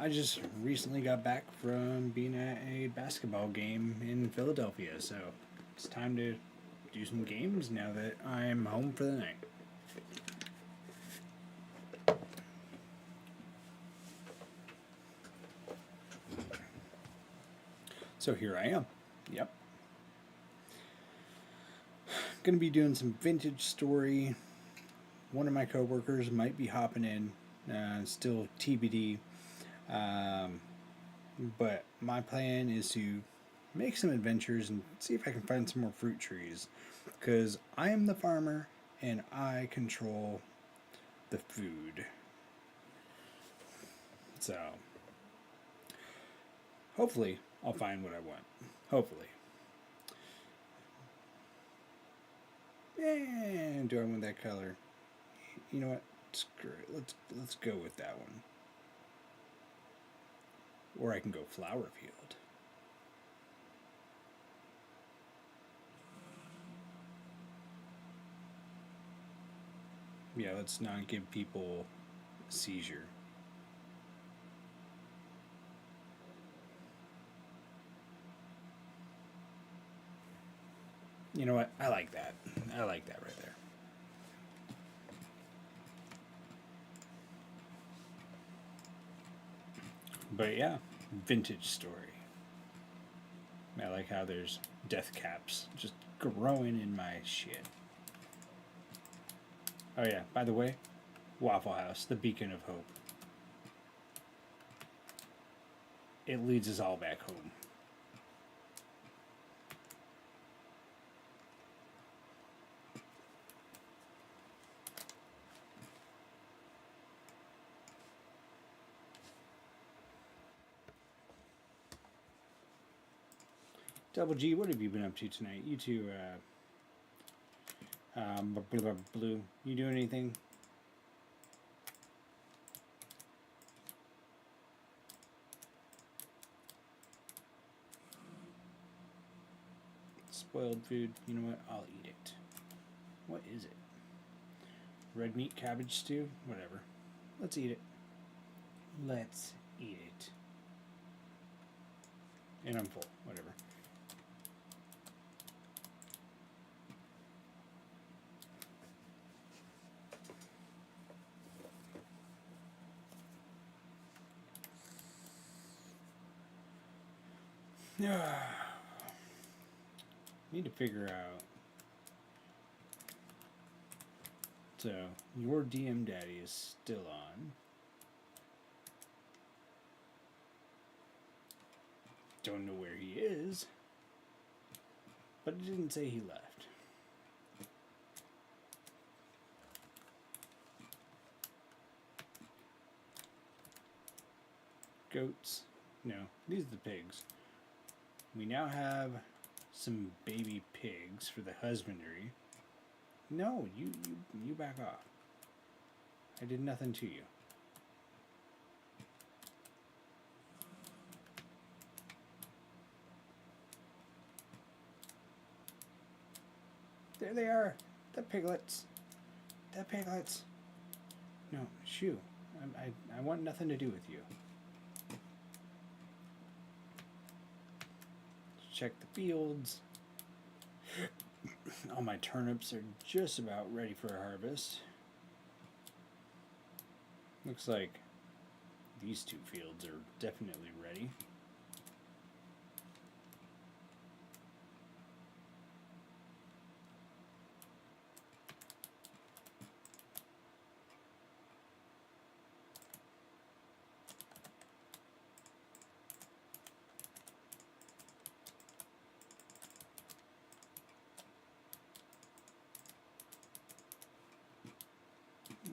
I just recently got back from being at a basketball game in Philadelphia, so it's time to do some games now that I'm home for the night. So here I am. Yep. Gonna be doing some vintage story. One of my coworkers might be hopping in, still TBD. Um, but my plan is to make some adventures and see if I can find some more fruit trees. Because I am the farmer and I control the food. So, hopefully, I'll find what I want. Hopefully. And do I want that color? You know what? Screw it. Let's go with that one. Or I can go flower field. Yeah, let's not give people a seizure. You know what? I like that. I like that right there. But yeah, vintage story. I like how there's death caps just growing in my shit. Oh yeah, by the way, Waffle House, the beacon of hope. It leads us all back home. Double G, what have you been up to tonight? You two, Blue, you doing anything? Spoiled food. You know what? I'll eat it. What is it? Red meat cabbage stew? Whatever. Let's eat it. Let's eat it. And I'm full. Whatever. Need to figure out. So, your DM daddy is still on. Don't know where he is. But it didn't say he left. Goats. No, these are the pigs. We now have some baby pigs for the husbandry. No, you back off. I did nothing to you. There they are. The piglets. The piglets. No, shoo. I want nothing to do with you. Check the fields. All my turnips are just about ready for harvest. Looks like these two fields are definitely ready.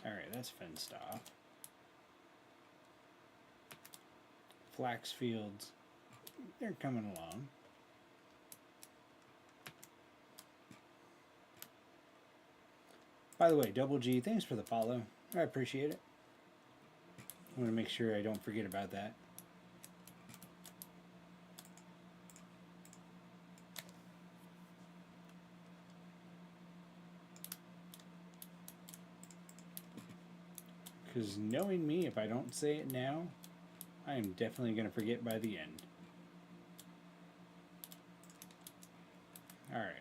Alright, that's fenced off. Flax fields, they're coming along. By the way, Double G, thanks for the follow. I appreciate it. I want to make sure I don't forget about that. Because knowing me, if I don't say it now, I am definitely going to forget by the end. Alright.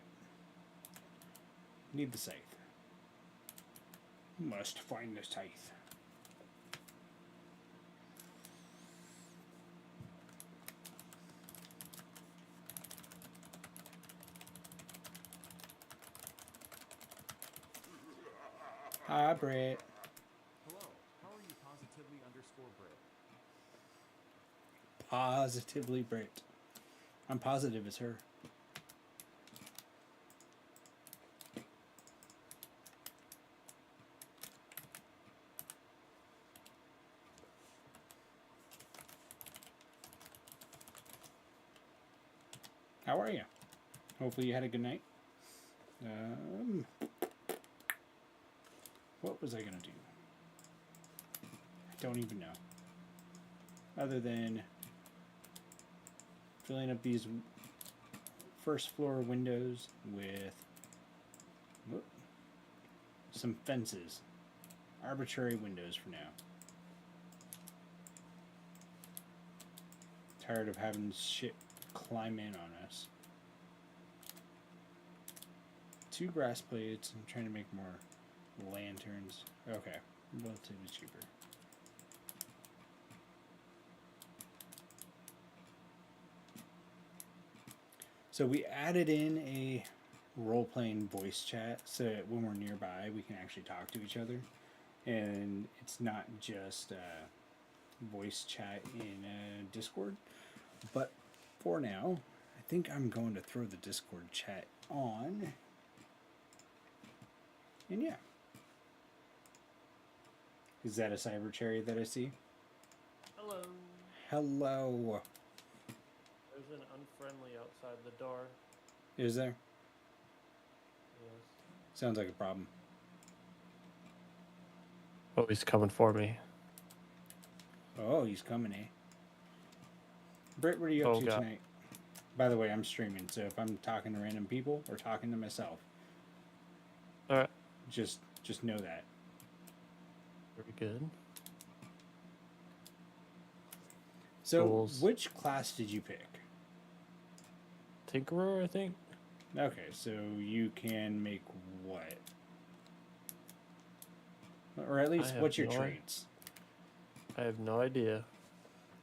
Need the scythe. Must find the scythe. Hi, Brett. Hello, how are you positively underscore Brit? Positively Brett. I'm positive it's her. How are you? Hopefully you had a good night. What was I gonna do? I don't even know. Other than filling up these first floor windows with some fences. Arbitrary windows for now. Tired of having shit climb in on us. 2 grass plates. I'm trying to make more lanterns. Okay, relatively cheaper. So we added in a role-playing voice chat so that when we're nearby we can actually talk to each other, and it's not just voice chat in Discord. But for now, I think I'm going to throw the Discord chat on. And yeah. Is that a cyber cherry that I see? Hello. Hello. There's an unfriendly outside the door. Is there? Yes. Sounds like a problem. Oh, he's coming for me. Oh, he's coming, eh? Britt, what are you up to tonight? By the way, I'm streaming, so if I'm talking to random people or talking to myself, Alright. just know that. Very good. So, Tools. which class did you pick? Tinkerer, I think. Okay, so you can make what? Or at least, what's your traits? I have no idea.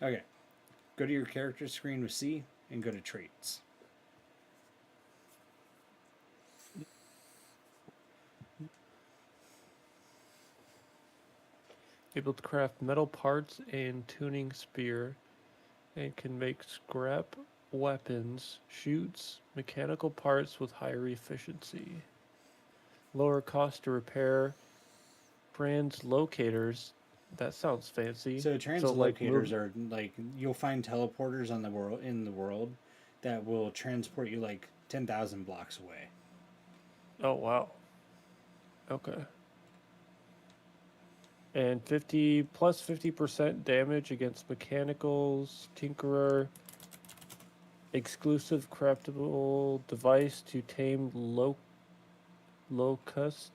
Okay. Go to your character screen with C and go to traits. Able to craft metal parts and tuning spear, and can make scrap weapons, shoots, mechanical parts with higher efficiency. Lower cost to repair. Translocators. That sounds fancy. So translocators are like, you'll find teleporters on the world in the world that will transport you like 10,000 blocks away. Oh wow. Okay. And 50% damage against mechanicals, tinkerer, exclusive craftable device to tame locust.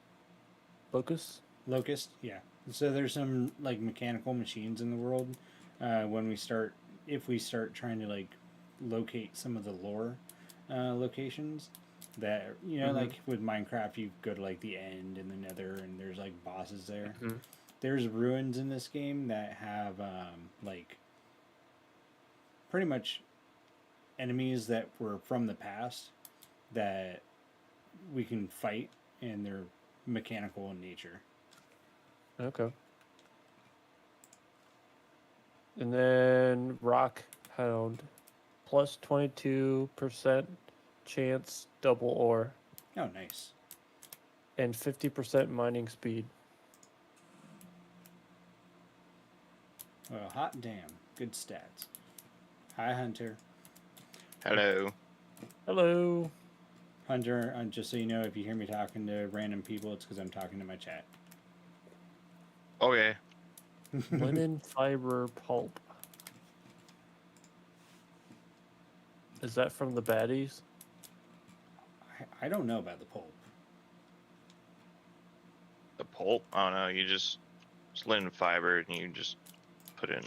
Locust, yeah. So there's some like mechanical machines in the world. If we start trying to like locate some of the lore locations, that like with Minecraft, you go to like the end and the Nether, and there's like bosses there. There's ruins in this game that have like pretty much enemies that were from the past that we can fight, and they're mechanical in nature. Okay. And then rock hound, plus 22% chance double ore. Oh, nice. And 50% mining speed. Well, hot damn. Good stats. Hi, Hunter. Hello. Hello. Hunter, just so you know, if you hear me talking to random people, it's because I'm talking to my chat. Okay. Linen fiber pulp. Is that from the baddies? I don't know about the pulp. The pulp? I don't know. You just linen fiber and you just put in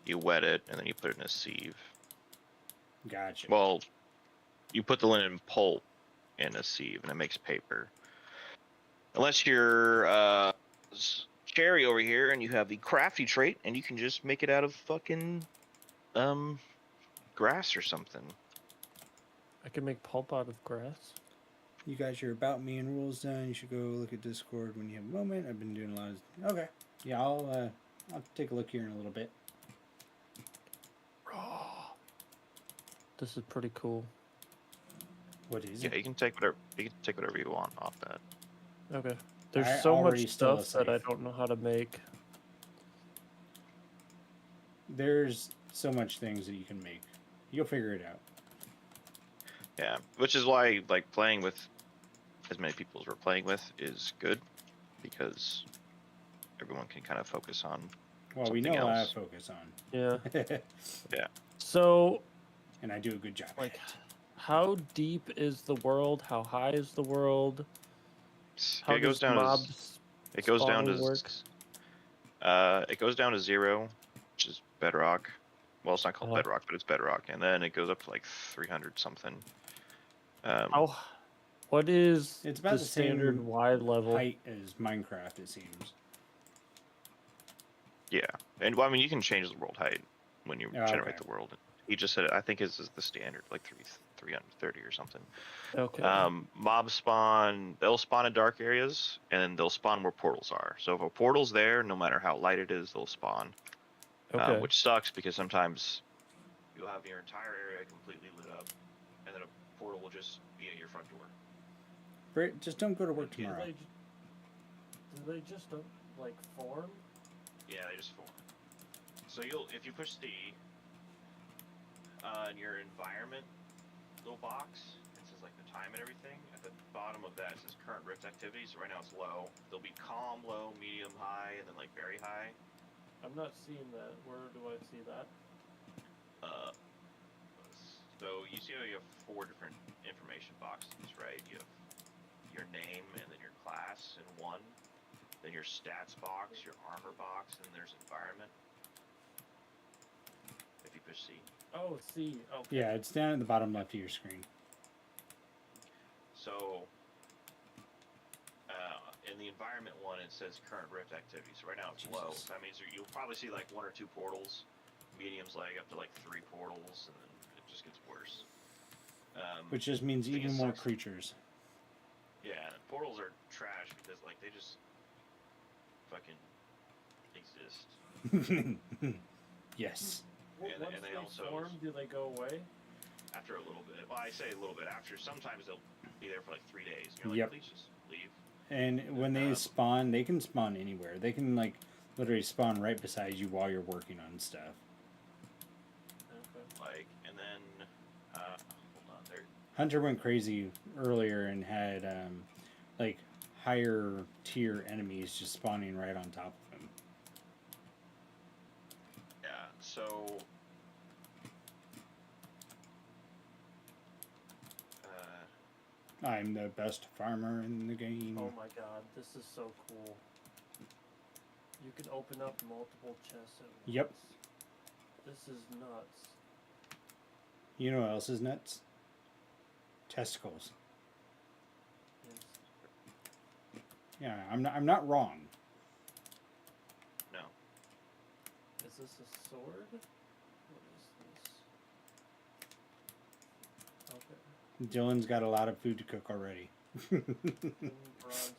You wet it, and then you put it in a sieve. Gotcha. Well, you put the linen pulp in a sieve, and it makes paper. Unless you're Cherry over here, and you have the crafty trait, and you can just make it out of fucking grass or something. I can make pulp out of grass. You got your about me and rules done. You should go look at Discord when you have a moment. I've been doing a lot of. Okay. Yeah, I'll take a look here in a little bit. This is pretty cool. What is Yeah, it? you can take whatever you want off that. Okay. There's I so already much stole a stuff that I safe. don't know how to make. There's so much things that you can make. You'll figure it out. Yeah, which is why like playing with as many people as we're playing with is good, because everyone can kind of focus on Well, we something know what I else. focus on. Yeah. Yeah. So, And I do a good job. like, how deep is the world? How high is the world? How It goes does down mobs it goes down spawning to work? it goes down to 0, which is bedrock. Well, it's not called Uh-huh. bedrock, but it's bedrock, and then it goes up to like 300 something. What is It's about the the standard same wide level? height as Minecraft, it seems. Yeah, and well, I mean you can change the world height when you Oh, generate okay. the world. He just said I think his is the standard, like 330 or something. Okay. Mobs spawn. They'll spawn in dark areas, and then they'll spawn where portals are. So if a portal's there, no matter how light it is, they'll spawn. Okay. Which sucks because sometimes you'll have your entire area completely lit up, and then a portal will just be at your front door. Britt, just don't go to work Do tomorrow. they just like form? Yeah, they just form. So if you push C in your environment little box, it says like the time and everything. At the bottom of that it says current rift activity. So right now it's low. There'll be calm, low, medium, high, and then like very high. I'm not seeing that. Where do I see that? So you see how you have 4 different information boxes, right? You have your name and then your class in one, then your stats box, your armor box, and there's environment. If you push C. Oh, C. Okay. Yeah, it's down at the bottom left of your screen. So in the environment one, it says current rift activity. So right now it's low. So that means you'll probably see like 1 or 2 portals. Medium's like up to like 3 portals, and then it just gets worse. Which just means thing even is more sucks. creatures. Yeah, and portals are trash because like they just fucking exist. Yes. Once and they they also form, do they go away? after a little bit. Well, I say a little bit. After sometimes they'll be there for like 3 days. You're like, Yep. please just leave. And when they spawn, they can spawn anywhere. They can like literally spawn right beside you while you're working on stuff. Okay. Like, and then hold on, there. Hunter went crazy earlier and had like higher tier enemies just spawning right on top of him. Yeah. So. I'm the best farmer in the game. Oh my god, this is so cool. You can open up multiple chests at once. Yep. This is nuts. You know what else is nuts? Testicles. Yes. Yeah, I'm not wrong. No. Is this a sword? What is this? Okay. Dylan's got a lot of food to cook already. Bronze phalanx.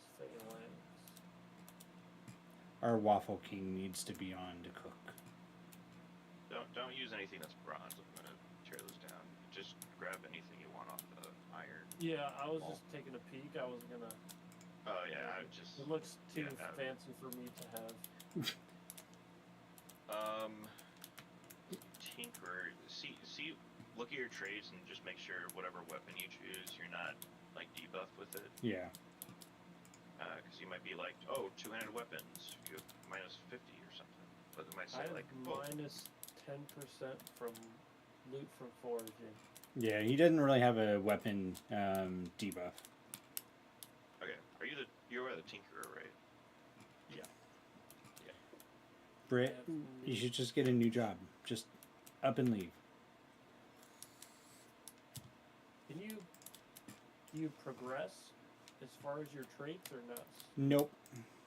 Our Waffle King needs to be on to cook. Don't use anything that's bronze. I'm gonna tear those down. Just grab anything you want off the iron. Yeah, I was just taking a peek. I was gonna. Oh yeah, I just. It looks too yeah, fancy for me to have. Tinker. See, look at your trades and just make sure whatever weapon you choose, you're not like debuffed with it. Yeah. Because you might be like, oh, 2-handed weapons, you have minus 50 or something. But it might say I have like, oh, minus 10% from loot from foraging. Yeah, he doesn't really have a weapon debuff. okay. You are the tinkerer, right? Yeah. Britt, have some you new- should just get a new job. Just up and leave. Can you do you progress as far as your traits or no? Nope.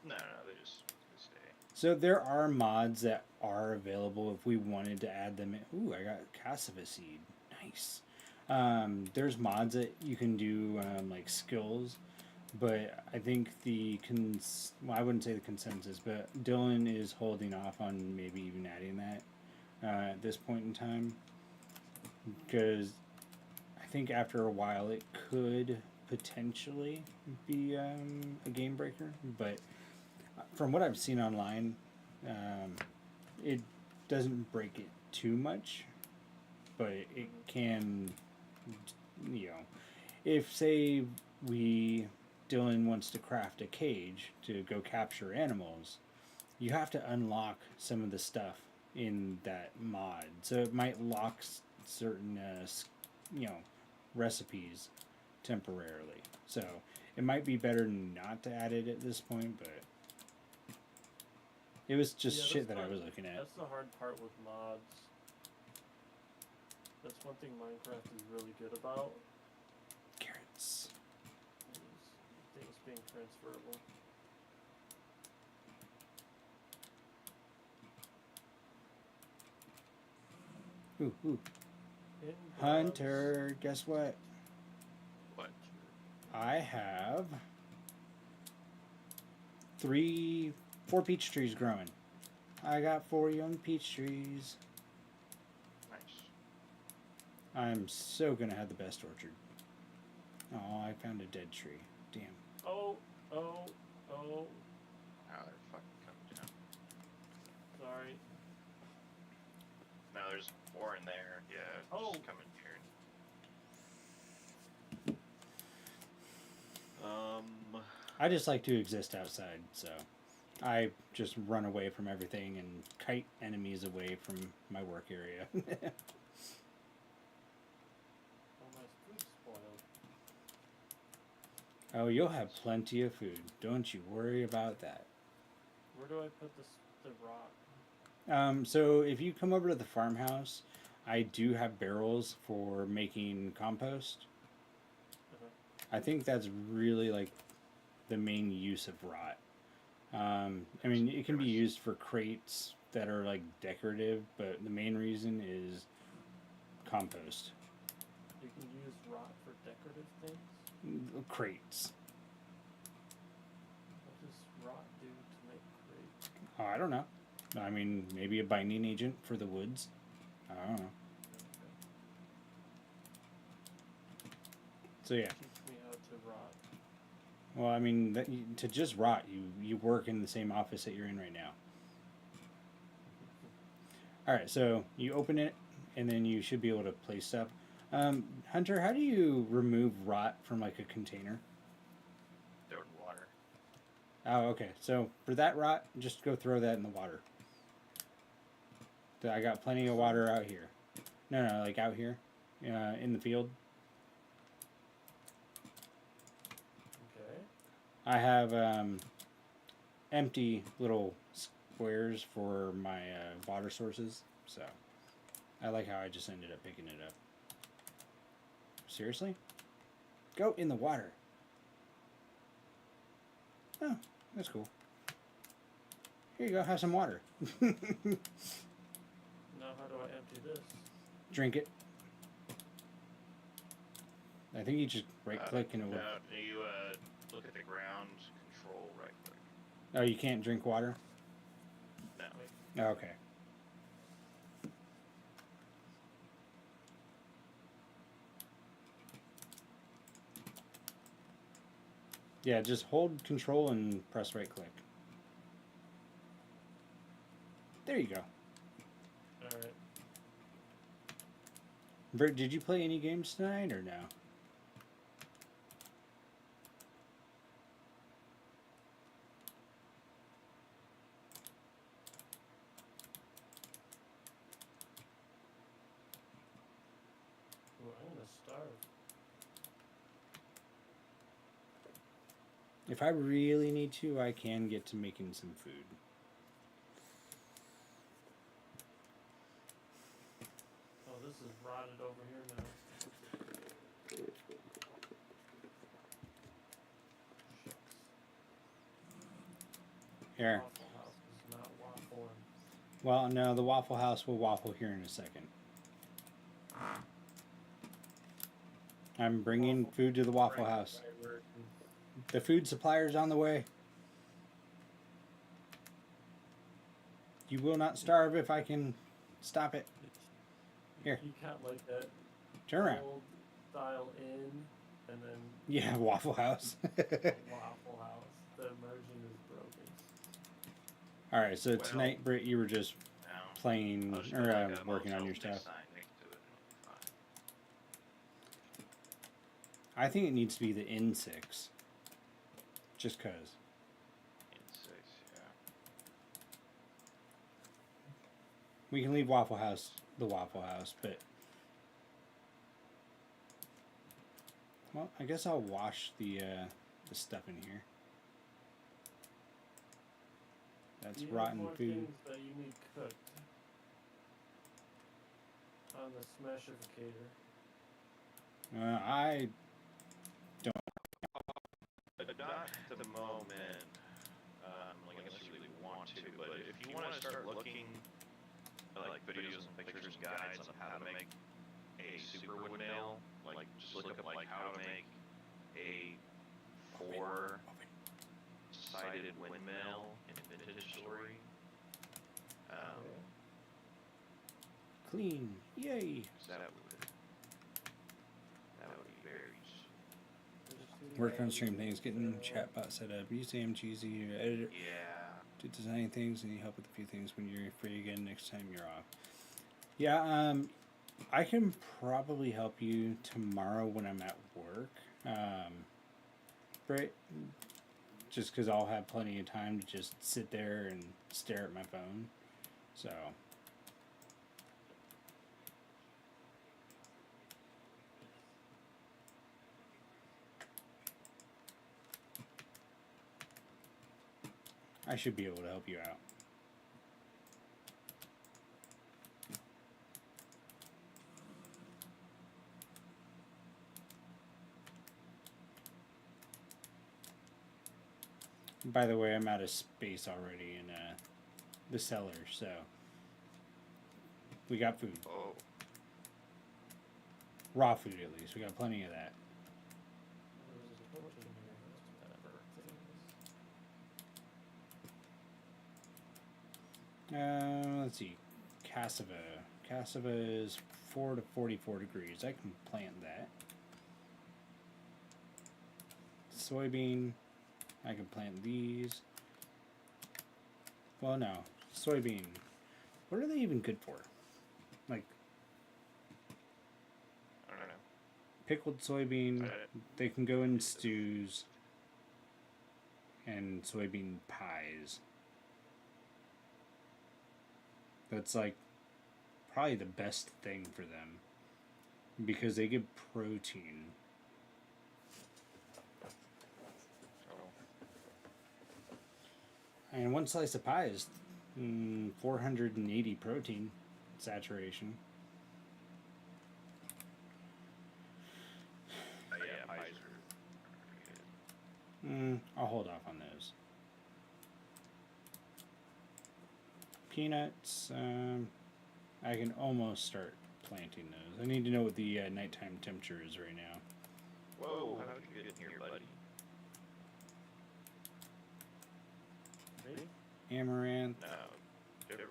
No, they just stay. So there are mods that are available if we wanted to add them in. Ooh, I got cassava seed. Nice. There's mods that you can do like skills, but I think well, I wouldn't say the consensus, but Dylan is holding off on maybe even adding that at this point in time, because I think after a while it could potentially be a game breaker, but from what I've seen online, it doesn't break it too much, but it can, you know, if say Dylan wants to craft a cage to go capture animals, you have to unlock some of the stuff in that mod, so it might lock certain, recipes temporarily. So it might be better not to add it at this point, but it was just Yeah, shit that's that I the- was looking at. That's the hard part with mods. That's one thing Minecraft is really good about. Carrots. Is things being transferable. Ooh. In Hunter, guess what? What? I have 4 peach trees growing. I got 4 young peach trees. Nice. I'm so gonna have the best orchard. Oh, I found a dead tree. Damn. Oh, Oh, they're fucking coming down. sorry. No, there's 4 in there. Yeah, Oh. just coming here. I just like to exist outside, so I just run away from everything and kite enemies away from my work area. Oh, my food's spoiled. Oh, you'll have plenty of food. Don't you worry about that. Where do I put the rock? So if you come over to the farmhouse, I do have barrels for making compost. Uh-huh. I think that's really like the main use of rot. I mean, it can be used for crates that are like decorative, but the main reason is compost. You can use rot for decorative things? Crates. What does rot do to make crates? Oh, I don't know. I mean, maybe a binding agent for the woods. I don't know. Okay. So yeah. Teach me how to rot. Well, I mean, to just rot, you work in the same office that you're in right now. All right, so you open it, and then you should be able to place stuff. Hunter, how do you remove rot from like a container? Throw it in water. Oh, okay. So for that rot, just go throw that in the water. I got plenty of water out here. No, like out here, in the field. Okay. I have empty little squares for my water sources, so I like how I just ended up picking it up. Seriously? Go in the water. Oh, that's cool. Here you go, have some water. Now how do I empty this? Drink it. I think you just right click and it will. No, you look at the ground, control right click. Oh, you can't drink water? No. Oh, okay. Yeah, just hold control and press right click. There you go. Alright. Bert, did you play any games tonight or no? Ooh, I'm gonna starve. If I really need to, I can get to making some food. is rotted over here now. Shucks. Here. Waffle House is not waffling. Well, no, the Waffle House will waffle here in a second. I'm bringing food to the Waffle House. The food supplier's on the way. You will not starve if I can stop it. Here. You can't like that Turn around. old style inn and then Yeah, Waffle House. a Waffle House. The immersion is broken. Alright, so Well, tonight, Britt, you were just No. playing I'll just or put, like, a working on motel your next stuff. sign next to it, and it'll be fine. I think it needs to be the N6. Just cause. N6, yeah. We can leave Waffle House the Waffle House, but well, I guess I'll wash the stuff in here. That's You have rotten more food. things that you need cooked on the smashificator. I Not at the moment, like unless you really want to, but if you want to start looking at like videos and pictures and guides on how to make a super windmill, like just look up like how to make a 4-sided windmill in Vintage Story. clean. Yay. That would be very useful. Work on stream things, getting chatbot set up. You say I'm cheesy, your editor Yeah. to designing things, and you help with a few things when you're free again next time you're off. Yeah, I can probably help you tomorrow when I'm at work. Right? Just because I'll have plenty of time to just sit there and stare at my phone. So. I should be able to help you out. By the way, I'm out of space already in the cellar, so we got food. Oh. Raw food, at least. We got plenty of that. Let's see. Cassava. Cassava is 4 to 44 degrees. I can plant that. Soybean. I can plant these. Well, no. Soybean. What are they even good for? Like, I don't know. pickled soybean. They can go in stews and soybean pies. That's like probably the best thing for them because they get protein. And one slice of pie is 480 protein saturation. Yeah, pies are good. I'll hold off on those. Peanuts, I can almost start planting those. I need to know what the nighttime temperature is right now. Whoa, how did you get in here, buddy? Ready? Amaranth. No, Jeffers.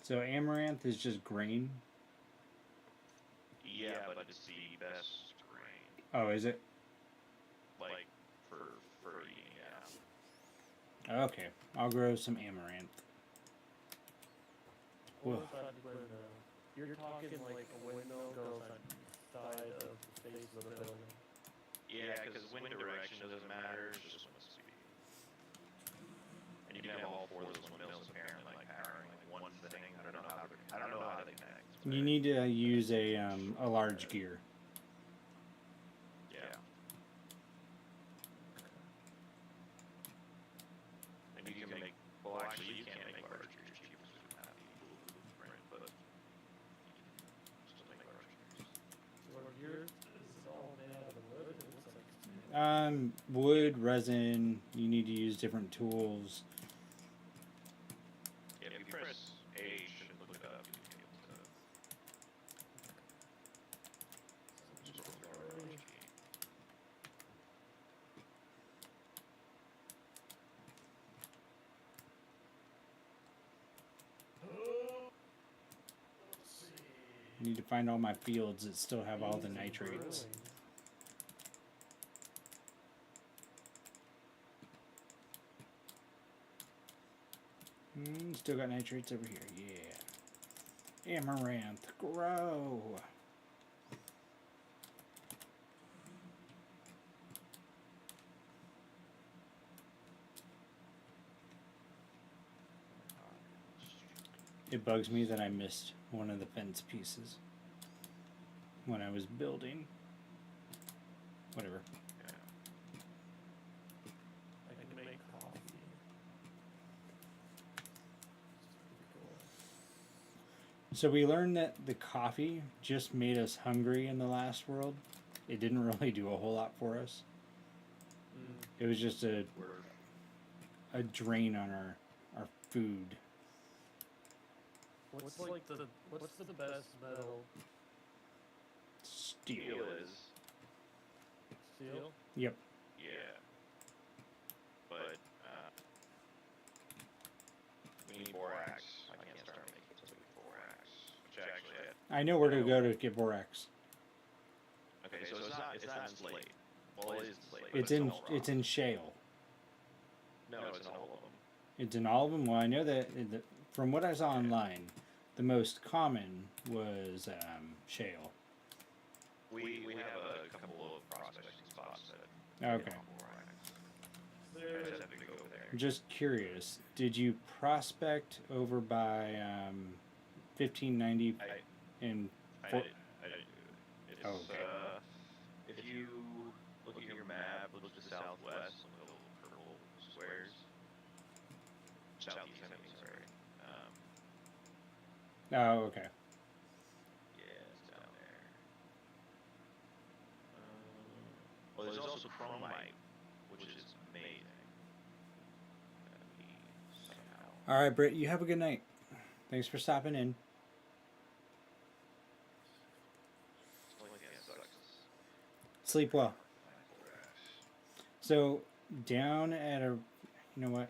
So amaranth is just grain. Yeah, but it's the best grain. Oh, is it? Like, for eating, yeah. Okay, I'll grow some amaranth. What Whoa. was that when you're talking like a windmill goes on the side of the face of the building? Yeah, because wind direction doesn't matter, it's just wind speed. And you can have all 4 of those windmills apparently like powering like one thing. I don't know how they connect. You need to use a large gear. Wood, resin. You need to use different tools. Yeah, if you press H and look it up, you'll be able to. Sort of garbage. Let's see. I need to find all my fields that still have all the nitrates. Still got nitrates over here. Yeah. Amaranth, grow. It bugs me that I missed one of the fence pieces when I was building. Whatever. I can make coffee. Cool. So we learned that the coffee just made us hungry in the last world. It didn't really do a whole lot for us. It was just a drain on our food. What's the best metal? Steel. Is. Steel? Yep. Yeah. But, we need borax. I can't start making it until we get borax. Which actually, I know where to go to get borax. okay, so it's not in slate. Well, it is in slate. but It's in all it's rock. in shale. No, it's in all of them. It's in all of them. Well, I know that from what I saw online, the most common was shale. We have a couple of prospecting spots that Okay. borax. I just have to go over there. Just curious, did you prospect over by 1590 and I Fort? didn't do it. It's, Oh, okay. If you look at your map, look to the southwest, look at the little purple squares. Southeast, I mean, sorry. Oh, okay. Yeah, it's down there. Well, there's also chromite, which is amazing. That we somehow. All right, Britt. You have a good night. Thanks for stopping in. Sleep well. So down at a, you know what?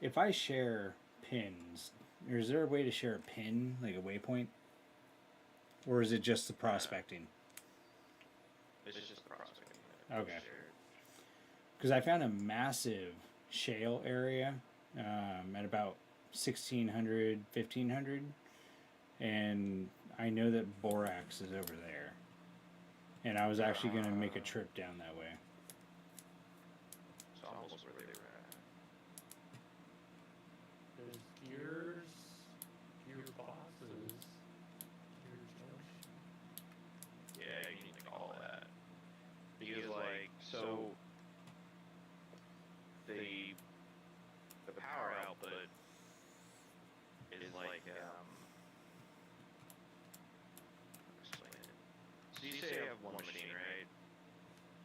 If I share pins, or is there a way to share a pin, like a waypoint, or is it just the prospecting? It's just the prospecting. Okay. Because I found a massive shale area at about 1600, 1500, and I know that borax is over there. And I was actually going to make a trip down that way. It's almost where they were at. There's gears, gearboxes, gear junction. Yeah, you need like all that. Because like, so the power output is like explain it. So you say you have one machine, right?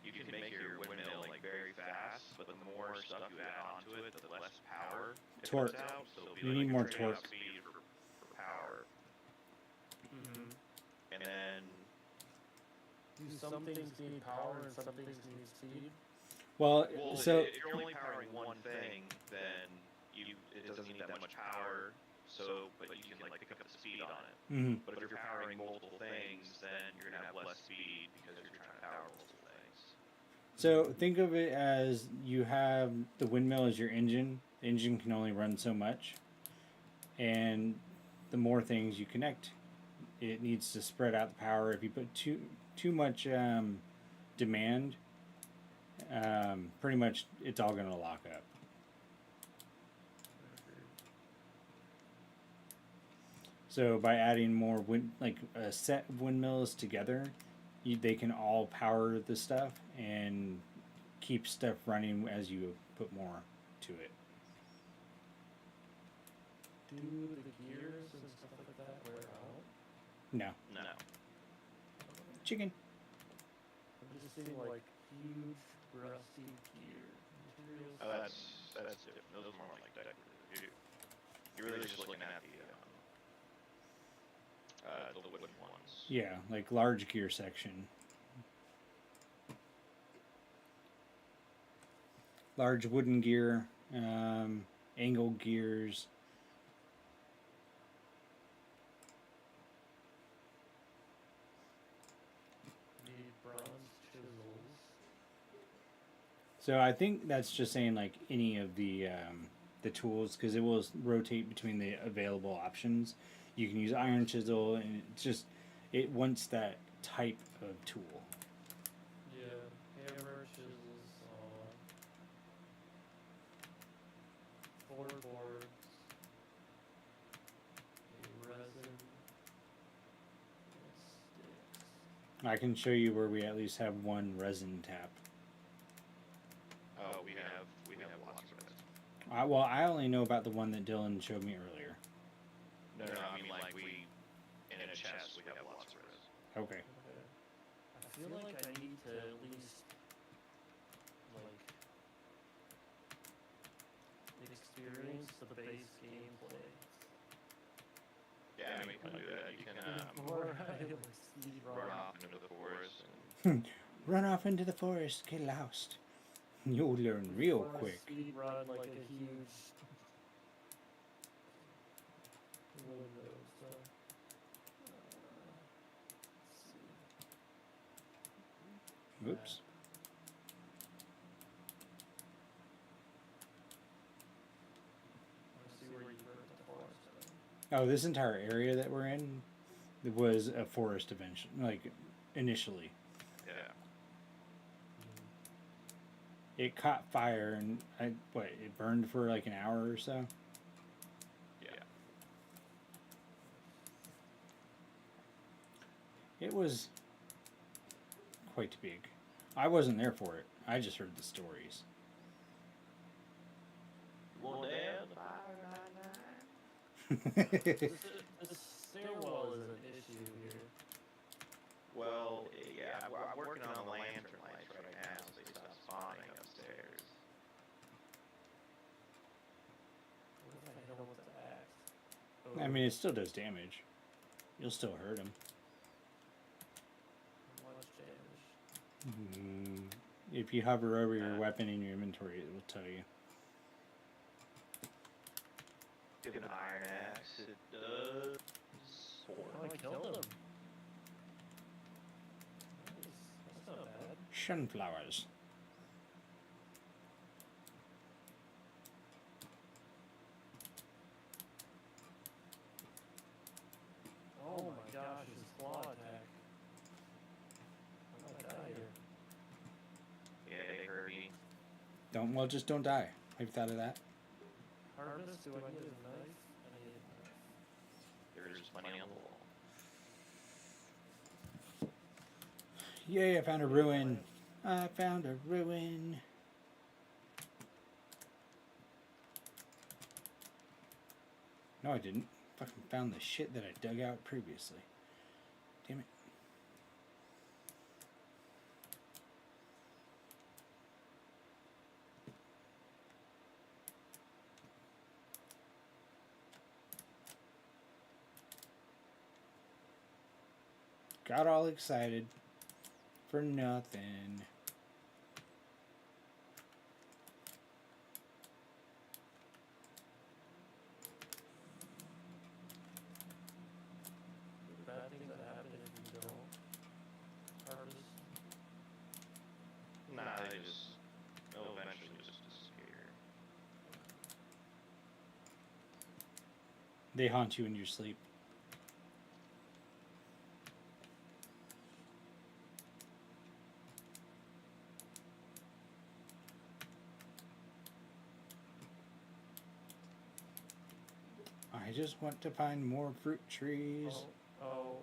You can make your windmill like very fast, but the more stuff you add onto it, the less power it Torque. puts out. So it'll be You like need a more trade-off torque. speed for power. Mm-hmm. And then Do some things need power and some things need speed? Well, so if you're only powering one thing, then it doesn't need that much power. So, but you can like pick up the speed on it. mhm. But if you're powering multiple things, then you're gonna have less speed because you're trying to power multiple things. So think of it as you have the windmill as your engine. The engine can only run so much, and the more things you connect, it needs to spread out the power. If you put too much demand, pretty much it's all going to lock up. So by adding more like a set of windmills together, they can all power the stuff and keep stuff running as you put more to it. Do the gears and stuff like that wear out? No, No. chicken. I'm just missing like huge rusty gear. Materials. Oh, that's different. Those are more like decorative. You're really just looking at the wooden ones. Yeah, like large gear section. Large wooden gear, angle gears. Need bronze chisels. So I think that's just saying like any of the tools, because it will rotate between the available options. You can use iron chisel, and it's just it wants that type of tool. Yeah, hammer, chisel, saw, floorboards, a resin, and sticks. I can show you where we at least have one resin tap. Oh, we have lots of resin. Well, I only know about the one that Dylan showed me earlier. No, I mean like we in a chest we have lots of resin. Okay. Okay. I feel like I need to at least like experience the base gameplay. Yeah, I mean, you can do that. You can Before I like speed run run. off into the forest and Run off into the forest, get lost. You'll learn real Before I quick. speed run like a huge window stuff. Let's see. Oops. I see where you burnt the forest down. Oh, this entire area that we're in was a forest eventually, like initially. yeah. It caught fire and it burned for like an hour or so. Yeah. It was quite big. I wasn't there for it. I just heard the stories. Well, Dan, This stairwell is an issue here. well, yeah, I'm working on the lantern lights right now, so they stop spawning upstairs. What if I hit him with the axe? I mean, it still does damage. You'll still hurt him. How much damage? If you hover over your weapon in your inventory, it will tell you. Give an iron axe, it does 4. Oh, I killed him. Nice. That's not bad. Sunflowers. Oh my gosh, his claw attack. I'm gonna die here. Yeah, they hurt me. Just don't die. Have you thought of that? Harvest? Do I need a knife? I need a knife. There's money on the wall. Yay, I found a ruin. I found a ruin. No, I didn't. Fucking found the shit that I dug out previously. Damn it. Got all excited for nothing. Bad things that happen if you don't harvest. Nah, they'll eventually just disappear. They haunt you in your sleep. I just want to find more fruit trees. Oh.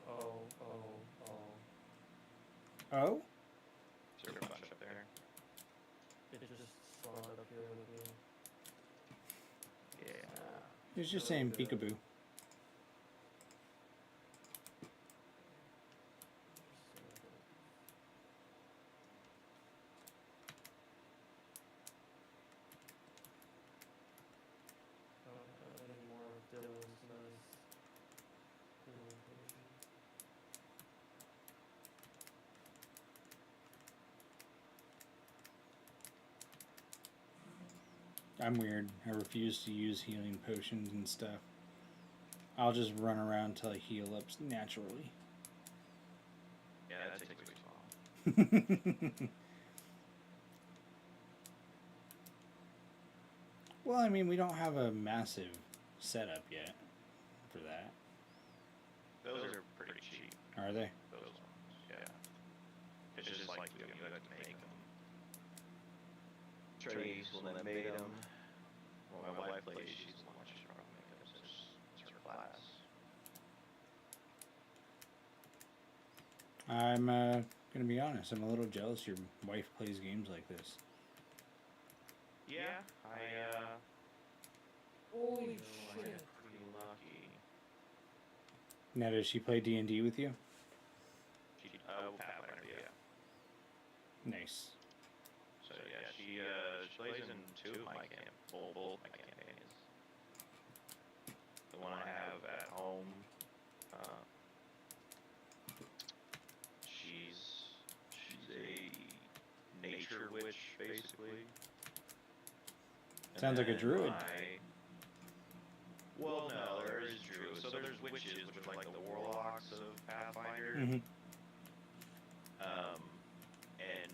Oh? Is there a bunch up there? It just spawned up here with me. Yeah. It's just saying peekaboo. I'm weird. I refuse to use healing potions and stuff. I'll just run around until I heal up naturally. Yeah, that takes way too long. Well, I mean, we don't have a massive setup yet for that. Those are pretty cheap. Are they? Those ones, yeah. It's just like you have to make them. Cherries when I made them. When my wife plays, she's the one she's probably make them. It's her class. I'm gonna be honest. I'm a little jealous your wife plays games like this. Yeah, Holy I shit. got pretty lucky. Now, does she play D&D with you? She Pathfinder, yeah. Nice. So yeah, she plays in two of my both my campaigns. The one I have at home, she's a nature witch basically. Sounds like a druid. Well, no, there is druids. So there's witches, which are like the warlocks of Pathfinder. Mm-hmm. And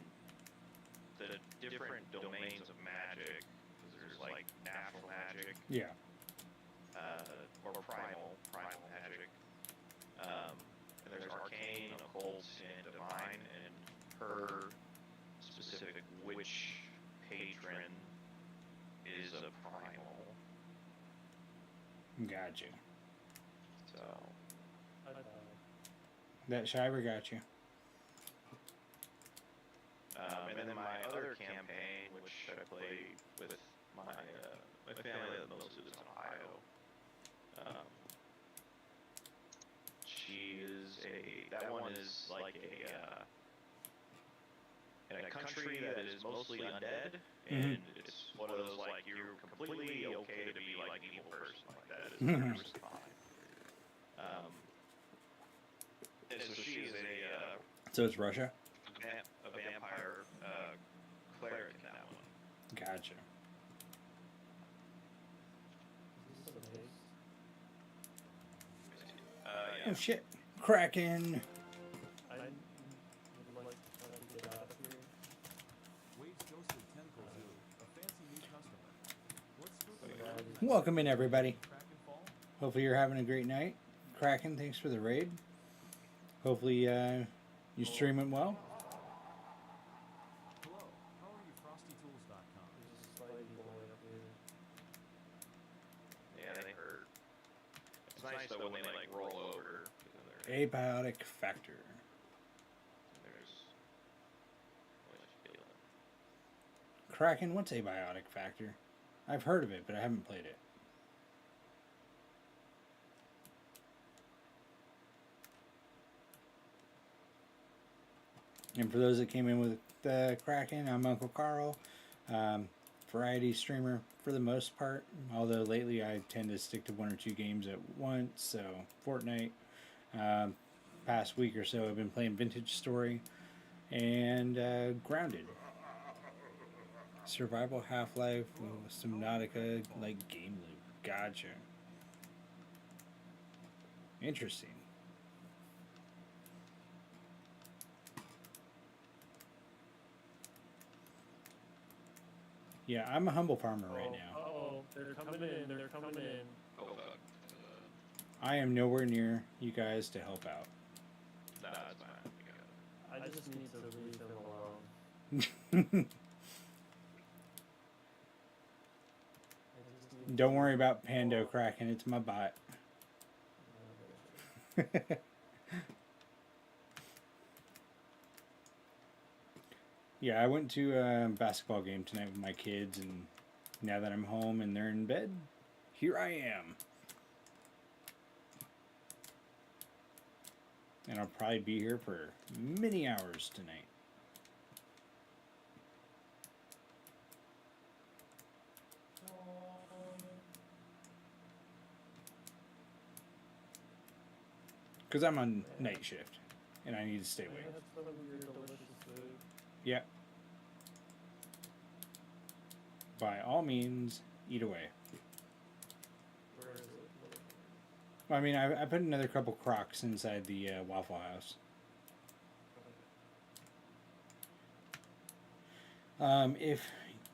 the different domains of magic, because there's like natural magic, Yeah. or primal magic. And there's arcane, occult, and divine, and her specific witch patron is a primal. Gotcha. So That Shiver got you. and then my other campaign, which I play with my family that mostly lives in Ohio. She is that one is like in a country that is mostly undead, and it's one of those like you're completely okay to be like an evil person like that is just fine. And so she is So it's Russia? a vampire cleric in that one. Gotcha. Yeah. Oh shit. Kraken. I would like to get out of here. Waves Ghostly Tentacle Zoo, a fancy new customer. What's spooky? Welcome in, everybody. Kraken Fall? Hopefully you're having a great night. Kraken, thanks for the raid. Hopefully you stream it well. Hello, how are you? FrostyTools.com. There's a sliding boy up here. Yeah, they hurt. It's nice though when they like roll over. Abiotic factor. There's Kraken, what's abiotic factor? I've heard of it, but I haven't played it. And for those that came in with Kraken, I'm Uncle Carl, variety streamer for the most part. Although lately I tend to stick to one or two games at once. So Fortnite. Past week or so, I've been playing Vintage Story and Grounded. Survival Half-Life, Subnautica, like game loop. Gotcha. Interesting. Yeah, I'm a humble farmer right now. Oh, they're coming in. They're coming in. Oh fuck. I am nowhere near you guys to help out. Nah, it's fine. We got it. I just need to leave him alone. Don't worry about Pando Kraken, it's my bot. Yeah, I went to a basketball game tonight with my kids, and now that I'm home and they're in bed, here I am. And I'll probably be here for many hours tonight. Because I'm on night shift, and I need to stay awake. Have some of your delicious food. Yeah. by all means, eat away. Where is it? Well, I mean, I put another couple Crocs inside the Waffle House. If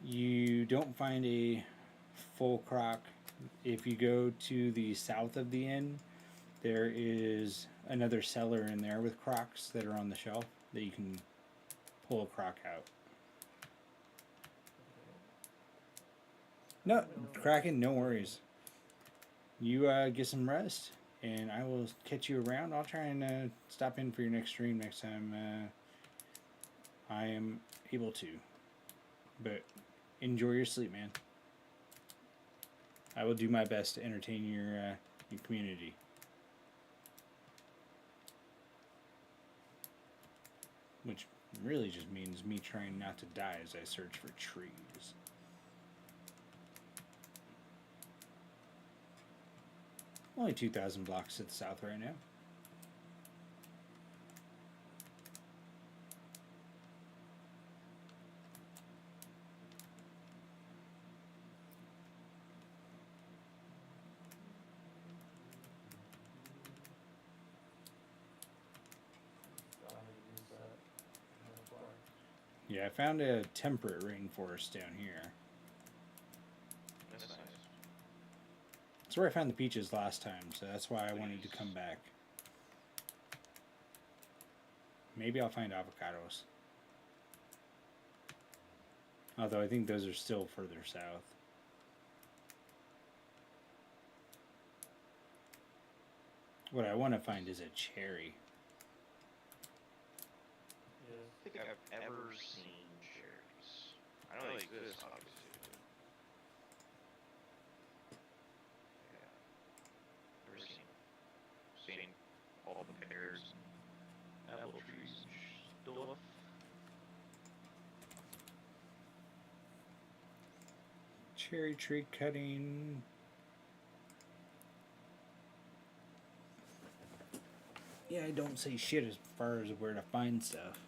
you don't find a full Croc, if you go to the south of the inn, there is another cellar in there with Crocs that are on the shelf that you can pull a Croc out. No, Kraken, no worries. You get some rest, and I will catch you around. I'll try and stop in for your next stream next time I am able to. But enjoy your sleep, man. I will do my best to entertain your community. Which really just means me trying not to die as I search for trees. Only 2,000 blocks to the south right now. Yeah, I found a temperate rainforest down here. That's nice. That's where I found the peaches last time, so that's why I wanted to come back. Maybe I'll find avocados. Although I think those are still further south. What I want to find is a cherry. I think I've ever seen cherries. I know they exist, obviously. Yeah. Never seen all the pears and apple trees and stuff. Cherry tree cutting. Yeah, I don't say shit as far as where to find stuff.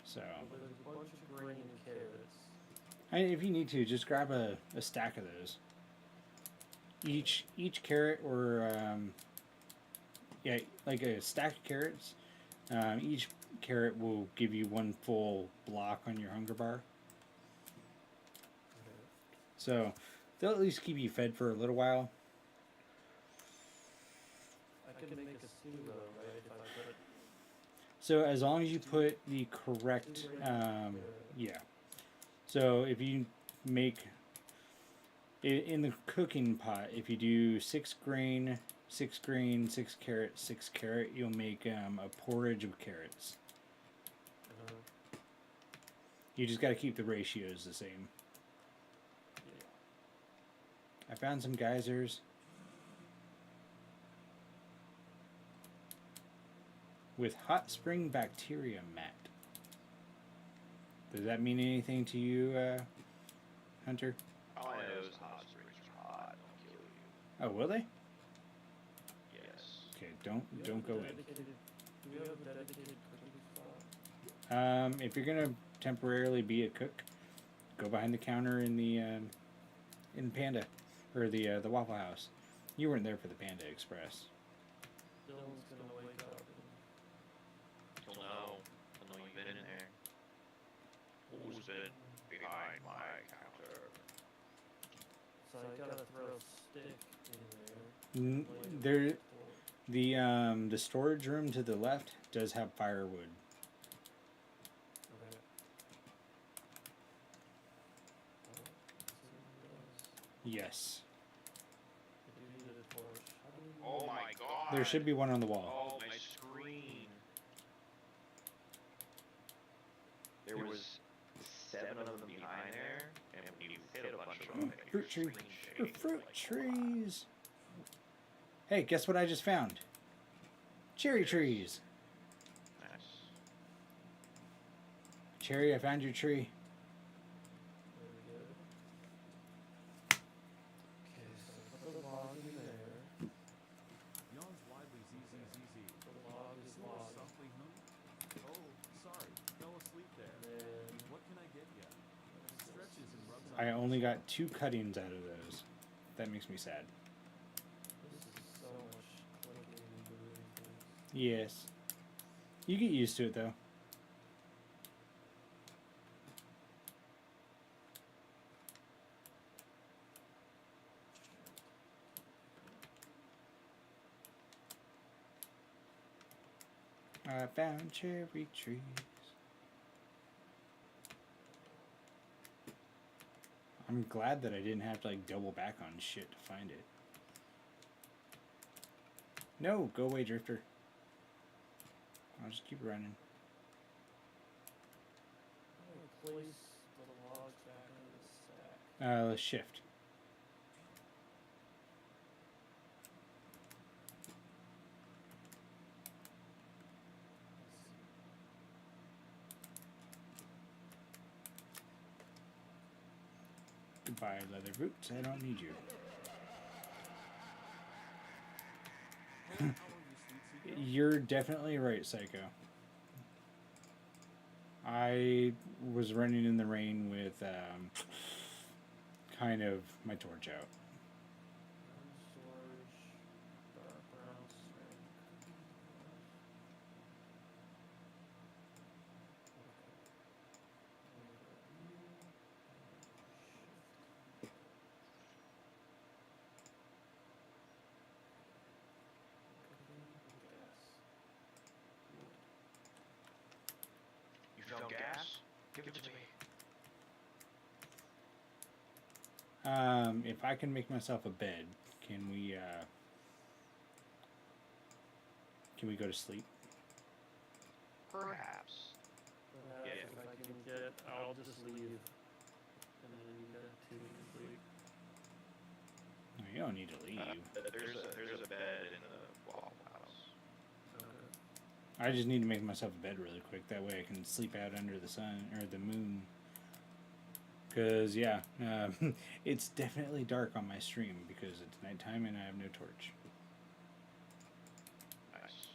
So, There's a bunch of green carrots. if you need to, just grab a stack of those. Each carrot, or yeah, like a stack of carrots. Each carrot will give you one full block on your hunger bar. So they'll at least keep you fed for a little while. I can make a stew though, right? If I put So as long as you put the correct, yeah. So if you make in the cooking pot, if you do 6 grain, 6 grain, 6 carrot, 6 carrot, you'll make a porridge of carrots. You just got to keep the ratios the same. I found some geysers with hot spring bacteria mat. Does that mean anything to you, Hunter? All I know is hot springs are hot. They'll kill you. Oh, will they? Yes. Okay, don't go in. Do we have a dedicated cooking spot? If you're gonna temporarily be a cook, go behind the counter in the Panda, or the Waffle House. You weren't there for the Panda Express. Dylan's gonna wake up. He'll know. He'll know you've been in there. Who's been behind my counter? So I gotta throw a stick in there. There, the storage room to the left does have firewood. Okay. Yes. I do need a torch. Oh my god. There should be one on the wall. Oh, my screen. There was 7 of them behind there, and when you hit a bunch of them, Fruit tree. Fruit trees. Hey, guess what I just found? Cherry trees. Nice. Cherry, I found your tree. Very good. Okay, so put the log in there. Yawns lively ZZZZ. The log is Snores logged. softly hum. Oh, sorry. Fell asleep there. And then What can I get ya? Stretches and rubs I only got 2 cuttings out of those. That makes me sad. This is so much clicking and doing things. Yes. You get used to it though. I found cherry trees. I'm glad that I didn't have to like double back on shit to find it. No, go away, Drifter. I'll just keep running. I'm gonna place the logs back in the stack. Shift. Goodbye, leather boots. I don't need you. How are you, sweet seagull? You're definitely right, Psycho. I was running in the rain with kind of my torch out. Storage, dark brown strength. You found gas? Give it to me. If I can make myself a bed, can we go to sleep? Perhaps. Perhaps Yeah. if I can get, I'll just leave. And then you got 2 to sleep. No, you don't need to leave. There's a bed in the Waffle House. Okay. I just need to make myself a bed really quick. That way I can sleep out under the sun or the moon. Because, yeah, it's definitely dark on my stream because it's nighttime and I have no torch. Nice.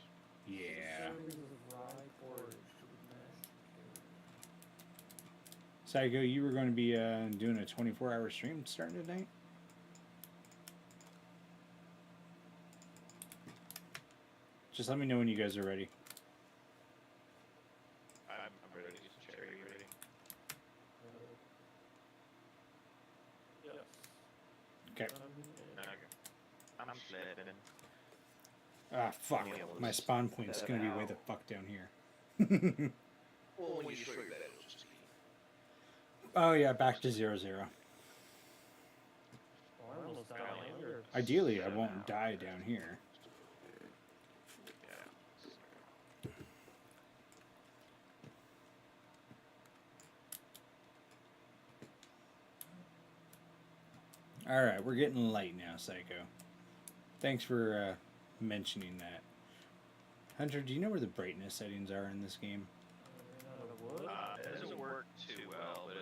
Yeah. Servings of rye porridge with mashed potatoes. Psycho, you were going to be doing a 24-hour stream starting tonight? Just let me know when you guys are ready. I'm ready to get some cherry. You ready? Yes. Okay. Okay. I'm slipping. Ah, fuck. Yeah, well, My this- spawn point's that going to be way out. the fuck down here. Well, when you destroy your bed, it'll just be. Oh, yeah, back to 0-0. Oh, I almost died here. Ideally, I won't die down here. Yeah. Alright, we're getting light now, Psycho. Thanks for mentioning that. Hunter, do you know where the brightness settings are in this game? Ran out of wood. It doesn't work too well, but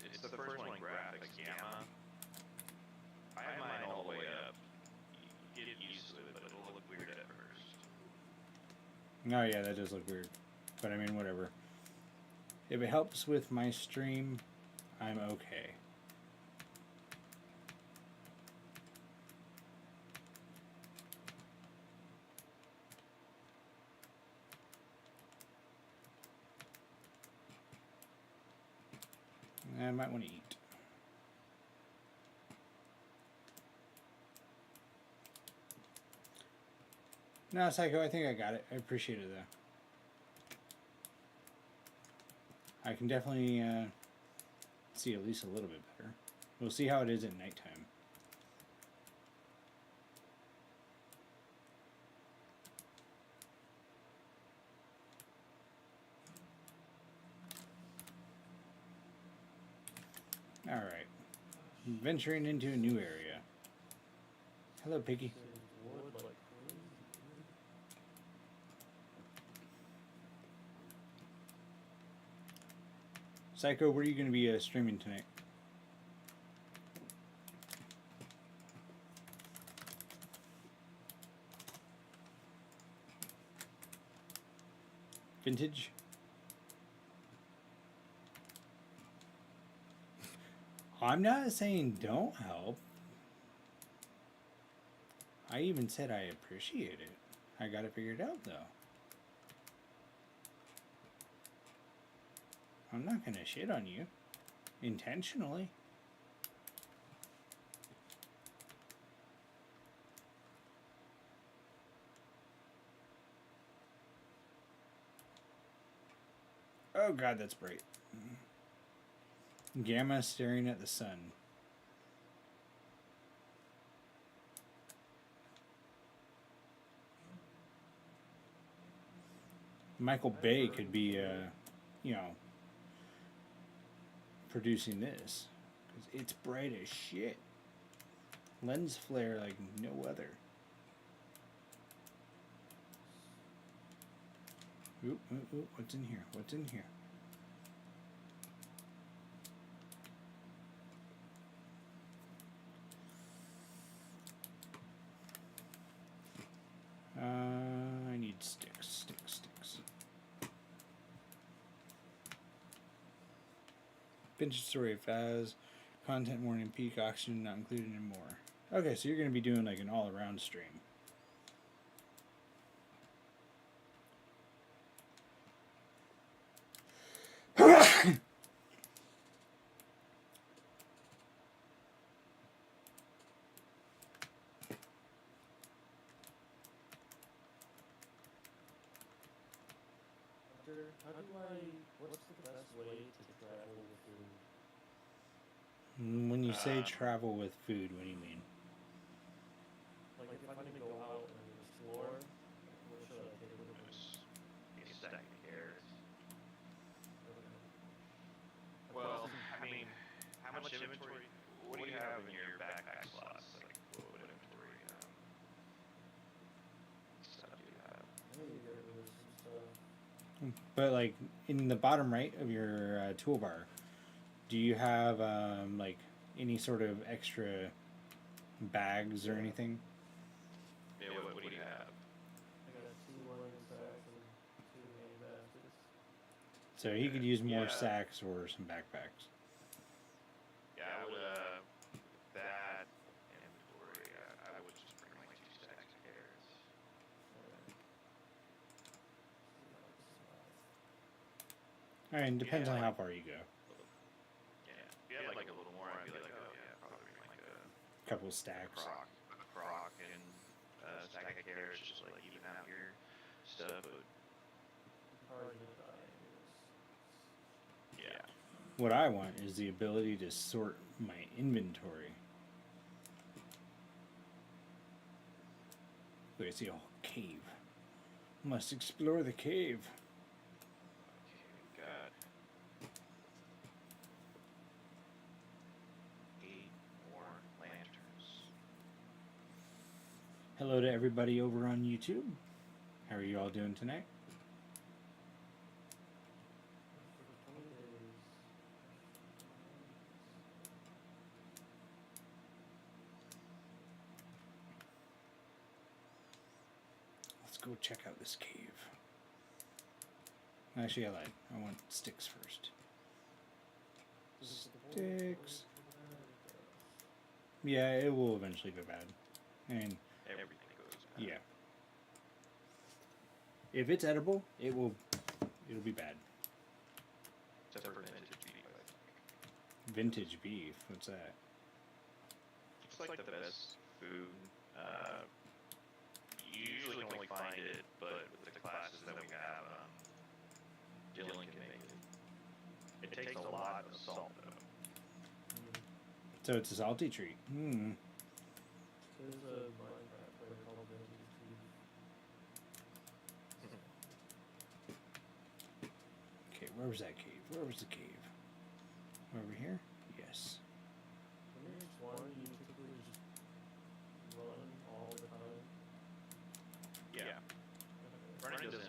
it's the first one in graphics, gamma. I have mine all the way up. You get used to it, but it'll look weird at first. Oh, yeah, that does look weird. But I mean, whatever. If it helps with my stream, I'm okay. I might want to eat. No, Psycho, I think I got it. I appreciate it, though. I can definitely see at least a little bit better. We'll see how it is at nighttime. Alright. Venturing into a new area. Hello, Piggy. Saved wood like crazy. Psycho, where are you going to be streaming tonight? Vintage? I'm not saying don't help. I even said I appreciate it. I got it figured out though. I'm not gonna shit on you intentionally. Oh god, that's bright. Gamma staring at the sun. Michael Bay could be, you know, producing this. 'Cause it's bright as shit. Lens flare like no other. Ooh, ooh, ooh, what's in here? What's in here? I need sticks, sticks, sticks. Vintage story of Faz, content warning, peak oxygen not included and more. Okay, so you're going to be doing like an all-around stream. What's the best way to travel with food? When you say travel with food, what do you mean? Like if I'm gonna go out and explore, what should I take with me? Just a stack of carrots. Okay. Well, I mean, how much inventory? What do you have in your backpack slots? Like, what inventory stuff do you have? I need to get rid of some stuff. But like in the bottom right of your toolbar, do you have like any sort of extra bags or anything? Yeah, what do you have? I got 2 running sacks and 2 hand baskets. So he could use more Yeah. sacks or some backpacks. Yeah, I would, that inventory, I would just bring like 2 stacks of carrots. Alright, and depends Yeah, on like- how far you go. Yeah, if you had like a little more, I'd be like, oh yeah, probably bring like a Couple of stacks. crock and a stack of carrots, just like even out your stuff. But Hard to die anyways. yeah, What I want is the ability to sort my inventory. Wait, I see a whole cave. Must explore the cave. okay, we got 8 more lanterns. Hello to everybody over on YouTube. How are you all doing tonight? For 20 days. Let's go check out this cave. Actually, I lied. I want sticks first. Sticks. Yeah, it will eventually go bad. And Everything goes bad. yeah. If it's edible, it'll be bad. Except for vintage beef, I think. Vintage beef, what's that? It's like the best food. You usually can only find it, but with the classes that we have, Dylan can make it. It takes a lot of salt, though. So it's a salty treat. Hmm. There's a Minecraft player called Vintage Beef. Okay, where was that cave? Where was the cave? Over here? Yes. When you're exploring, you typically just run all the time. Yeah. Running doesn't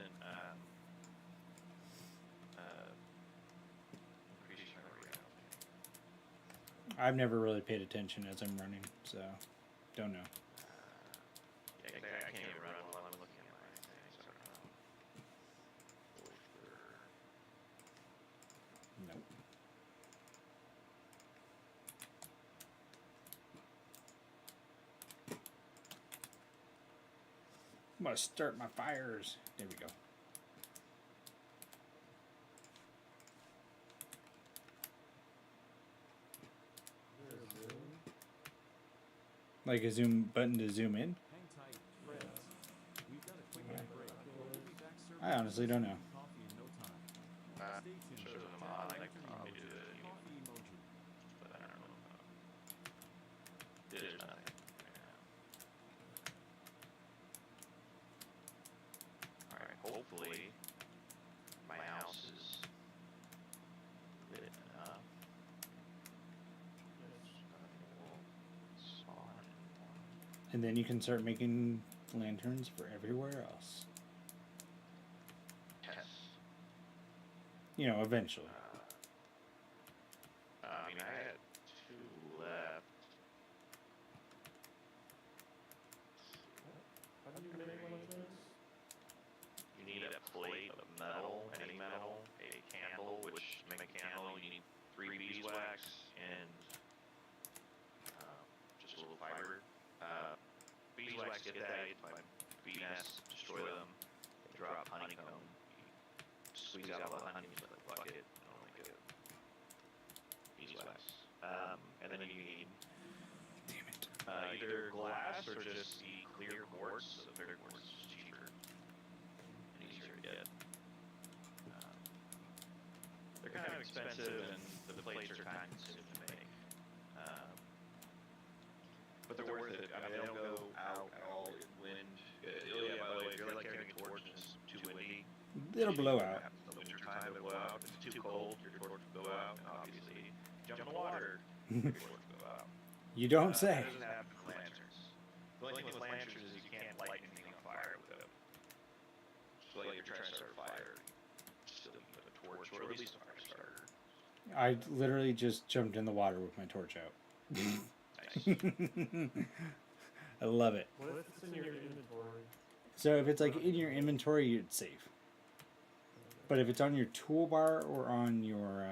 increase your memory, I don't think. I've never really paid attention as I'm running, so don't know. Yeah, 'cause I can't even run while I'm looking at my thing, so I don't know. For sure. Nope. Must start my fires. There we go. Like a zoom button to zoom in? Hang tight, friends. We've got a quick break. We'll be back serving I honestly don't know. coffee in no time. Stay tuned. Shows them Tap on, the like, lantern probably emoji. do it anyway. Coffee emoji. But I don't know. There's nothing. Yeah. Alright, hopefully my house is lit enough. And then you can start making lanterns for everywhere else. Yes. You know, eventually. I mean, I had 2 left. How do you make one of those? You need a plate of metal, any metal, a candle, which to make a candle you need 3 beeswax and just a little fiber. Beeswax, get that, you find bee nests, destroy them, they drop honeycomb, you squeeze out all the honey into the bucket, and only get beeswax. And then you need Damn it. either glass or just the clear quartz. The clear quartz is cheaper and easier to get. They're kind of expensive and the plates are time consuming to make. But they're worth it. I mean, they don't go out at all in wind. Yeah, by the way, if you're like carrying a torch and it's too windy, It'll blow out. in the winter time it'll blow out. If it's too cold, your torch will go out, and obviously jump in the water, your torch will go out. You don't say. That doesn't happen with lanterns. The only thing with lanterns is you can't light anything on fire with them. So like you're trying to start a fire, still need a torch or at least a fire starter. I literally just jumped in the water with my torch out. Nice. I love it. What if it's in your inventory? So if it's like in your inventory, it's safe. But if it's on your toolbar or on your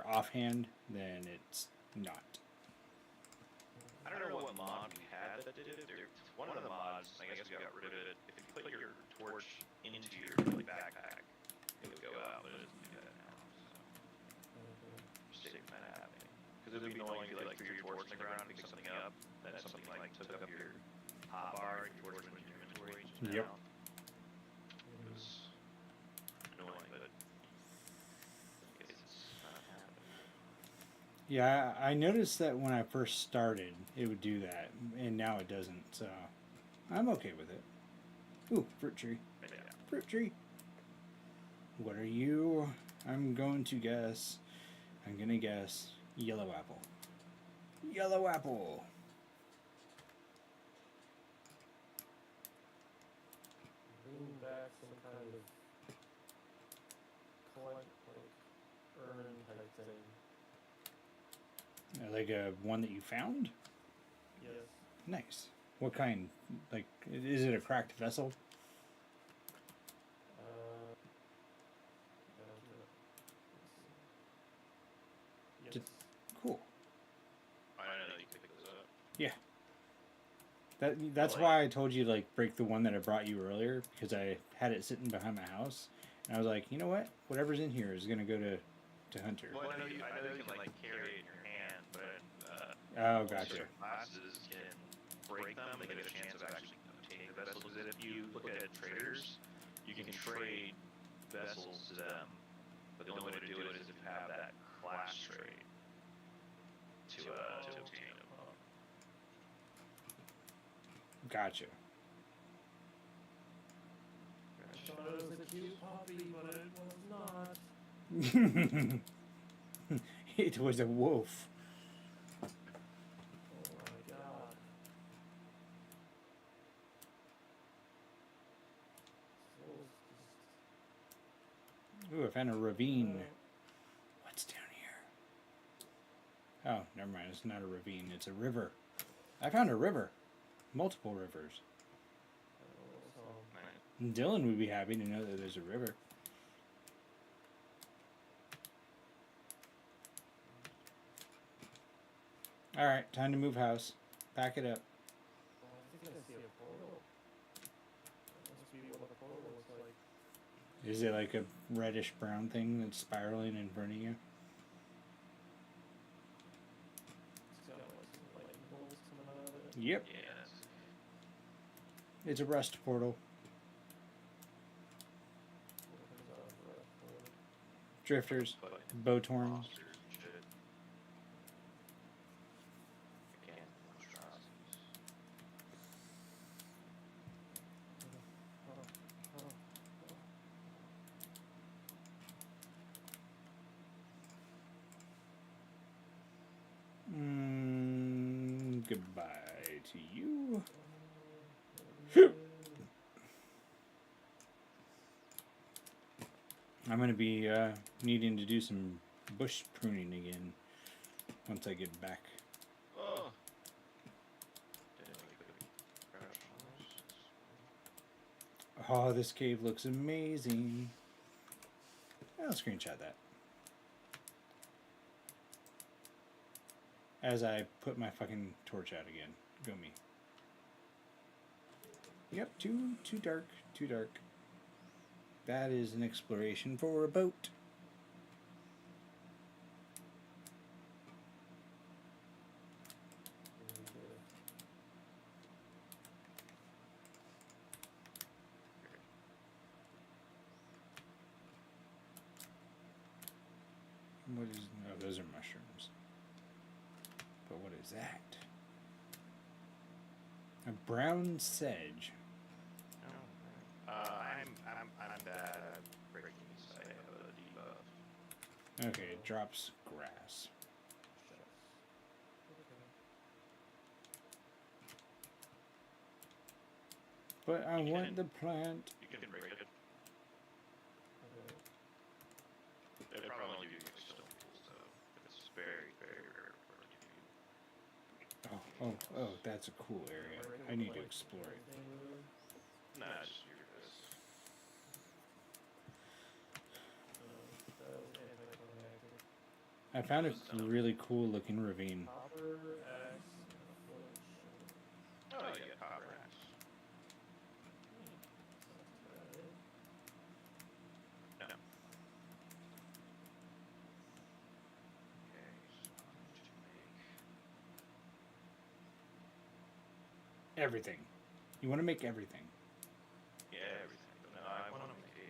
offhand, then it's not. I don't know what mod we had that did it. One of the mods, I guess we got rid of it. If you put your torch into your like, backpack, it would go out, but it doesn't do that now. So just save from that happening. Because it would be annoying if you like threw your torch in the ground and picked something up, then something like took up your hotbar and your torch went in your inventory. Just Yep. now. It was annoying, but it's not happening. Yeah, I noticed that when I first started, it would do that, and now it doesn't. So I'm okay with it. Ooh, fruit tree. But yeah. Fruit tree. What are you? I'm going to guess. I'm gonna guess yellow apple. Yellow apple. Bring back some kind of collect, like, urn type thing. Like a one that you found? Yes. Nice. What kind? Like, is it a cracked vessel? Yes. Just- Cool. I don't know, you can pick those up. That's why I told you to like break the one that I brought you earlier, because I had it sitting behind my house, and I was like, you know what? Whatever's in here is gonna go to Hunter. Well, I know you can like carry it in your hand, but Oh, gotcha. certain classes can break them. They get a chance of actually obtaining the vessels. Because if you look at traders, you can trade vessels to them, but the only way to do it is if you have that class trade to obtain them. Gotcha. I thought it was a cute puppy, but it was not. It was a wolf. Oh my god. Ooh, I found a ravine. What's down here? Oh, never mind. It's not a ravine. It's a river. I found a river. Multiple rivers. Dylan would be happy to know that there's a river. Alright, time to move house. Pack it up. I think I see a portal. see what a portal looks like. Is it like a reddish brown thing that's spiraling in front of you? It's got like some lightning bolts coming out of it. Yep. Yes. It's a rust portal. What comes out of the portal? Drifters, But Botorns. monsters and shit. Again, monstrosities. Goodbye to you. I'm going to be needing to do some bush pruning again once I get back. Oh. Didn't make a crash on this. Oh, this cave looks amazing. I'll screenshot that. As I put my fucking torch out again. Go me. Yep, too dark, too dark. That is an exploration for a boat. What is... No, those are mushrooms. But what is that? A brown sedge. I'm bad at breaking these. I have a debuff. Okay, it drops grass. But I want the plant. You can break it. They probably only give you stone tools, though. It's very, very rare for it to give you. Oh, that's a cool area. I need to explore it. Nah, just your best. I found a really cool looking ravine. Copper, axe, and a flint. Oh, you got copper axe. No. Okay, so I'm going to make... Everything. You want to make everything. Yeah, everything. But no, I want to make a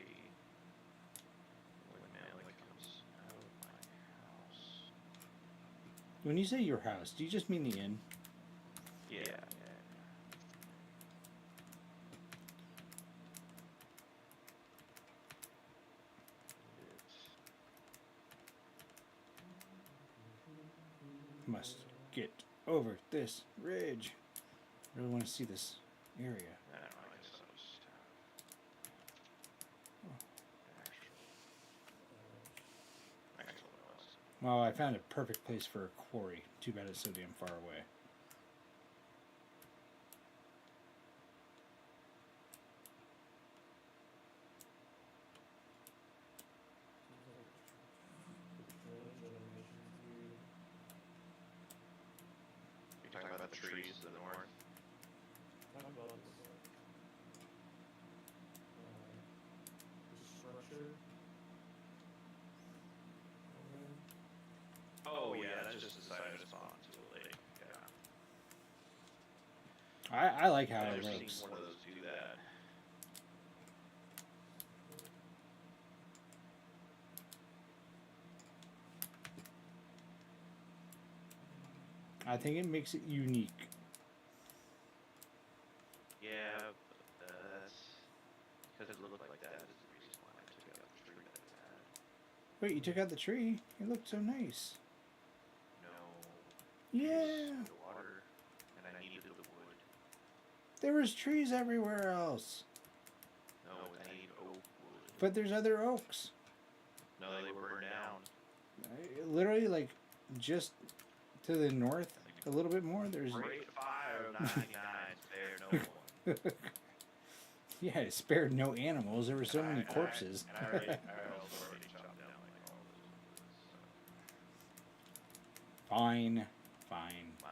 windmill that comes out of my house. When you say your house, do you just mean the inn? Yeah, yeah. Must get over this ridge. Really want to see this area. I don't know, I guess I'll just have actual wells. Well, I found a perfect place for a quarry. Too bad it's so damn far away. You're talking about the trees to the north? Talk about this, structure. Oh yeah, that's just decided to spawn to a lake. Yeah. I like how I've it never looks. seen one of those do that. I think it makes it unique. Yeah, but that's because it looked like that is the reason why I took out the tree that it had. Wait, you took out the tree? It looked so nice. No. Yeah. The water, and I needed the wood. There was trees everywhere else. No, I need oak wood. But there's other oaks. No, they were burned down. Literally, like, just to the north, a little bit more, there's... Rate 599, spare no one. Yeah, it spared no animals. There were so many corpses. And I already chopped down like all those woods. So Fine. Fine. my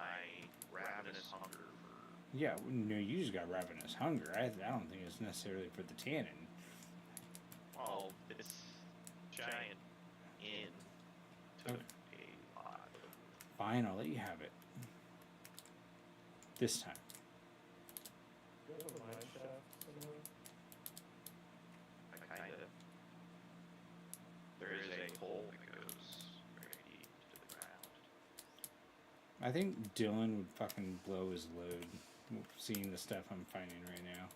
ravenous hunger for Yeah, no, you just got ravenous hunger. I don't think it's necessarily for the tannin. Well, this giant inn took a lot of. Fine, I'll let you have it. This time. Do you have a mine shaft somewhere? I kind of. There is a hole that goes very deep to the ground. I think Dylan would fucking blow his load seeing the stuff I'm finding right now.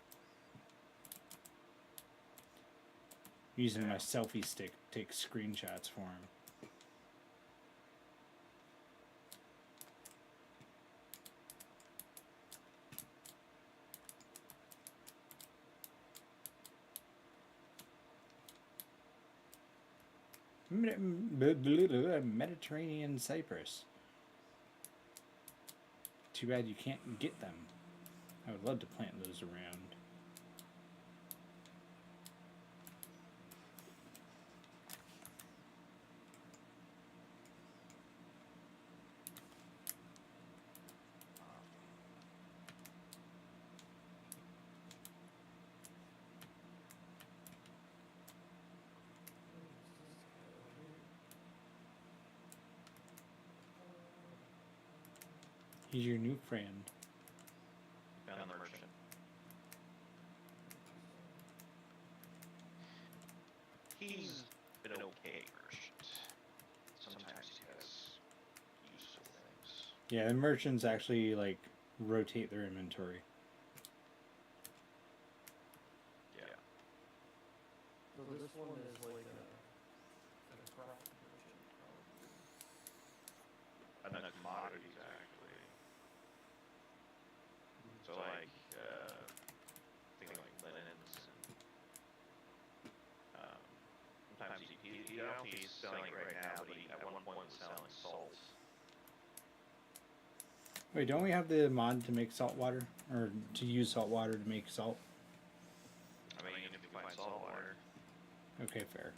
Using my selfie stick to take screenshots for him. Mediterranean cypress. Too bad you can't get them. I would love to plant those around. He's your new friend. Found the merchant. He's an okay merchant. Sometimes he has useful things. Yeah, the merchants actually like rotate their inventory. Yeah. So this one is like a craft merchant, probably. And the commodities, actually. So, like, things like linens and sometimes I don't think he's selling it right now, but he at one point was selling salt. Wait, don't we have the mod to make salt water? Or to use salt water to make salt? I mean, if you find salt water, Okay, fair.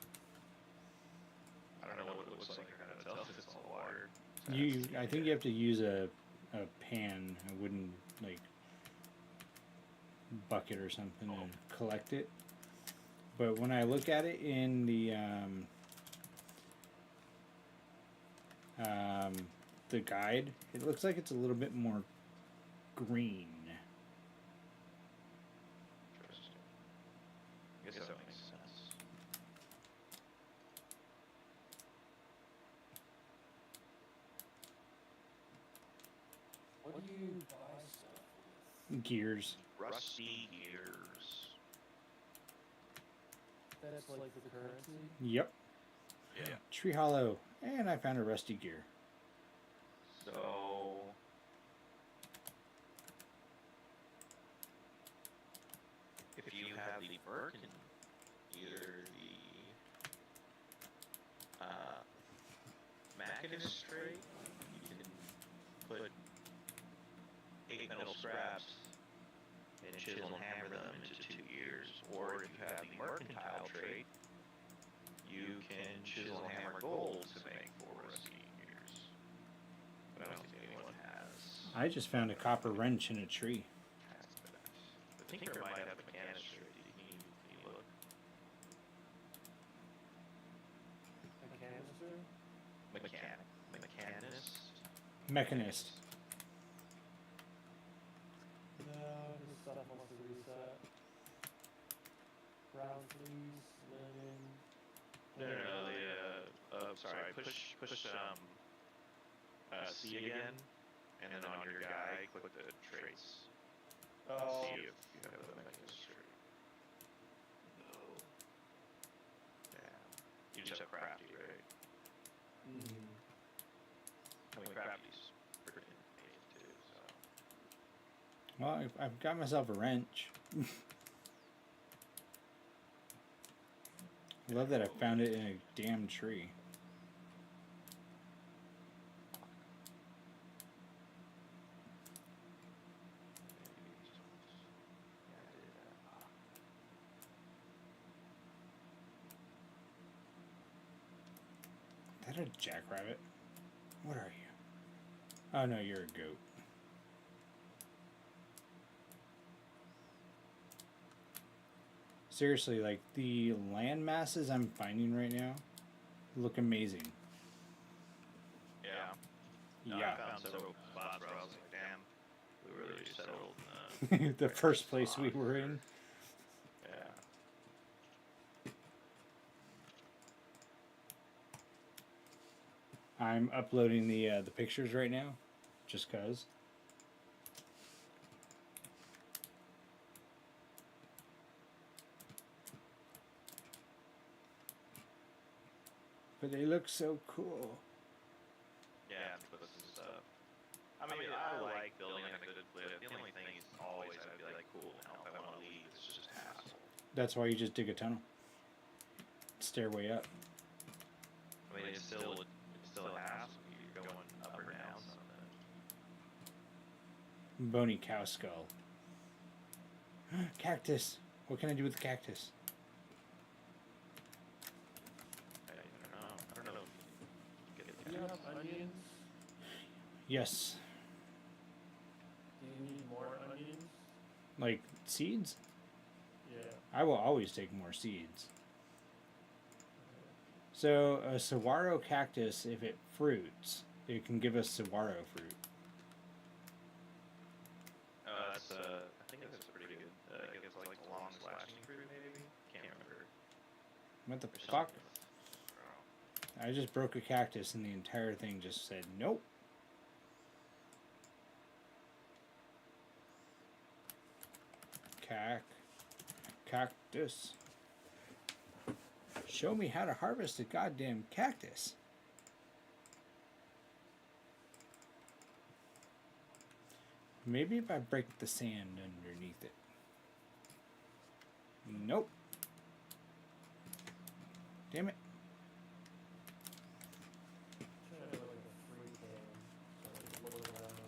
I don't know what it looks like. I gotta tell if it's salt water. I think you have to use a pan, a wooden like bucket or something to collect it. But when I look at it in the guide, it looks like it's a little bit more green. Interesting. I guess that makes sense. What do you buy stuff with? Gears. Rusty gears. That's like the currency? Yep. Yeah. Tree Hollow. And I found a rusty gear. So if you have the Birkin, either the Machinist trait, you can put 8 metal scraps and chisel and hammer them into 2 gears. Or if you have the Mercantile trait, you can chisel and hammer gold to make 4 rusty gears. But I don't think anyone has. I just found a copper wrench in a tree. The Tinker might have a mechanist trait. Can you look? A canister? Mechanist. Mechanist. No, his stuff wants to reset. Brown fleece, linen. No. Sorry. Push. C again, and then on your guy, click the traits. Oh. See if you have the mechanist trait. No. Yeah. You just have crafty, right? Mm-hmm. I mean, crafty's pretty amazing too. So. Well, I've got myself a wrench. I love that I found it in a damn tree. Is that a jackrabbit? What are you? Oh no, you're a goat. Seriously, like the land masses I'm finding right now look amazing. Yeah. No, Yeah. I found several spots where I was like, damn, we really settled in The first place we were in. Yeah. I'm uploading the pictures right now, just cause. But they look so cool. Yeah, but this is I mean, I like building on a good cliff. The only thing is always I'd be like, cool, now if I want to leave, it's just hassle. That's why you just dig a tunnel. Stairway up. I mean, it's still a hassle. You're going up or down something. Bony cow skull. Cactus. What can I do with the cactus? I don't know. If you can Do you have onions? Yes. Do you need more onions? Like seeds? Yeah. I will always take more seeds. So a saguaro cactus, if it fruits, it can give us saguaro fruit. That's I think that's pretty good. I guess it's like the longest lasting fruit, maybe. Can't remember. What the There's fuck? something with- I just broke a cactus and the entire thing just said nope. Cactus. Show me how to harvest a goddamn cactus. Maybe if I break the sand underneath it. Nope. Damn it. Trying to like a free cam, so I can look around.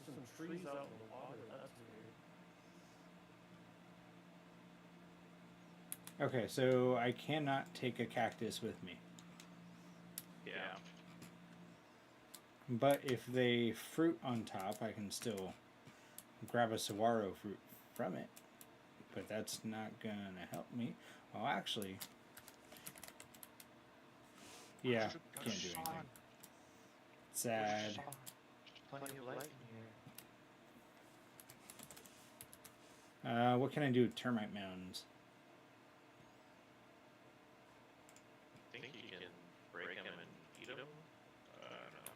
There's some trees out in the water, that's weird. Okay, so I cannot take a cactus with me. Yeah. But if they fruit on top, I can still grab a saguaro fruit from it. But that's not gonna help me. Well, actually, yeah, can't do anything. Sad. Plenty of light in here. What can I do with termite mounds? Think you can break them and eat them? I don't know.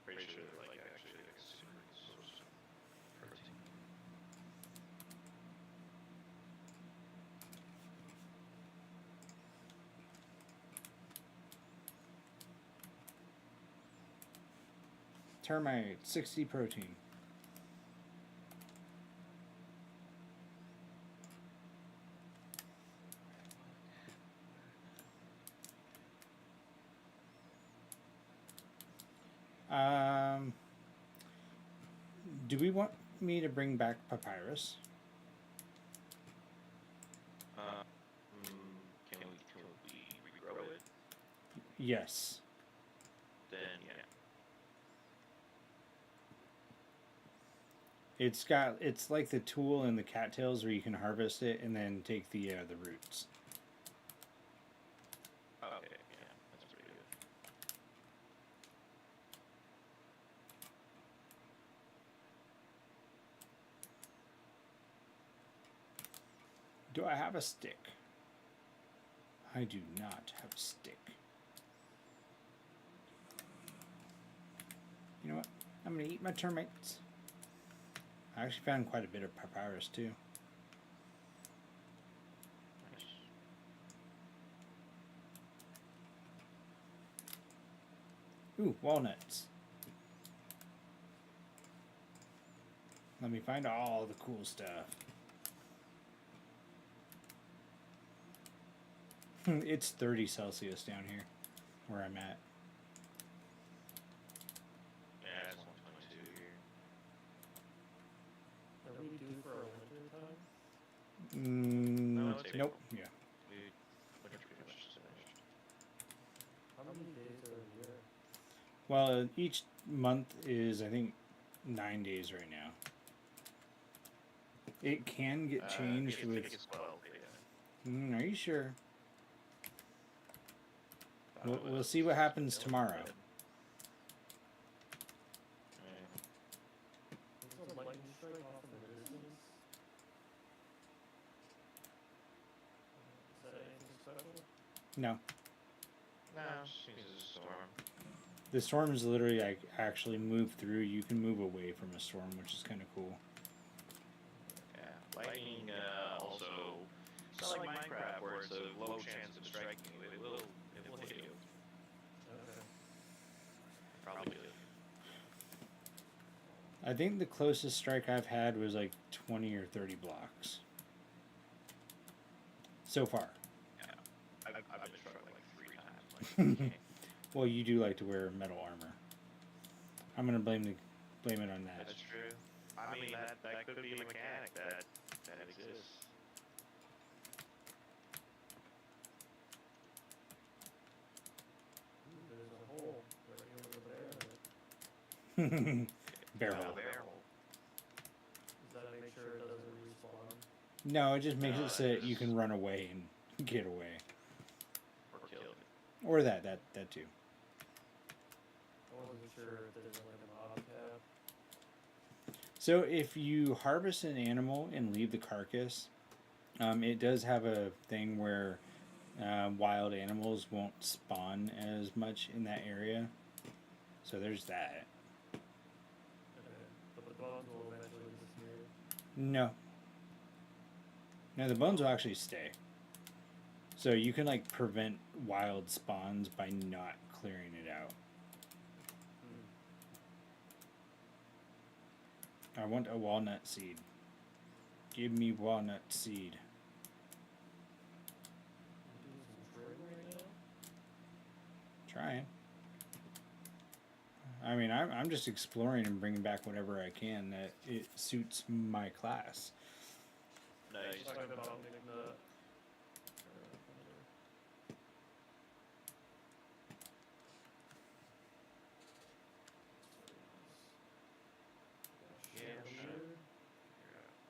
Pretty sure they're like actually like a super good source of protein. Termite, 60 protein. Do we want me to bring back papyrus? Can we regrow it? Yes. Then yeah. It's like the tool in the cattails where you can harvest it and then take the roots. Okay, yeah, that's pretty good. Do I have a stick? I do not have a stick. You know what? I'm gonna eat my termites. I actually found quite a bit of papyrus too. Nice. Ooh, walnuts. Let me find all the cool stuff. It's 30 Celsius down here, where I'm at. Yeah, it's 122 here. Are we due for a winter time? No, it's Nope. April. Yeah. Winter pretty much just finished. How many days are in a year? Well, each month is, I think, 9 days right now. It can get changed I think with. it's 12, yeah. Are you sure? Oh, We'll see what happens tomorrow. There's a lightning strike off in the distance. Is that anything special? No. No, it just means it's a storm. The storms literally like actually move through. You can move away from a storm, which is kind of cool. Yeah, lightning also. It's not like Minecraft where it's a low chance of striking you. It will hit you. Okay. Probably do. I think the closest strike I've had was like 20 or 30 blocks. So far. Yeah, I've been struck like 3 times. Like, Well, you do like to wear metal armor. I'm gonna blame it on that. that's true. I mean, that could be a mechanic that exists. Ooh, there's a hole right over there. Bear hole. Bear hole. Does that make sure it doesn't respawn? No, it just makes No, it so that it you just- can run away and get away. Or kill it. Or that too. I wasn't sure if there's like an odd cap. So if you harvest an animal and leave the carcass, it does have a thing where wild animals won't spawn as much in that area. So there's that. Okay. But the bones will eventually disappear. No. No, the bones will actually stay. So you can like prevent wild spawns by not clearing it out. I want a walnut seed. Give me walnut seed. I'm doing some trading right now. Trying. I mean, I'm just exploring and bringing back whatever I can that it suits my class. Nice. Talking about making the. Yeah, sure.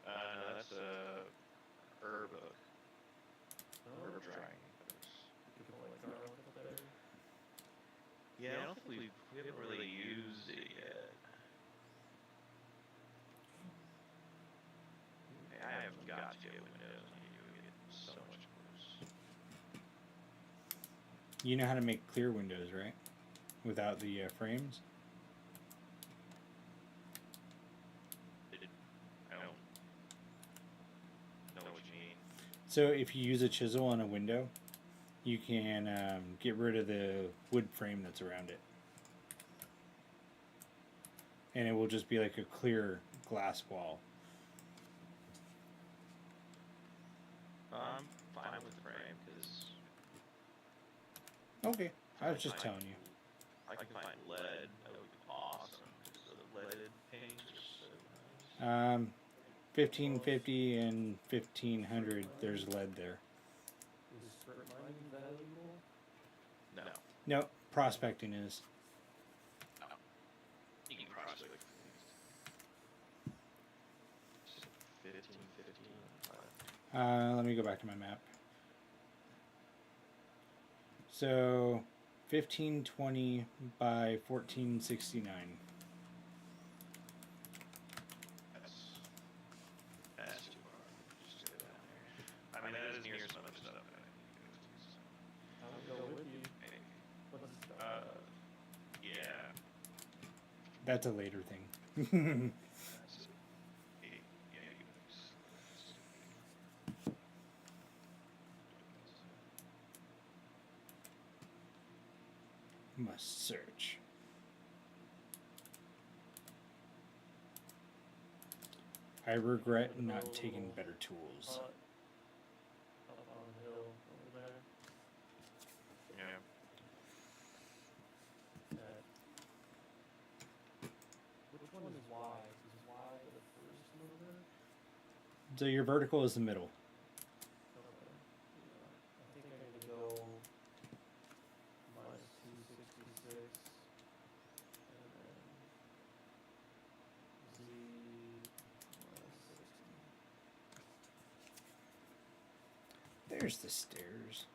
No, that's a herb book. Herb drying. You can put like garlic up there. Yeah, I don't think we haven't really used it yet. I have got to get windows. I need to get so much close. You know how to make clear windows, right? Without the frames? I don't know what you mean. So if you use a chisel on a window, you can get rid of the wood frame that's around it. And it will just be like a clear glass wall. I'm fine with the frame because Okay, I was just telling you. I can find lead. That would be awesome. Because the leaded paints are so nice. 1550 and 1500, there's lead there. Is strip mining valuable? No, No, prospecting is. you can prospect. 15. Let me go back to my map. So, 1520 by 1469. That's too far. Just go down there. I mean, that is near some other stuff that I need to go to. I'll go with you. Maybe. What's Yeah. That's a later thing. That's yeah, Must search. I regret not taking better tools. up on the hill over there? Yeah. That. Which one is Y? Is Y the first number? So your vertical is the middle. There's the stairs.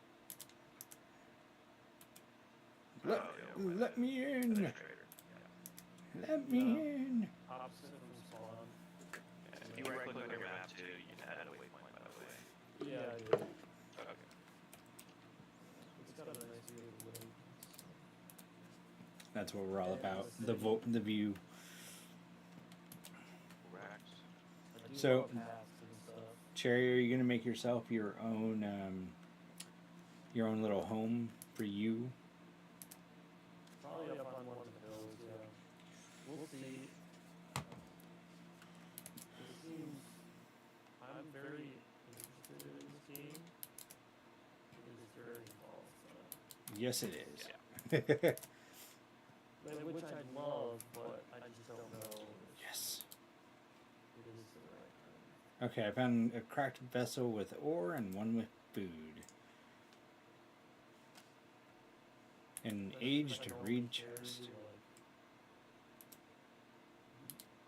Oh, Let, yeah, over let the me in. administrator. Yeah. Let me in. Opposite from spawn. Yeah, if you right click on your map too, you can add a waypoint, by the way. Yeah, I did. Okay. It's got a nice view of the lake. That's what we're all And about. the The city. vote, the view. Correct. I do So- love paths and stuff. Cherry, are you gonna make yourself your own little home for you? Probably up on one of the hills, yeah. We'll see. It seems I'm very interested in this game. It is very involved, Yes, it is. which I love, but I just don't know if Yes. it is the right time. Okay, I found a cracked vessel with ore and one with food. An But aged if I don't reed make cherry, chest. like,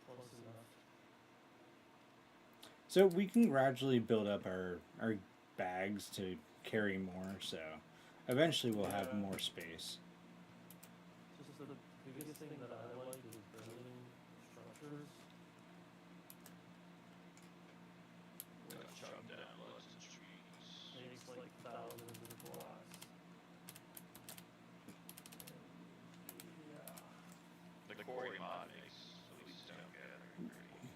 close enough. So we can gradually build up our bags to carry more, so eventually we'll have Yeah. more space. Just the biggest thing that I like is building structures. Gotta chop down lots of trees. Takes like thousands of blocks. Yeah. The quarry mod makes at least stone gathering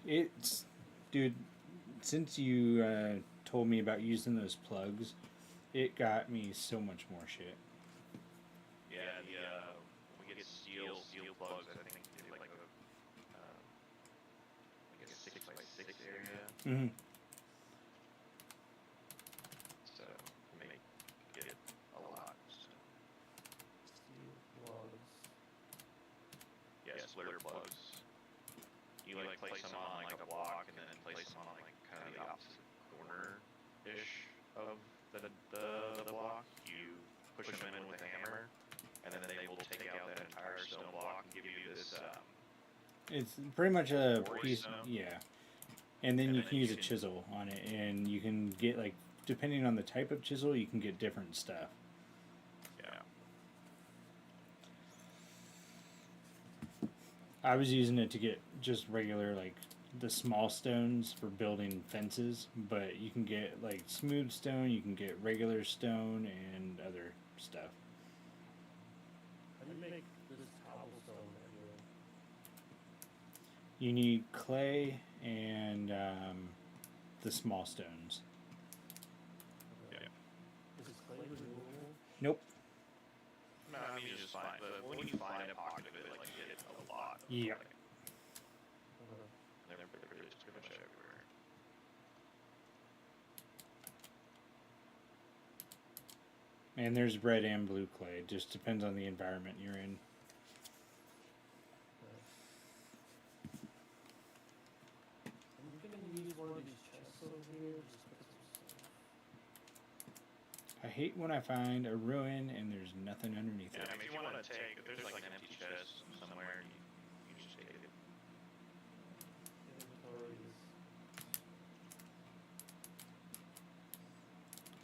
pretty. It's, dude, since you told me about using those plugs, it got me so much more shit. Yeah, we get steel plugs. I think they like a like a 6x6 area. Mm-hmm. So we may get a lot. So. Steel plugs. Yeah, splitter plugs. You like place them on like a block and then place them on like kind of the opposite corner-ish of the block. You push them in with a hammer, and then they will take out that entire stone block and give you this. It's pretty much a Quarry piece, stone? yeah. And then And you then can you use a can- chisel on it, and you can get like, depending on the type of chisel, you can get different stuff. Yeah. I was using it to get just regular like the small stones for building fences, but you can get like smooth stone, you can get regular stone, and other stuff. How do you make this cobblestone material? You need clay and the small stones. Okay. Yeah. Is clay removable? Nope. No, I mean you just find, but when you find a pocket of it, like you get a lot. Yep. Like, Okay. they're pretty much everywhere. And there's red and blue clay. It just depends on the environment you're in. I'm gonna use one of these chests over here. Just put some stuff. I hate when I find a ruin and there's nothing underneath Yeah, it. I mean, if you want to take, if there's like an empty chest somewhere, you just take it. Inventories.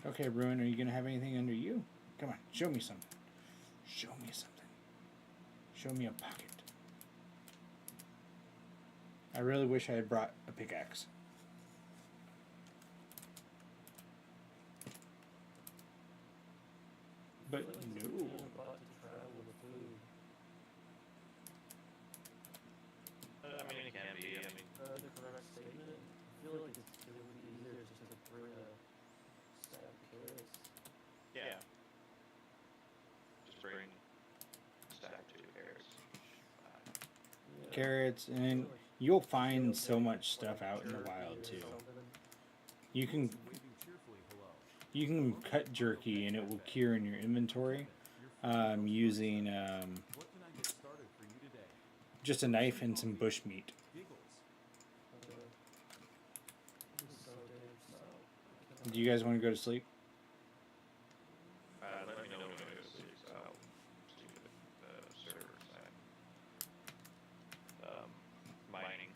Okay, ruin, are you gonna have anything under you? Come on, show me something. Show me something. Show me a pocket. I really wish I had brought a pickaxe. But I feel like it's no. a pain in the butt to travel with food. I mean, it can be. I mean, The correct statement. I feel like it would be easier just to bring a stack of carrots. yeah. Just bring stack 2 carrots. Yeah. Carrots, I and feel like you'll it'll find take, so much stuff like, out in the jerky wild or too. something. You can Waving cheerfully hello. you can cut jerky and it will cure in your inventory using What can I get started for you today? just a knife and some bush meat. Giggles. Okay. This is so damn stout. Do you guys want to go to sleep? Let me know when it goes, so I'll see the server side. Mining.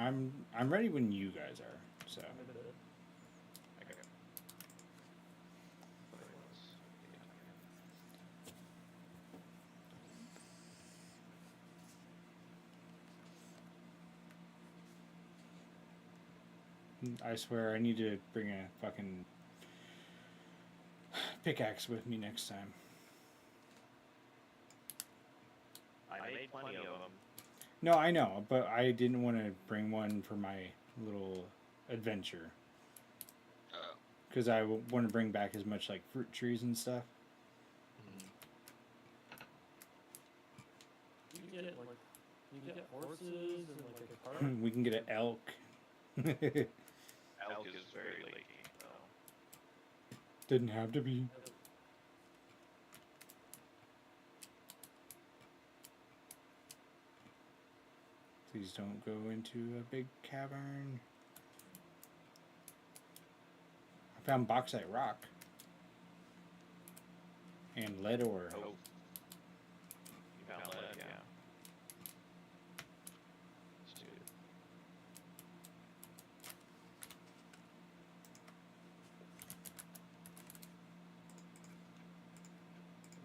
I'm ready when you guys are. So I'm in a bit. Okay. I swear I need to bring a fucking pickaxe with me next time. I made plenty of them. No, I know, but I didn't want to bring one for my little adventure Oh. because want to bring back as much like fruit trees and stuff. You get horses and like a cart. We can get an elk. Elk is very lakey, though. Didn't have to be. Please don't go into a big cavern. I found bauxite rock and lead ore. Oh. You found lead, yeah. Let's do it.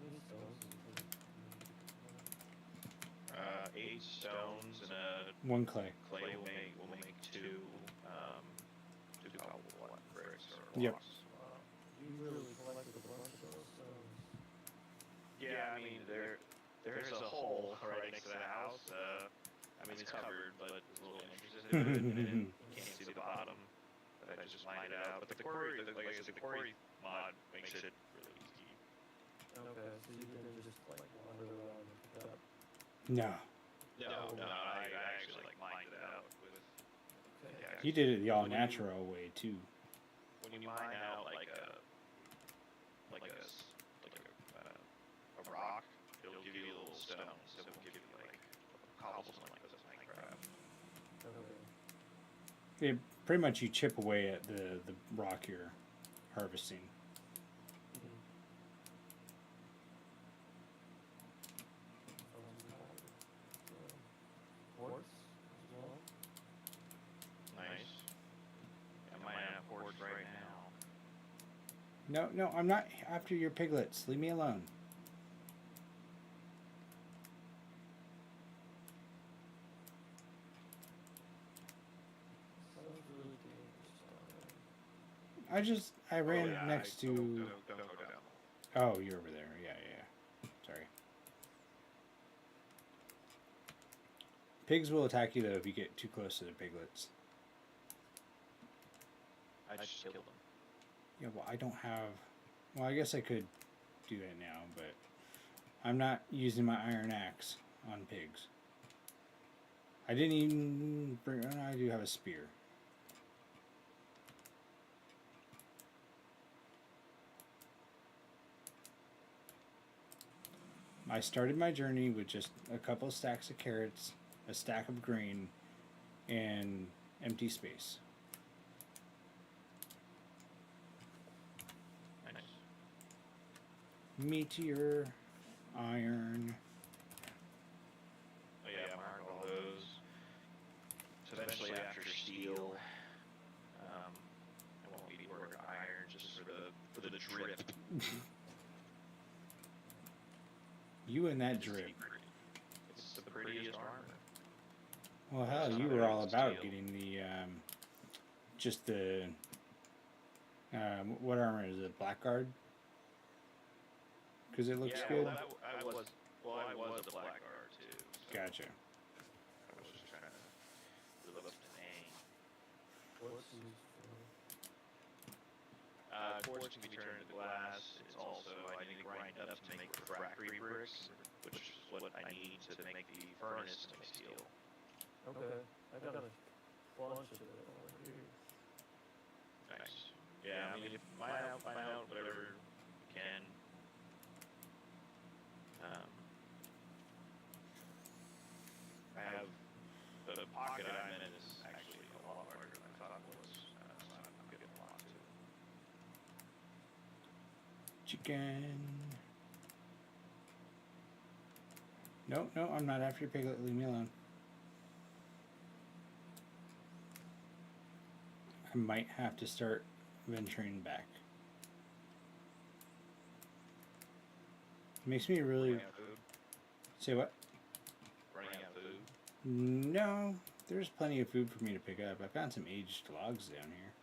Many stones. 8 stones and a One clay. clay. We'll make 2 cobble bricks or Yep. blocks. Wow. You really collected a bunch of those stones. Yeah, I mean there's a hole right next to the house. I mean it's covered, but there's a little entrances into it, and you can't see the bottom. But I just mined it out. But the quarry, like I said, the quarry mod makes it really easy. Okay, so you can just like wander around and pick up. No, No, I actually like mined it out with. Okay. Yeah, he did it the all natural way too. when you mine out like a rock, it'll give you little stones. It won't give you like cobblestone like this in Minecraft. Okay. It pretty much you chip away at the rock you're harvesting. Quartz as well. Nice. I might have quartz right now. No, I'm not after your piglets. Leave me alone. Sounds really dangerous down there. I ran yeah, next to. Don't go down. Oh, you're over there. Yeah. Sorry. Pigs will attack you though if you get too close to the piglets. I just killed them. Yeah, well, I don't have. Well, I guess I could do that now, but I'm not using my iron axe on pigs. I didn't even bring. Oh, I do have a spear. I started my journey with just a couple stacks of carrots, a stack of grain, and empty space. Nice. Meteor, iron. Oh yeah, mark all those. So eventually after steel, I won't need to work iron just for the drip. You and that It's drip. secret. It's the prettiest armor. Well, hell, It's you not were better all than about steel. getting the, just the, what armor is it? Blackguard? Because it looks Yeah, good. well, I was a blackguard too. So Gotcha. I was just trying to live up to the name. Quartz used for. Quartz can be turned into glass. It's also I need to grind it up to make refractory bricks, which is what I need to make the furnace to make steel. Okay, I got a bunch of it over here. Nice. Yeah, I mean, if find out whatever you can. I have the pocket I'm in is actually a lot larger than I thought it was. So I'm getting a lot too. Chicken. No, I'm not after your piglet. Leave me alone. might have to start venturing back. Makes me really Running out of food. say what? Running out of food. No, there's plenty of food for me to pick up. I found some aged logs down here.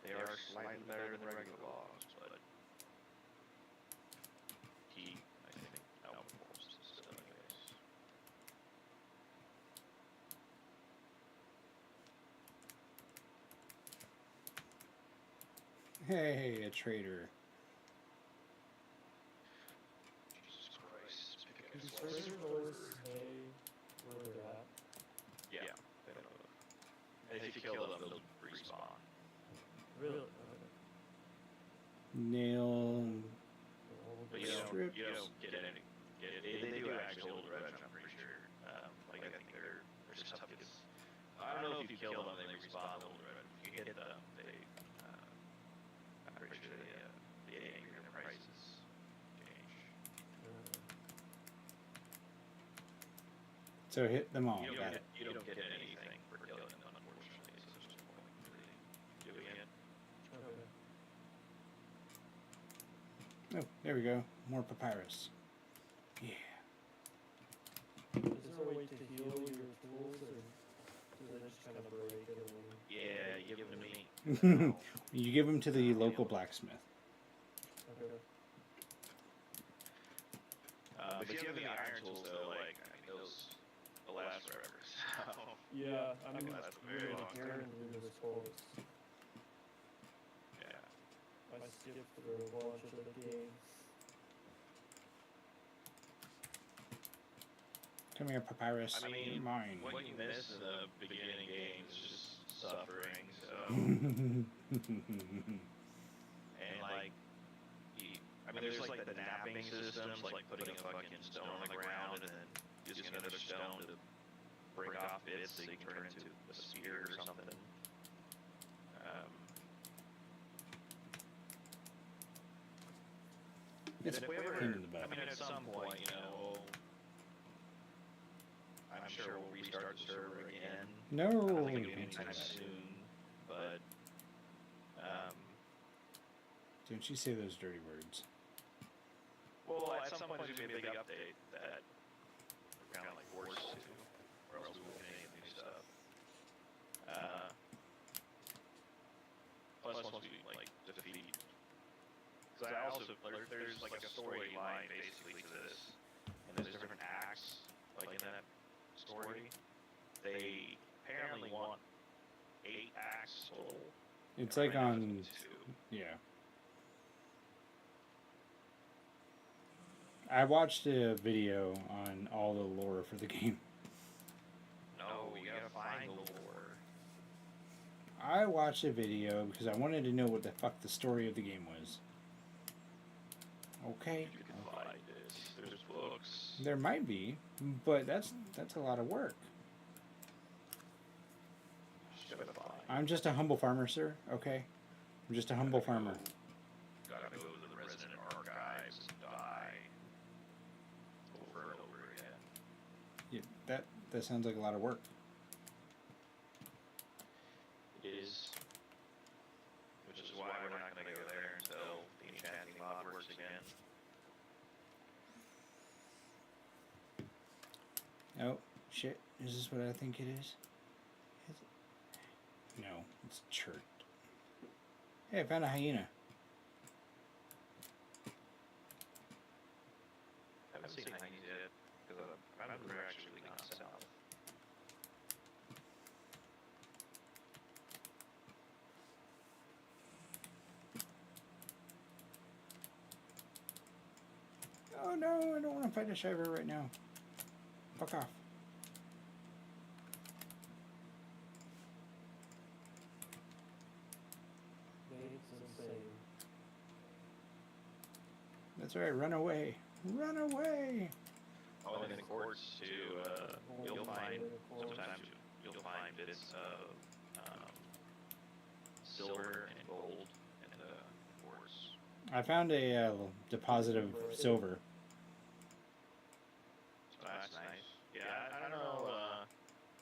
They are slightly better than regular logs, but he, I think, outperforms still, anyways. Hey, a trader. Jesus Christ. Picking These a traders slice. always stay where they're at. Yeah. They don't know. And if you kill them, they'll respawn. Really? Okay. Nail. But you Strip. don't get any. They do actually hold the reg, I'm pretty sure. Like, I think they're just tough to get. I don't know if you kill them, they respawn, they'll hold the reg. If you hit them, they, I'm pretty sure they get angry and their prices change. So hit them all. You Got don't, it. you don't get anything for killing them, unfortunately, so there's no point in really doing it. Okay. Oh, there we go. More papyrus. Yeah. Is there a way to heal your tools, or do they just kind of break it? Yeah, you give them to me. You give them to the local blacksmith. Okay. If you have any iron tools, though, like, I mean, those will last forever, so. Yeah, I'm That can last a very long time. guaranteed this course. Yeah. I skipped through a bunch of the games. Come here, papyrus. I mean, You're mine. what you miss in the beginning games is just suffering, so. And, like, I mean, there's, like, the napping systems, like putting a fucking stone on the ground and then using another stone to break off bits so you can turn it into a spear or something. It's And if we ever, pain in the butt. I mean, at some point, you know, I'm sure we'll restart the server again. No. I don't think it'll be anytime soon, but, Don't you say those dirty words. well, at some point there's gonna be a big update that we're kind of like forced to, or else we won't get any new stuff. Plus, once we like defeat, because I also there's like a storyline basically to this, and there's different acts like in that story. They apparently want 8 acts total. It's and like right now on. it's 2. Yeah. I watched a video on all the lore for the game. No, you gotta find the lore. I watched a video because I wanted to know what the fuck the story of the game was. Okay. You can find it. There's books. There might be, but that's a lot of work. Just gotta find. I'm just a humble farmer, sir. Okay. I'm just a humble farmer. Gotta go to the resident archives and die over and over again. Yeah, that sounds like a lot of work. It is. Which is why we're not gonna go there until the enchanting mod works again. Oh, shit. Is this what I think it is? Is it? No, it's chert. Hey, I found a hyena. I haven't seen hyenas yet, because I don't remember actually gone south. Oh no, I don't want to fight a shiver right now. Fuck off. It's insane. That's alright, run away. Run away! Oh, and in the quartz too, you'll find, sometimes you'll find bits of, silver and gold in the quartz. I found a deposit of silver. So that's nice. Yeah, I don't know,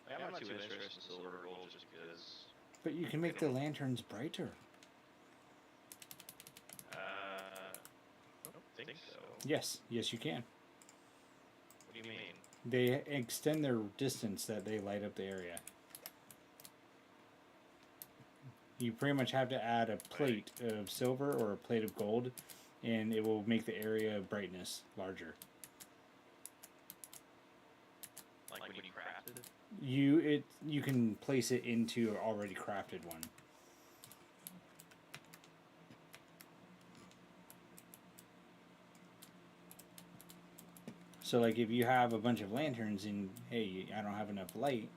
like, I'm not too interested in silver or gold just because. But you can make the lanterns brighter. I don't think so. Yes, yes, you can. What do you mean? They extend their distance that they light up the area. You pretty much have to add a plate of silver or a plate of gold, and it will make the area brightness larger. Like when you craft it? You can place it into an already crafted one. So like if you have a bunch of lanterns and hey, I don't have enough light,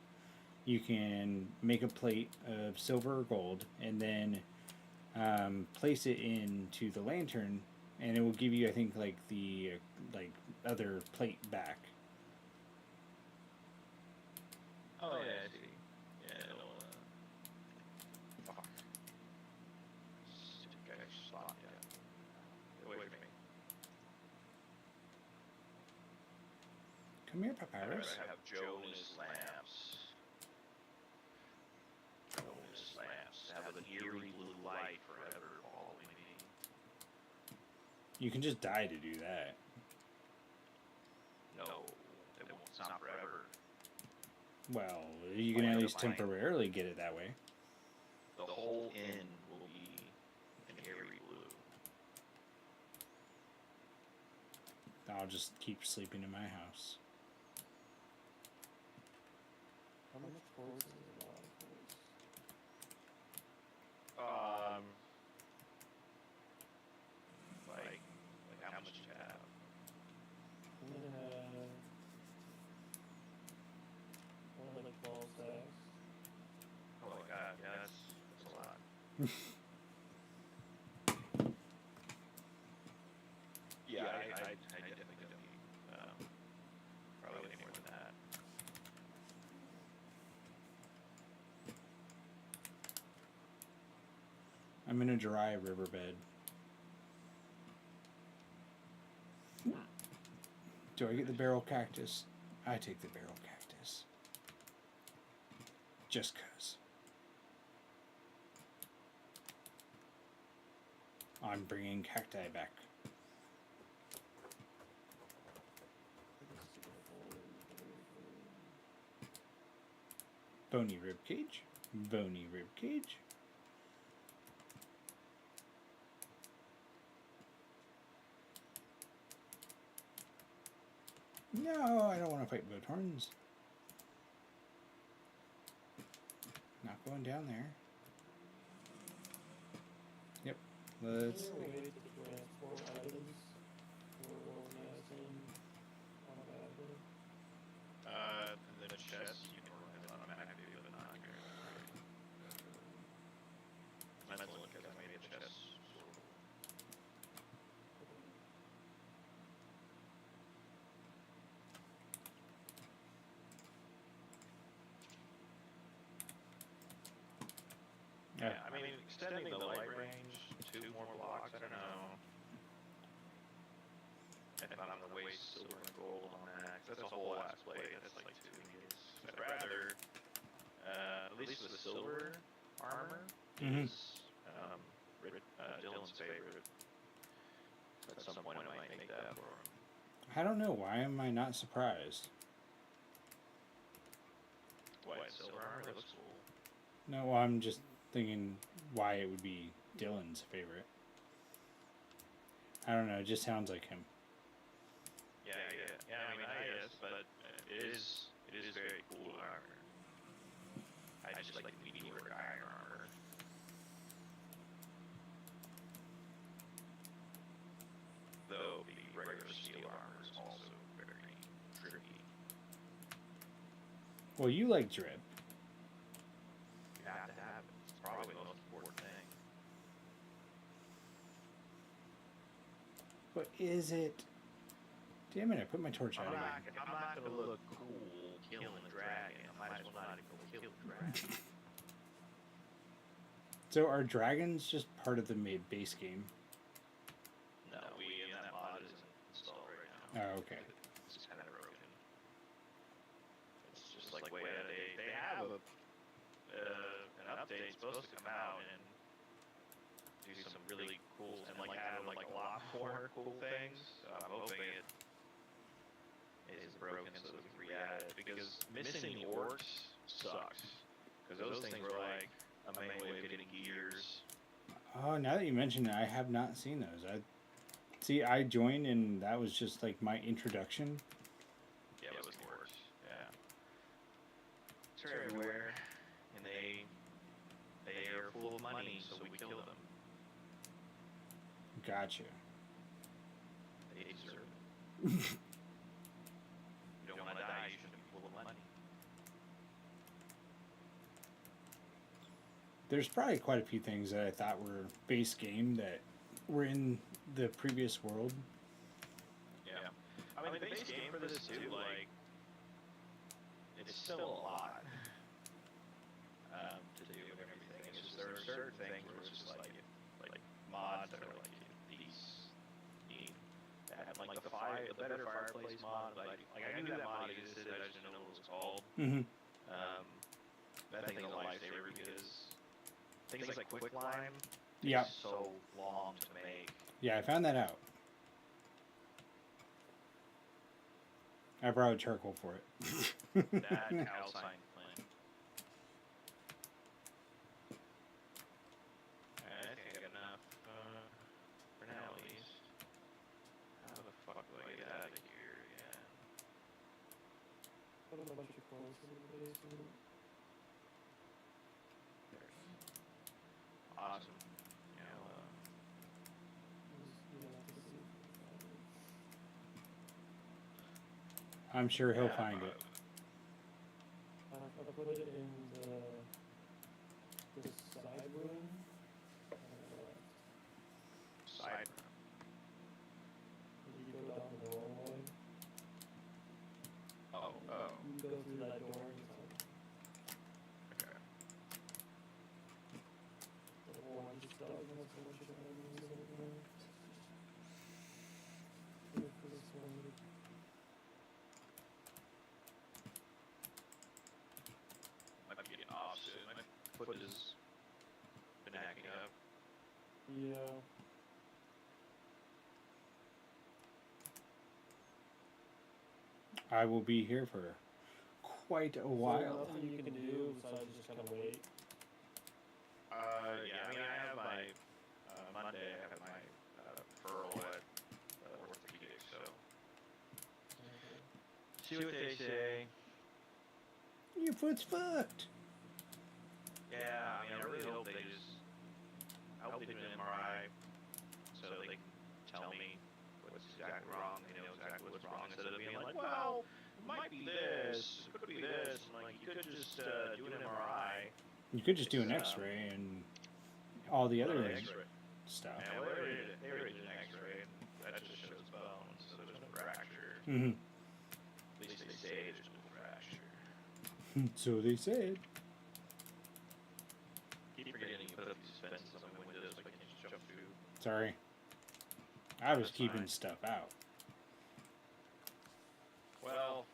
you can make a plate of silver or gold and then place it into the lantern, and it will give you, I think, like the other plate back. Oh yeah, I see. Yeah, it'll fuck. Stupid guy spot, yeah. Get away from me. Come here, I'd Papyrus. rather have Joe and his lamps. Joe and his lamps have an eerie blue light forever following me. You can just die to do that. No, it won't. It's not forever. Well, you can at least temporarily get it that way. The whole inn will be an eerie blue. I'll just keep sleeping in my house. How much quartz is a lot of quartz? Like how much you have? I'm gonna have only like 12 stacks. Oh my god, yeah, that's a lot. Yeah, I definitely don't need probably any more than that. I'm in a dry riverbed. Do I get the barrel cactus? I take the barrel cactus. Just 'cause. I'm bringing cacti back. Bony rib cage. Bony rib cage. No, I don't want to fight Bloodhorns. Not going down there. Yep, let's... Is there a way to transport items for organizing on a battle? And the chest you can organize automatically, but not here. Might as well look at maybe a chest. Yeah, I mean, extending the light range 2 more blocks, I don't know. If I'm gonna waste silver and gold on that, 'cause that's a whole ass plate, that's like 2 units. I'd rather, at least the silver armor is Dylan's favorite. At some point I might make that for him. I don't know, why am I not surprised? White silver armor, that looks cool. No, I'm just thinking why it would be Dylan's favorite. I don't know, it just sounds like him. Yeah, I mean, I guess, but it is very cool armor. I just like the meteor iron armor. Though the regular steel armor is also very tricky. Well, you like drip. You have to have it. It's probably the most important thing. But is it? Damn it, I put my torch out again. If I'm not gonna look cool killing the dragon, I might as well not even go kill the dragon. So are dragons just part of the base game? No, that mod isn't installed right now. Oh, okay. It's kind of broken. It's just like way out of date. They have update's supposed to come out and do some really cool and like add like a lot more cool things. So I'm hoping it isn't broken so we can re-add it, because missing the orcs sucks. Because those things were like a main way of getting gears. Oh, now that you mention it, I have not seen those. I joined and that was just like my introduction. Yeah, it was the orcs. Yeah. They're everywhere, and they are full of money, so we kill them. Gotcha. They deserve it. You don't want to die, you should be full of money. There's probably quite a few things that I thought were base game that were in the previous world. Yeah. I mean, the base game for this too, like, it's still a lot to do and everything. It's just there are certain things where it's just like mods that are like these need to have like the better fireplace mod. Like I knew that mod existed, I just didn't know what it was called. Mm-hmm. That thing is a lifesaver because things like quicklime Yeah. take so long to make. Yeah, I found that out. I borrowed charcoal for it. That calcine plant. I think I got enough for now at least. How the fuck do I get out of here again? Put a bunch of clothes in the basement. Awesome. You know, I'm sure he'll yeah, find it. I put it in the side room. Side. You go down the hallway. Oh. You go through that door and it's like Okay. the orange stuff has a bunch of enemies in there. Look for this one. Might be getting off soon. My foot has been acting up. Yeah. I will be here for quite a while. So nothing you can do besides just kind of wait. Yeah, I mean, I have my Monday. I have my referral at orthopedics, so see what they say. Your foot's fucked. Yeah, I mean, I really hope they do an MRI so they can tell me what's exactly wrong. They know exactly what's wrong instead of being like, well, it might be this, it could be this. I'm like, you could just do an MRI. You could just do an X-ray and all the other X-ray. stuff. Yeah, well, they already did an X-ray, and that just shows bones, so there's no fracture. Mm-hmm. At least they say there's no fracture. So they said. Keep forgetting you put up these fences on my windows so I can't just jump through. Sorry. I was That's keeping fine. stuff out. Well,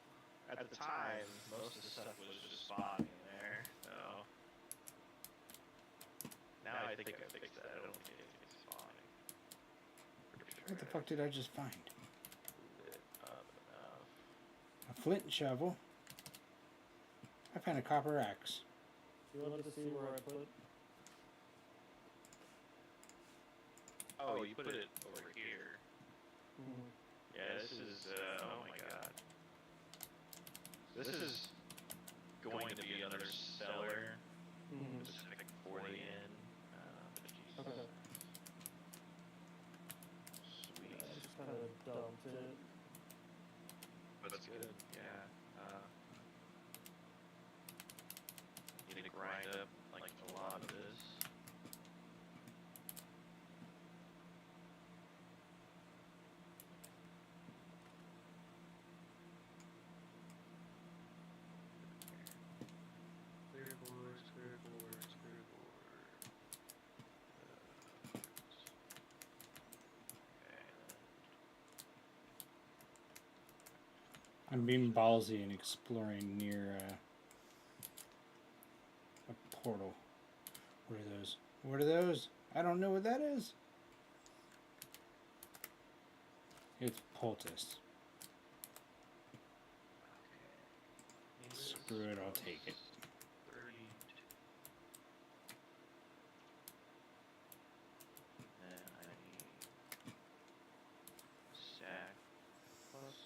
at the time, most of the stuff was just spawning in there, so... Now I think I fixed that. I don't think anything's spawning. What the fuck did I just find? Lit up enough. A flint and shovel. I found a copper axe. You want to see where I put? Oh, you put it over here. Mm-hmm. Yeah, this is, oh my god. This is going to be another cellar, Mm-hmm. specific for the inn. But Okay. sweet. I just kind of dumped it. But that's good, yeah. Need to grind up, like, a lot of this. Clear boards, clear boards, clear boards. Okay, I'm being ballsy and exploring near a portal. What are those? What are those? I don't know what that is. It's poultice. Screw it, I'll take it. 30. And I need sack plus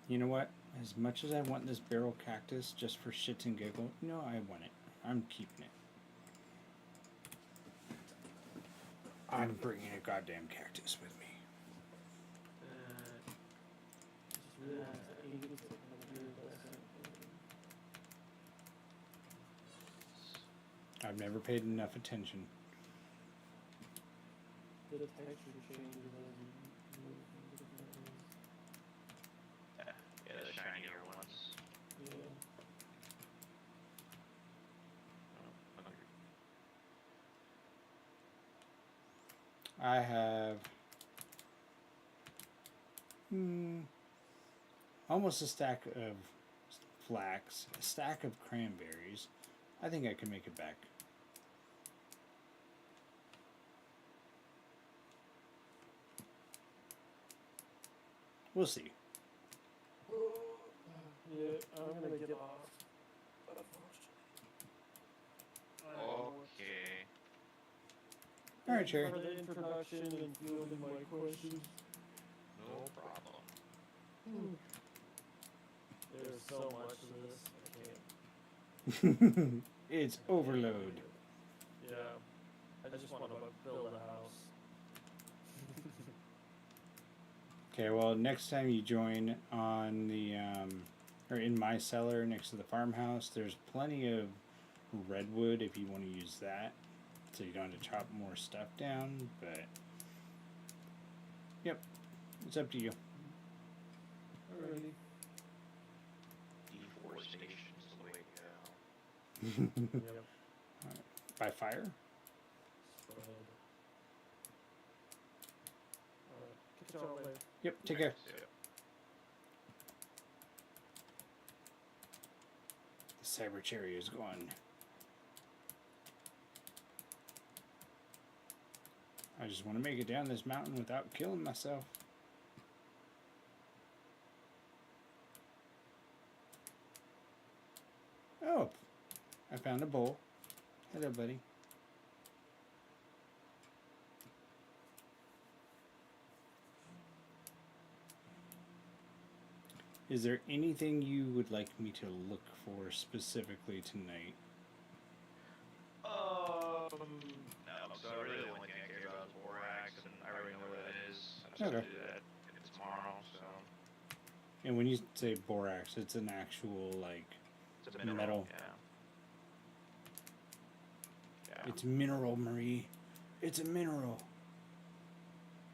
2. You know what? As much as I want this barrel cactus just for shits and giggles, no, I want it. I'm keeping it. I'm bringing a goddamn cactus with me. Just realized that English technology lesson. I've never paid enough attention. The texture changes as you move into the levels. Yeah, the shinier ones. Yeah. Oh, okay. I have almost a stack of flax, a stack of cranberries. I think I can make it back. We'll see. Yeah, I'm gonna get off. Okay. All right, Cherry. For the introduction and fielding my questions. No problem. There's so much to this. I can't. It's overload. Yeah. I just want to build a house. Okay, well, next time you join on the, or in my cellar next to the farmhouse, there's plenty of redwood if you want to use that. So you don't have to chop more stuff down, but, yep, it's up to you. Alrighty. Deforestation's the way to go. Yep. By fire? Spread. Alright. Catch y'all later. Yep, take care. Yeah. The cyber cherry is gone. I just want to make it down this mountain without killing myself. Oh, I found a bowl. Hello, buddy. Is there anything you would like me to look for specifically tonight? No, so really the only thing I care about is borax, and I already know what that is. I just Okay. have to do that tomorrow, so. And when you say borax, it's an actual, like, It's a mineral. Metal. Yeah. Yeah. it's mineral, Marie. It's a mineral.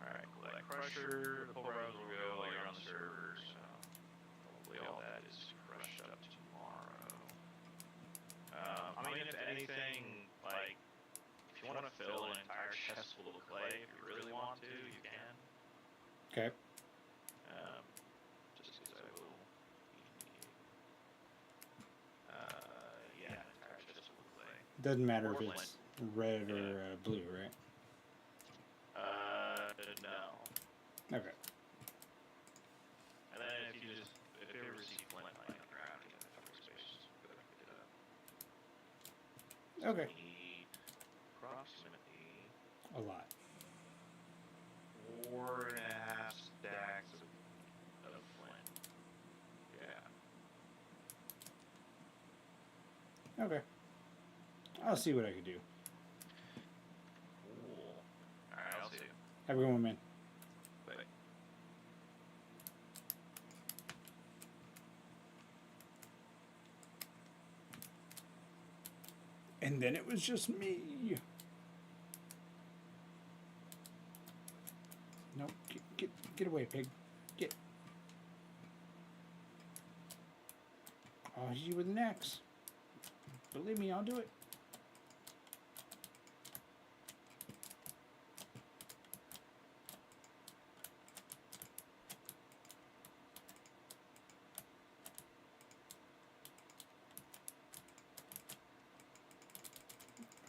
Alright, cool. That crusher, the pulverizer will go while you're on the server, so hopefully all that is crushed up tomorrow. I mean, if anything, like, if you want to fill an entire chest full of clay, if you really want to, you can. Okay. Just because I will be yeah, an entire chest full of clay. Doesn't matter if Or it's red or blue, right? No. Okay. And then if you ever see flint lying on the ground, you have a space, go back and pick it up. Okay. We need approximately A lot. 4.5 stacks of flint. Yeah. Okay. I'll see what I can do. Cool. Alright, I'll see you. Have a good one, man. Bye. And then it was just me. No, get away, pig. Get. I'll hit you with an axe. Believe me, I'll do it.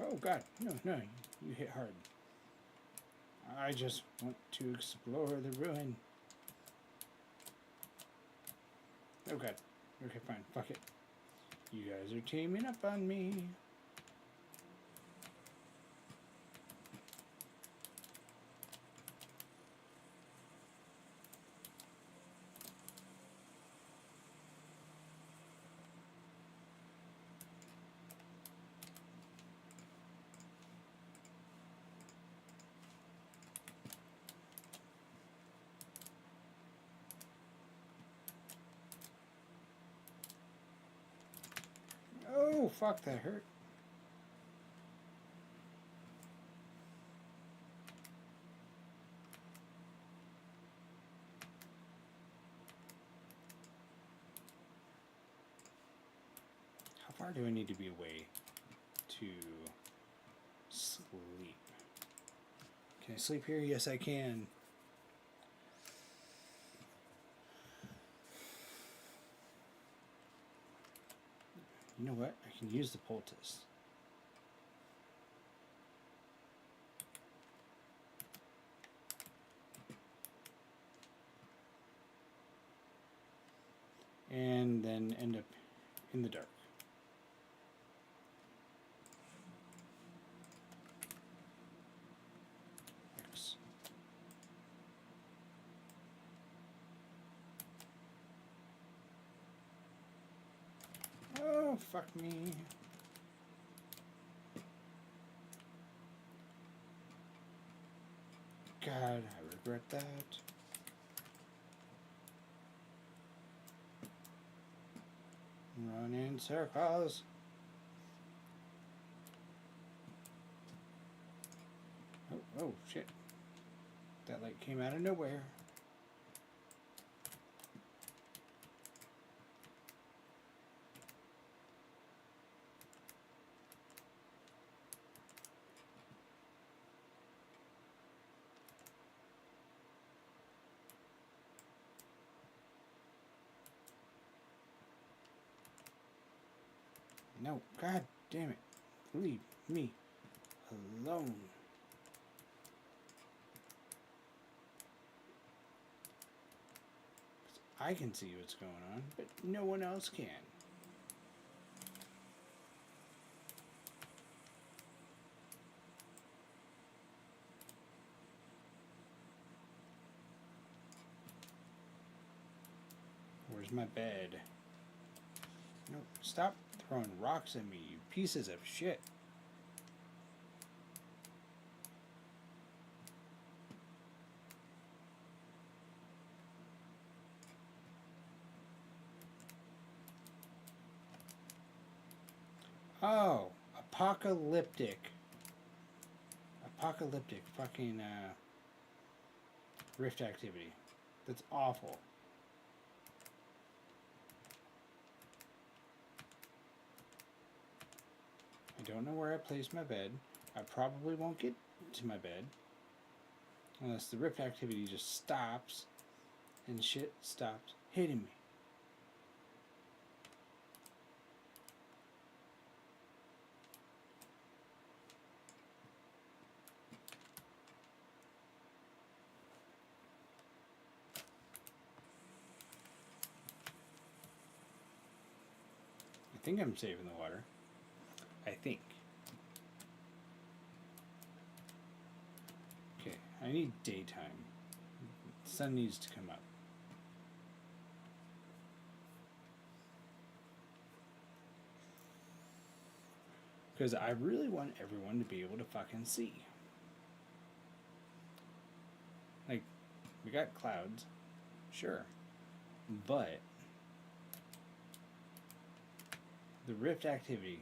Oh god, no, no, you hit hard. I just want to explore the ruin. Oh god. Okay, fine. Fuck it. You guys are teaming up on me. Oh, fuck, that hurt. How far do I need to be away to sleep? Can I sleep here? Yes, I can. You know what? I can use the poultice. And then end up in the dark. X. Oh, fuck me. God, I regret that. Run in circles. Oh, shit. That light came out of nowhere. No, god damn it. Leave me alone. I can see what's going on, but no one else can. Where's my bed? No, stop throwing rocks at me, you pieces of shit. Oh, apocalyptic. Apocalyptic fucking rift activity. That's awful. I don't know where I placed my bed. I probably won't get to my bed unless the rift activity just stops and shit stops hitting me. I think I'm saving the water. I think. Okay, I need daytime. The sun needs to come up. Because I really want everyone to be able to fucking see. Like, we got clouds, sure. But the rift activity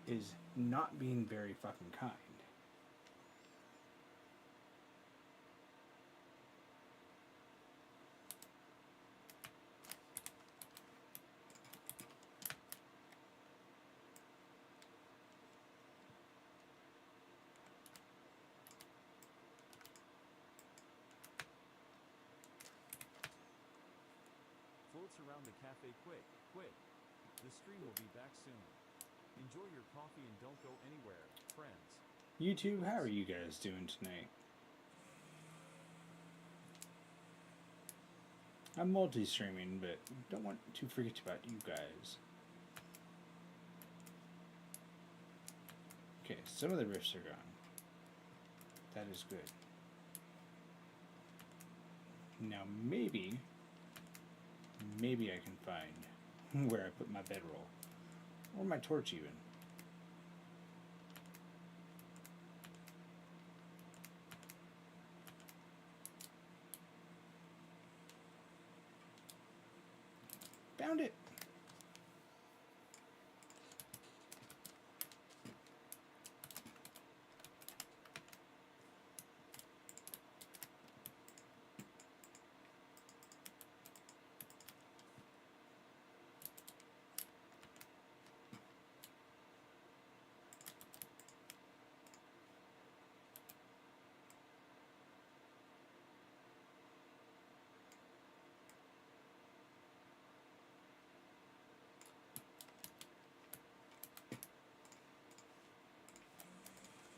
is not being very fucking kind. Floats around the cafe quick, quick. The stream will be back soon. Enjoy your coffee and don't go anywhere, friends. YouTube, how are you guys doing tonight? I'm multi-streaming, but don't want to forget about you guys. Okay, some of the rifts are gone. That is good. Now maybe I can find where I put my bedroll. Or my torch even. Found it!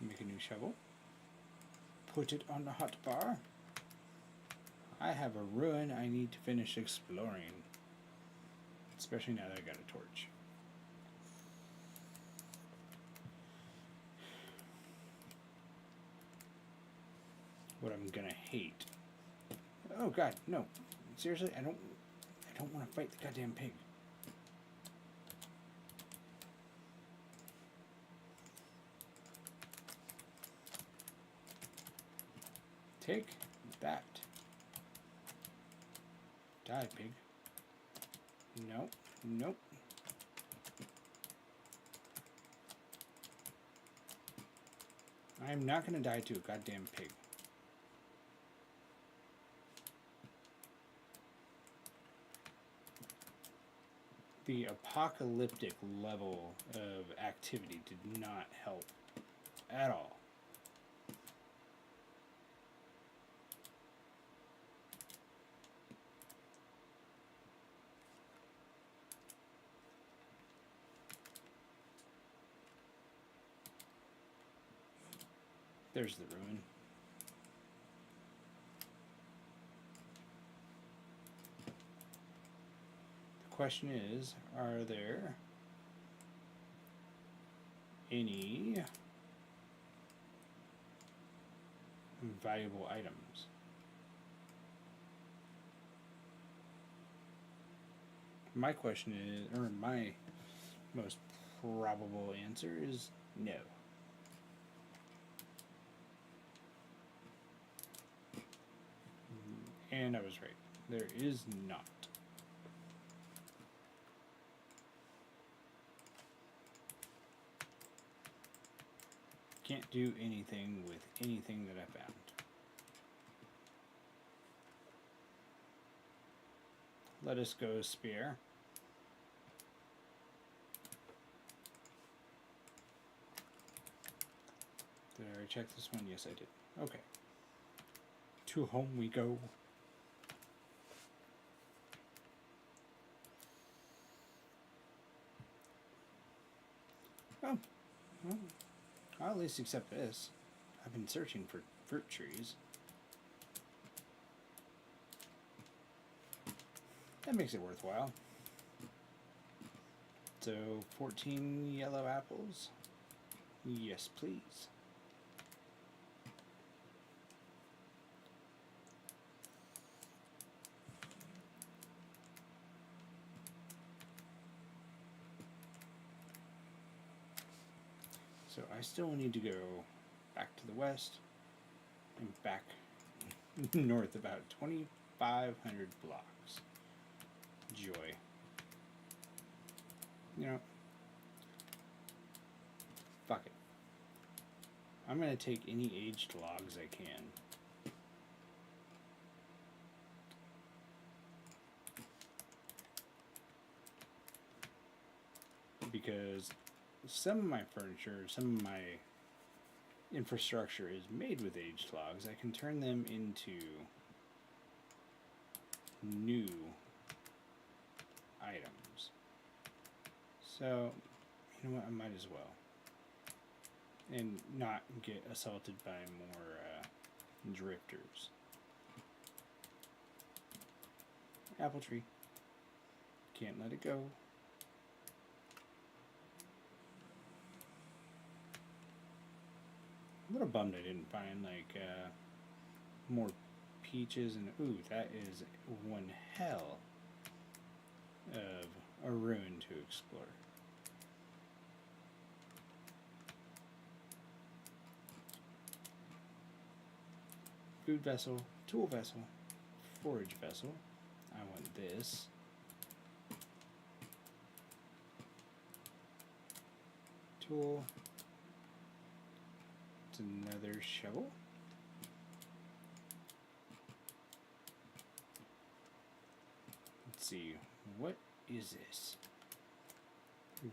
Make a new shovel. Put it on the hot bar. I have a ruin I need to finish exploring. Especially now that I got a torch. What I'm gonna hate. Oh god, no. Seriously, I don't want to fight the goddamn pig. Take that. Die, pig. Nope. Nope. I'm not gonna die to a goddamn pig. The apocalyptic level of activity did not help at all. There's the ruin. The question is, are there any valuable items? My question is, or my most probable answer is no. And I was right. There is not. Can't do anything with anything that I found. Let us go, spear. Did I already check this one? Yes, I did. Okay. To home we go. Oh. Well, I'll at least accept this. I've been searching for fruit trees. That makes it worthwhile. So, 14 yellow apples. Yes, please. So I still need to go back to the west and back north about 2,500 blocks. Joy. You know, fuck it. I'm gonna take any aged logs I can. Because some of my furniture, some of my infrastructure is made with aged logs. I can turn them into new items. So, You know what? I might as well. And not get assaulted by more drifters. Apple tree. Can't let it go. I'm a little bummed I didn't find like more peaches and ooh, that is one hell of a ruin to explore. Food vessel, tool vessel, forage vessel. I want this. Tool. It's another shovel. Let's see, what is this?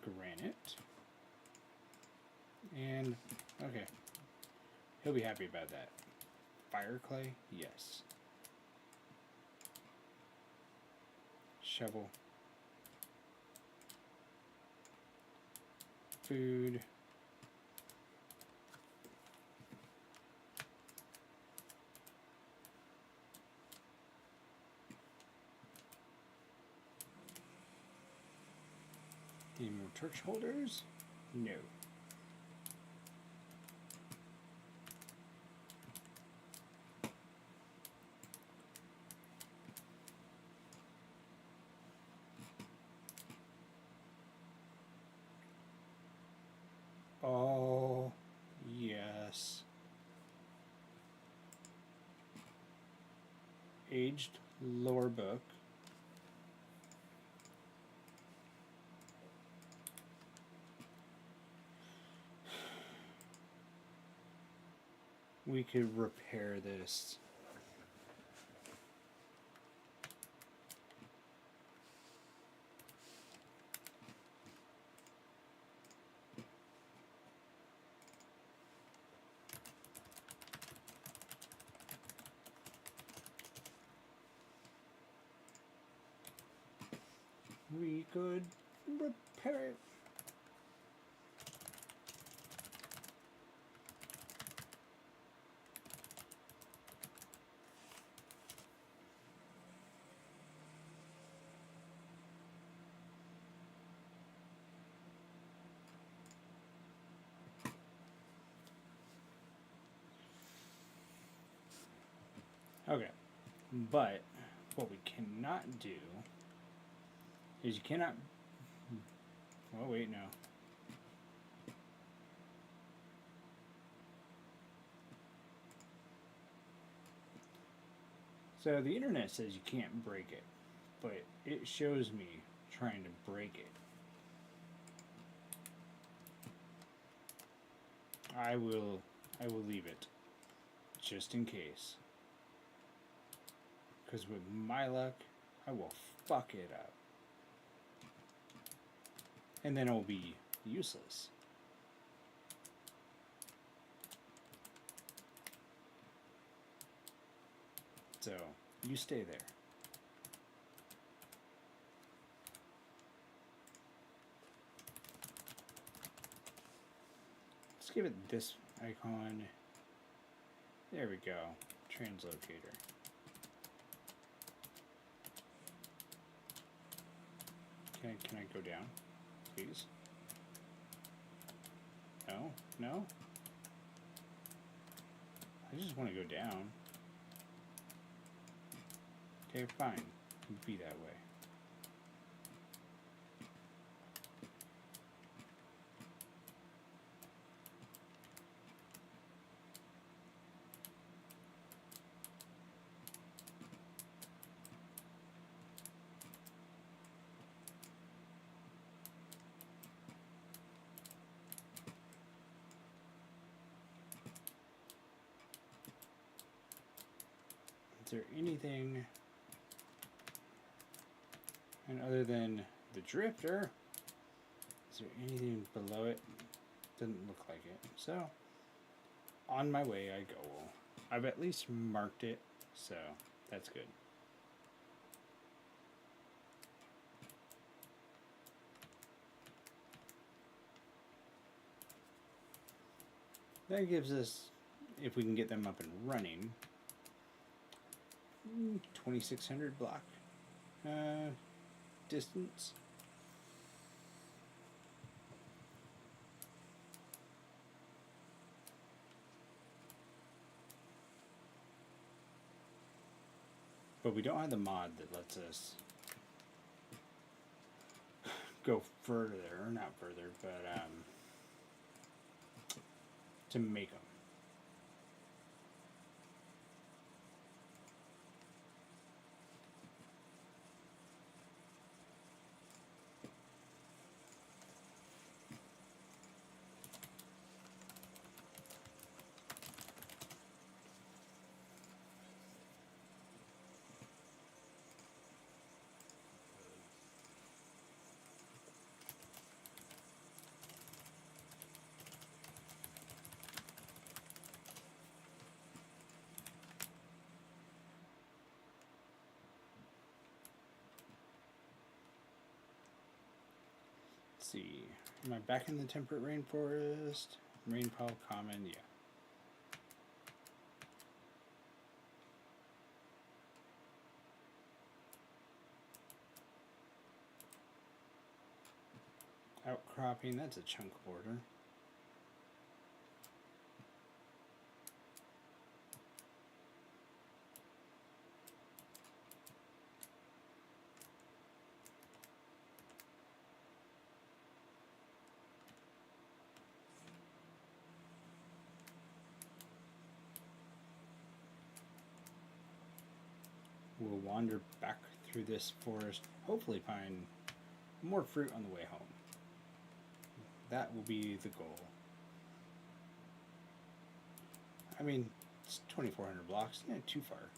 Granite. And, okay. He'll be happy about that. Fire clay? Yes. Shovel. Food. Any more torch holders? No. Oh, yes. Aged lore book. We could repair this. We could repair it. Okay, but what we cannot do is you cannot. Oh wait, no. So the internet says you can't break it, but it shows me trying to break it. I will leave it just in case. Because with my luck, I will fuck it up. And then it'll be useless. So, you stay there. Let's give it this icon. There we go. Translocator. Can I go down, please? No? No? I just want to go down. Okay, fine. Be that way. Is there anything, and other than the drifter, is there anything below it? Doesn't look like it. So, on my way I go. I've at least marked it, so that's good. That gives us, if we can get them up and running, 2,600 block distance. But we don't have the mod that lets us go further, or not further, but to make them. Let's see. Am I back in the temperate rainforest? Rainfall common, yeah. Outcropping, that's a chunk border. We'll wander back through this forest, hopefully find more fruit on the way home. That will be the goal. I mean, it's 2,400 blocks, not too far.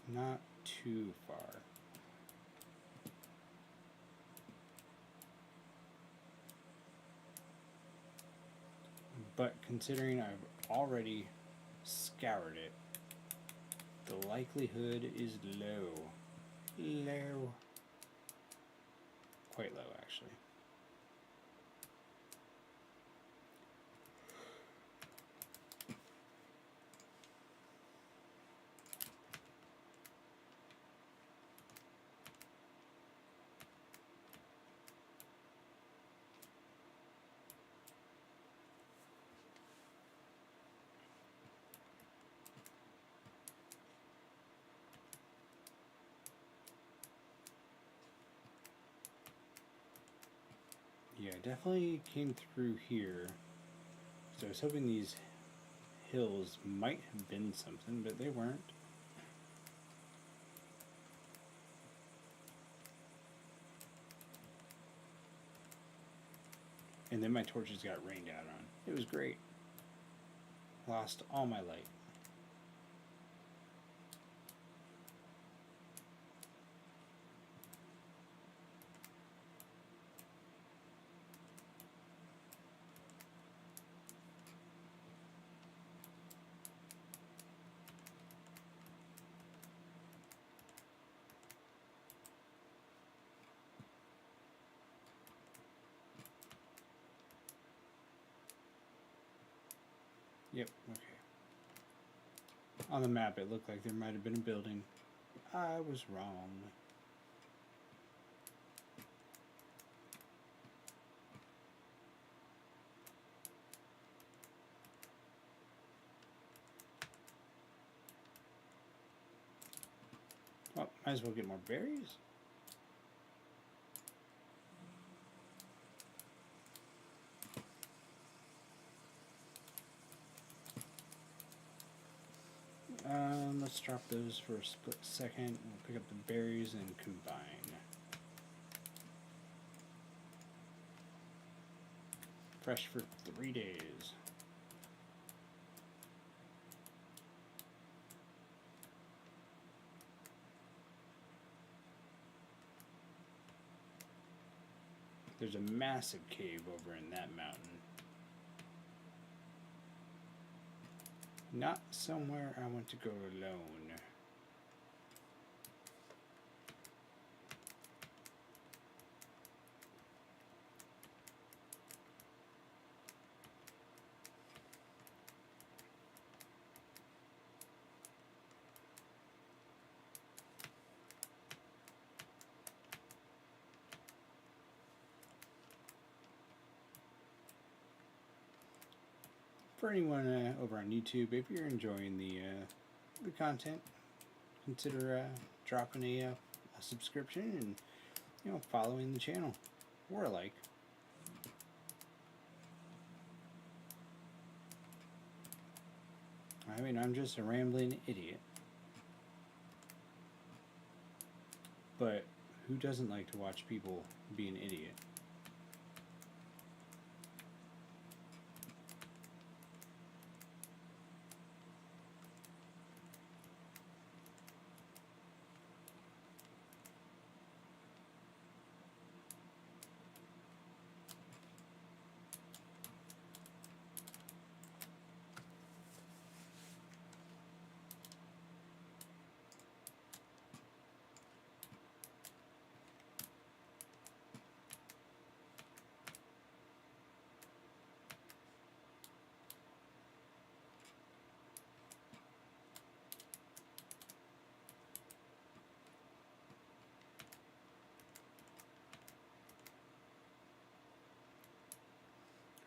Not too far. But considering I've already scoured it, the likelihood is low. Low. Quite low, actually. Yeah, I definitely came through here. So I was hoping these hills might have been something, but they weren't. And then my torches got rained out on. It was great. Lost all my light. Yep, okay. On the map, it looked like there might have been a building. I was wrong. Well, might as well get more berries. Let's drop those for a split second. We'll pick up the berries and combine. Fresh for 3 days. There's a massive cave over in that mountain. Not somewhere I want to go alone. for anyone over on YouTube, if you're enjoying the content, consider dropping a subscription and following the channel or a like. I mean, I'm just a rambling idiot. But who doesn't like to watch people be an idiot?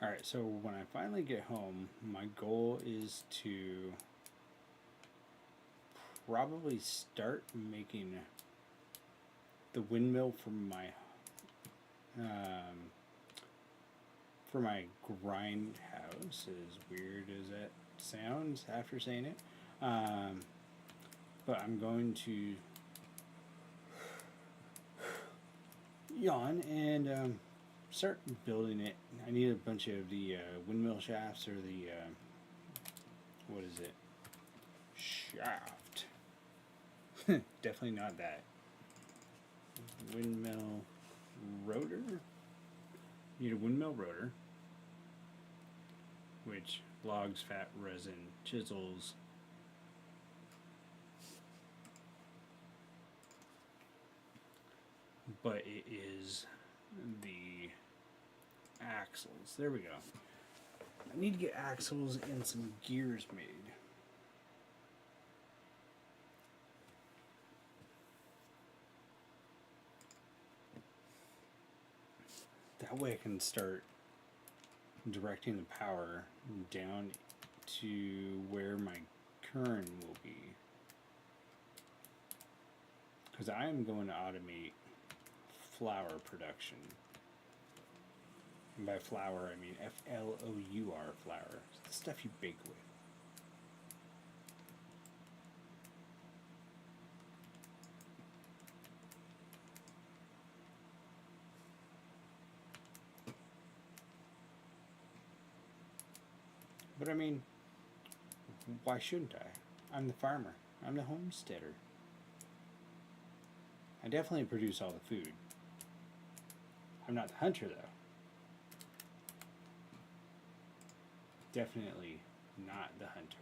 Alright, so when I finally get home, my goal is to probably start making the windmill for my grind house, as weird as that sounds after saying it. But I'm going to yawn and start building it. I need a bunch of the windmill shafts, or the what is it? Shaft. Definitely not that. Windmill rotor. Need a windmill rotor, which logs, fat, resin, chisels. But it is the axles. There we go. I need to get axles and some gears made. That way I can start directing the power down to where my kern will be. Because I am going to automate flour production. And by flour, I mean Flour, flour. It's the stuff you bake with. But I mean, why shouldn't I? I'm the farmer. I'm the homesteader. I definitely produce all the food. I'm not the hunter, though. Definitely not the hunter.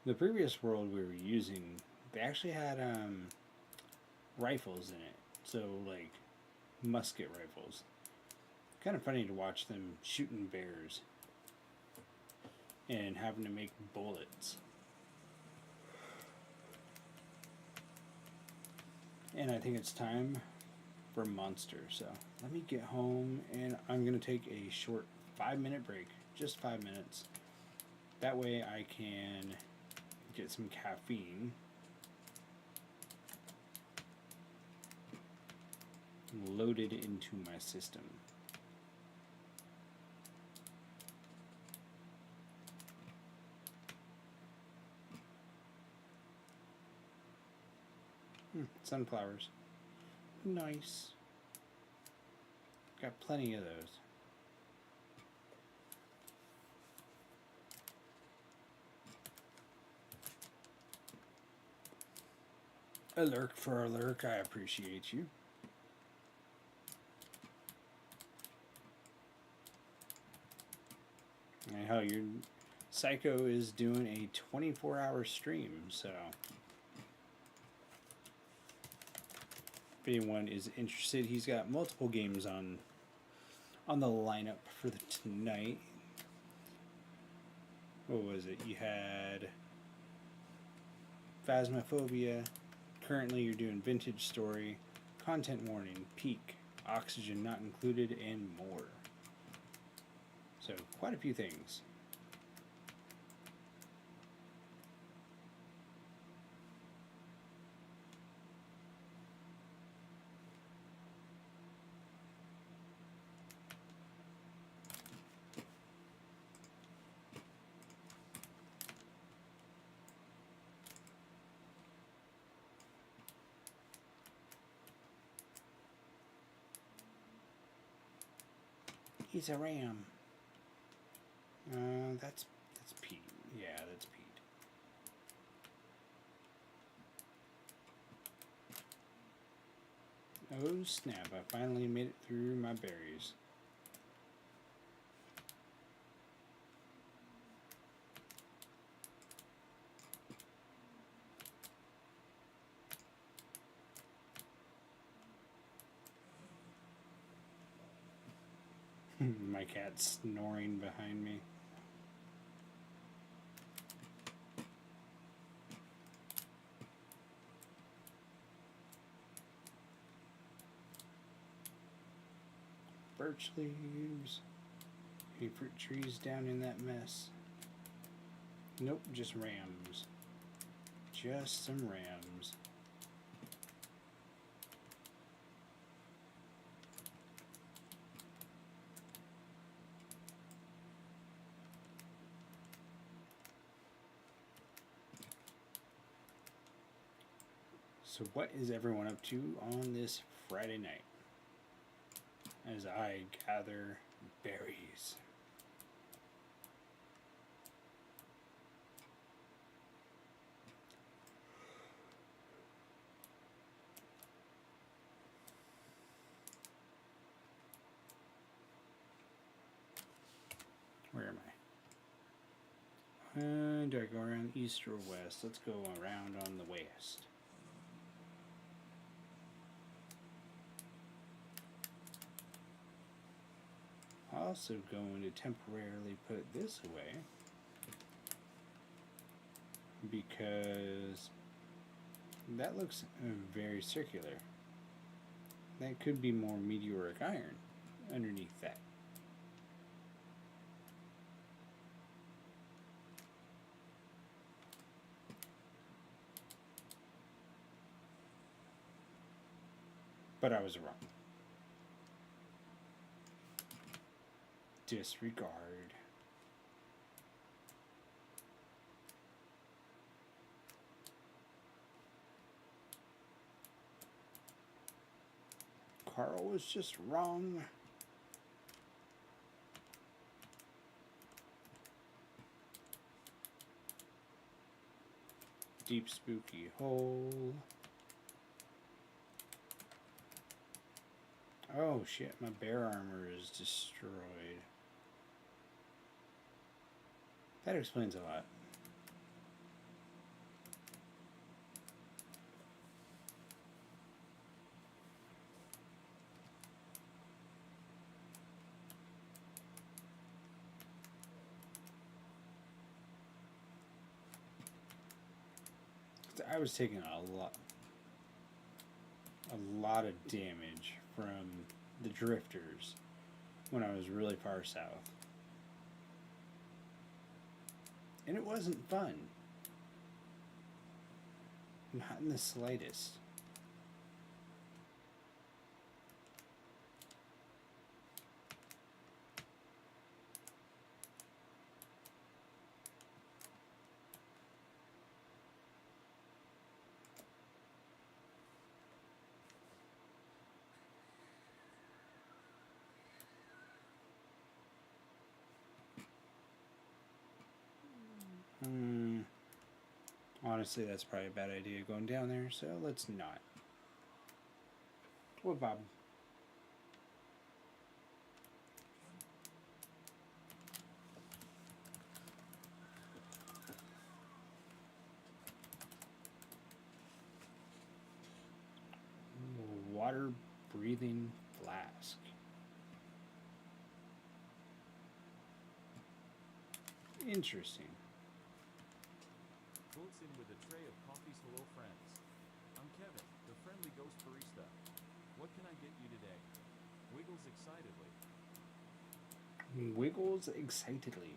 The previous world we were using, they actually had rifles in it. So, like, musket rifles. Kind of funny to watch them shooting bears and having to make bullets. And I think it's time for Monster. So, let me get home and I'm going to take a short 5-minute break. Just 5 minutes. That way I can get some caffeine loaded into my system. Sunflowers. Nice. Got plenty of those. A lurk for a lurk, I appreciate you. And hell, your Psycho is doing a 24-hour stream, so anyone is interested, he's got multiple games on the lineup for tonight. What was it? You had Phasmophobia. Currently, you're doing Vintage Story, Content Warning, Peak, Oxygen Not Included, and more. So, quite a few things. He's a ram. That's Pete. Yeah, that's Pete. Oh snap, I finally made it through my berries. My cat's snoring behind me. Birch leaves. Any fruit trees down in that mess? Nope, just rams. Just some rams. So what is everyone up to on this Friday night? As I gather berries. Where am I? Do I go around east or west? Let's go around on the west. Also going to temporarily put this away because that looks very circular. That could be more meteoric iron underneath that. But I was wrong. Disregard. Carl was just wrong. Deep spooky hole. Oh shit, my bear armor is destroyed. That explains a lot. I was taking a lot of damage from the drifters when I was really far south. And it wasn't fun. Not in the slightest. Honestly, that's probably a bad idea going down there, so let's not. What, Bob? water breathing flask. Interesting. Floats in with a tray of coffee's hello friends. I'm Kevin, the friendly ghost barista. What can I get you today? Wiggles excitedly. Wiggles excitedly.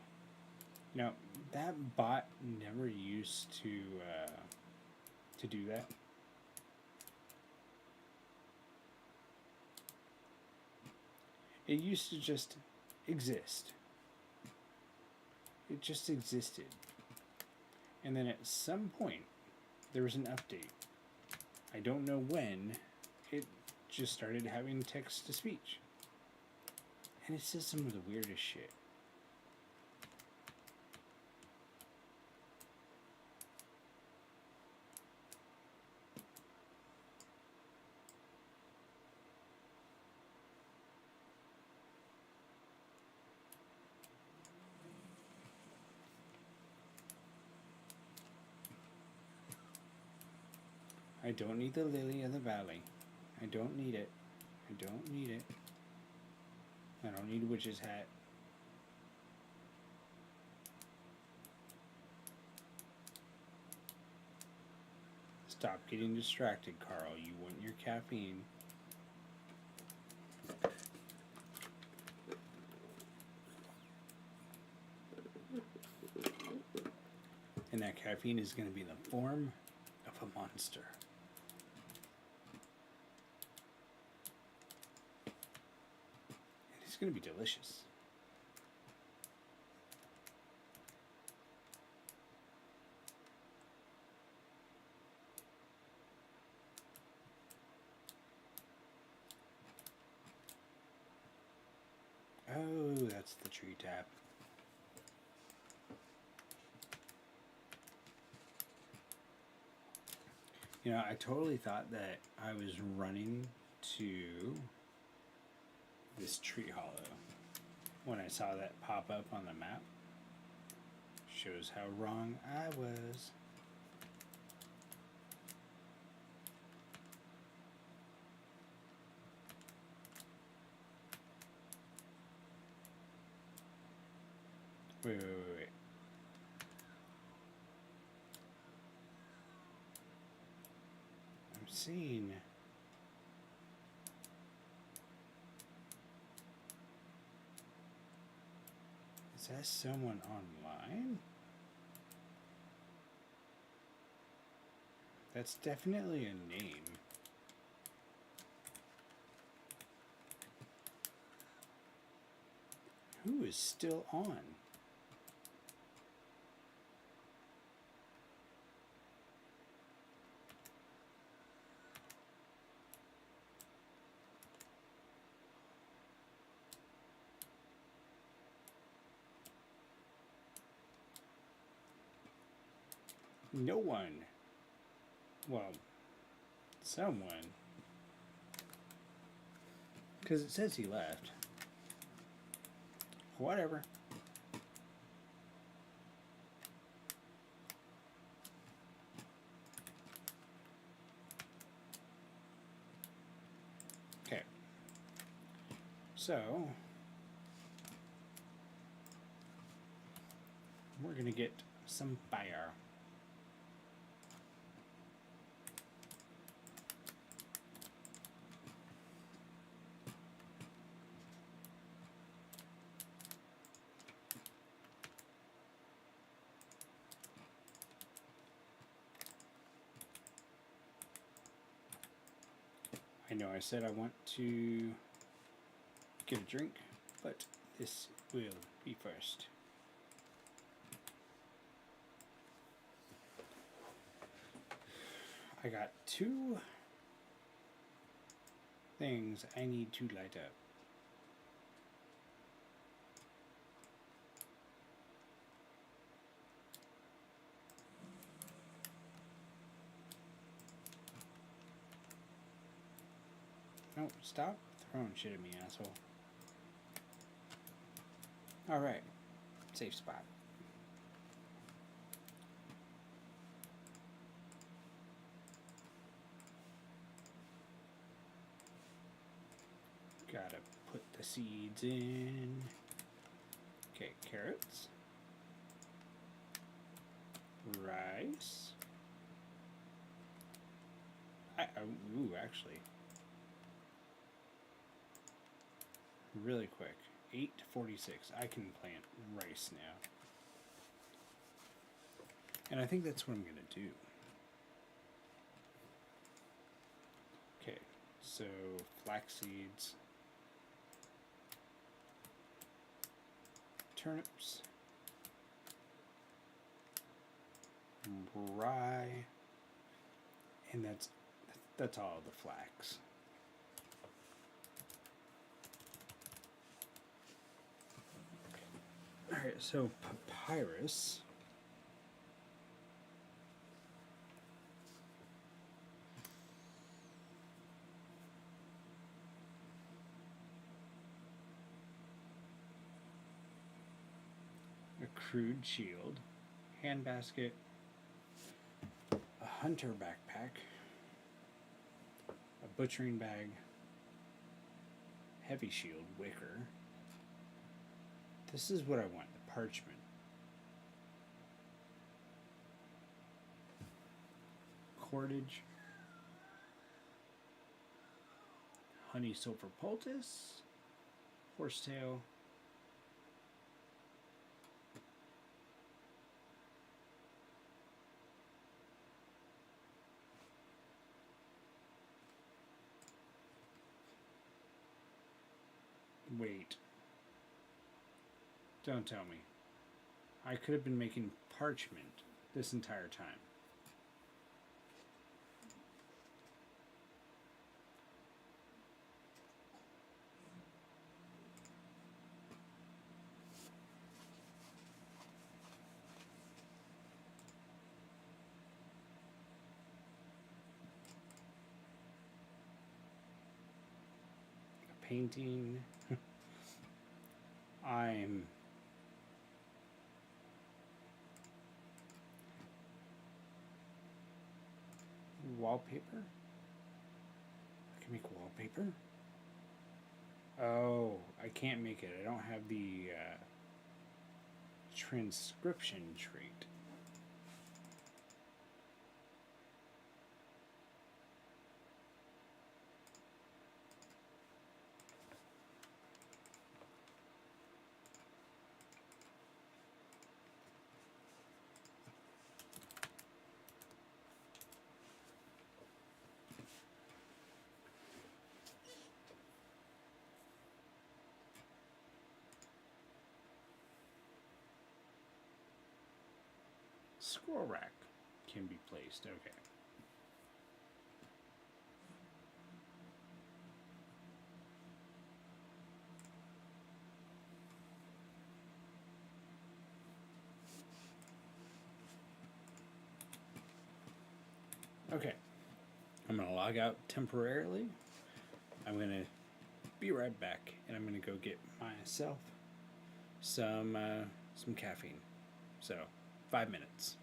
Now, that bot never used to do that. It used to just exist. It just existed. And then at some point, there was an update. I don't know when. It just started having text to speech. And it says some of the weirdest shit. I don't need the lily of the valley. I don't need it. I don't need it. I don't need a witch's hat. Stop getting distracted, Carl. You want your caffeine. And that caffeine is going to be in the form of a monster. And it's going to be delicious. Oh, that's the tree tap. You know, I totally thought that I was running to this tree hollow when I saw that pop up on the map. Shows how wrong I was. Wait. I'm seeing. Is that someone online? That's definitely a name. Who is still on? No one. Well, someone. Because it says he left. Whatever. Okay. So, we're going to get some fire. I know I said I want to get a drink, but this will be first. I got 2 things I need to light up. No, stop throwing shit at me, asshole. Alright. Safe spot. gotta put the seeds in. Okay, carrots. Rice. Ooh, actually. Really quick. 8:46. I can plant rice now. And I think that's what I'm going to do. Okay, so flax seeds. Turnips. Rye. And that's all the flax. Alright, so papyrus. A crude shield. Handbasket. A hunter backpack. A butchering bag. Heavy shield, wicker. This is what I want, the parchment. Cordage. Honey sulfur poultice. Horsetail. Wait. Don't tell me. I could have been making parchment this entire time. A painting. I'm wallpaper? I can make wallpaper? Oh, I can't make it. I don't have the transcription trait. Scroll rack can be placed. Okay. Okay. I'm going to log out temporarily. I'm going to be right back, and I'm going to go get myself some caffeine. So, 5 minutes.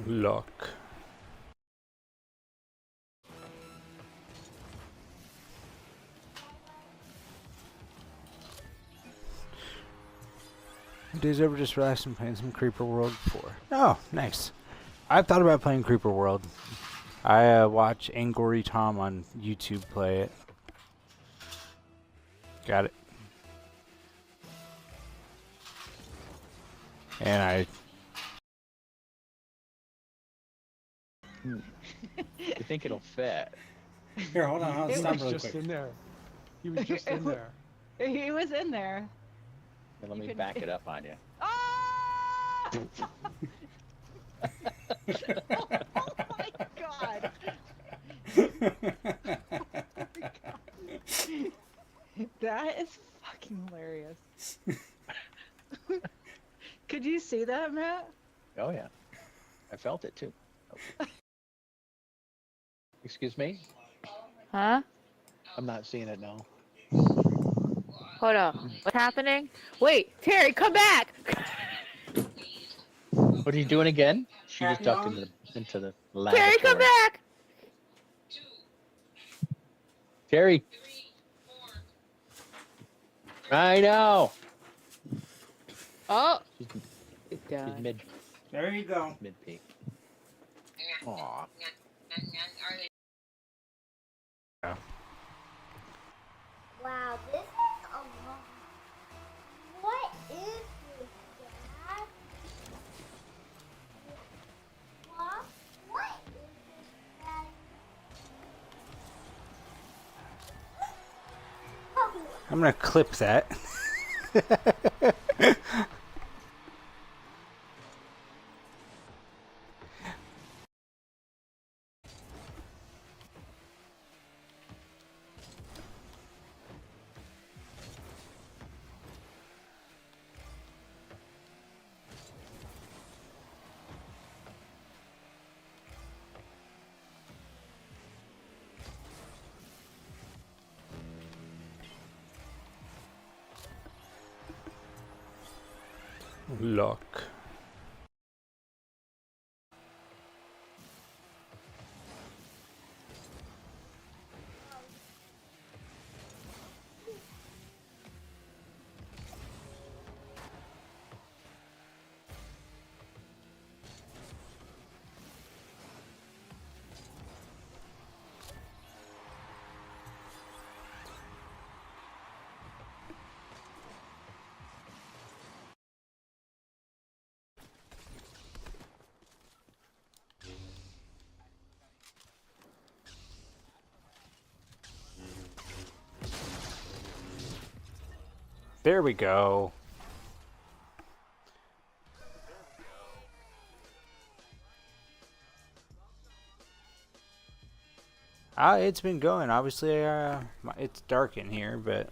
Luck. Days ever just relaxed and playing some Creeper World 4. Oh, nice. I've thought about playing Creeper World. I watch Angry Tom on YouTube play it. Got it. And I... You think it'll fit? Here, hold on. I'll He stop was really just quick. in there. He was just in there. He was in there. Here, let You me can- back it up on you. Ah! Oh my god! that, Matt? Oh yeah, I felt it too. Excuse me? Huh? I'm not seeing it now. Hold on. What's happening? Wait, Terry, come back! What are you doing again? She just ducked Mom? into the Terry, come lavatory. back! Terry. I know. Oh, She's, it's she's done. mid There you go. mid peak. Aw. Wow, this is a lot. What is this, Dad? What is this, Dad? Oh, I'm gonna clip that. Luck. There we go. It's been going. Obviously, it's dark in here, but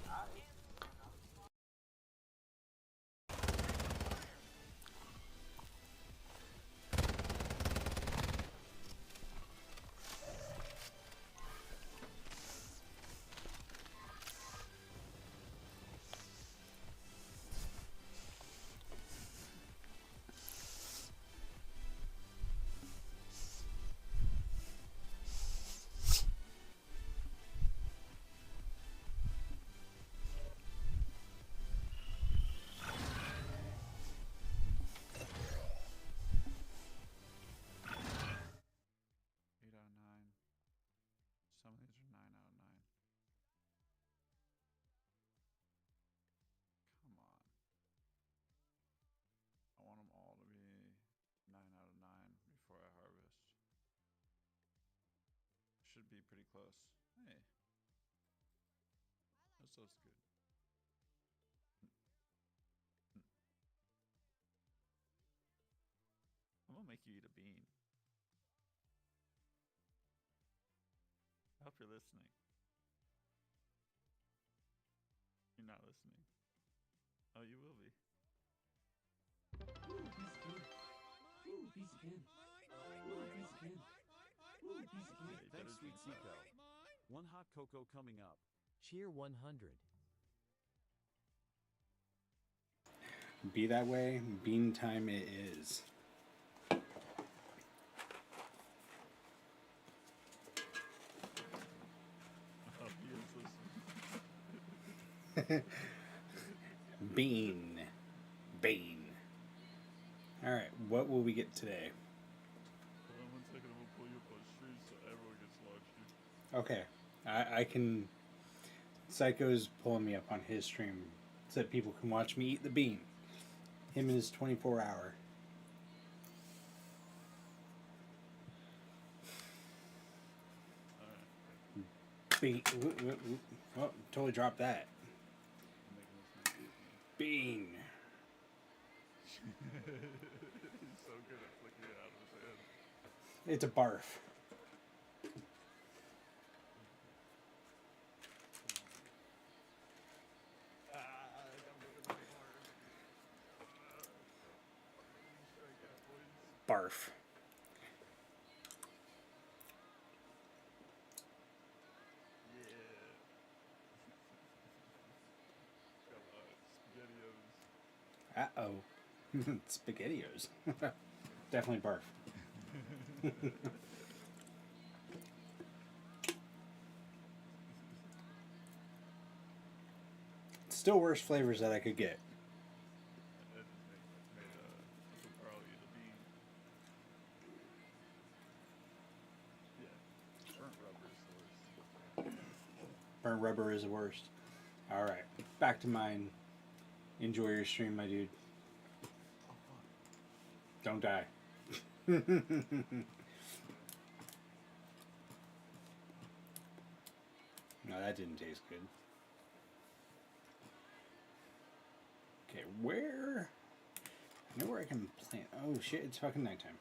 Eight out of nine. Some of these are 9 out of 9. Come on. I want them all to be 9 out of 9 before I harvest. Should be pretty close. Hey. This looks good. I'm gonna make you eat a bean. I hope you're listening. You're not listening. Oh, you will be. Thanks, Sweet Seco. One hot cocoa coming up. Cheer 100. be that way. Bean time it is. Oh, he is listening. Bean. Bean. Alright, what will we get today? Hold on 1 second, I'm gonna pull you up on stream so everyone gets live stream. Okay. I can. Psycho's pulling me up on his stream so that people can watch me eat the bean. Him and his 24-hour. Alright. Bean. Oh, totally dropped that. I'm making this nice. Bean. He's so good at flicking it out of his hand. It's a barf. Uh-oh. Spaghettios. Definitely barf. Still worse flavors that I could get. That just made Uncle Carl eat a bee. Yeah, burnt rubber is the worst. Burnt rubber is the worst. Alright, back to mine. Enjoy your stream, my dude. Oh fuck. Don't die. No, that didn't taste good. Okay, where? I know where I can plant. Oh shit, it's fucking nighttime.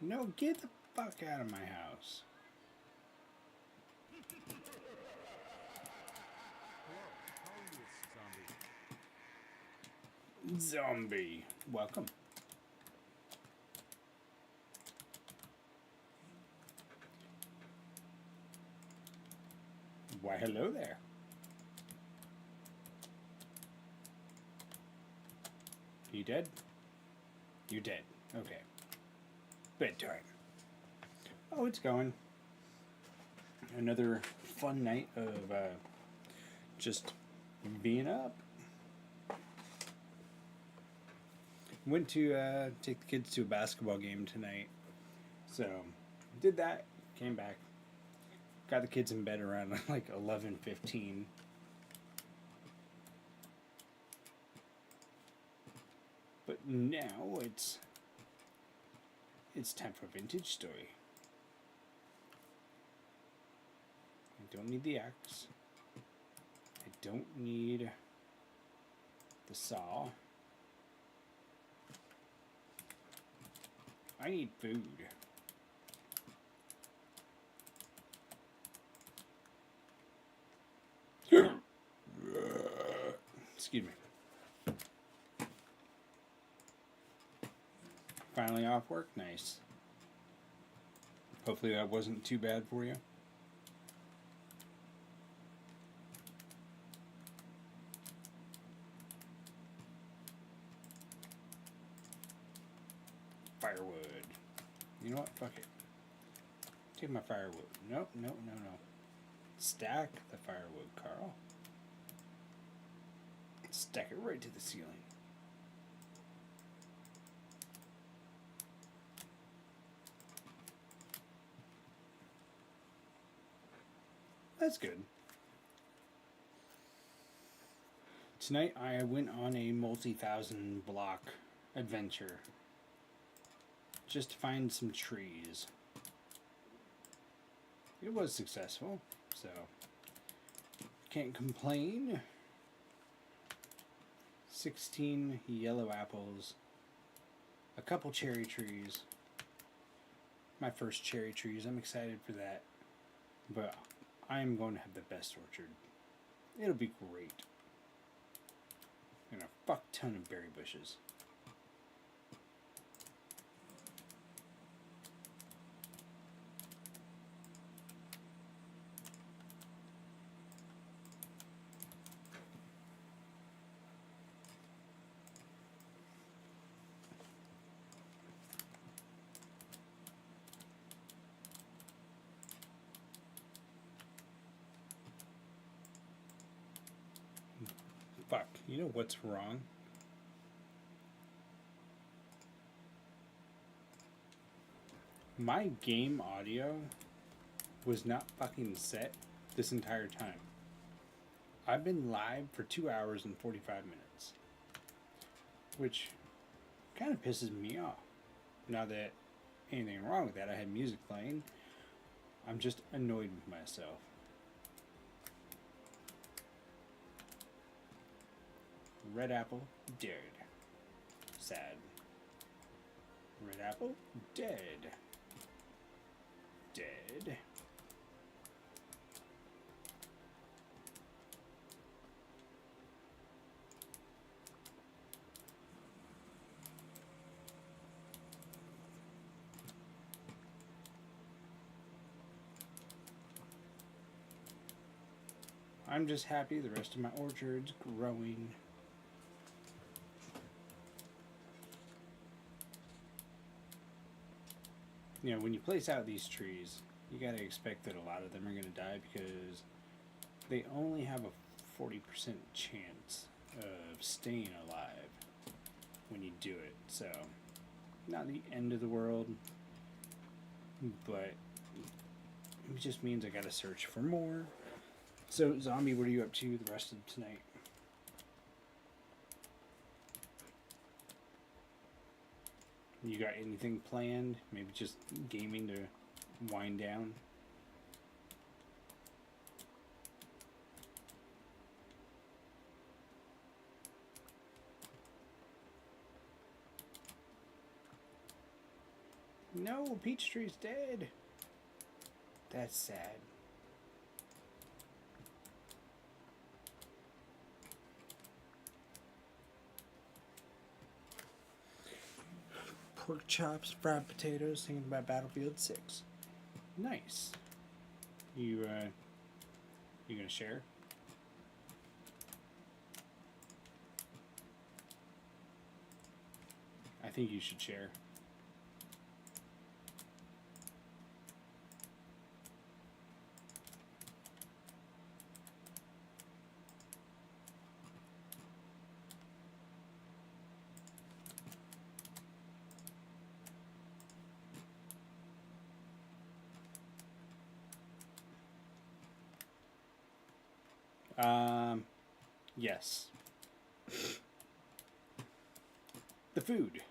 No, get the fuck out of my house. Hello, how are you, zombie? Zombie. Welcome. Why, hello there. You dead? You're dead. Okay. Bedtime. Oh, it's going. Another fun night of just being up. Went to take the kids to a basketball game tonight. So, did that, came back. Got the kids in bed around like 11:15. But now it's time for vintage story. I don't need the axe. I don't need the saw. I need food. Excuse me. Finally off work? Nice. Hopefully that wasn't too bad for you. Firewood. You know what? Fuck it. Take my firewood. Nope, no. Stack the firewood, Carl. Stack it right to the ceiling. That's good. Tonight I went on a multi-thousand block adventure just to find some trees. It was successful, so can't complain. 16 yellow apples, a couple cherry trees. My first cherry trees, I'm excited for that. But I'm going to have the best orchard. It'll be great. And a fuck ton of berry bushes. Fuck, you know what's wrong? My game audio was not fucking set this entire time. I've been live for 2 hours and 45 minutes. Which kind of pisses me off. Not that anything wrong with that, I had music playing. I'm just annoyed with myself. Red apple, dead. Sad. Red apple, dead. Dead. I'm just happy the rest of my orchard's growing. You know, when you place out these trees, you gotta expect that a lot of them are gonna die because they only have a 40% chance of staying alive when you do it. So, not the end of the world, but it just means I gotta search for more. So, Zombie, what are you up to the rest of tonight? You got anything planned? Maybe just gaming to wind down? No, Peachtree's dead. That's sad. Pork chops, fried potatoes, thinking about Battlefield 6. Nice. You gonna share? I think you should share. Yes. The food.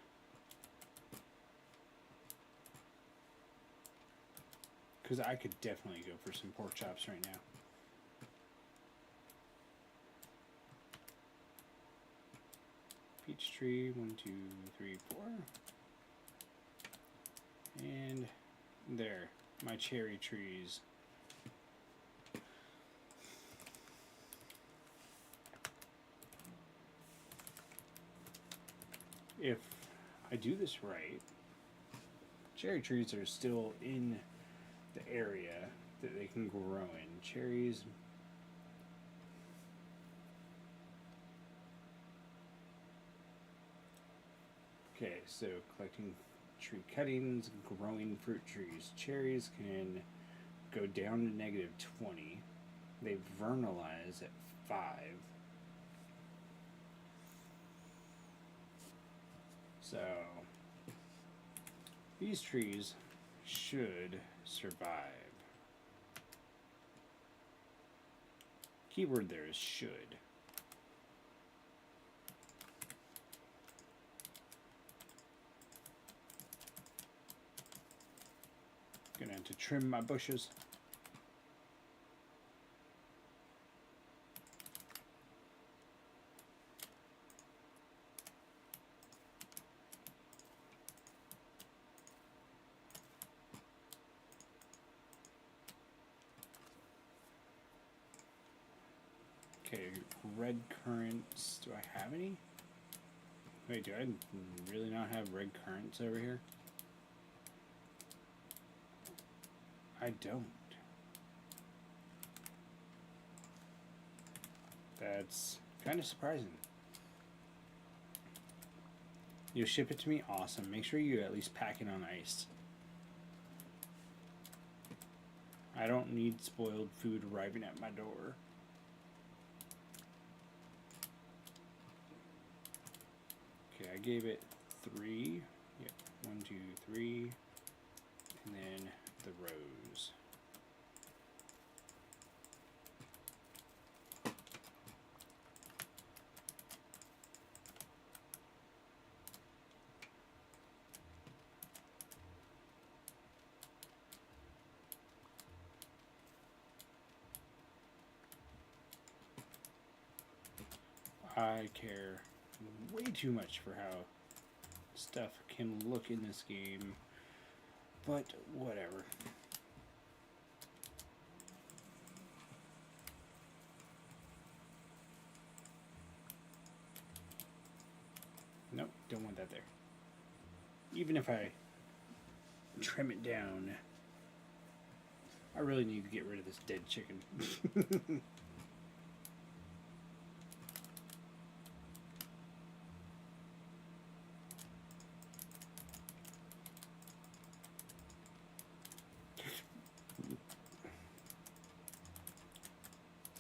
Because I could definitely go for some pork chops right now. Peachtree, 1, 2, 3, 4. And there, my cherry trees. If I do this right, cherry trees are still in the area that they can grow in. Cherries. Okay, so collecting tree cuttings, growing fruit trees. Cherries can go down to negative 20. They vernalize at 5. So these trees should survive. Keyword there is should. Gonna have to trim my bushes. Okay, red currants. Do I have any? Wait, do I really not have red currants over here? I don't. That's kind of surprising. You'll ship it to me? Awesome. Make sure you at least pack it on ice. I don't need spoiled food arriving at my door. Okay, I gave it 3. Yep, 1, 2, 3. And then the rose. I care way too much for how stuff can look in this game, but whatever. Nope, don't want that there. Even if I trim it down, I really need to get rid of this dead chicken.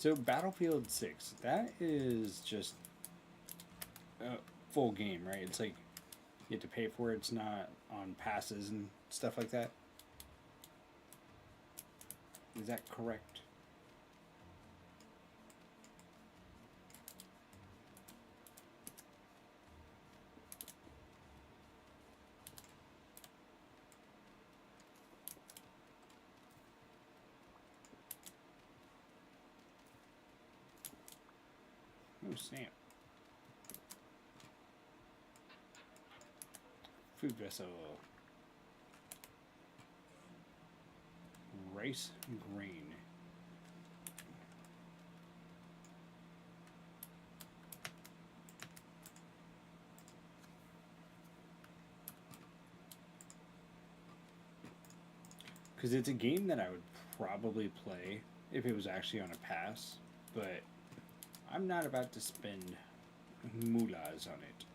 So Battlefield 6, that is just a full game, right? It's like you have to pay for it. It's not on passes and stuff like that. Is that correct? Oh, snap. Food vessel. Rice and grain. Because it's a game that I would probably play if it was actually on a pass, but I'm not about to spend moolahs on it.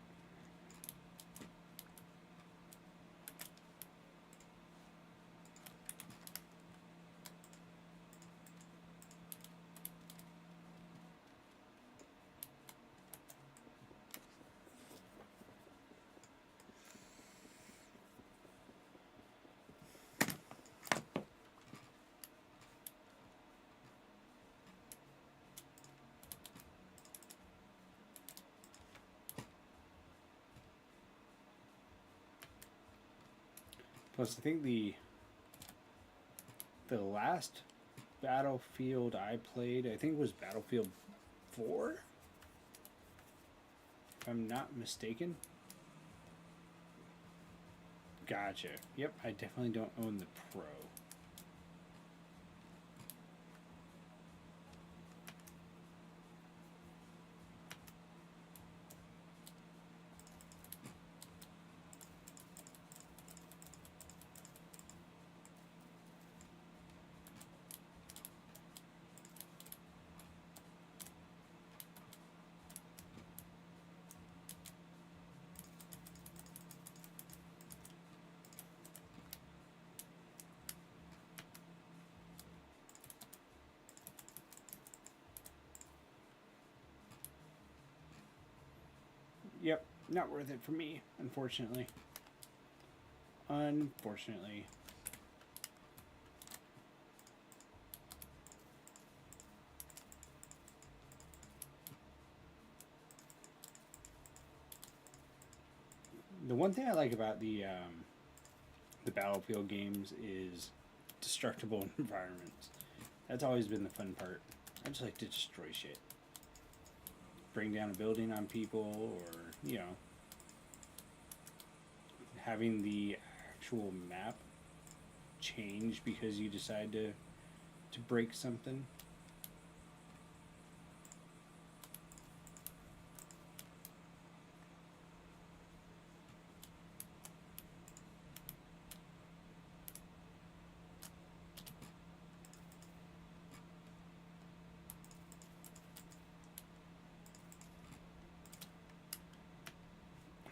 Plus, I think the last Battlefield I played, I think it was Battlefield 4, if I'm not mistaken. Gotcha. Yep, I definitely don't own the Pro. Yep, not worth it for me, unfortunately. Unfortunately. The one thing I like about the Battlefield games is destructible environments. That's always been the fun part. I just like to destroy shit. Bring down a building on people, or, you know, having the actual map change because you decide to break something.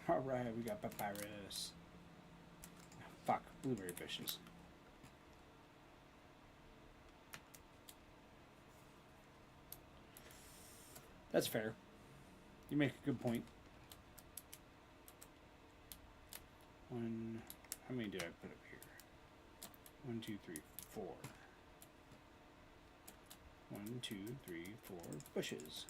Alright, we got papyrus. Fuck, blueberry bushes. That's fair. You make a good point. How many did I put up here? 1, 2, 3, 4. 1, 2, 3, 4 bushes.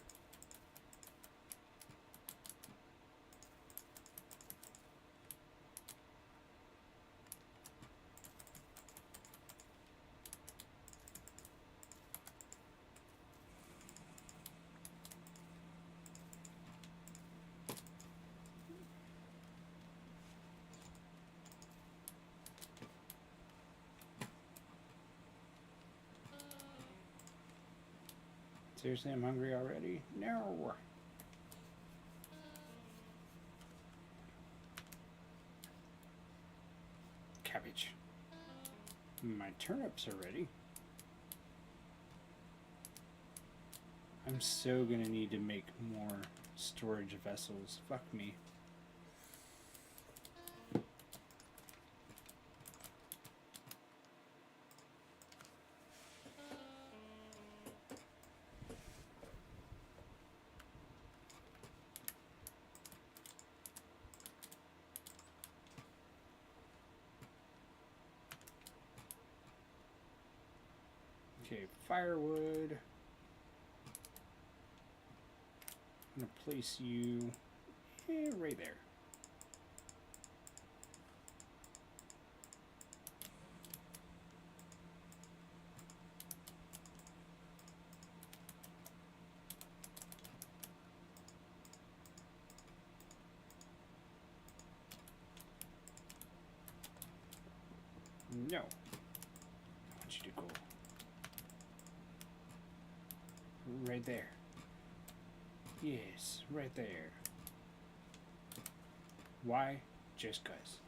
Seriously, I'm hungry already? No. Cabbage. My turnips are ready. I'm so gonna need to make more storage vessels. Fuck me. Okay, firewood. I'm gonna place you right there. No. I want you to go right there. Yes, right there. Why? Just 'cause.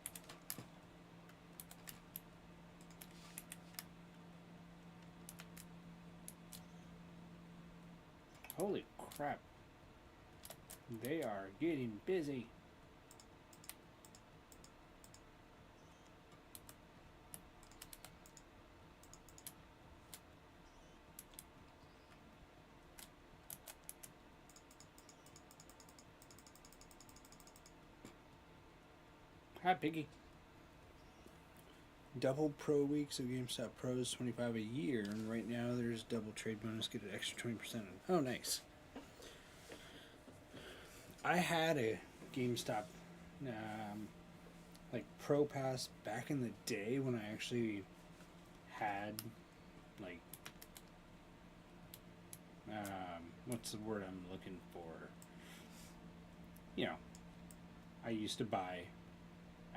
Holy crap. They are getting busy. Hi, Piggy. Double pro weeks of GameStop Pros, 25 a year, and right now there's double trade bonus, get an extra 20% on. Oh, nice. I had a GameStop like Pro Pass back in the day when I actually had like what's the word I'm looking for? You know, I used to buy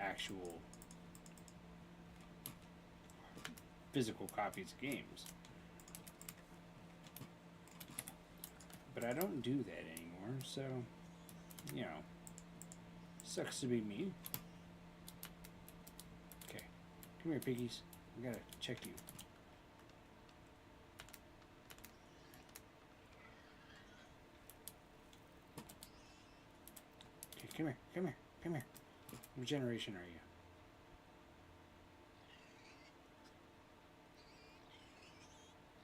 actual physical copies of games. But I don't do that anymore, so, you know, sucks to be me. Okay, come here, piggies. I gotta check you. Okay, come here, come here, come here. What generation are you?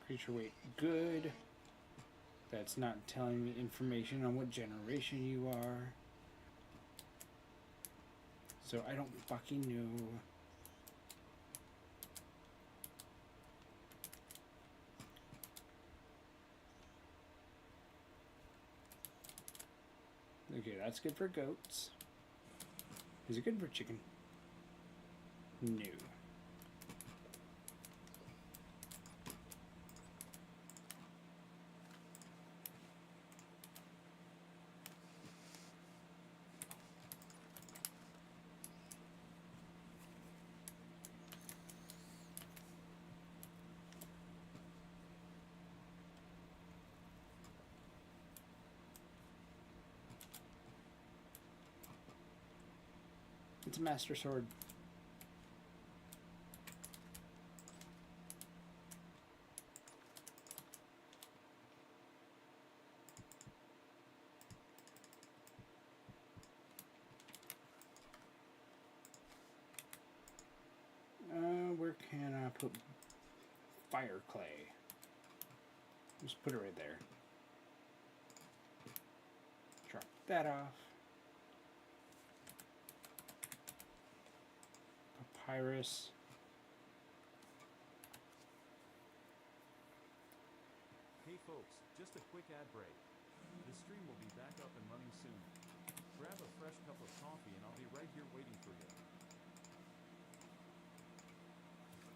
Creature weight, good. That's not telling me information on what generation you are. So I don't fucking know. Okay, that's good for goats. Is it good for chicken? No. It's a master sword. Where can I put fire clay? Just put it right there. Drop that off. Papyrus. Hey folks, just a quick ad break. The stream will be back up and running soon. Grab a fresh cup of coffee and I'll be right here waiting for you.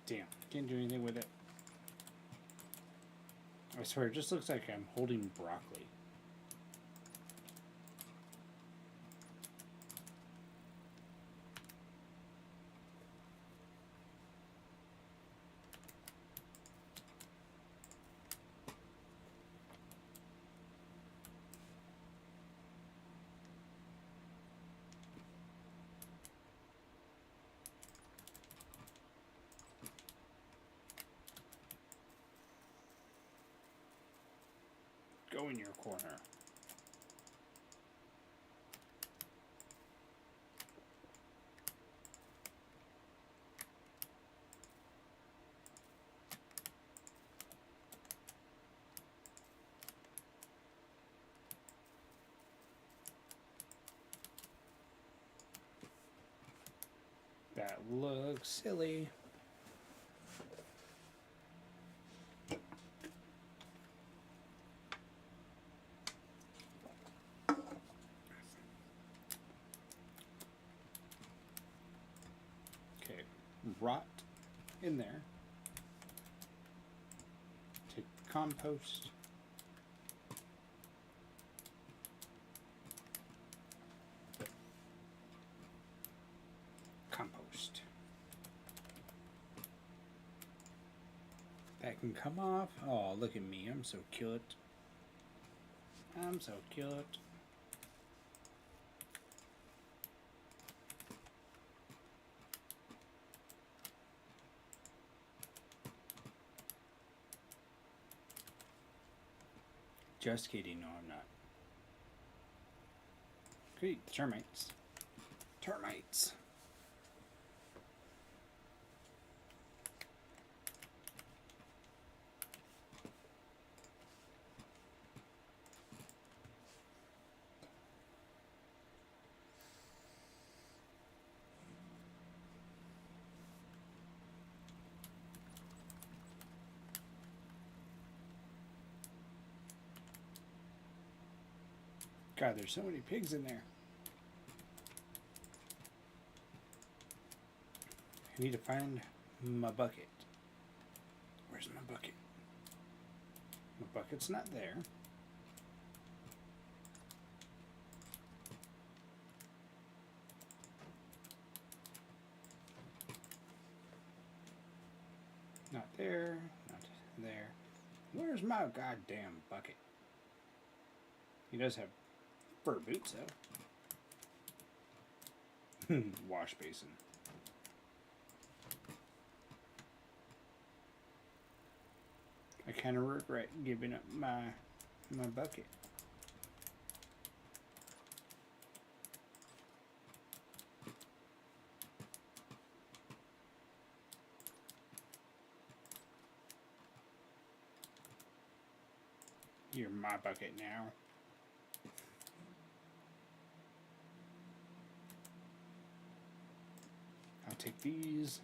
Damn, can't do anything with it. I swear, it just looks like I'm holding broccoli. Go in your corner. That looks silly. rot in there to compost. Compost. That can come off. Oh, look at me. I'm so cute. I'm so cute. Just kidding. No, I'm not. Could eat termites. Termites. God, there's so many pigs in there. I need to find my bucket. Where's my bucket? My bucket's not there. Not there. Not there. Where's my goddamn bucket? He does have fur boots, though. Wash basin. I kind of regret giving up my bucket. You're my bucket now. I'll take these.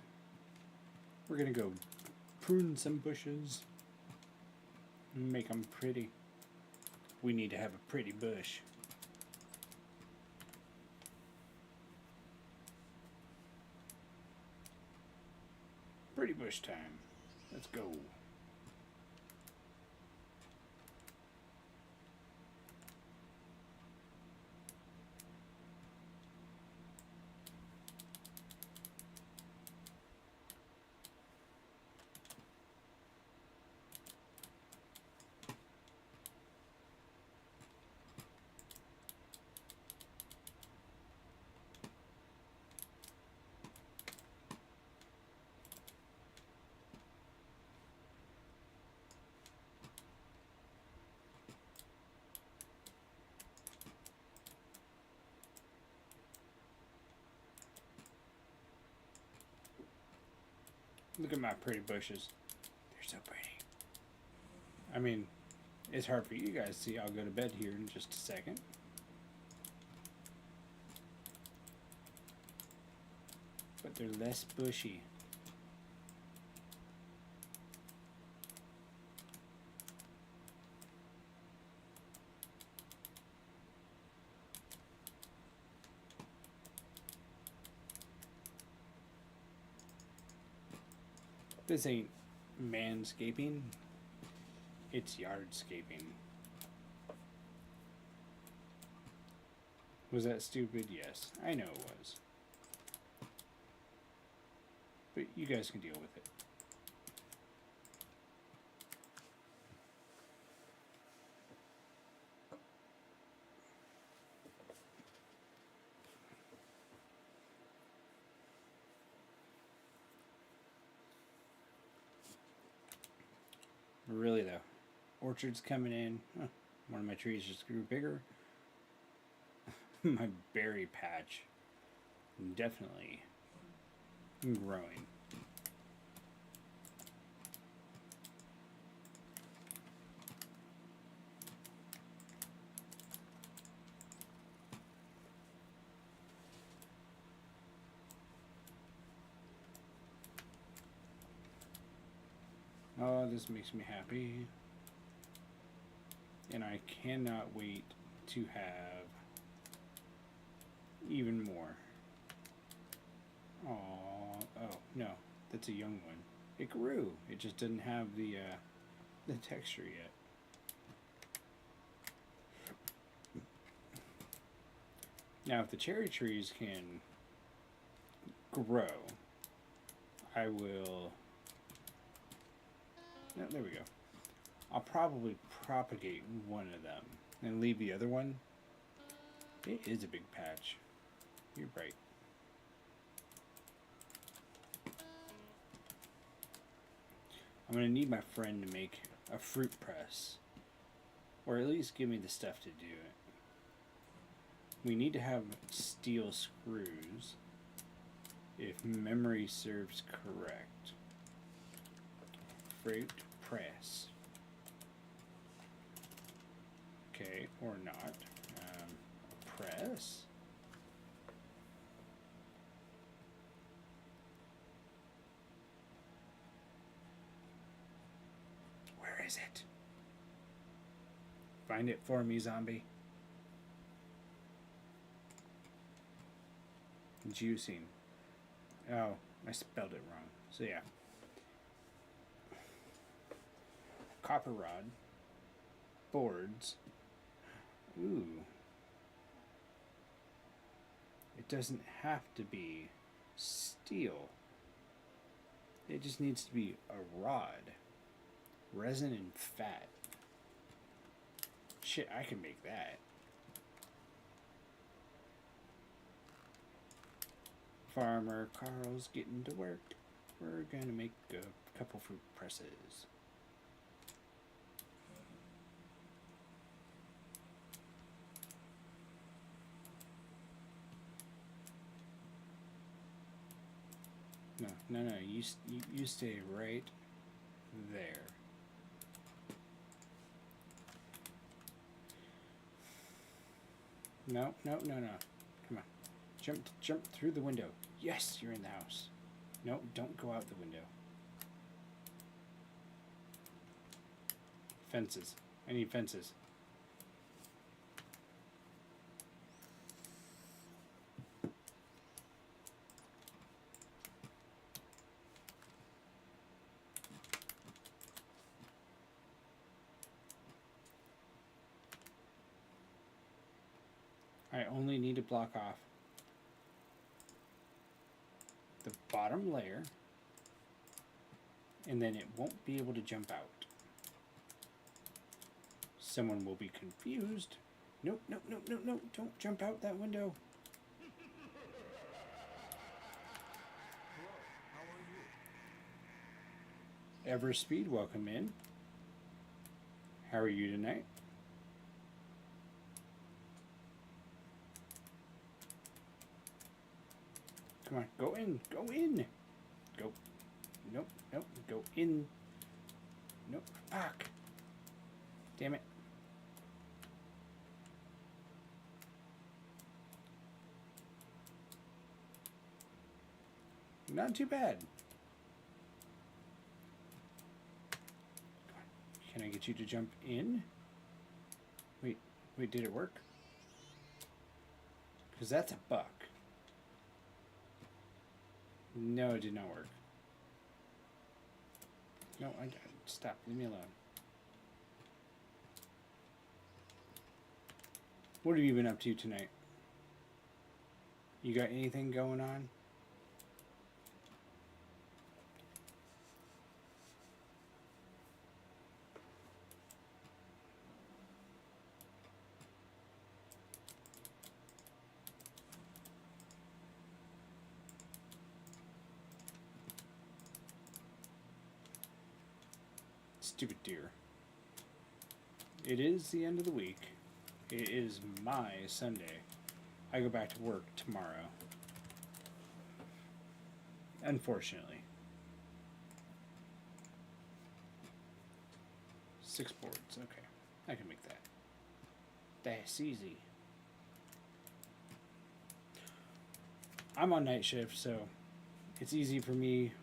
We're gonna go prune some bushes. Make them pretty. We need to have a pretty bush. Pretty bush time. Let's go. Look at my pretty bushes. They're so pretty. I mean, it's hard for you guys to see. I'll go to bed here in just a second. But they're less bushy. This ain't manscaping, it's yardscaping. Was that stupid? Yes, I know it was. But you guys can deal with it. Really though, orchard's coming in. Huh, one of my trees just grew bigger. My berry patch definitely growing. Oh, this makes me happy. And I cannot wait to have even more. Oh, no. That's a young one. It grew. It just didn't have the texture yet. Now, if the cherry trees can grow, I will. No, there we go. I'll probably propagate one of them and leave the other one. It is a big patch. You're right. I'm gonna need my friend to make a fruit press, or at least give me the stuff to do it. We need to have steel screws, if memory serves correct. Fruit press. Okay, or not. Press. Where is it? Find it for me, zombie. Juicing. Oh, I spelled it wrong. So yeah. Copper rod. Boards. Ooh. It doesn't have to be steel. It just needs to be a rod. Resin and fat. Shit, I can make that. Farmer Carl's getting to work. We're gonna make a couple fruit presses. No, you stay right there. No. Come on. Jump through the window. Yes, you're in the house. No, don't go out the window. Fences. I need fences. I only need to block off the bottom layer, and then it won't be able to jump out. Someone will be confused. Nope, don't jump out that window. Hello, how are you? Everspeed, welcome in. How are you tonight? Come on, go in. Go. Nope, go in. Nope, fuck. Damn it. Not too bad. Can I get you to jump in? Wait, did it work? Because that's a buck. No, it did not work. No, stop. Leave me alone. What have you been up to tonight? You got anything going on? Stupid deer. It is the end of the week. It is my Sunday. I go back to work tomorrow. Unfortunately. 6 boards. Okay. I can make that. That's easy. I'm on night shift, so it's easy for me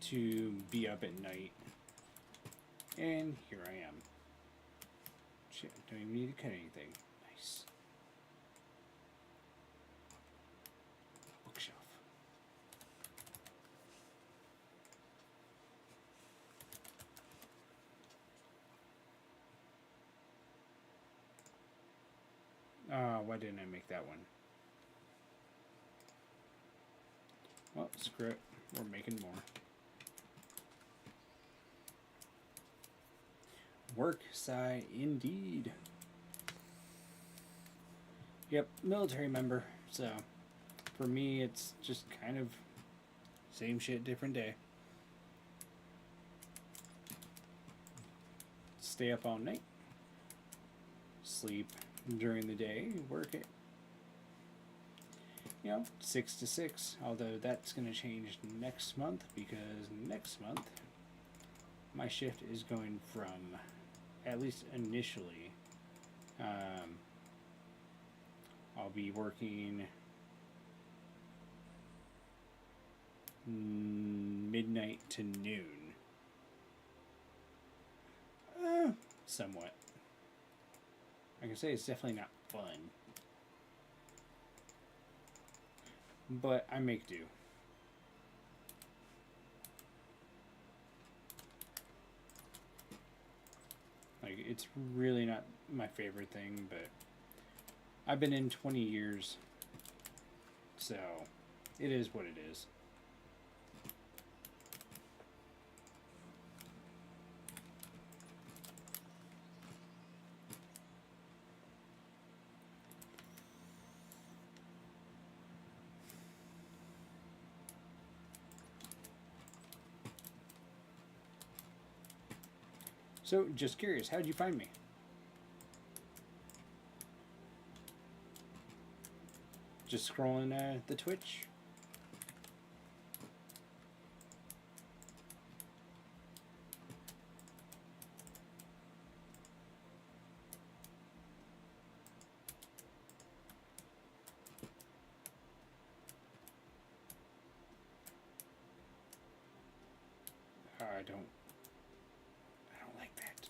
to be up at night. And here I am. Shit, don't even need to cut anything. Nice. Bookshelf. Oh, why didn't I make that one? Well, screw it. We're making more. Work, sigh, indeed. Yep, military member. So, for me, it's just kind of same shit, different day. Stay up all night. Sleep during the day. Work it. 6 to 6. Although that's going to change next month because next month my shift is going from, at least initially, I'll be working midnight to noon. Somewhat. I can say it's definitely not fun. But I make do. Like, it's really not my favorite thing, but I've been in 20 years, so it is what it is. So, just curious, how'd you find me? Just scrolling the Twitch? I don't like that.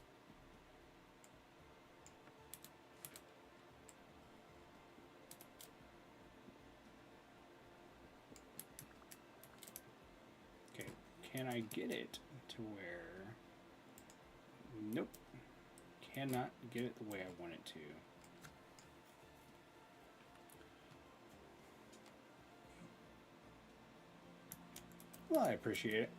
Okay, can I get it to where... Nope. Cannot get it the way I want it to. Well, I appreciate it.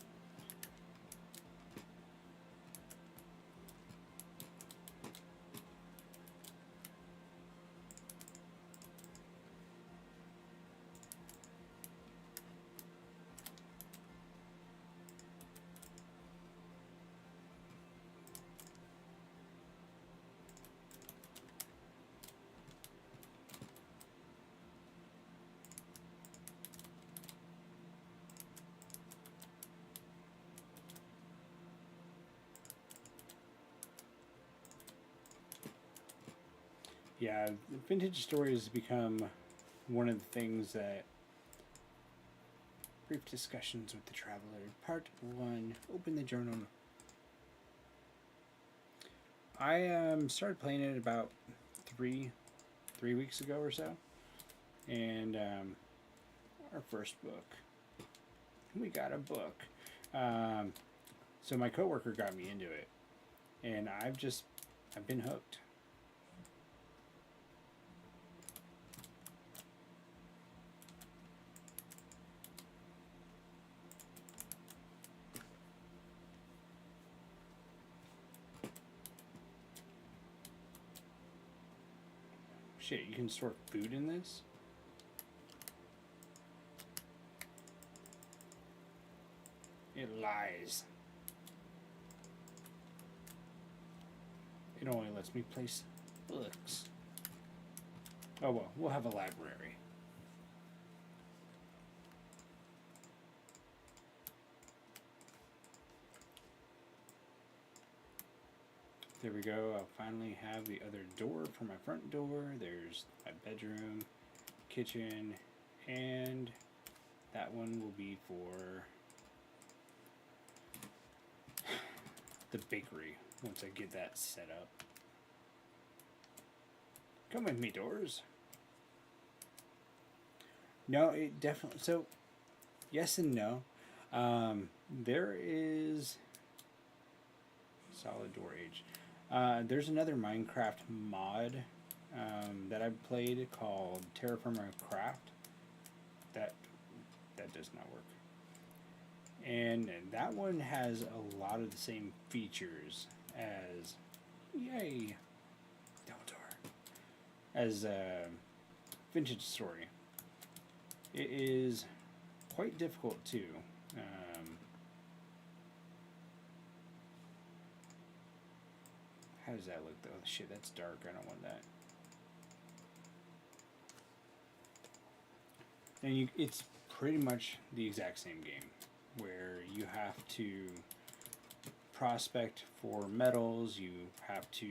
Yeah, vintage stories become one of the things that... Brief discussions with the traveler. Part 1. Open the journal. I started playing it about three weeks ago or so. And our first book. We got a book. So my coworker got me into it. And I've been hooked. Shit, you can store food in this? It lies. It only lets me place books. Oh well, we'll have a library. There we go. I'll finally have the other door for my front door. There's my bedroom, kitchen, and that one will be for the bakery once I get that set up. Come with me, doors. No, it definitely... So, yes and no. There is... Solid door age. There's another Minecraft mod that I've played called Terraformer Craft. That does not work. And that one has a lot of the same features as as Vintage Story. It is quite difficult too. How does that look though? Shit, that's dark. I don't want that. And it's pretty much the exact same game where you have to prospect for metals, you have to,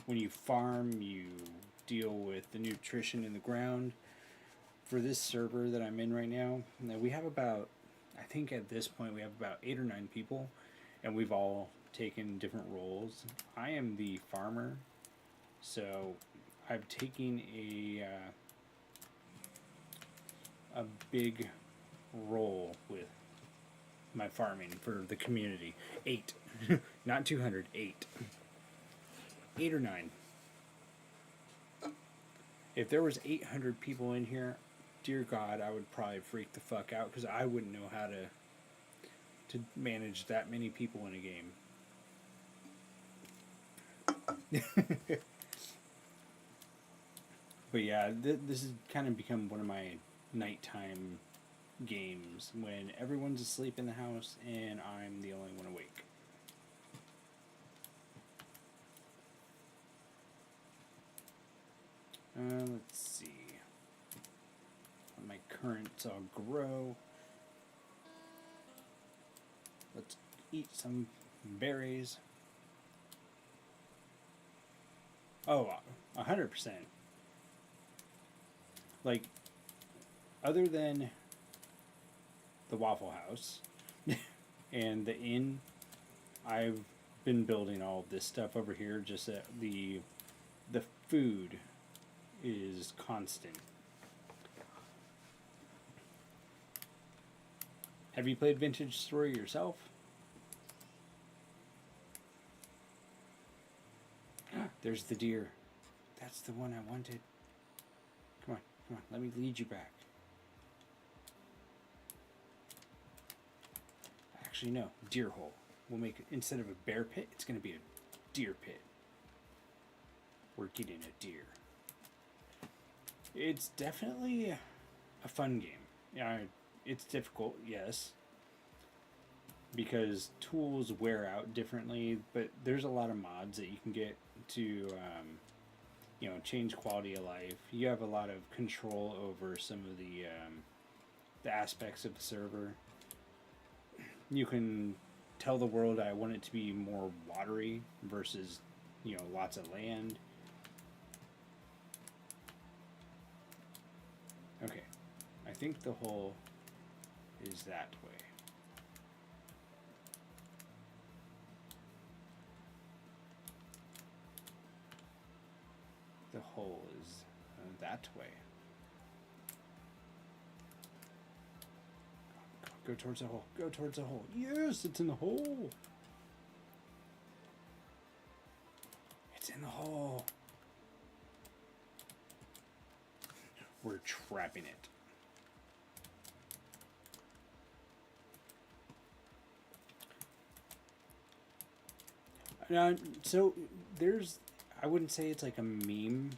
when you farm, you deal with the nutrition in the ground. For this server that I'm in right now, we have about, I think at this point we have about 8 or 9 people, and we've all taken different roles. I am the farmer, so I've taken a big role with my farming for the community. 8, not 200, 8. 8 or 9. If there was 800 people in here, dear God, I would probably freak the fuck out because I wouldn't know how to manage that many people in a game. But yeah, this has kind of become one of my nighttime games when everyone's asleep in the house and I'm the only one awake. Let's see. My currents all grow. Let's eat some berries. Oh, 100%. Like, other than the Waffle House and the inn, I've been building all this stuff over here. Just that the food is constant. Have you played Vintage Story yourself? There's the deer. That's the one I wanted. Come on, let me lead you back. Actually, no, deer hole. We'll make it, instead of a bear pit, it's going to be a deer pit. We're getting a deer. It's definitely a fun game. Yeah, it's difficult, yes, because tools wear out differently, but there's a lot of mods that you can get to change quality of life. You have a lot of control over some of the aspects of the server. You can tell the world I want it to be more watery versus lots of land. Okay, I think the hole is that way. The hole is that way. Go towards the hole. Go towards the hole. Yes, it's in the hole. It's in the hole. We're trapping it. So there's, I wouldn't say it's like a meme,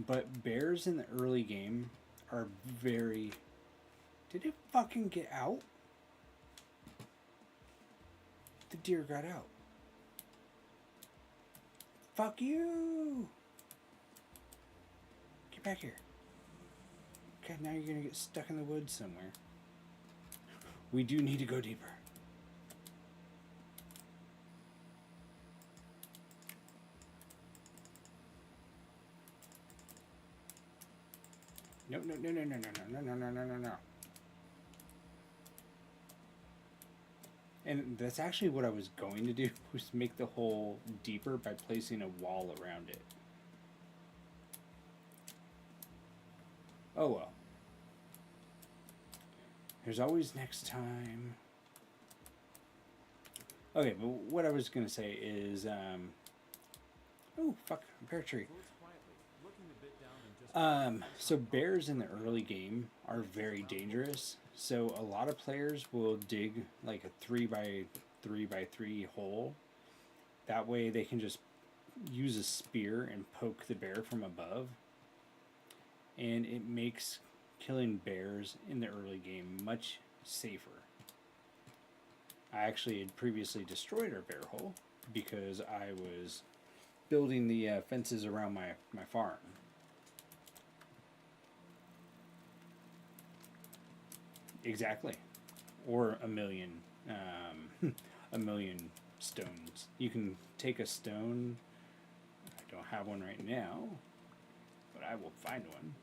but bears in the early game are very... Did it fucking get out? The deer got out. Fuck you! Get back here. Okay, now you're gonna get stuck in the woods somewhere. We do need to go deeper. No. And that's actually what I was going to do, was make the hole deeper by placing a wall around it. Oh well. There's always next time. Okay, but what I was going to say is, Oh, fuck, bear tree. Floats quietly, looking a bit down and just So bears in the early game are very dangerous. So a lot of players will dig like a 3 by 3 by 3 hole. That way they can just use a spear and poke the bear from above. And it makes killing bears in the early game much safer. I actually had previously destroyed our bear hole because I was building the fences around my farm. Exactly. Or a million, a million stones. You can take a stone. I don't have one right now, but I will find one.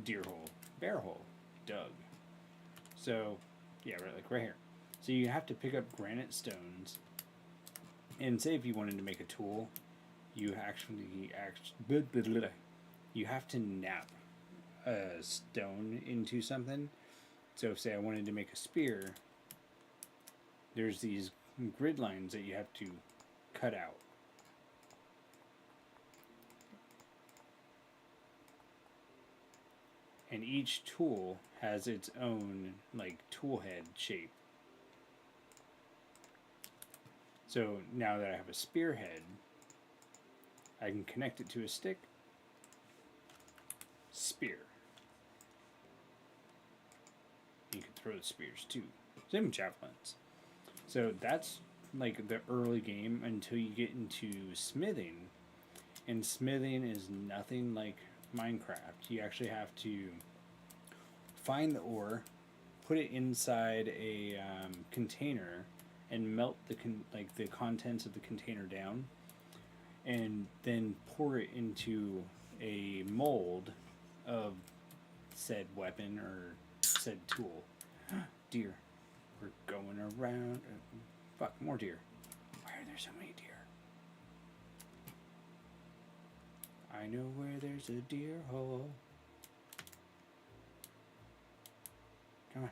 Deer hole, bear hole, dug. So, yeah, right, like right here. So you have to pick up granite stones, and say if you wanted to make a tool, you you have to nap a stone into something. So, if say I wanted to make a spear, there's these grid lines that you have to cut out. And each tool has its own like tool head shape. So now that I have a spearhead, I can connect it to a stick. Spear. You can throw the spears too. Same with javelins. So that's like the early game until you get into smithing. And smithing is nothing like Minecraft. You actually have to find the ore, put it inside a container, and melt the contents of the container down, and then pour it into a mold of said weapon or said tool. Deer. We're going around. Fuck, more deer. Why are there so many deer? I know where there's a deer hole. Come on.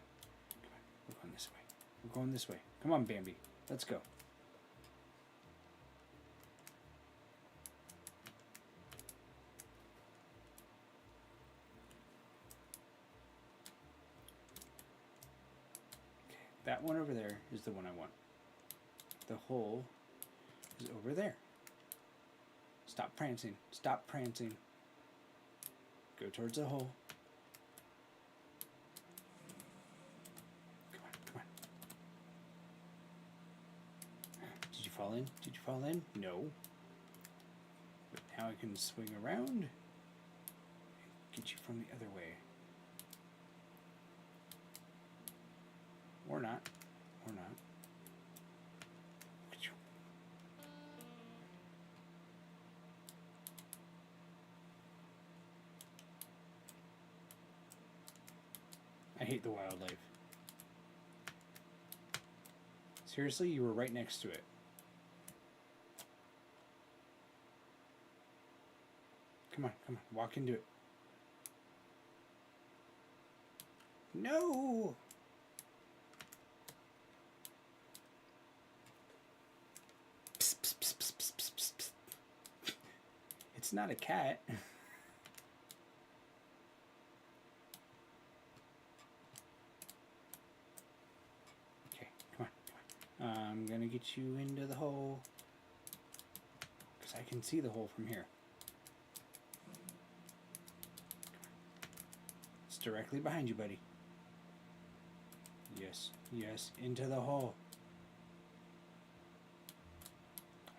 Come on. We're going this way. We're going this way. Come on, Bambi. Let's go. Okay, that one over there is the one I want. The hole is over there. Stop prancing. Stop prancing. Go towards the hole. Come on, come on. Did you fall in? Did you fall in? No. But now I can swing around and get you from the other way. Or not. Or not. I hate the wildlife. Seriously, you were right next to it. Come on, come on, walk into it. No! Psst, psst, psst, psst, psst, psst, psst. It's not a cat. I'm gonna get you into the hole, because I can see the hole from here. It's directly behind you, buddy. Yes, yes, into the hole.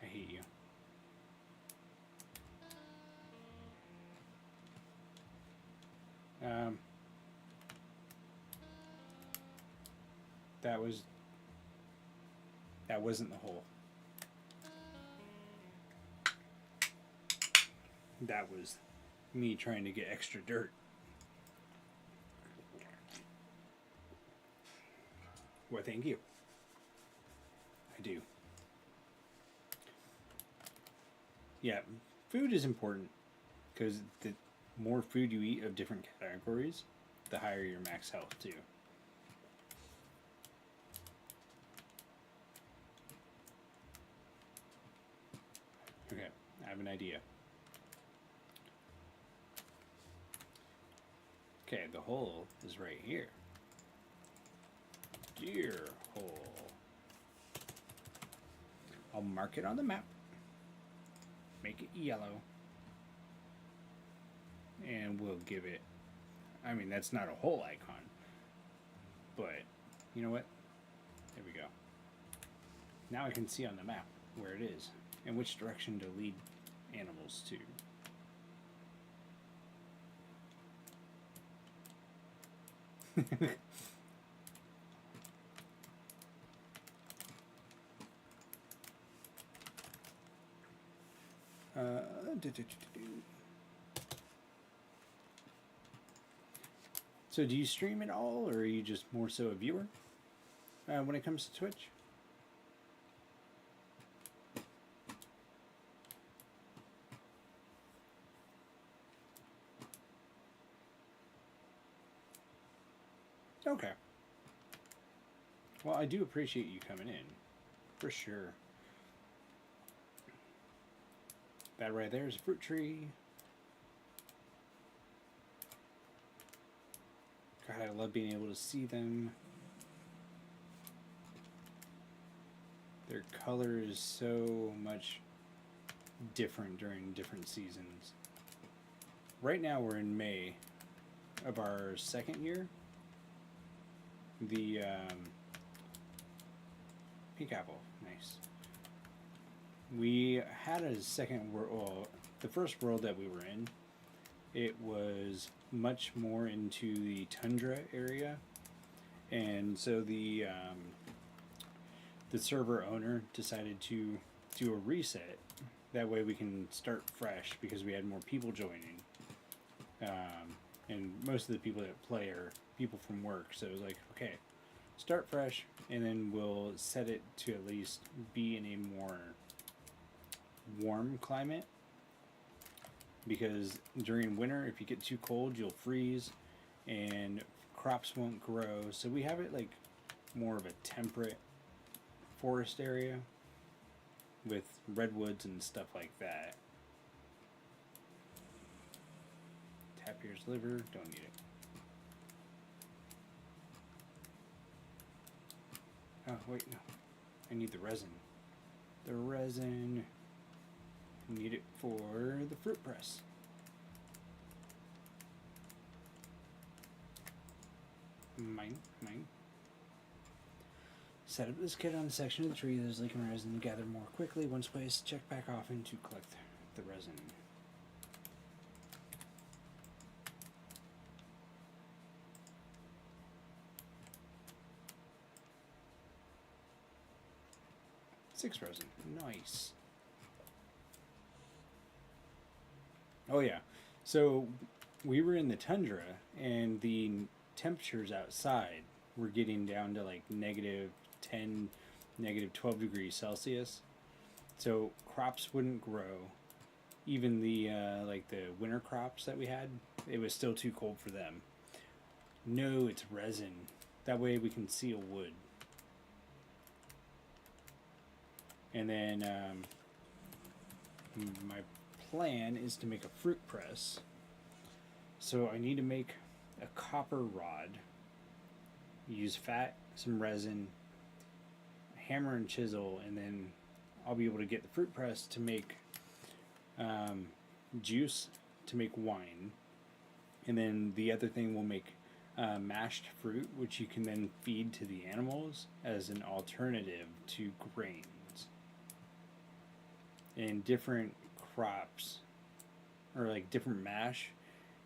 I hate you. That wasn't the hole. That was me trying to get extra dirt. Well, thank you. I do. Yeah, food is important because the more food you eat of different categories, the higher your max health too. Okay, I have an idea. Okay, the hole is right here. Deer hole. I'll mark it on the map. Make it yellow. And we'll give it... I mean, that's not a hole icon. But, you know what? There we go. Now I can see on the map where it is and which direction to lead animals to. So do you stream at all, or are you just more so a viewer when it comes to Twitch? Okay. Well, I do appreciate you coming in, for sure. That right there is a fruit tree. God, I love being able to see them. Their color is so much different during different seasons. Right now we're in May of our second year. The pink apple, nice. We had a second world, well, the first world that we were in, it was much more into the tundra area, and so the server owner decided to do a reset. That way we can start fresh because we had more people joining, and most of the people that play are people from work. So it was like, okay, start fresh, and then we'll set it to at least be in a more warm climate, because during winter if you get too cold you'll freeze and crops won't grow. So we have it like more of a temperate forest area with redwoods and stuff like that. Tapir's liver, don't need it. Oh wait, no, I need the resin. The resin, need it for the fruit press. Mine. Set up this kit on the section of the tree that is leaking resin to gather more quickly. Once placed, check back often to collect the resin. Six resin, nice. Oh yeah, so we were in the tundra and the temperatures outside were getting down to like -10, -12 degrees Celsius. So crops wouldn't grow. Even the like the winter crops that we had, it was still too cold for them. No, it's resin. That way we can seal wood. And then my plan is to make a fruit press. So I need to make a copper rod. Use fat, some resin, hammer and chisel, and then I'll be able to get the fruit press to make juice to make wine. And then the other thing will make mashed fruit, which you can then feed to the animals as an alternative to grains. And different crops, or like different mash,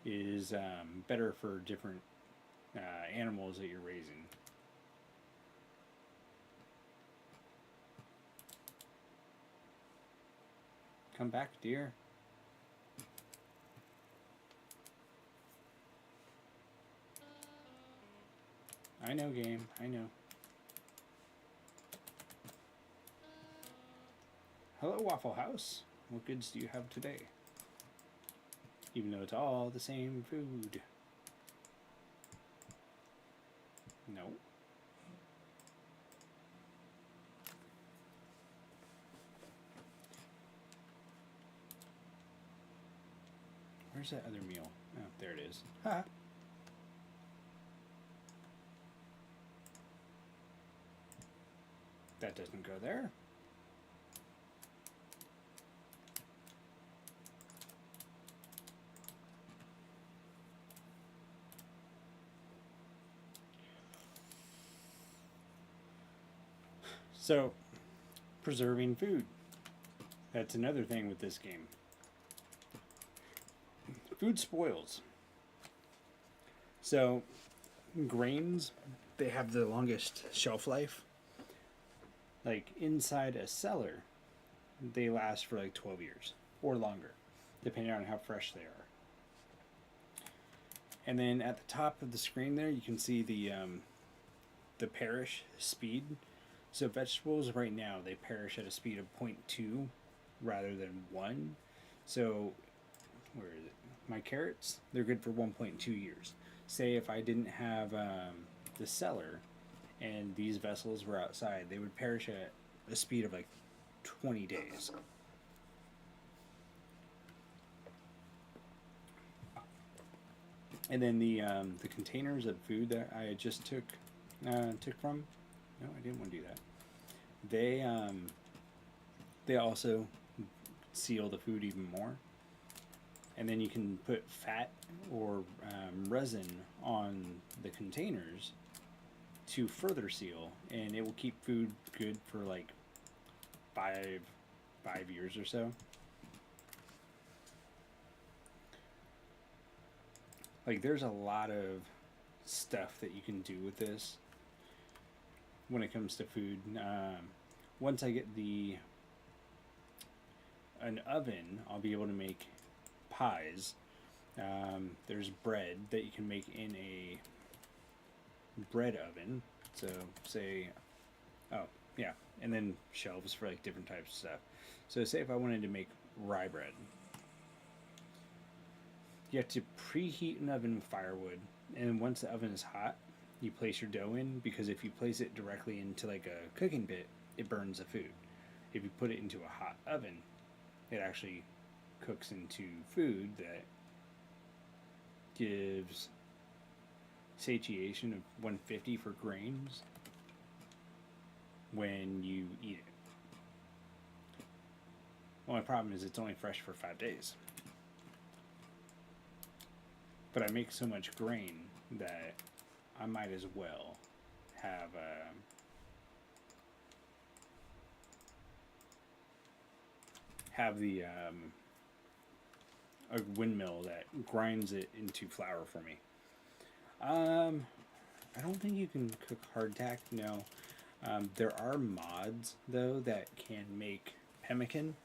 is better for different animals that you're raising. Come back, dear. I know, game. I know. Hello, Waffle House. What goods do you have today? Even though it's all the same food. No. Where's that other meal? Oh, there it is. Ha! That doesn't go there. So, preserving food. That's another thing with this game. Food spoils. So, grains, they have the longest shelf life. Like inside a cellar, they last for like 12 years or longer, depending on how fresh they are. And then at the top of the screen there, you can see the perish speed. So vegetables right now, they perish at a speed of 0.2 rather than 1. So where is it? My carrots, they're good for 1.2 years. Say if I didn't have the cellar and these vessels were outside, they would perish at a speed of like 20 days. And then the containers of food that I just took from, no, I didn't want to do that. They also seal the food even more. And then you can put fat or resin on the containers to further seal, and it will keep food good for like five years or so. Like there's a lot of stuff that you can do with this when it comes to food. Once I get an oven, I'll be able to make pies. There's bread that you can make in a bread oven. So say, oh yeah, and then shelves for like different types of stuff. So say if I wanted to make rye bread, you have to preheat an oven with firewood, and once the oven is hot, you place your dough in, because if you place it directly into like a cooking bit, it burns the food. If you put it into a hot oven, it actually cooks into food that gives satiation of 150 for grains when you eat it. Only problem is it's only fresh for 5 days. But I make so much grain that I might as well have a windmill that grinds it into flour for me. I don't think you can cook hardtack. No. There are mods though that can make pemmican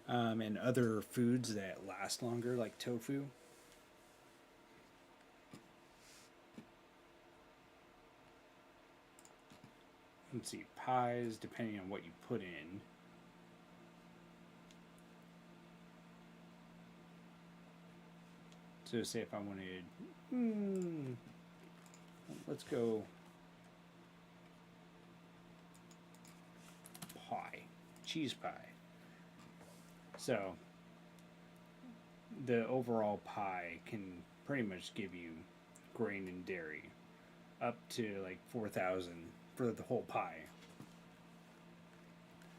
and other foods that last longer, like tofu. Let's see, pies, depending on what you put in. So say if I wanted, let's go pie, cheese pie. So the overall pie can pretty much give you grain and dairy up to like 4,000 for the whole pie.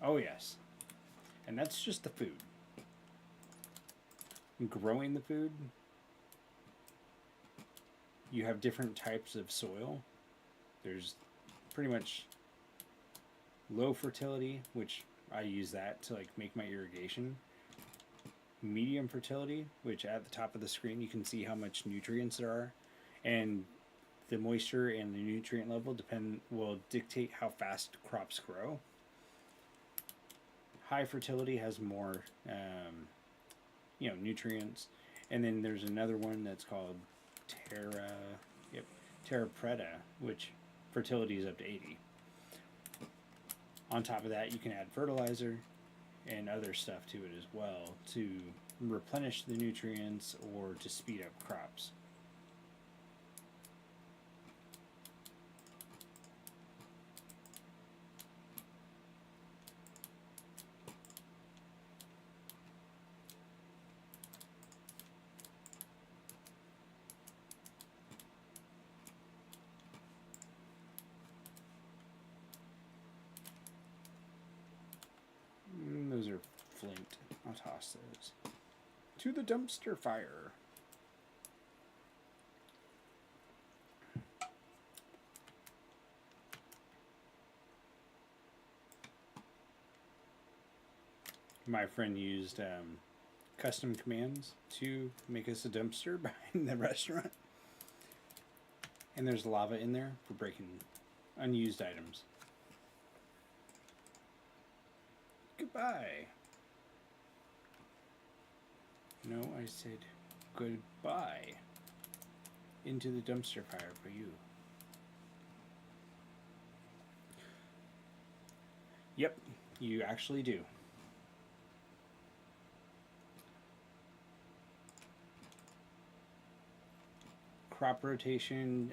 Oh yes. And that's just the food. Growing the food, you have different types of soil. There's pretty much low fertility, which I use that to like make my irrigation. Medium fertility, which at the top of the screen you can see how much nutrients there are, and the moisture and the nutrient level will dictate how fast crops grow. High fertility has more nutrients, and then there's another one that's called Terra Preta, which fertility is up to 80. On top of that, you can add fertilizer and other stuff to it as well to replenish the nutrients or to speed up crops. flint. I'll toss those. To the dumpster fire. My friend used custom commands to make us a dumpster behind the restaurant. And there's lava in there for breaking unused items. Goodbye. No, I said goodbye. Into the dumpster fire for you. Yep, you actually do. Crop rotation.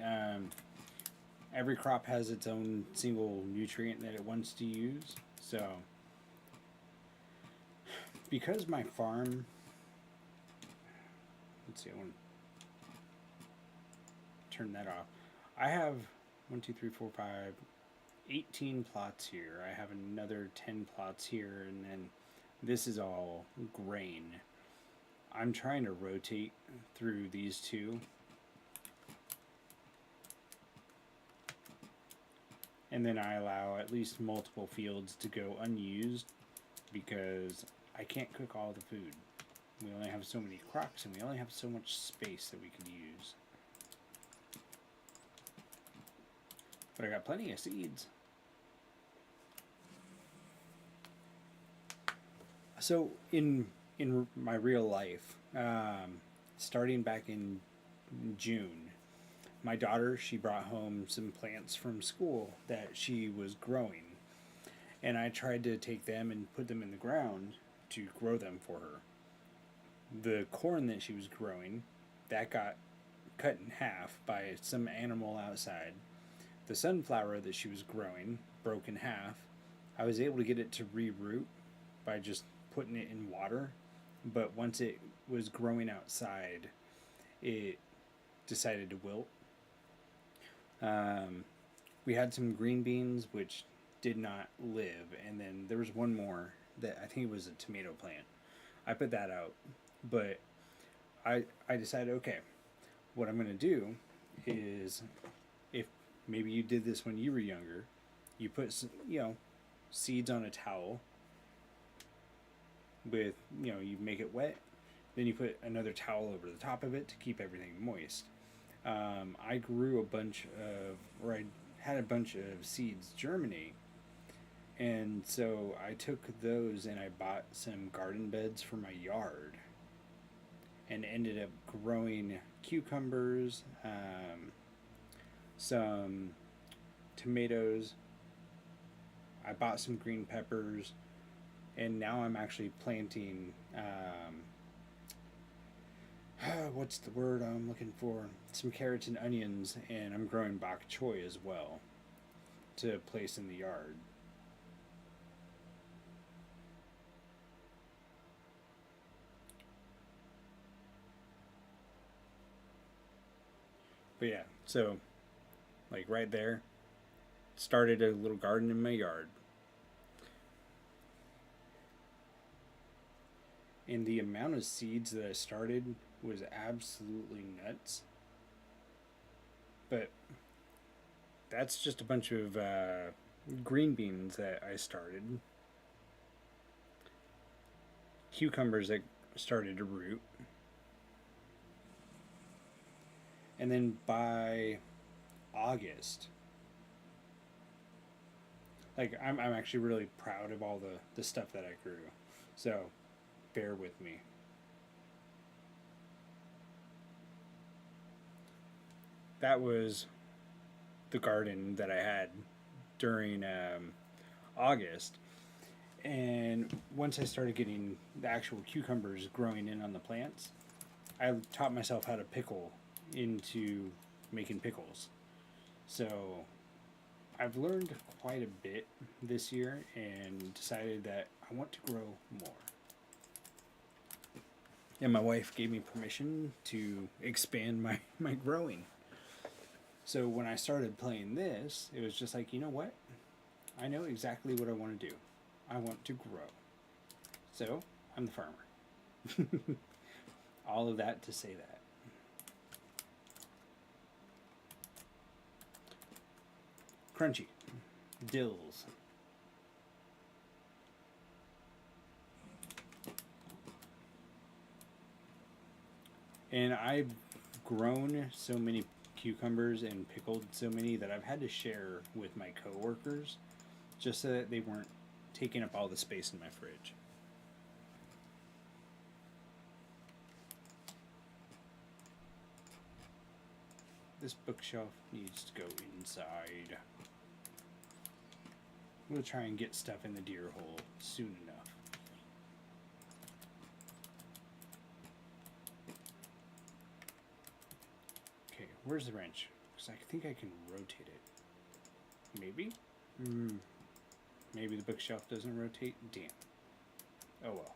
Every crop has its own single nutrient that it wants to use. So, because my farm, let's see, I want to turn that off. I have 1, 2, 3, 4, 5, 18 plots here. I have another 10 plots here, and then this is all grain. I'm trying to rotate through these two. And then I allow at least multiple fields to go unused because I can't cook all the food. We only have so many crops and we only have so much space that we could use. But I got plenty of seeds. So in my real life, starting back in June, my daughter, she brought home some plants from school that she was growing. And I tried to take them and put them in the ground to grow them for her. The corn that she was growing, that got cut in half by some animal outside. The sunflower that she was growing broke in half. I was able to get it to reroot by just putting it in water. But once it was growing outside, it decided to wilt. We had some green beans which did not live, and then there was one more that I think it was a tomato plant. I put that out, but I decided, okay, what I'm going to do is, if maybe you did this when you were younger, you put some, seeds on a towel with, you make it wet, then you put another towel over the top of it to keep everything moist. I grew I had a bunch of seeds germinate, and so I took those and I bought some garden beds for my yard, and ended up growing cucumbers, some tomatoes. I bought some green peppers, and now I'm actually planting. What's the word I'm looking for? Some carrots and onions, and I'm growing bok choy as well to place in the yard. But yeah, so like right there, started a little garden in my yard. And the amount of seeds that I started was absolutely nuts. But that's just a bunch of green beans that I started. Cucumbers that started to root. And then by August, like I'm actually really proud of all the stuff that I grew. So bear with me. That was the garden that I had during August. And once I started getting the actual cucumbers growing in on the plants, I taught myself how to pickle into making pickles. So I've learned quite a bit this year and decided that I want to grow more. And my wife gave me permission to expand my growing. So when I started playing this, it was just like, you know what? I know exactly what I want to do. I want to grow. So, I'm the farmer. All of that to say that. Crunchy. Dills. And I've grown so many cucumbers and pickled so many that I've had to share with my coworkers just so that they weren't taking up all the space in my fridge. This bookshelf needs to go inside. We'll try and get stuff in the deer hole soon enough. Okay, where's the wrench? Because I think I can rotate it. Maybe? Maybe the bookshelf doesn't rotate? Damn. Oh well.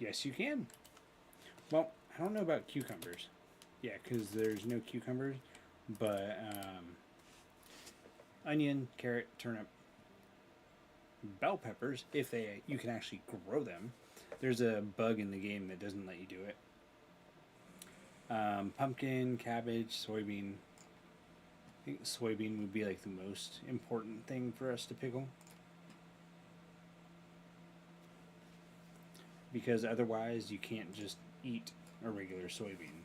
Yes, you can. Well, I don't know about cucumbers. Yeah, because there's no cucumbers, but onion, carrot, turnip, bell peppers, if you can actually grow them. There's a bug in the game that doesn't let you do it. Pumpkin, cabbage, soybean. I think soybean would be like the most important thing for us to pickle. Because otherwise you can't just eat a regular soybean.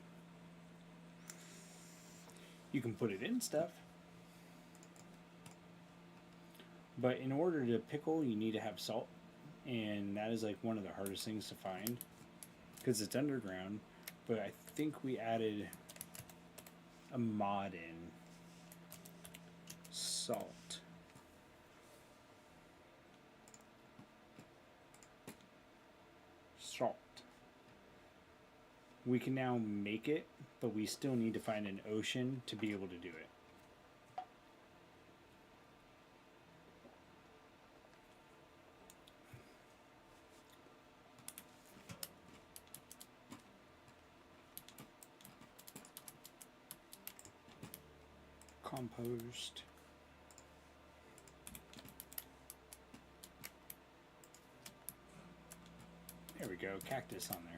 You can put it in stuff. But in order to pickle, you need to have salt. And that is like one of the hardest things to find. Because it's underground. But I think we added a mod in. Salt. Salt. We can now make it, but we still need to find an ocean to be able to do it. Compost. There we go, cactus on there.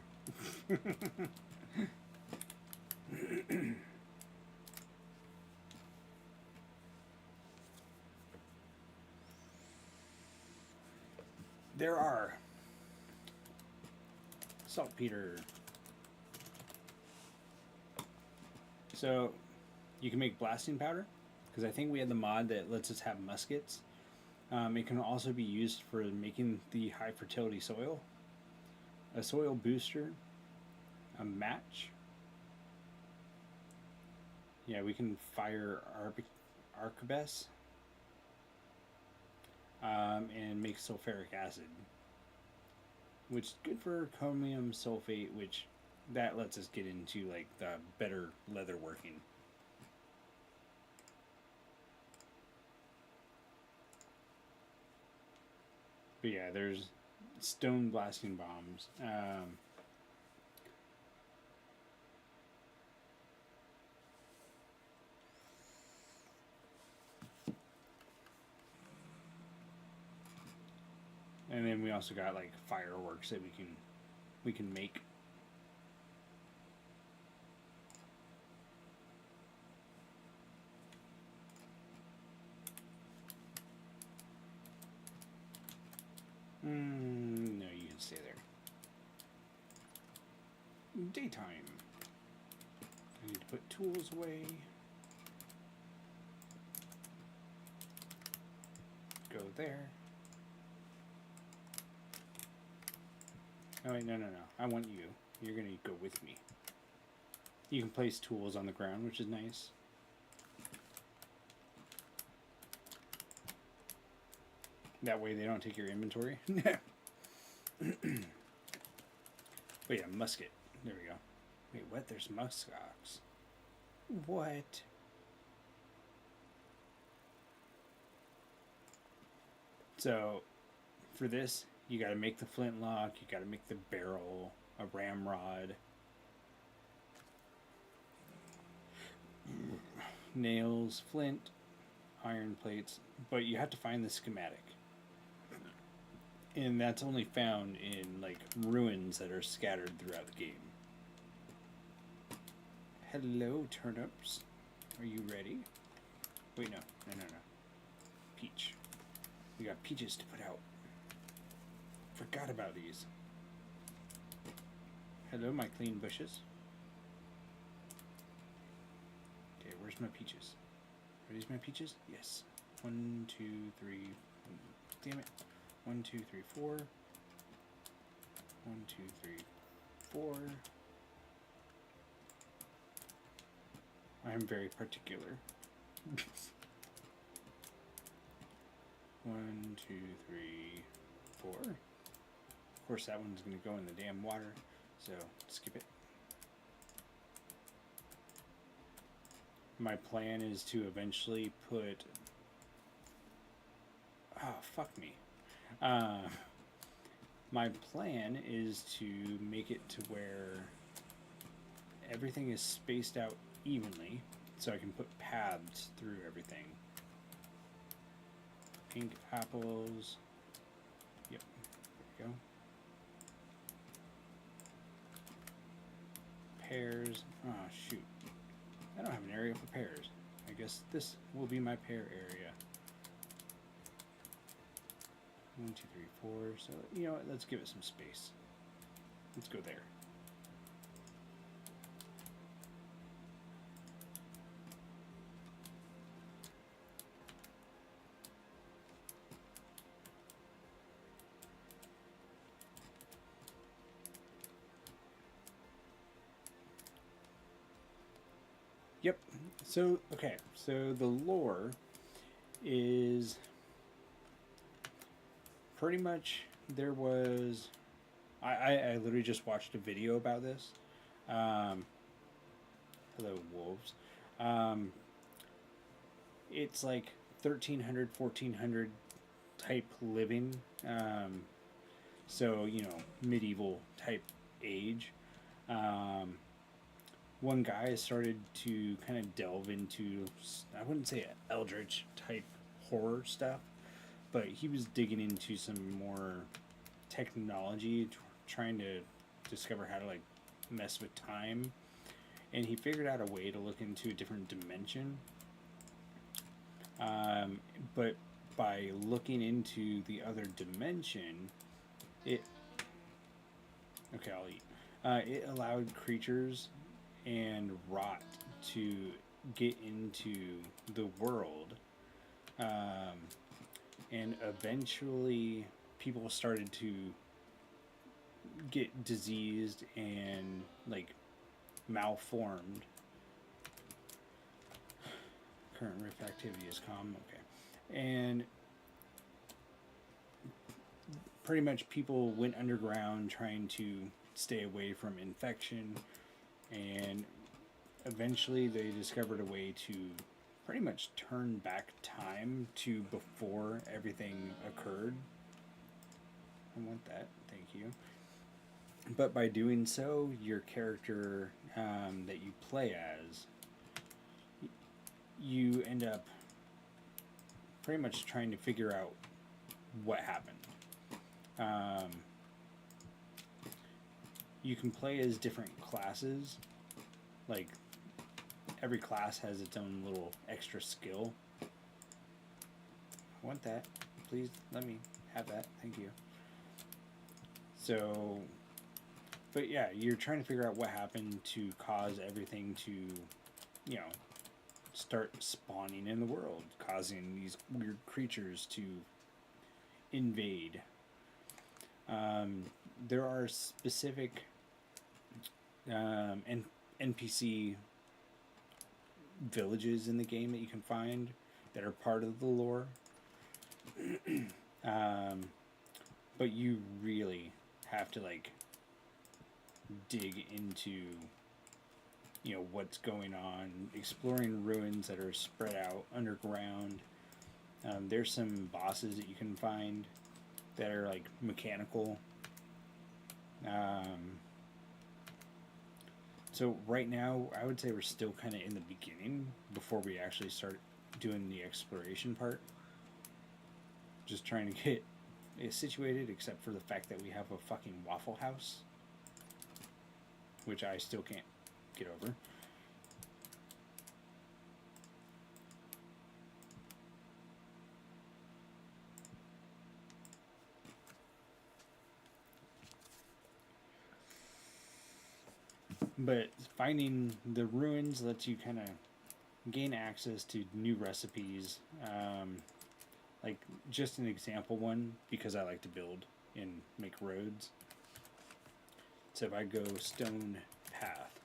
There are saltpeter. So you can make blasting powder, because I think we had the mod that lets us have muskets. It can also be used for making the high fertility soil, a soil booster, a match. Yeah, we can fire arquebus and make sulfuric acid, which is good for chromium sulfate, which that lets us get into like the better leather working. But yeah, there's stone blasting bombs. And then we also got like fireworks that we can make. No, you can stay there. Daytime. I need to put tools away. Go there. Oh wait, no. I want you. You're gonna go with me. You can place tools on the ground, which is nice. That way they don't take your inventory. But yeah, musket. There we go. Wait, what? There's muskox. What? So, for this, you gotta make the flintlock, you gotta make the barrel, a ramrod, nails, flint, iron plates, but you have to find the schematic. And that's only found in like ruins that are scattered throughout the game. Hello, turnips. Are you ready? Wait, no. Peach. We got peaches to put out. Forgot about these. Hello, my clean bushes. Okay, where's my peaches? Are these my peaches? Yes. 1, 2, 3. Damn it. 1, 2, 3, 4. 1, 2, 3, 4. I'm very particular. 1, 2, 3, 4. Of course, that one's going to go in the damn water, so skip it. My plan is to eventually put... Oh, fuck me. My plan is to make it to where everything is spaced out evenly, so I can put paths through everything. Pink apples. Yep, there we go. Pears. Oh, shoot. I don't have an area for pears. I guess this will be my pear area. 1, 2, 3, 4. So, you know what? Let's give it some space. Let's go there. Yep. So, okay. So the lore is pretty much there was... I literally just watched a video about this. Hello, wolves. It's like 1300, 1400 type living. So, you know, medieval type age. One guy started to kind of delve into, I wouldn't say eldritch type horror stuff, but he was digging into some more technology, trying to discover how to like mess with time, and he figured out a way to look into a different dimension. But by looking into the other dimension, it it allowed creatures and rot to get into the world, and eventually people started to get diseased and like malformed. Current rift activity is calm. Okay. And pretty much people went underground trying to stay away from infection, and eventually they discovered a way to pretty much turn back time to before everything occurred. I want that, thank you. But by doing so, your character that you play as, you end up pretty much trying to figure out what happened. You can play as different classes. Like, every class has its own little extra skill. I want that. Please let me have that. Thank you. So, but yeah, you're trying to figure out what happened to cause everything to, you know, start spawning in the world, causing these weird creatures to invade. There are specific NPC villages in the game that you can find that are part of the lore. But you really have to like dig into, you know, what's going on, exploring ruins that are spread out underground. There's some bosses that you can find that are like mechanical. So right now, I would say we're still kind of in the beginning before we actually start doing the exploration part. Just trying to get it situated, except for the fact that we have a fucking Waffle House, which I still can't get over. But finding the ruins lets you kind of gain access to new recipes. Like just an example one, because I like to build and make roads. So if I go stone path.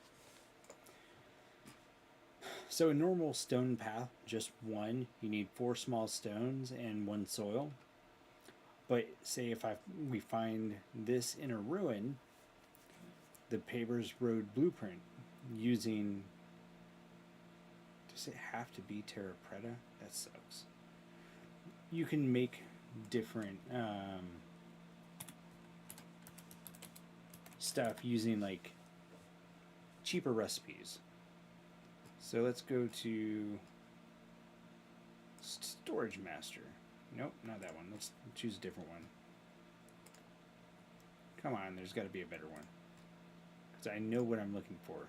So a normal stone path, just one, you need 4 small stones and 1 soil. But say if we find this in a ruin, the Pavers Road blueprint using, does it have to be terra preta? That sucks. You can make different stuff using like cheaper recipes. So let's go to Storage Master. Nope, not that one. Let's choose a different one. Come on, there's got to be a better one. Because I know what I'm looking for.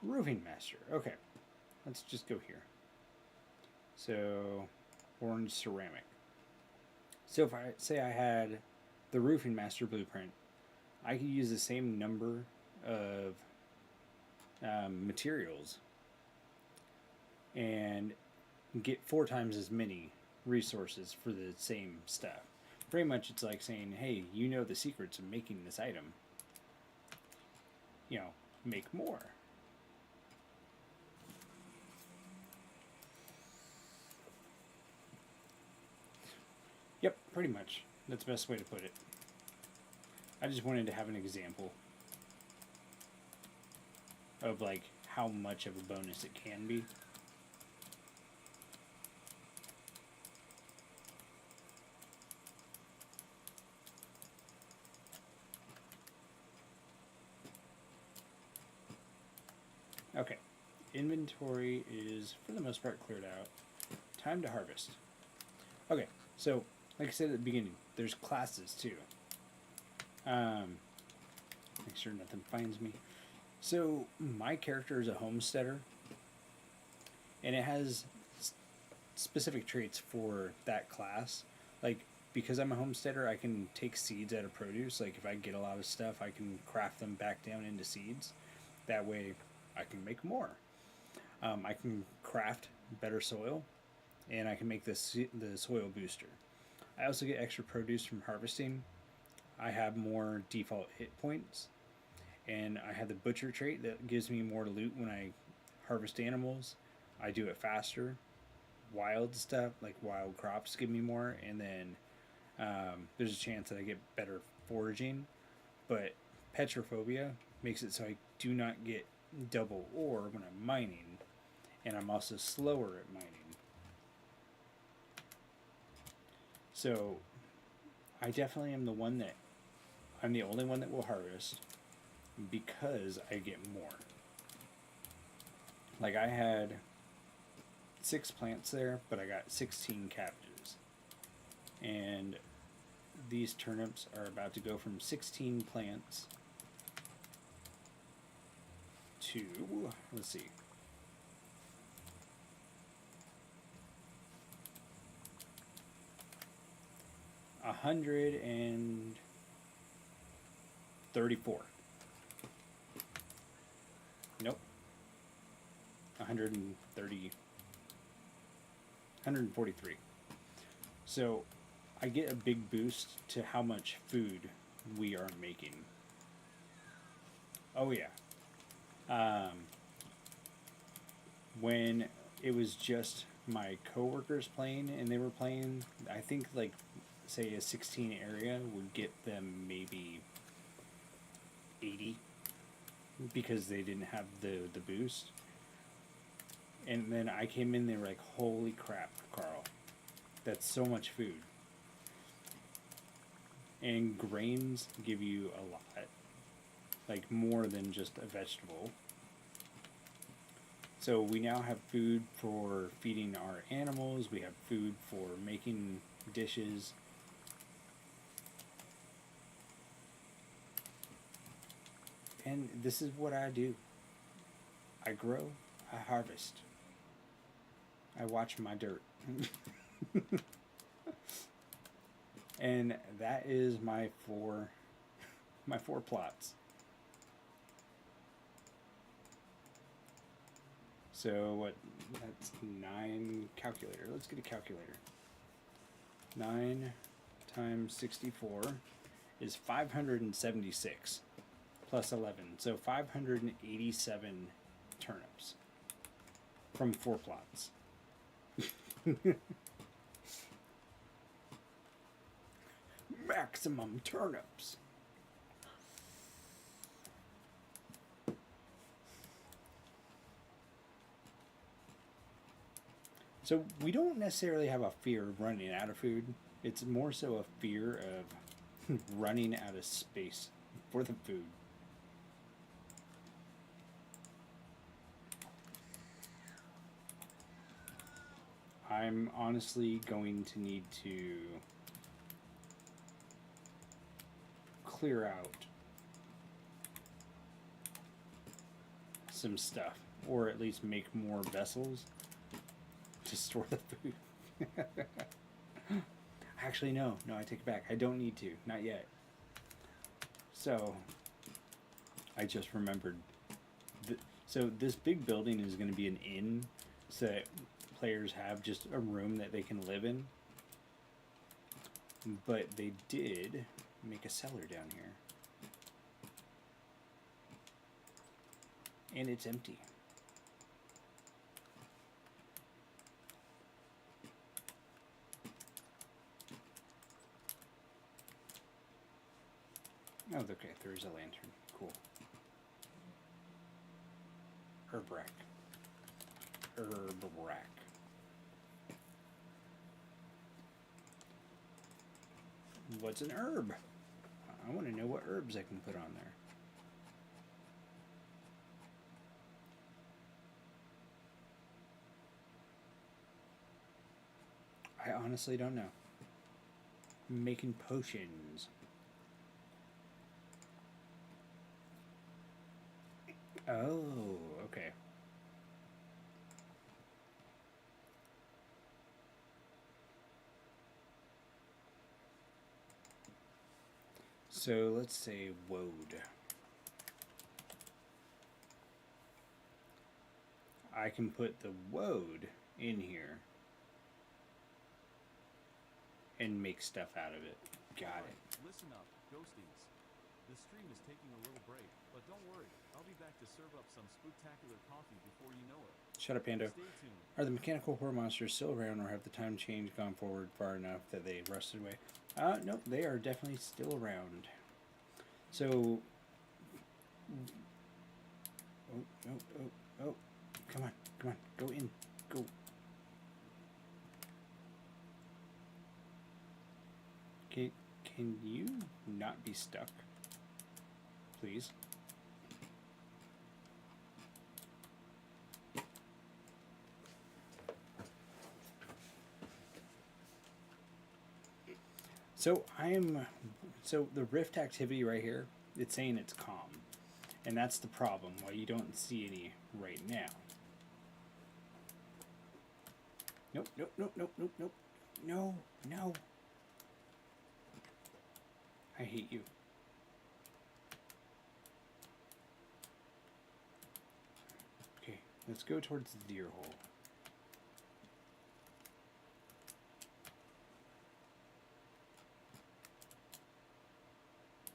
Roofing Master. Okay, let's just go here. So, orange ceramic. So if I say I had the Roofing Master blueprint, I could use the same number of materials and get 4 times as many resources for the same stuff. Pretty much it's like saying, hey, you know the secrets of making this item. You know, make more. Yep, pretty much. That's the best way to put it. I just wanted to have an example of like how much of a bonus it can be. Okay, inventory is for the most part cleared out. Time to harvest. Okay, so like I said at the beginning, there's classes too. Make sure nothing finds me. So my character is a homesteader, and it has specific traits for that class. Like, because I'm a homesteader, I can take seeds out of produce. Like, if I get a lot of stuff, I can craft them back down into seeds. That way, I can make more. I can craft better soil, and I can make the soil booster. I also get extra produce from harvesting. I have more default hit points, and I have the butcher trait that gives me more loot when I harvest animals. I do it faster. Wild stuff, like wild crops, give me more, and then there's a chance that I get better foraging. But petrophobia makes it so I do not get double ore when I'm mining, and I'm also slower at mining. So I definitely am I'm the only one that will harvest because I get more. Like, I had 6 plants there, but I got 16 cabbages. And these turnips are about to go from 16 plants to, let's see, $134. Nope. 143. So I get a big boost to how much food we are making. Oh yeah. When it was just my coworkers playing, and they were playing, I think, like, say a 16 area would get them maybe 80 because they didn't have the boost. And then I came in, they were like, holy crap, Carl, that's so much food. And grains give you a lot. like more than just a vegetable. So we now have food for feeding our animals. We have food for making dishes. And this is what I do. I grow, I harvest. I watch my dirt. And that is my four plots. So what, that's 9 calculator. Let's get a calculator. 9 times 64 is 576 plus 11. So 587 turnips from 4 plots. Maximum turnips. So we don't necessarily have a fear of running out of food. It's more so a fear of running out of space for the food. I'm honestly going to need to clear out some stuff, or at least make more vessels to store the food. Actually, no, I take it back. I don't need to, not yet. So, I just remembered. So this big building is going to be an inn, so that players have just a room that they can live in. But they did make a cellar down here. And it's empty. Oh, okay, there's a lantern. Cool. Herb rack. What's an herb? I want to know what herbs I can put on there. I honestly don't know. I'm making potions. Oh, okay. So let's say woad. I can put the woad in here and make stuff out of it. Got Alright, it. listen up, ghosties. The stream is taking a little break, but don't worry, I'll be back to serve up some spooktacular coffee before you know it. Shut up, Pando. Stay tuned. Are the mechanical horror monsters still around, or have the time change gone forward far enough that they rusted away? Nope, they are definitely still around. So, oh, come on, go in, go. Okay, can you not be stuck, please? So the rift activity right here, it's saying it's calm. And that's the problem, why you don't see any right now. Nope. No. I hate you. Okay, let's go towards the deer hole.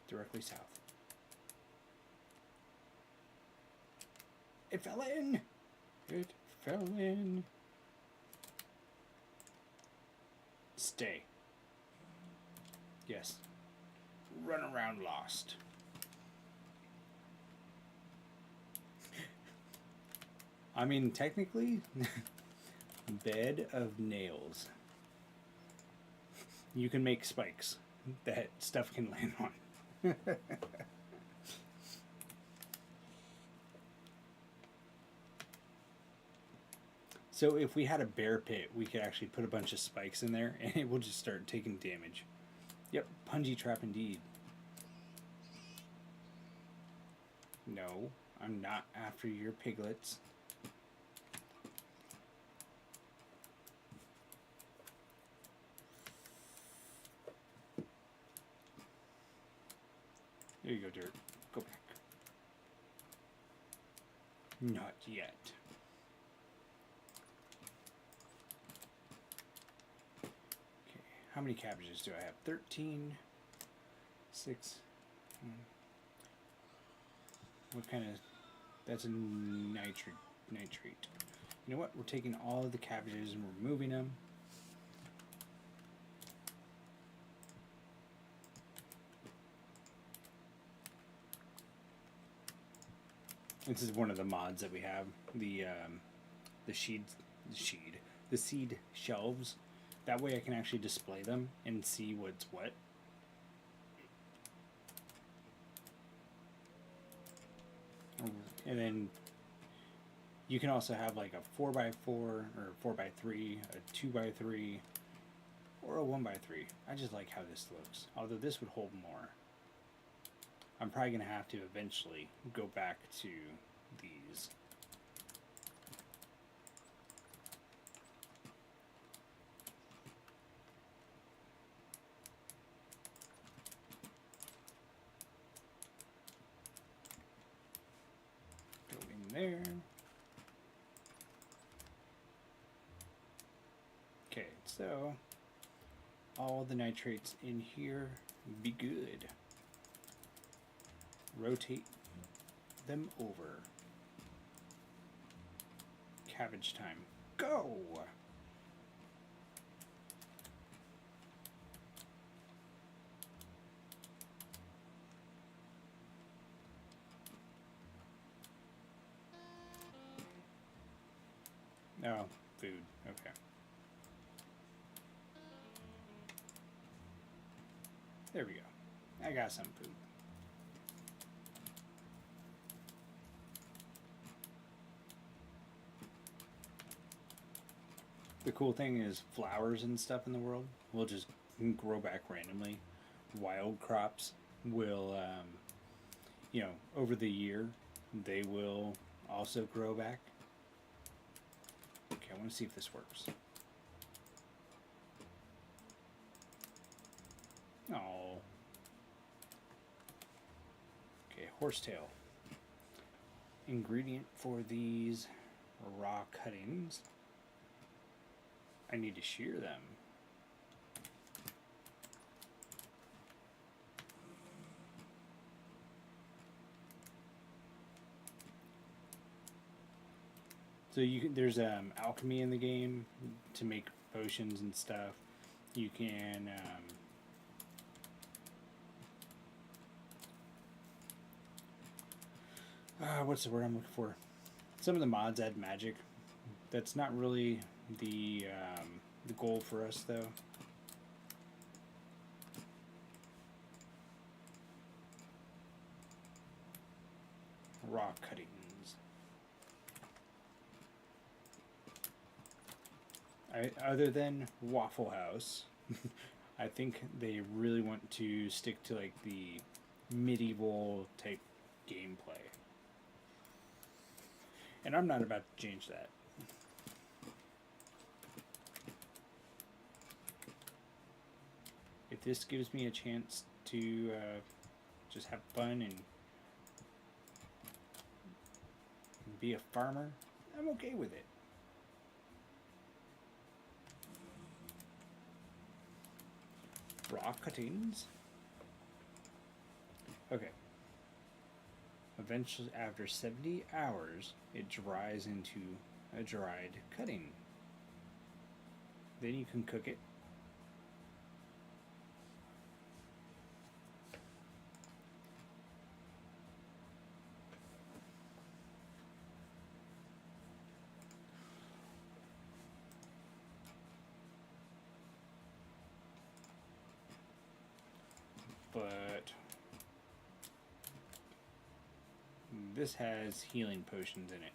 Directly south. It fell in! It fell in. Stay. Yes. Run around lost. I mean, technically, bed of nails. You can make spikes that stuff can land on. So if we had a bear pit, we could actually put a bunch of spikes in there, and it will just start taking damage. Yep, punji trap indeed. No, I'm not after your piglets. There you go, Dirt. Go back. Not yet. Okay, how many cabbages do I have? 13. 6. What kind of... That's a nitrate. You know what? We're taking all of the cabbages and we're moving them. This is one of the mods that we have. The seed shelves. That way I can actually display them and see what's what. And then you can also have like a 4x4 or 4x3, a 2x3, or a 1x3. I just like how this looks. Although this would hold more. I'm probably going to have to eventually go back to these. Go in there. Okay, so all the nitrates in here be good. Rotate them over. Cabbage time. Go! Oh, food. Okay. There we go. I got some food. The cool thing is flowers and stuff in the world will just grow back randomly. Wild crops will, you know, over the year, they will also grow back. Okay, I want to see if this works. Oh. Okay, horsetail. Ingredient for these raw cuttings. I need to shear them. So you can, there's alchemy in the game to make potions and stuff. You can what's the word I'm looking for? Some of the mods add magic. That's not really the goal for us though. Raw cuttings. Other than Waffle House, I think they really want to stick to like the medieval type gameplay. And I'm not about to change that. If this gives me a chance to just have fun and be a farmer, I'm okay with it. Raw cuttings. Okay. Eventually, after 70 hours, it dries into a dried cutting. Then you can cook it. But this has healing potions in it.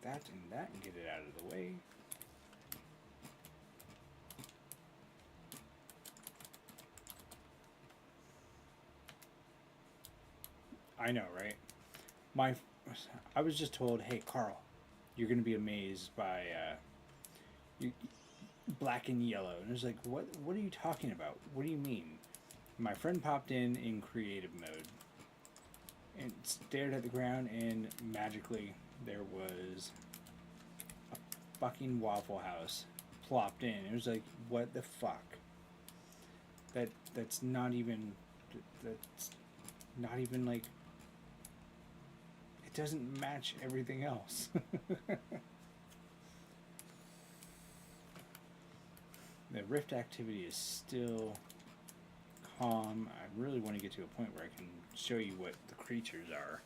that and that and get it out of the way. I know, right? My, I was just told, hey, Carl, you're going to be amazed by you, black and yellow. And I was like, what are you talking about? What do you mean? My friend popped in creative mode and stared at the ground, and magically there was a fucking Waffle House plopped in. It was like, what the fuck? That's not even like, it doesn't match everything else. The rift activity is still calm. I really want to get to a point where I can show you what the creatures are,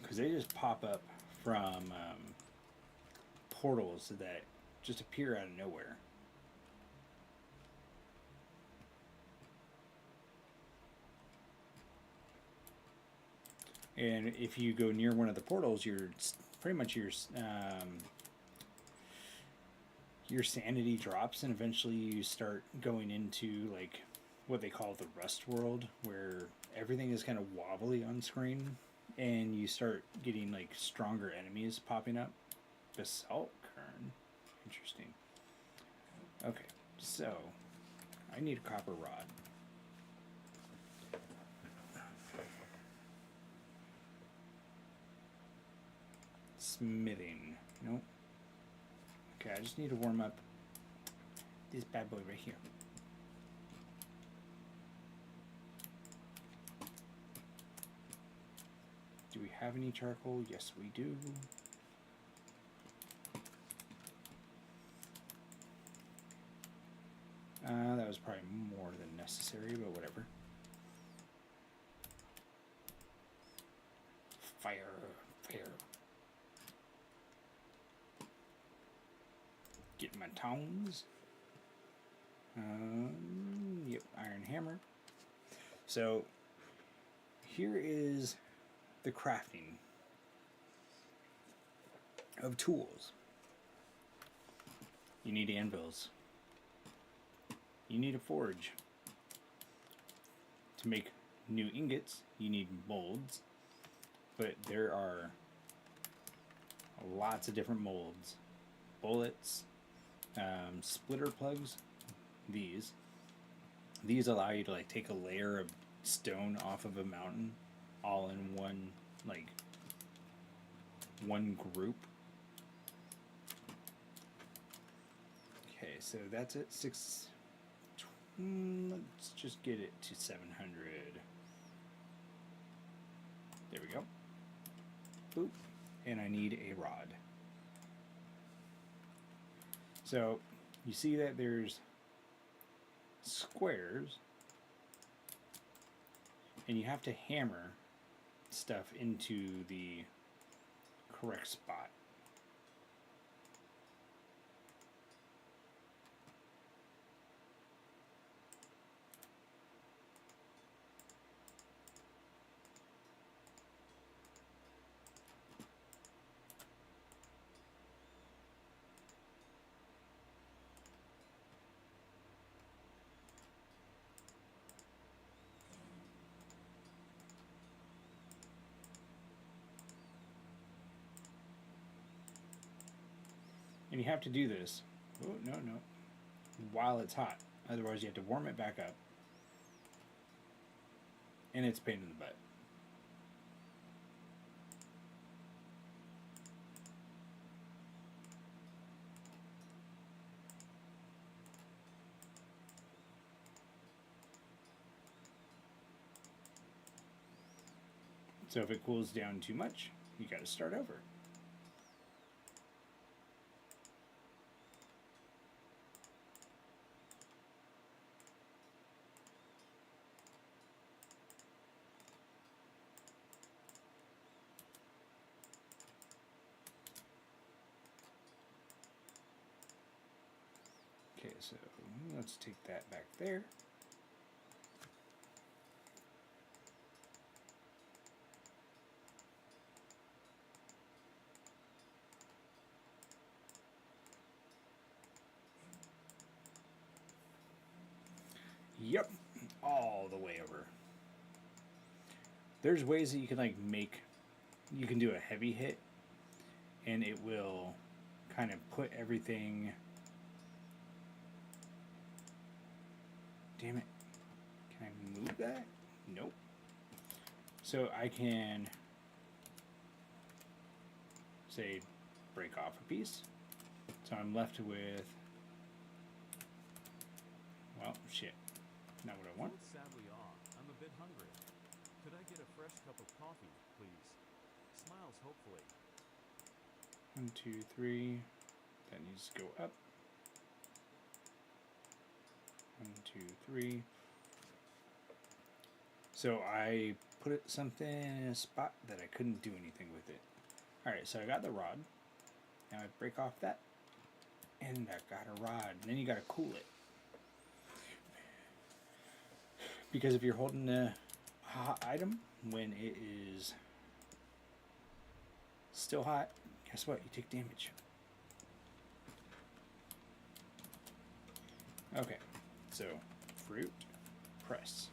because they just pop up from portals that just appear out of nowhere. And if you go near one of the portals, you're pretty much your sanity drops, and eventually you start going into like what they call the rust world, where everything is kind of wobbly on screen, and you start getting like stronger enemies popping up. Basalt kern, interesting. Okay, so I need a copper rod. Smithing. Nope. Okay, I just need to warm up this bad boy right here. Do we have any charcoal? Yes, we do. That was probably more than necessary, but whatever. Fire, fire. Get my tongs. Yep, iron hammer. So here is the crafting of tools. You need anvils. You need a forge. To make new ingots, you need molds, but there are lots of different molds. Bullets, splitter plugs, these allow you to like take a layer of stone off of a mountain all in one group. Okay, so that's it. Let's just get it to 700. There we go. Boop. And I need a rod. So you see that there's squares, and you have to hammer stuff into the correct spot. And you have to do this, oh, no, while it's hot. Otherwise you have to warm it back up. And it's a pain in the butt. So if it cools down too much, you got to start over. Okay, so let's take that back there. all the way over. There's ways that you can like make, you can do a heavy hit and it will kind of put everything. Damn it. Can I move that? Nope. So I can say break off a piece. So I'm left with, well, shit. Not what I want. Food's sadly off. I'm a bit hungry. Could I get a fresh cup of coffee, please? Smiles, hopefully. 1, 2, 3. That needs to go up. 1, 2, 3. So I put something in a spot that I couldn't do anything with it. Alright, so I got the rod. Now I break off that. And I got a rod. And then you gotta cool it. Because if you're holding a hot item when it is still hot, guess what? You take damage. Okay, so fruit, press.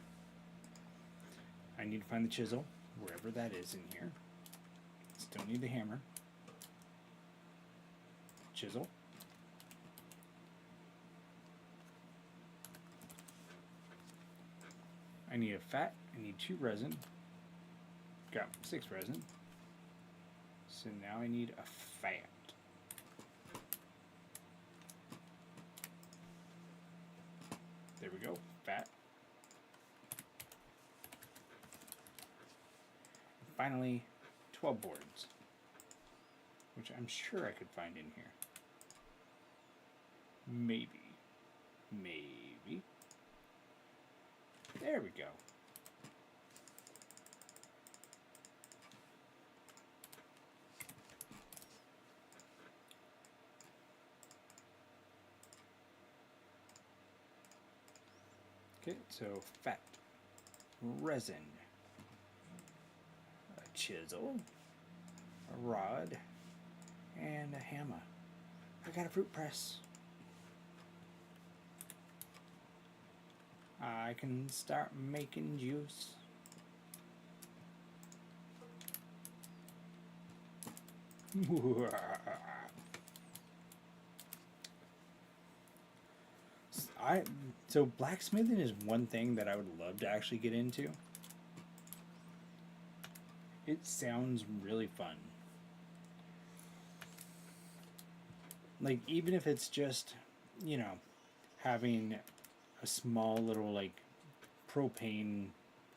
I need to find the chisel, wherever that is in here. Still need the hammer. Chisel. I need a fat, I need 2 resin. Got 6 resin. So now I need a fat. There we go, fat. And finally, 12 boards, which I'm sure I could find in here. Maybe. Maybe. There we go. Okay, so fat, resin, a chisel, a rod, and a hammer. I got a fruit press. I can start making juice. So blacksmithing is one thing that I would love to actually get into. It sounds really fun. Like, even if it's just, you know, having a small little like propane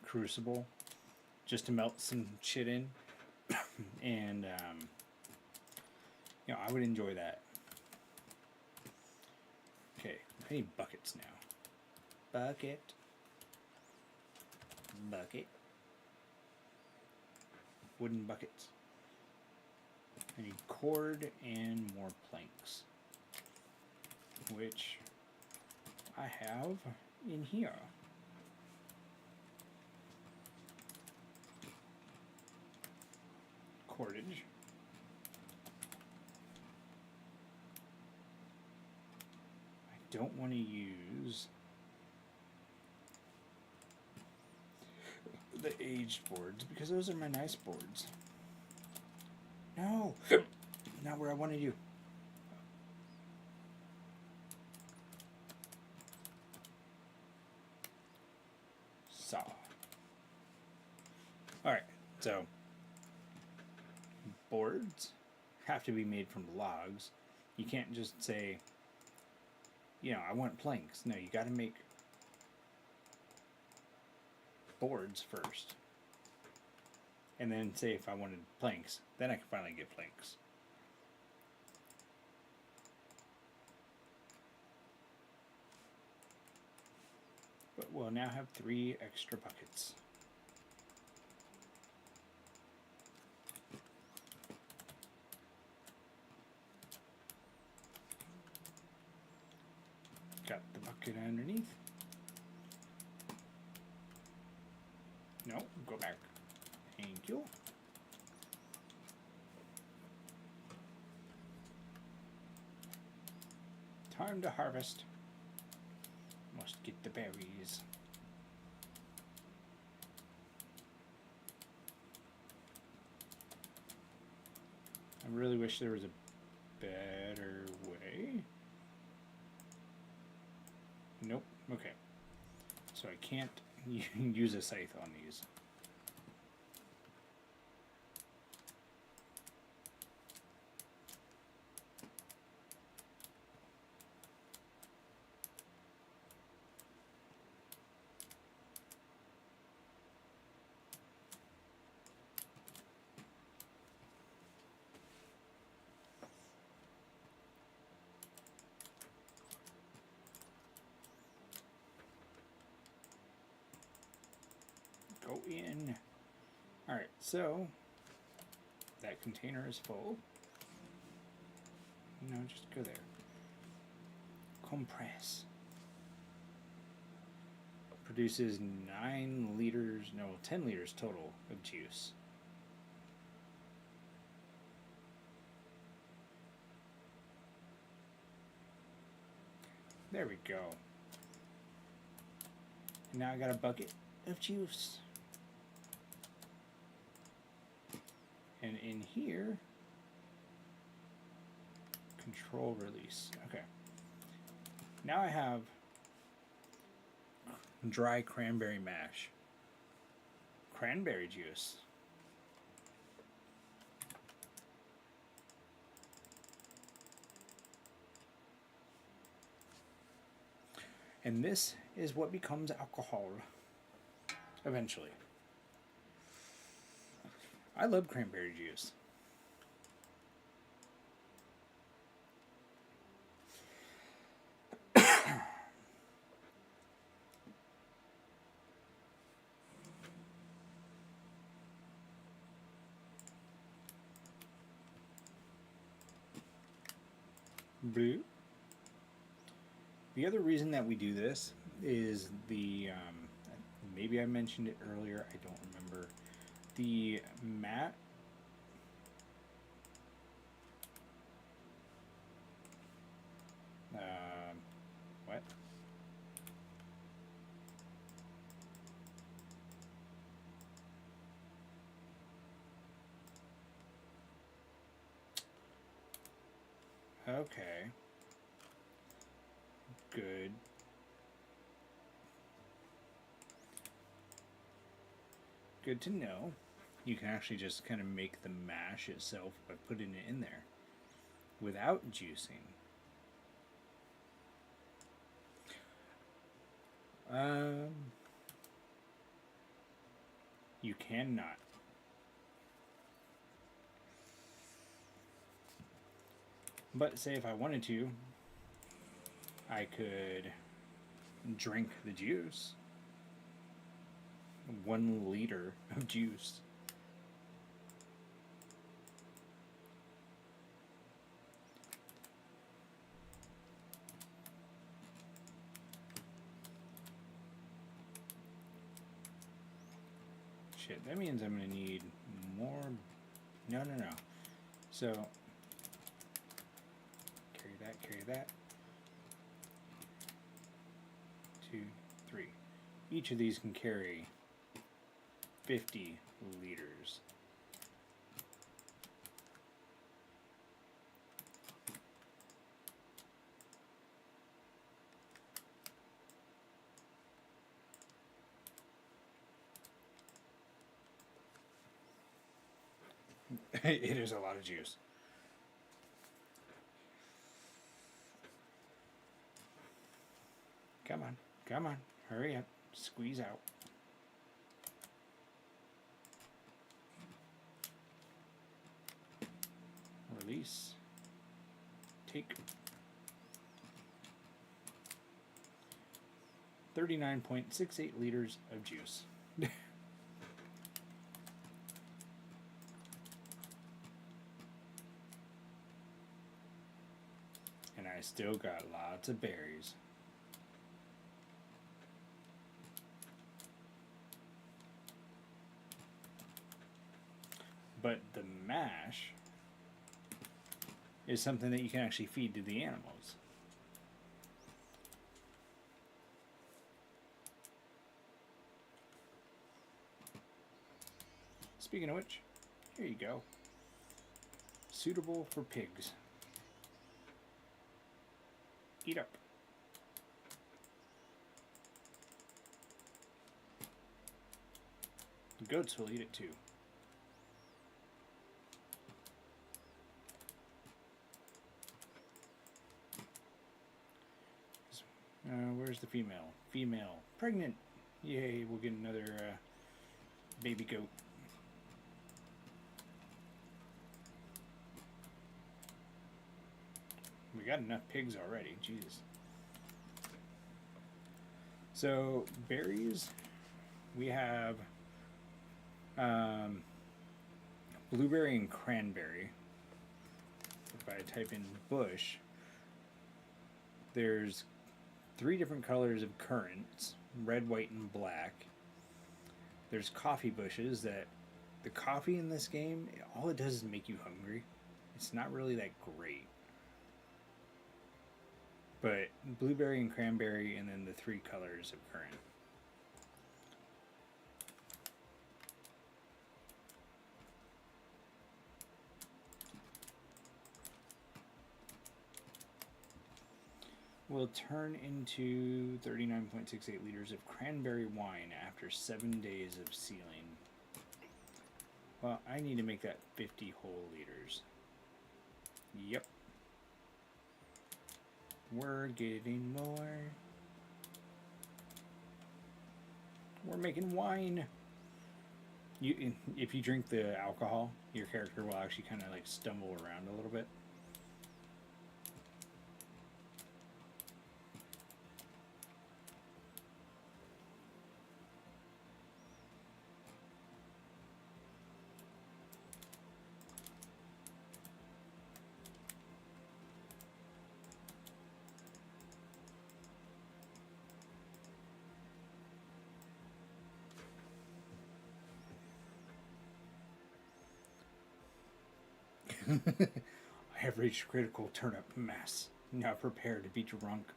crucible just to melt some shit in and you know, I would enjoy that. Okay, I need buckets now. Bucket. Wooden buckets. I need cord and more planks, which I have in here. Cordage. I don't want to use the aged boards because those are my nice boards. No, not where I wanted you. Saw. Alright, so boards have to be made from logs. You can't just say, you know, I want planks. No, you gotta make boards first. And then say if I wanted planks, then I can finally get planks. But we'll now have 3 extra buckets. Got the bucket underneath. No, go back. Thank you. Time to harvest. Must get the berries. I really wish there was a better way. Nope. Okay. So I can't use a scythe on these. Go in. Alright, so that container is full. No, just go there. Compress. Produces 9 liters, no, 10 liters total of juice. There we go. And now I got a bucket of juice. And in here, control release. Okay. Now I have dry cranberry mash. Cranberry juice. And this is what becomes alcohol eventually. I love cranberry juice. Blue. The other reason that we do this is the, maybe I mentioned it earlier, I don't remember. The mat what? Okay. Good. Good to know. You can actually just kind of make the mash itself by putting it in there without juicing. You cannot. But say if I wanted to, I could drink the juice. 1 liter of juice. Shit, that means I'm gonna need more. No. So, carry that. 2, 3. Each of these can carry 50 liters. It is a lot of juice. Come on, hurry up, squeeze out. Release. Take. 39.68 liters of juice. And I still got lots of berries. But the mash is something that you can actually feed to the animals. Speaking of which, here you go. suitable for pigs. Eat up. The goats will eat it too. Where's the female? Female. Pregnant. Yay, we'll get another baby goat. We got enough pigs already. Jesus. So, berries. We have blueberry and cranberry. If I type in bush, there's 3 different colors of currants, red, white, and black. There's coffee bushes that the coffee in this game, all it does is make you hungry. It's not really that great. But blueberry and cranberry, and then the 3 colors of currant. Will turn into 39.68 liters of cranberry wine after 7 days of sealing. Well, I need to make that 50 whole liters. Yep. We're getting more. We're making wine. If you drink the alcohol, your character will actually kind of like stumble around a little bit. I have reached critical turnip mass. Now prepare to be drunk.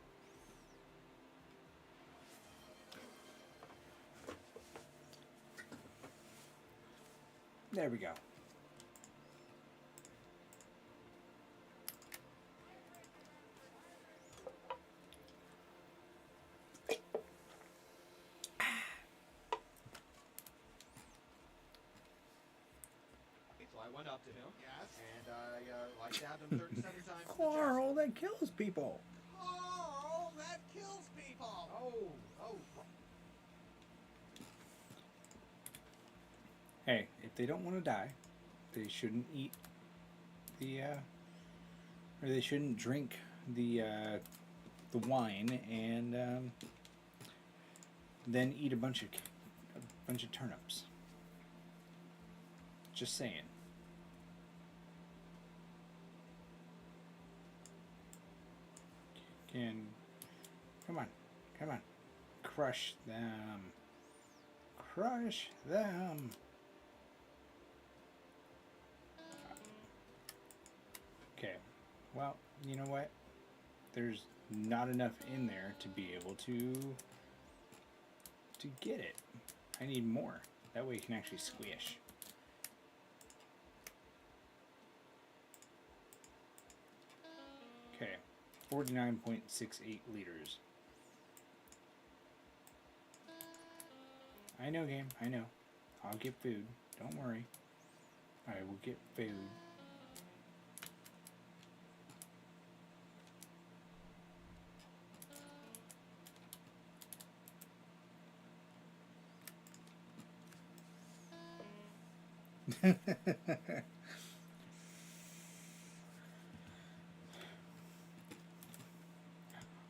There we go. So I went up to him, and I stabbed him 37 times. in the chest. Carl, that kills people. Oh, that kills people. Oh. Hey, if they don't want to die, they shouldn't eat the or they shouldn't drink the wine and then eat a bunch of turnips. Just saying. Come on, crush them. Okay, well, you know what? There's not enough in there to be able to get it. I need more. That way it can actually squish. Okay, 49.68 liters. I know, game. I know. I'll get food. Don't worry. I will get food.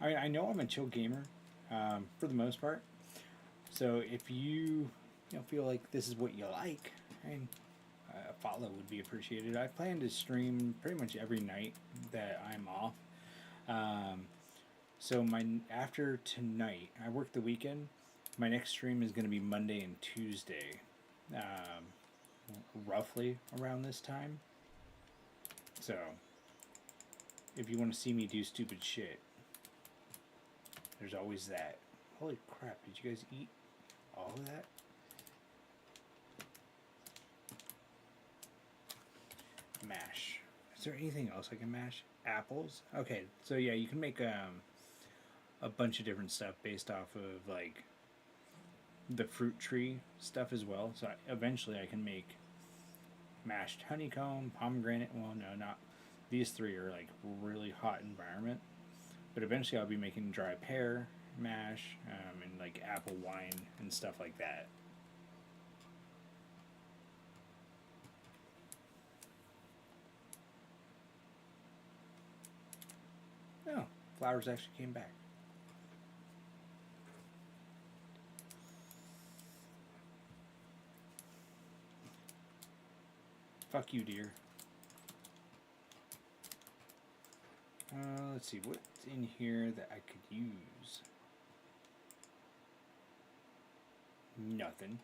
I know I'm a chill gamer, for the most part. So if you feel like this is what you like, a follow would be appreciated. I plan to stream pretty much every night that I'm off. So after tonight, I work the weekend. My next stream is going to be Monday and Tuesday, roughly around this time. So if you want to see me do stupid shit, there's always that. Holy crap, did you guys eat all of that? Mash. Is there anything else I can mash? Apples? Okay, so yeah, you can make a bunch of different stuff based off of like the fruit tree stuff as well. So eventually I can make mashed honeycomb, pomegranate. Well, no, not these three are like really hot environment. But eventually I'll be making dry pear mash and like apple wine and stuff like that. Oh, flowers actually came back. Fuck you, dear. Let's see, what's in here that I could use? Nothing.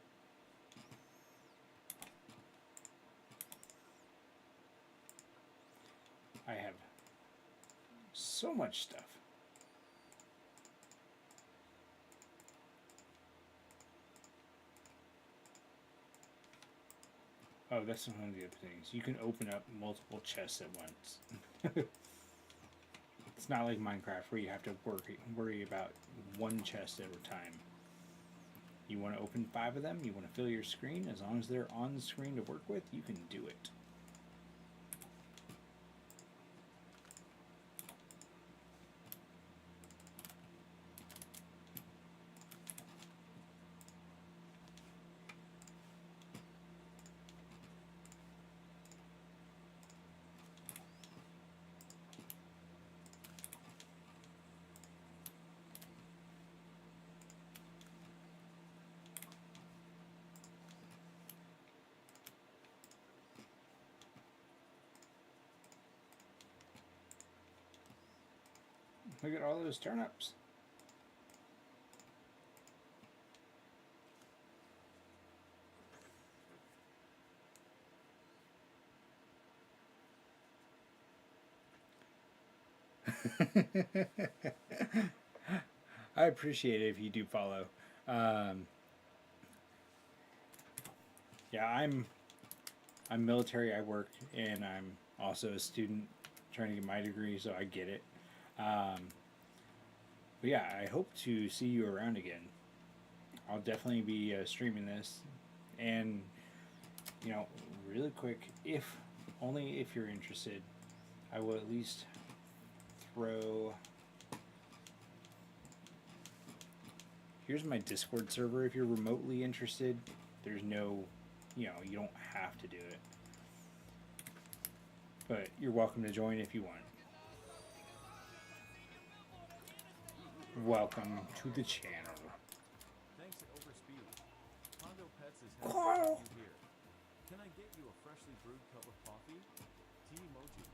I have so much stuff. Oh, that's one of the other things. You can open up multiple chests at once. It's not like Minecraft where you have to worry about one chest at a time. You want to open 5 of them, you want to fill your screen, as long as they're on the screen to work with, you can do it. Look at all those turnips. I appreciate it if you do follow. Yeah, I'm military. I work, and I'm also a student trying to get my degree, so I get it. But yeah, I hope to see you around again. I'll definitely be streaming this, and you know, really quick, if only if you're interested, I will at least throw. Here's my Discord server. If you're remotely interested, there's no, you don't have to do it, but you're welcome to join if you want. Welcome to the channel. Thanks at Overspeed. Hondo Pets is happy Carl. to have you here. Can I get you a freshly brewed cup of coffee? Tea emoji.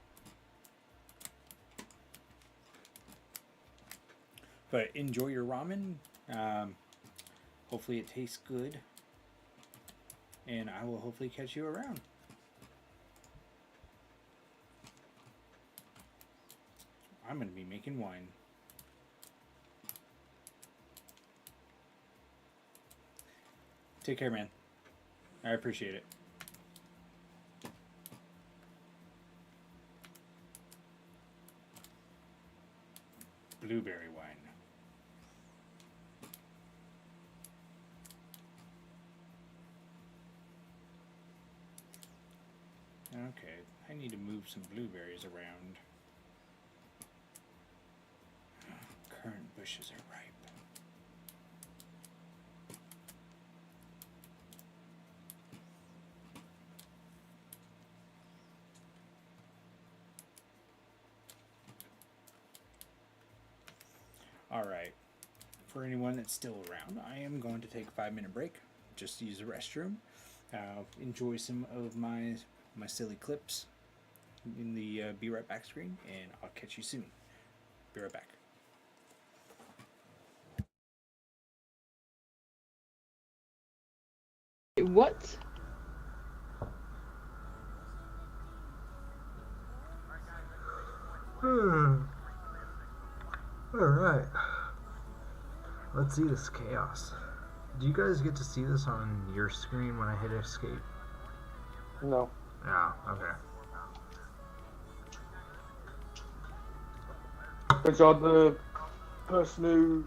But enjoy your ramen. Hopefully it tastes good. And I will hopefully catch you around. I'm going to be making wine. Take care, man. I appreciate it. Blueberry wine. Okay, I need to move some blueberries around. Currant bushes are ripe. Alright, for anyone that's still around, I am going to take a 5-minute break, just to use the restroom, enjoy some of my silly clips in the Be Right Back screen, and I'll catch you soon. Be right back. What? Alright. Let's see this chaos. Do you guys get to see this on your screen when I hit escape? No. Yeah, okay. Because you're the person who.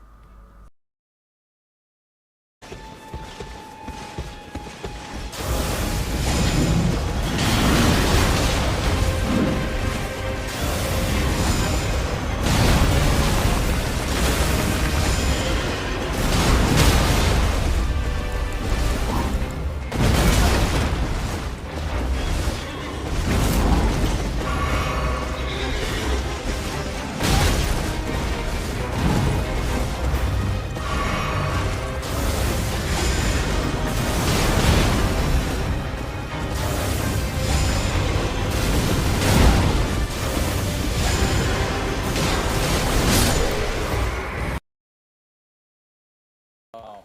Oh.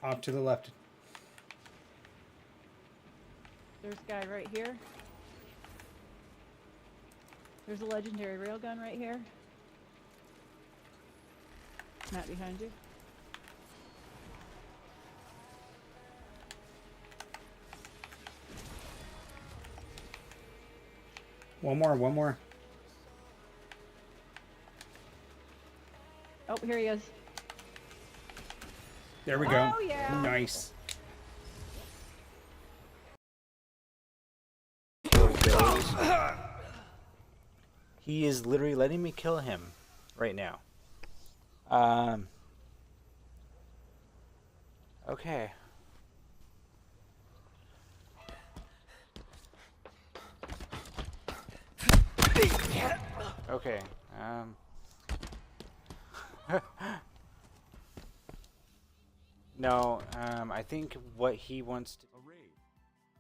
Off to the left. There's a guy right here. There's a legendary railgun right here. Not behind you. One more. Oh, here he is. There we go. Oh, yeah. Nice. He is literally letting me kill him right now. Okay. Okay. No, I think what he wants to... A raid.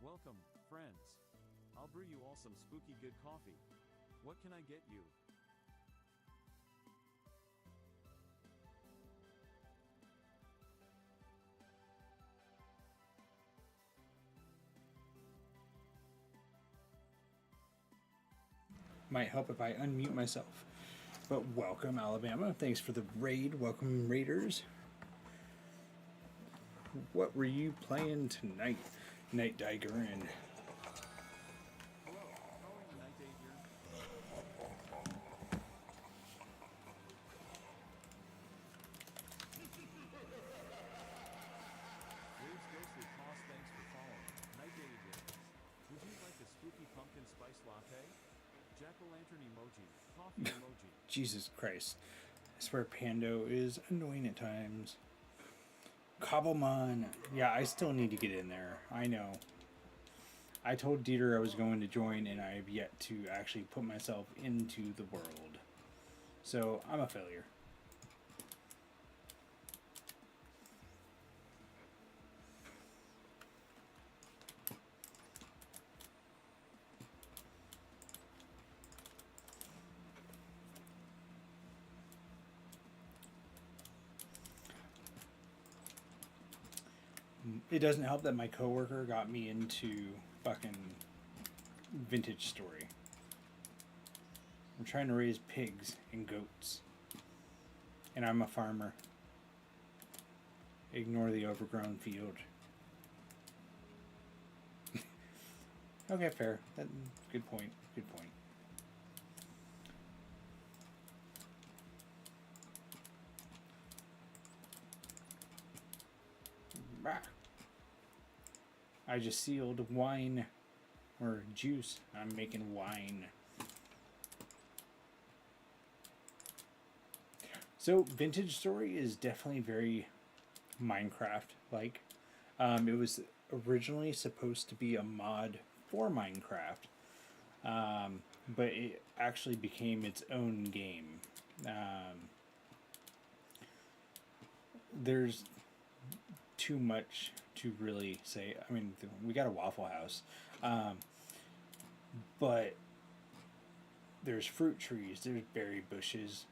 Welcome, friends. I'll brew you all some spooky good coffee. What can I get you? Might help if I unmute myself. But welcome, Alabama. Thanks for the raid. Welcome, Raiders. What were you playing tonight, Night Diger? And Hello, how are you, Night Aviator? Waves Ghostly Toss, thanks for following. Night Aviator. Would you like a spooky pumpkin spice latte? Jack-o'-lantern emoji. Coffee emoji. Jesus Christ. I swear Pando is annoying at times. Cobblemon. Yeah, I still need to get in there. I know. I told Dieter I was going to join, and I have yet to actually put myself into the world. So, I'm a failure. It doesn't help that my coworker got me into fucking Vintage Story. I'm trying to raise pigs and goats. And I'm a farmer. Ignore the overgrown field. Okay, fair. Good point. Good point. Bah. I just sealed wine or juice. I'm making wine. So Vintage Story is definitely very Minecraft-like. It was originally supposed to be a mod for Minecraft, but it actually became its own game. There's too much to really say. I mean, we got a Waffle House, but there's fruit trees, there's berry bushes,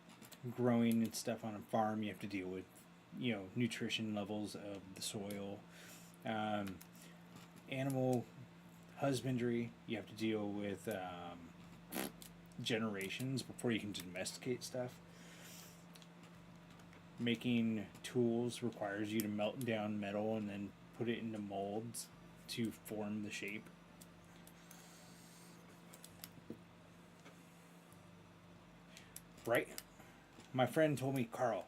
growing and stuff on a farm. You have to deal with, nutrition levels of the soil, animal husbandry. You have to deal with generations before you can domesticate stuff. Making tools requires you to melt down metal and then put it into molds to form the shape. Right? My friend told me, Carl,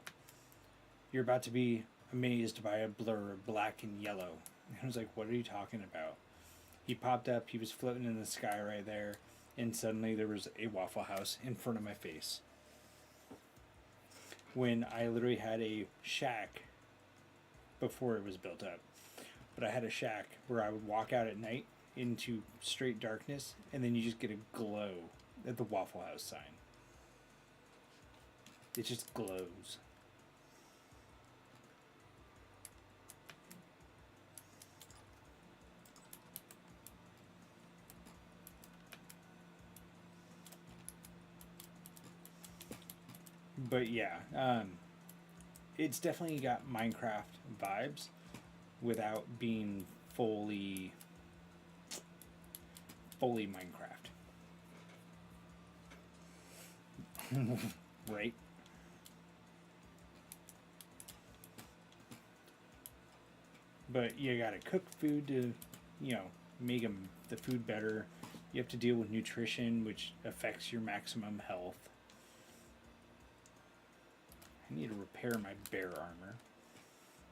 you're about to be amazed by a blur of black and yellow. And I was like, what are you talking about? He popped up, he was floating in the sky right there, and suddenly there was a Waffle House in front of my face. When I literally had a shack before it was built up. But I had a shack where I would walk out at night into straight darkness, and then you just get a glow at the Waffle House sign. It just glows. But yeah, it's definitely got Minecraft vibes without being fully Minecraft. Right? But you gotta cook food to, make the food better. You have to deal with nutrition, which affects your maximum health. I need to repair my bear armor.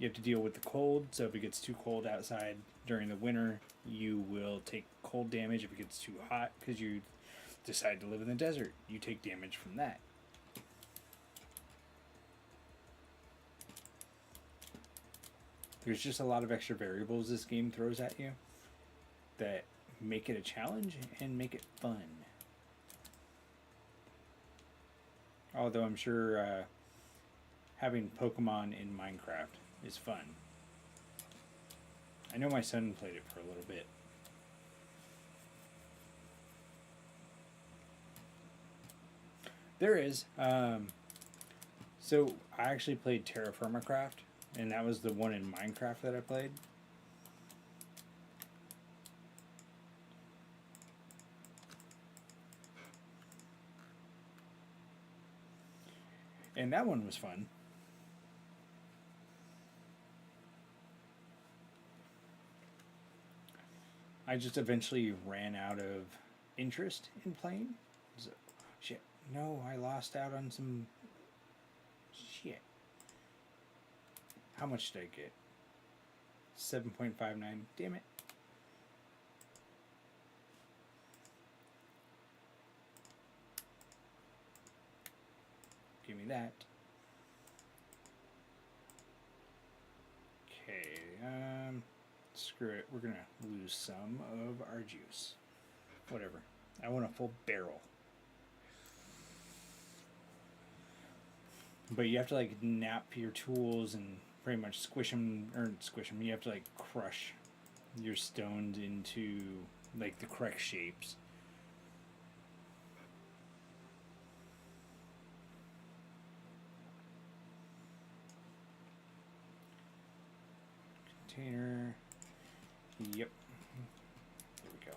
You have to deal with the cold, so if it gets too cold outside during the winter, you will take cold damage. If it gets too hot, because you decide to live in the desert, you take damage from that. There's just a lot of extra variables this game throws at you that make it a challenge and make it fun. Although I'm sure having Pokemon in Minecraft is fun. I know my son played it for a little bit. There is. So I actually played Terraformacraft, and that was the one in Minecraft that I played. And that one was fun. I just eventually ran out of interest in playing. So, shit. No, I lost out on some shit. How much did I get? 7.59. Damn it. Give me that. Okay, screw it. We're gonna lose some of our juice. Whatever. I want a full barrel. But you have to like nap your tools and pretty much squish them, or squish them. You have to like crush your stones into like the correct shapes. Container. Yep. There we go.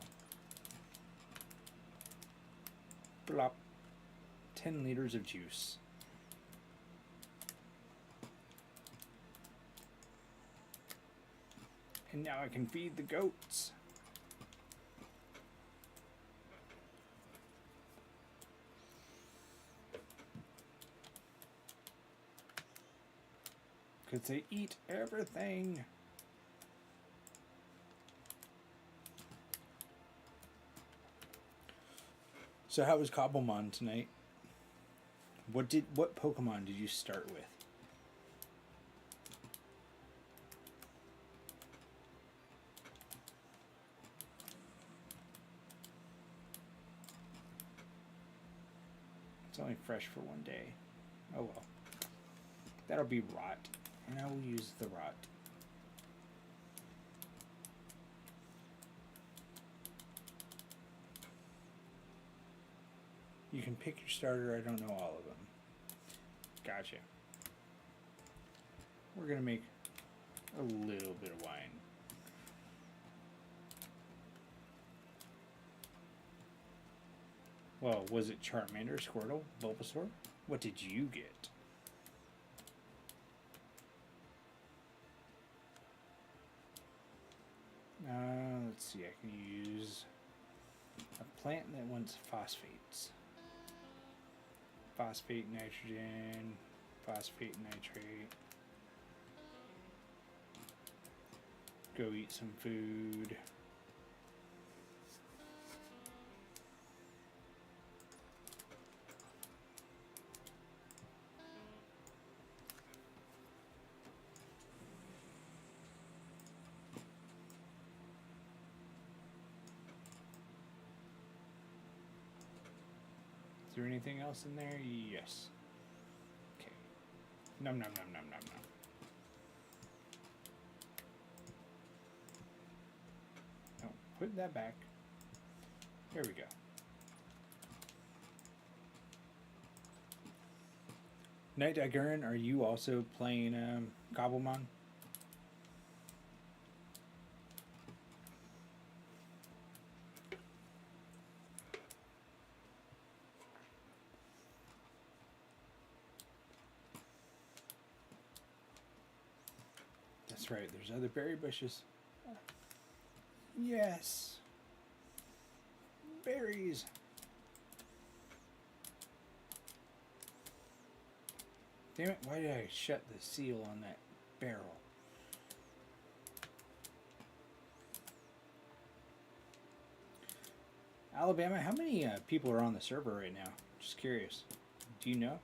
Blop. 10 liters of juice. And now I can feed the goats. Because they eat everything. So how was Cobblemon tonight? What Pokemon did you start with? It's only fresh for one day. Oh well. That'll be rot. And I will use the rot. You can pick your starter, I don't know all of them. Gotcha. We're gonna make a little bit of wine. Well, was it Charmander, Squirtle, Bulbasaur? What did you get? Let's see. I can use a plant that wants phosphates. Phosphate, nitrogen, phosphate, nitrate. Go eat some food. Is there anything else in there? Yes. Okay. Num num num num num num. No, put that back. There we go. Night Daggerin, are you also playing Gobblemon? That's right, there's other berry bushes. Yes. Berries. Damn it, why did I shut the seal on that barrel? Alabama, how many people are on the server right now? Just curious. Do you know?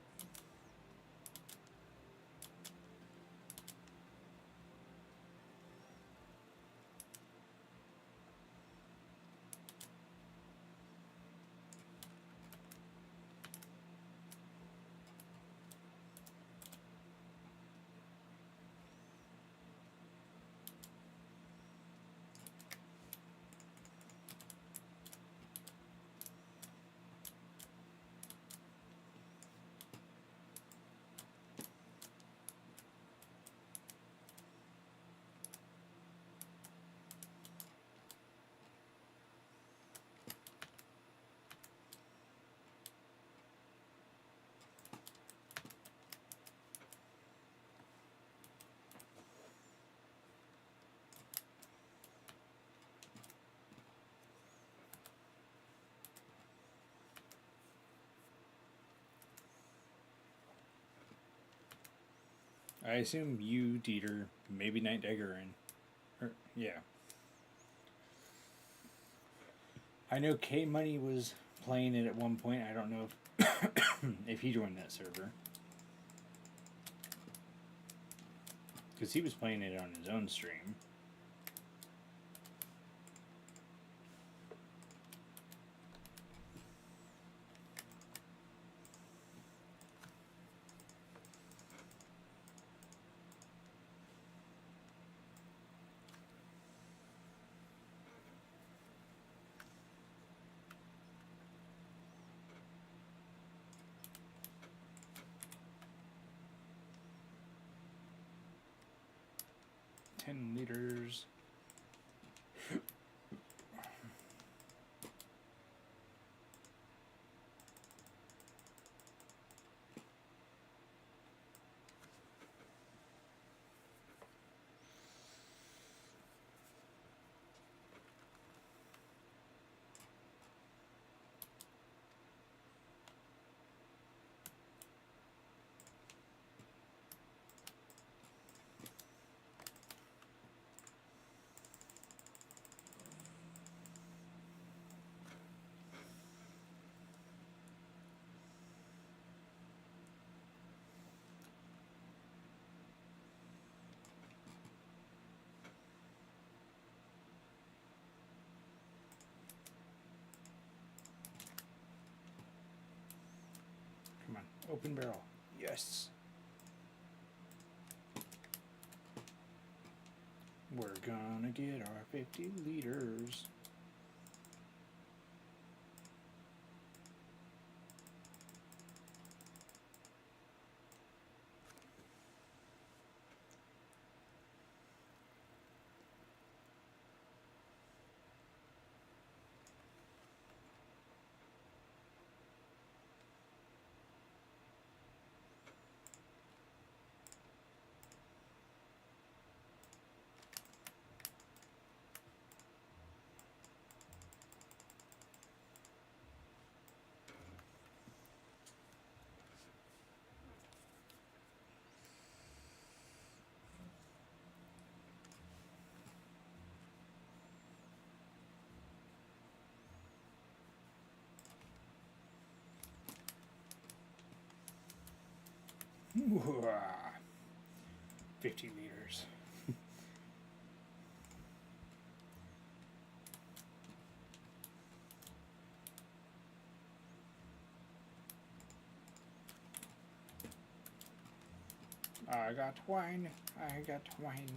I assume you, Dieter, maybe Night Daggerin. Yeah. I know K Money was playing it at one point. I don't know if if he joined that server. Because he was playing it on his own stream. $10. Come on, open barrel. Yes. We're gonna get our 50 liters. 50 liters. I got wine. I got wine.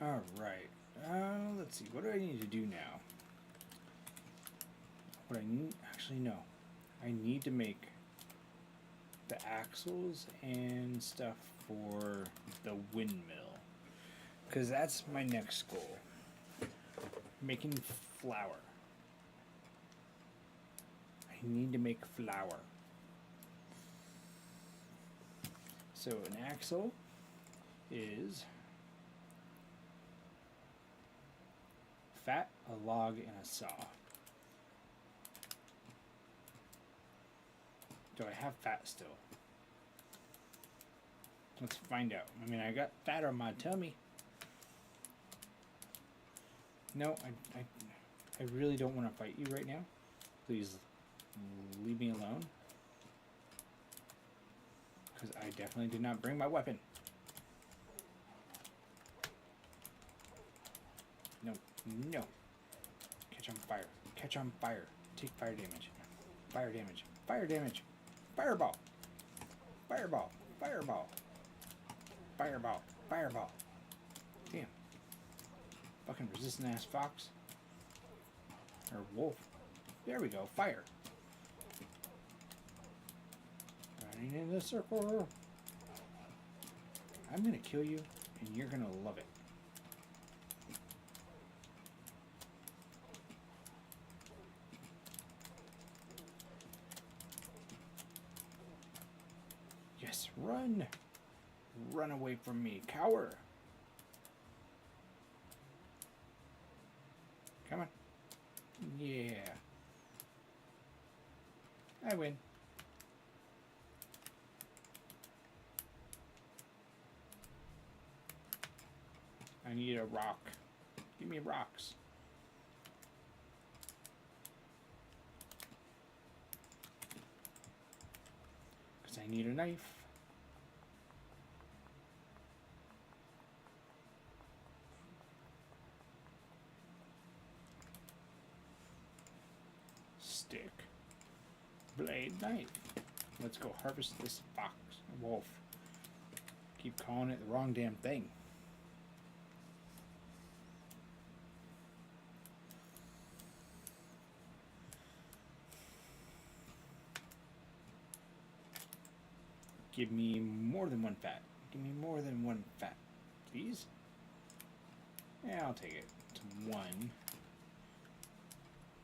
All right. Let's see. What do I need to do now? What I need, actually no, I need to make the axles and stuff for the windmill, because that's my next goal. Making flour. I need to make flour. So an axle is fat, a log, and a saw. Do I have fat still? Let's find out. I mean, I got fat on my tummy. No, I really don't want to fight you right now. Please leave me alone. Because I definitely did not bring my weapon. No, no. Catch on fire. Catch on fire. Take fire damage. Fire damage. Fire damage. Fireball. Fireball. Fireball. Fireball. Fireball. Damn. Fucking resistant ass fox. Or wolf. There we go. Fire. Running in the circle. I'm gonna kill you, and you're gonna love it. Yes, run! Run away from me, cower! Come on. Yeah. I win. I need a rock. Give me rocks. Because I need a knife. Stick. Blade knife. Let's go harvest this fox. Wolf. Keep calling it the wrong damn thing. Give me more than one fat. Give me more than one fat, please. Yeah, I'll take it. It's one.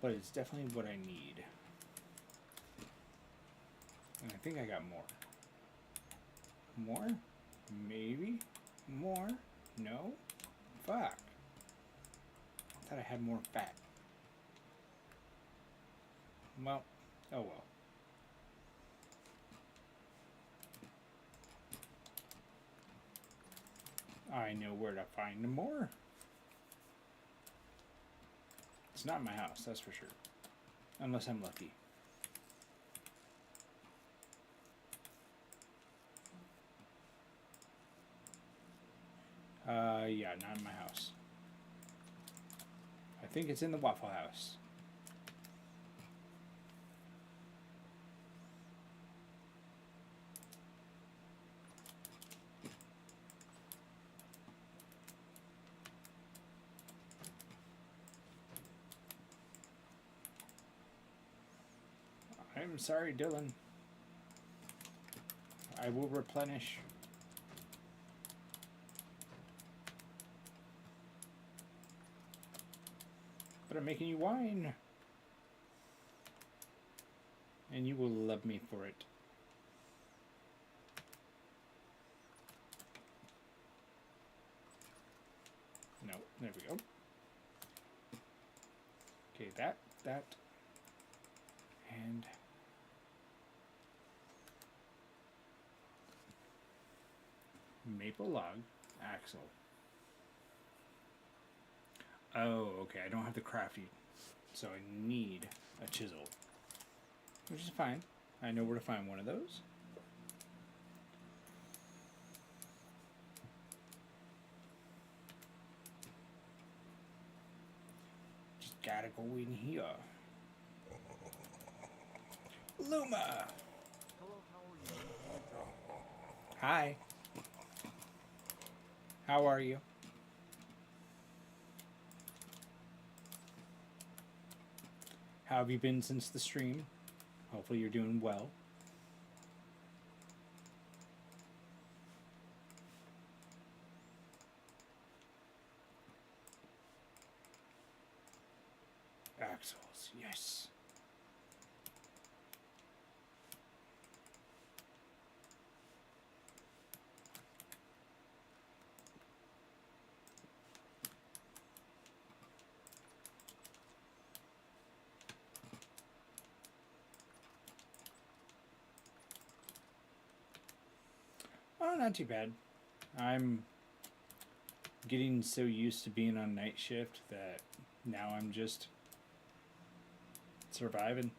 But it's definitely what I need. And I think I got more. More? Maybe? More? No? Fuck. I thought I had more fat. Well, oh well. I know where to find more. It's not my house, that's for sure. Unless I'm lucky. Yeah, not in my house. I think it's in the Waffle House. I'm sorry, Dylan. I will replenish. but I'm making you wine. And you will love me for it. No, there we go. Okay, that, and maple log, axle. Oh, okay, I don't have the crafty, so I need a chisel, which is fine. I know where to find one of those. Just gotta go in here. Luma! Hello, how are you? Hi. How are you? How have you been since the stream? Hopefully you're doing well. Axles, yes. Oh, not too bad. I'm getting so used to being on night shift that now I'm just surviving.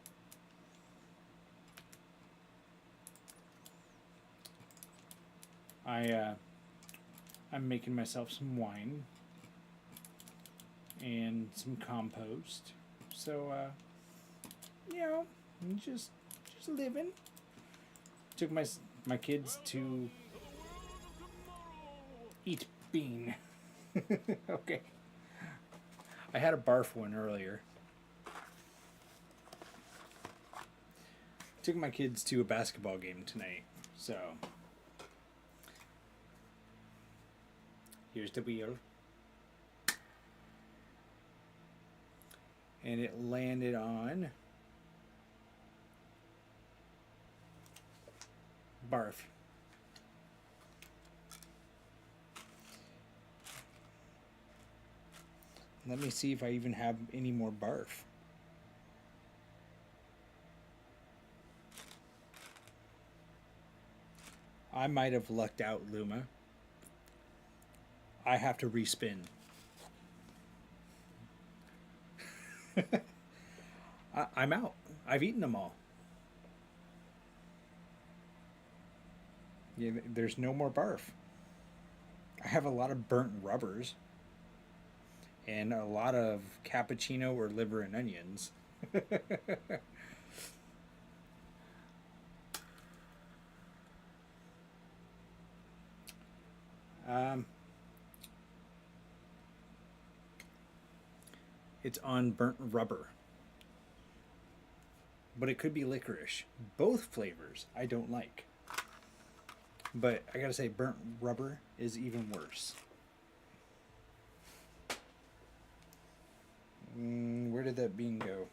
I'm making myself some wine and some compost. So you know, I'm just living. Took my kids to eat bean. Okay. I had a barf one earlier. Took my kids to a basketball game tonight, so here's the wheel. And it landed on barf. Let me see if I even have any more barf. I might have lucked out, Luma. I have to respin. I'm out. I've eaten them all. Yeah, there's no more barf. I have a lot of burnt rubbers and a lot of cappuccino or liver and onions. It's on burnt rubber. But it could be licorice. Both flavors I don't like. But I gotta say, burnt rubber is even worse. Where did that bean go?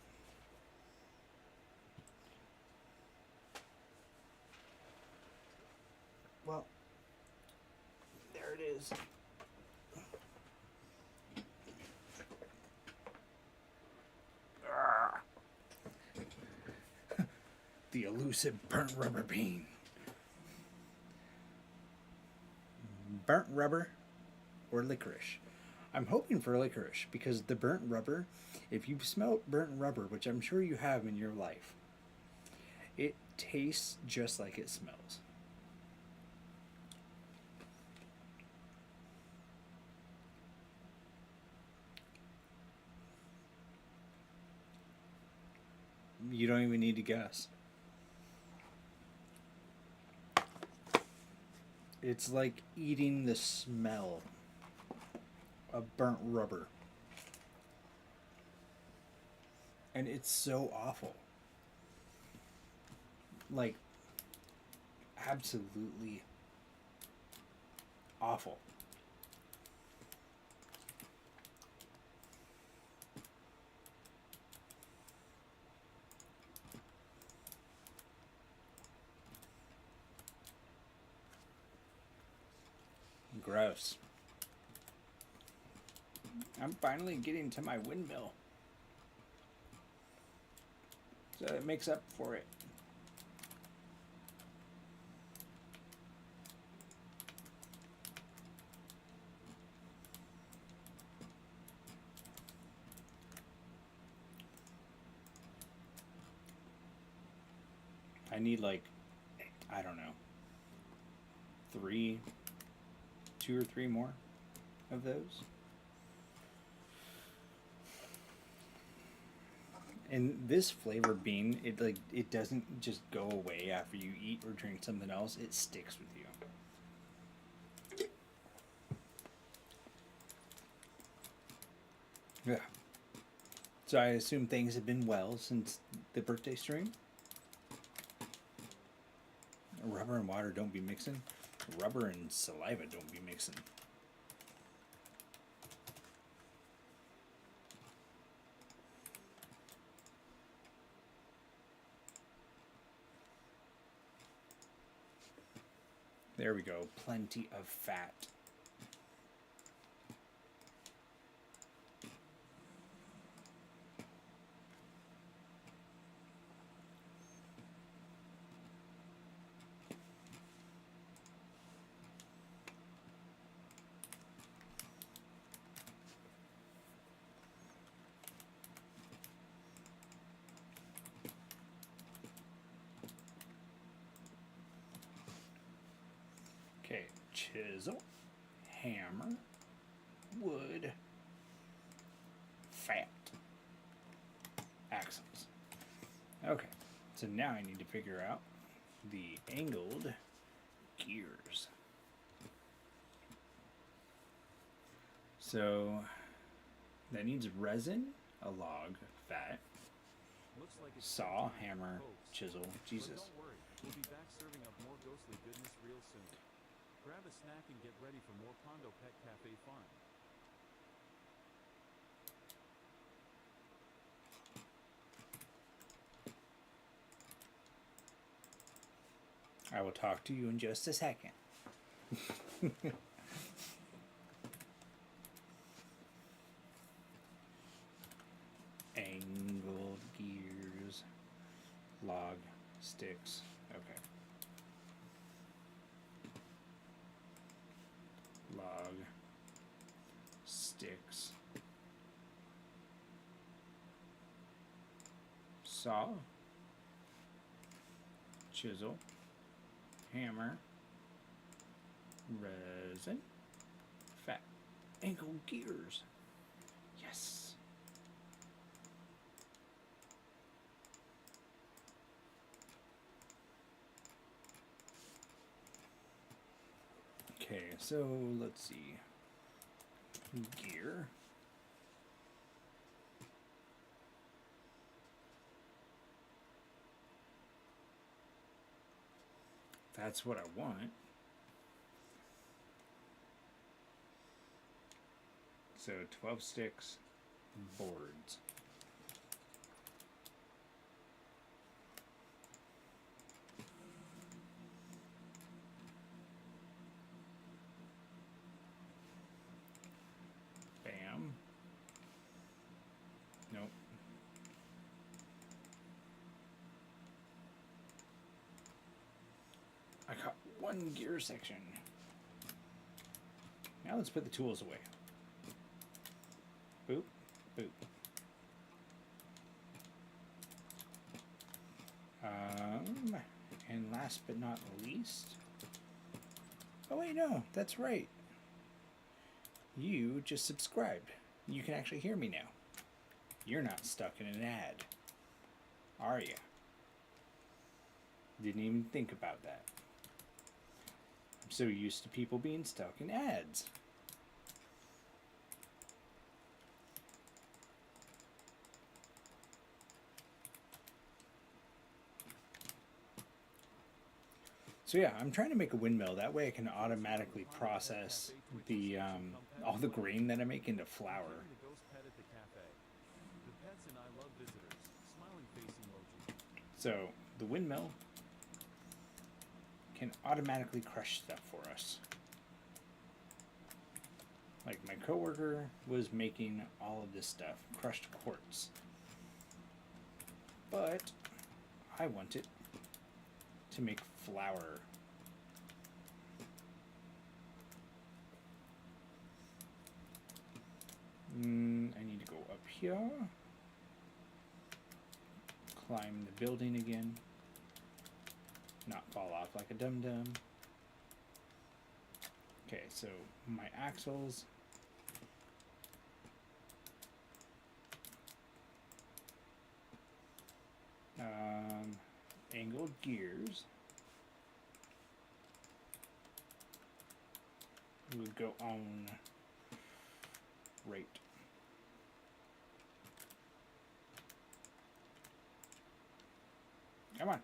Well, there it is. Ah. The elusive burnt rubber bean. Burnt rubber or licorice. I'm hoping for licorice because the burnt rubber, if you smell burnt rubber, which I'm sure you have in your life, it tastes just like it smells. You don't even need to guess. It's like eating the smell of burnt rubber. And it's so awful. Like, absolutely awful. gross. I'm finally getting to my windmill. So it makes up for it. I need like, I don't know, 2 or 3 more of those. And this flavored bean, it doesn't just go away after you eat or drink something else. It sticks with you. Yeah. So I assume things have been well since the birthday stream. Rubber and water don't be mixing. Rubber and saliva don't be mixing. There we go. Plenty of fat. Okay, chisel, hammer, wood, fat, axles. Okay, so now I need to figure out the angled gears. So that needs resin, a log, fat, Looks like it's saw, time to hammer, post. chisel. But Jesus. don't worry, we'll be back serving up more ghostly goodness real soon. Grab a snack and get ready for more Pondo Pet Cafe fun. I will talk to you in just a second. Angled gears, log, sticks. Okay. Log, sticks, saw, chisel, hammer, resin, fat, angled gears. Yes. Okay, so let's see. Gear. That's what I want. So 12 sticks, boards. Bam. Nope. I got one gear section. Now let's put the tools away. Boop, boop. And last but not least. Oh wait, no, that's right. You just subscribed. You can actually hear me now. You're not stuck in an ad, are you? Didn't even think about that. I'm so used to people being stuck in ads. So yeah, I'm trying to make a windmill. That way I can automatically process the all the grain that I make into flour. Join the ghost pet at the cafe. The pets and I love visitors. Smiling face emoji. So the windmill can automatically crush stuff for us. Like my coworker was making all of this stuff, crushed quartz. But I want it to make flour. I need to go up here. Climb the building again. Not fall off like a dum-dum. Okay, so my axles. Angled gears. Would go on right. Come on.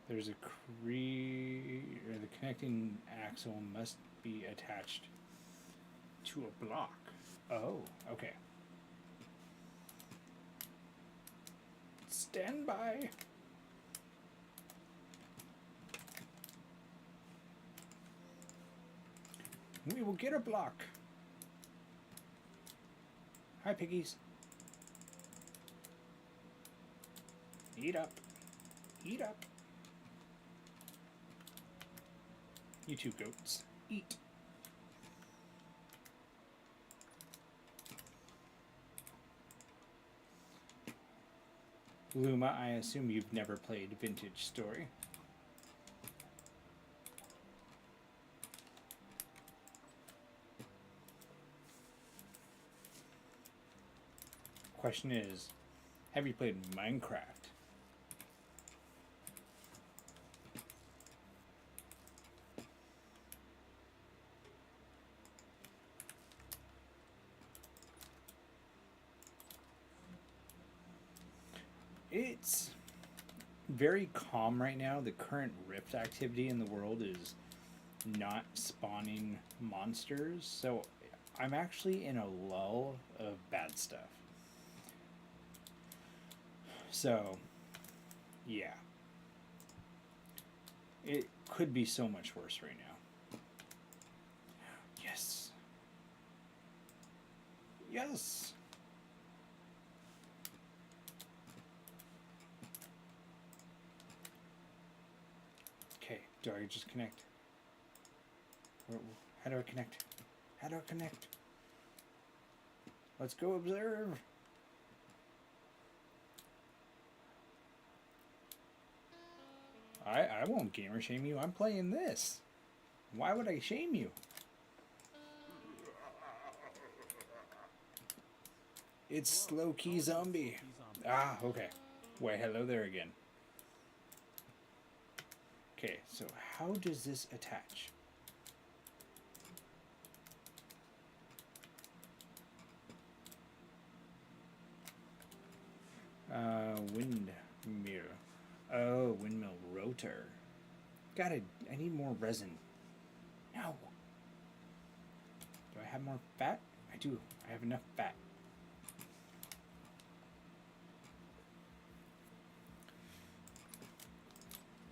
There's a or the connecting axle must be attached to a block. Oh, okay. Stand by. We will get a block. Hi, piggies. Eat up. Eat up. You two goats. Eat. Luma, I assume you've never played Vintage Story. Question is, have you played Minecraft? It's very calm right now. The current rift activity in the world is not spawning monsters, so I'm actually in a lull of bad stuff. So, yeah. It could be so much worse right now. Yes. Yes. Okay, do I just connect? How do I connect? How do I connect? Let's go observe. I won't gamer shame you. I'm playing this. Why would I shame you? It's Slow Key Zombie. Ah, okay. Why, hello there again. Okay, so how does this attach? Windmill. Oh, windmill rotor. I need more resin. No. Do I have more fat? I do. I have enough fat.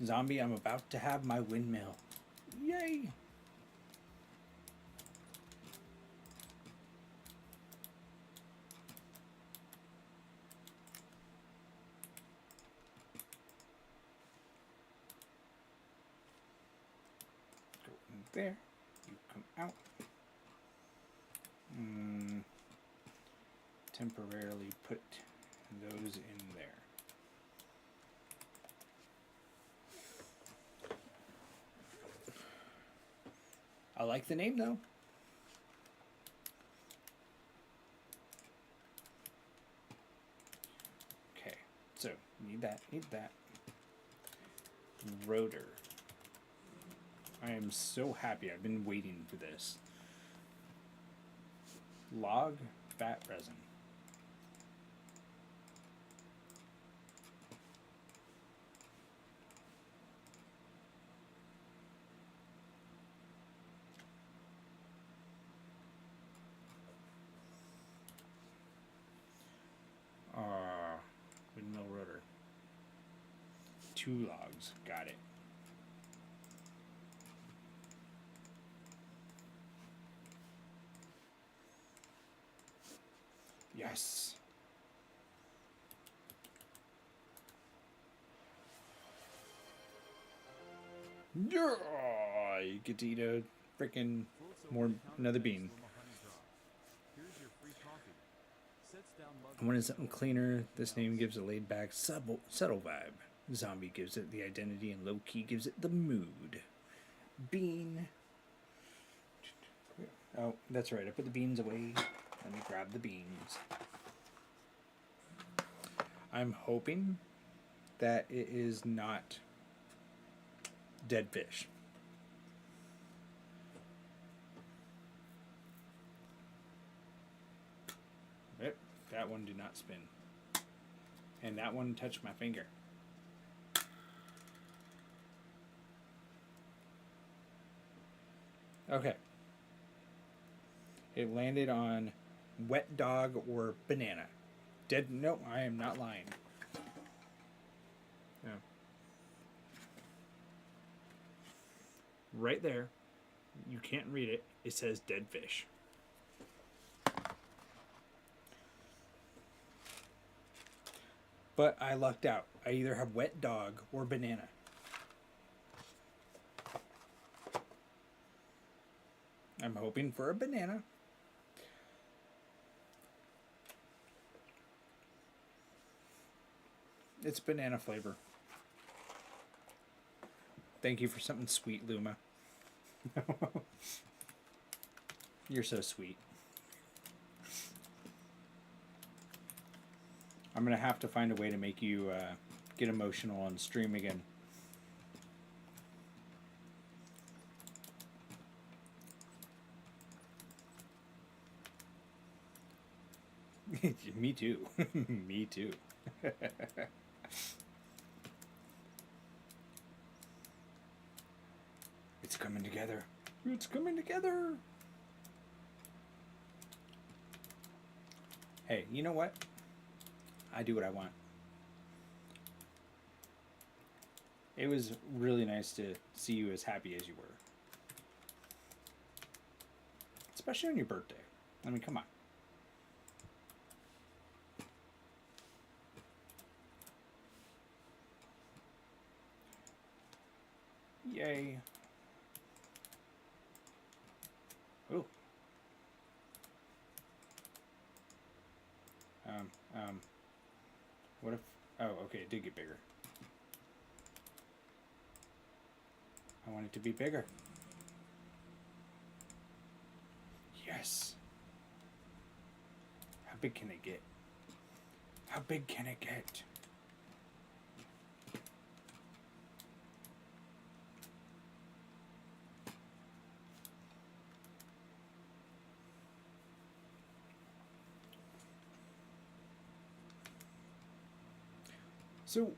Zombie, I'm about to have my windmill. Yay! Go in there. You come out. Temporarily put those in there. I like the name though. Okay, so need that. Rotor. I am so happy. I've been waiting for this. Log fat resin. Windmill rotor. 2 logs. Got it. Yes. Yeah, you get to eat a freaking Floats more over the counter another next bean. to him a honey drop. Here's your free coffee. Sets down mug I wanted with something no cleaner. anything This name else. gives a laid-back, subtle vibe. Zombie gives it the identity, and low-key gives it the mood. Bean. Oh, that's right. I put the beans away. Let me grab the beans. I'm hoping that it is not dead fish. Yep, that one did not spin. And that one touched my finger. Okay. It landed on wet dog or banana. Dead. No, I am not lying. No. Right there. You can't read it. It says dead fish. But I lucked out. I either have wet dog or banana. I'm hoping for a banana. It's banana flavor. Thank you for something sweet, Luma. You're so sweet. I'm going to have to find a way to make you get emotional on stream again. Me too. Me too. It's coming together. It's coming together. Hey, you know what? I do what I want. It was really nice to see you as happy as you were. Especially on your birthday. I mean, come on. Yay. Ooh. What if... Oh, okay, it did get bigger. I want it to be bigger. Yes. How big can it get? How big can it get? So,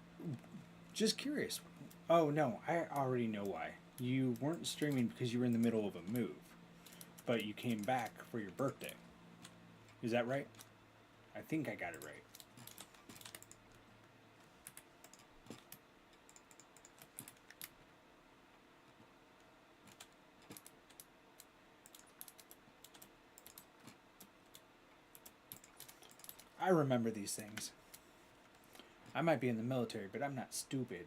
just curious. Oh no, I already know why. You weren't streaming because you were in the middle of a move, but you came back for your birthday. Is that right? I think I got it right. I remember these things. I might be in the military, but I'm not stupid.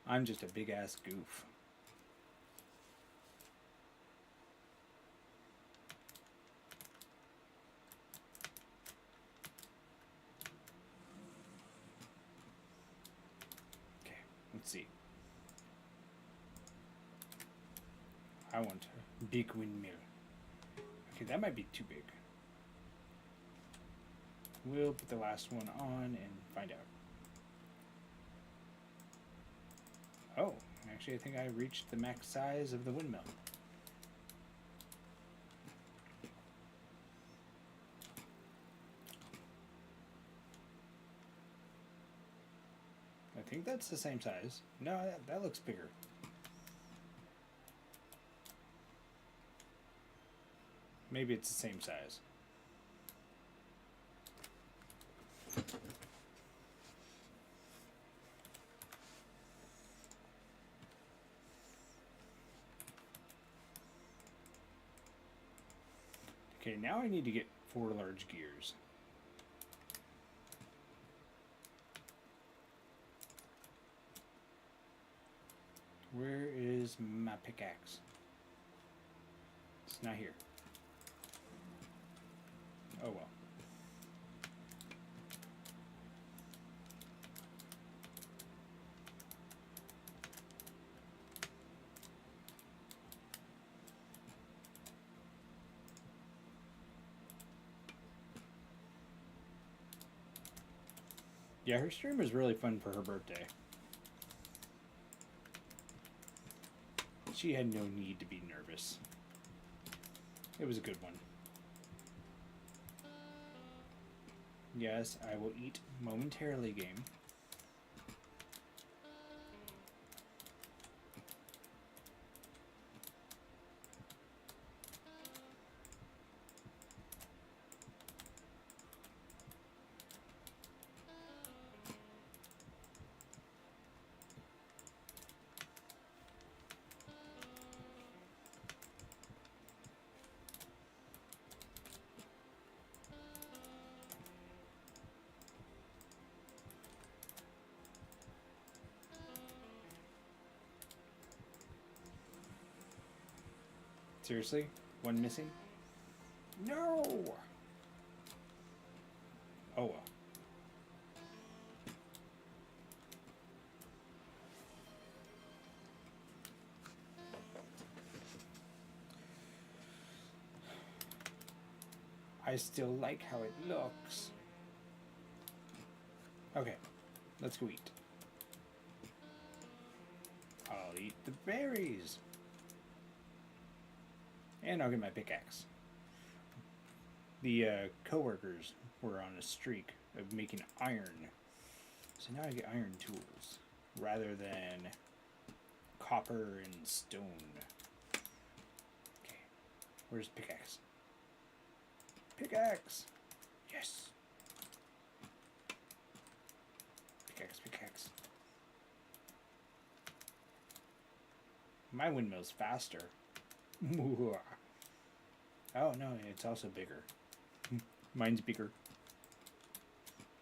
I'm just a big ass goof. Okay, let's see. I want a big windmill. Okay, that might be too big. We'll put the last one on and find out. Oh, actually I think I reached the max size of the windmill. I think that's the same size. No, that looks bigger. Maybe it's the same size. Okay, now I need to get 4 large gears. Where is my pickaxe? It's not here. Oh well. Yeah, her stream was really fun for her birthday. She had no need to be nervous. It was a good one. Yes, I will eat momentarily, game. Seriously? One missing? No! Oh well. I still like how it looks. Okay, let's go eat. I'll eat the berries. And I'll get my pickaxe. The co-workers were on a streak of making iron. So now I get iron tools rather than copper and stone. Okay, where's pickaxe? Pickaxe! Yes! Pickaxe, pickaxe. My windmill's faster. Oh no, it's also bigger. Mine's bigger.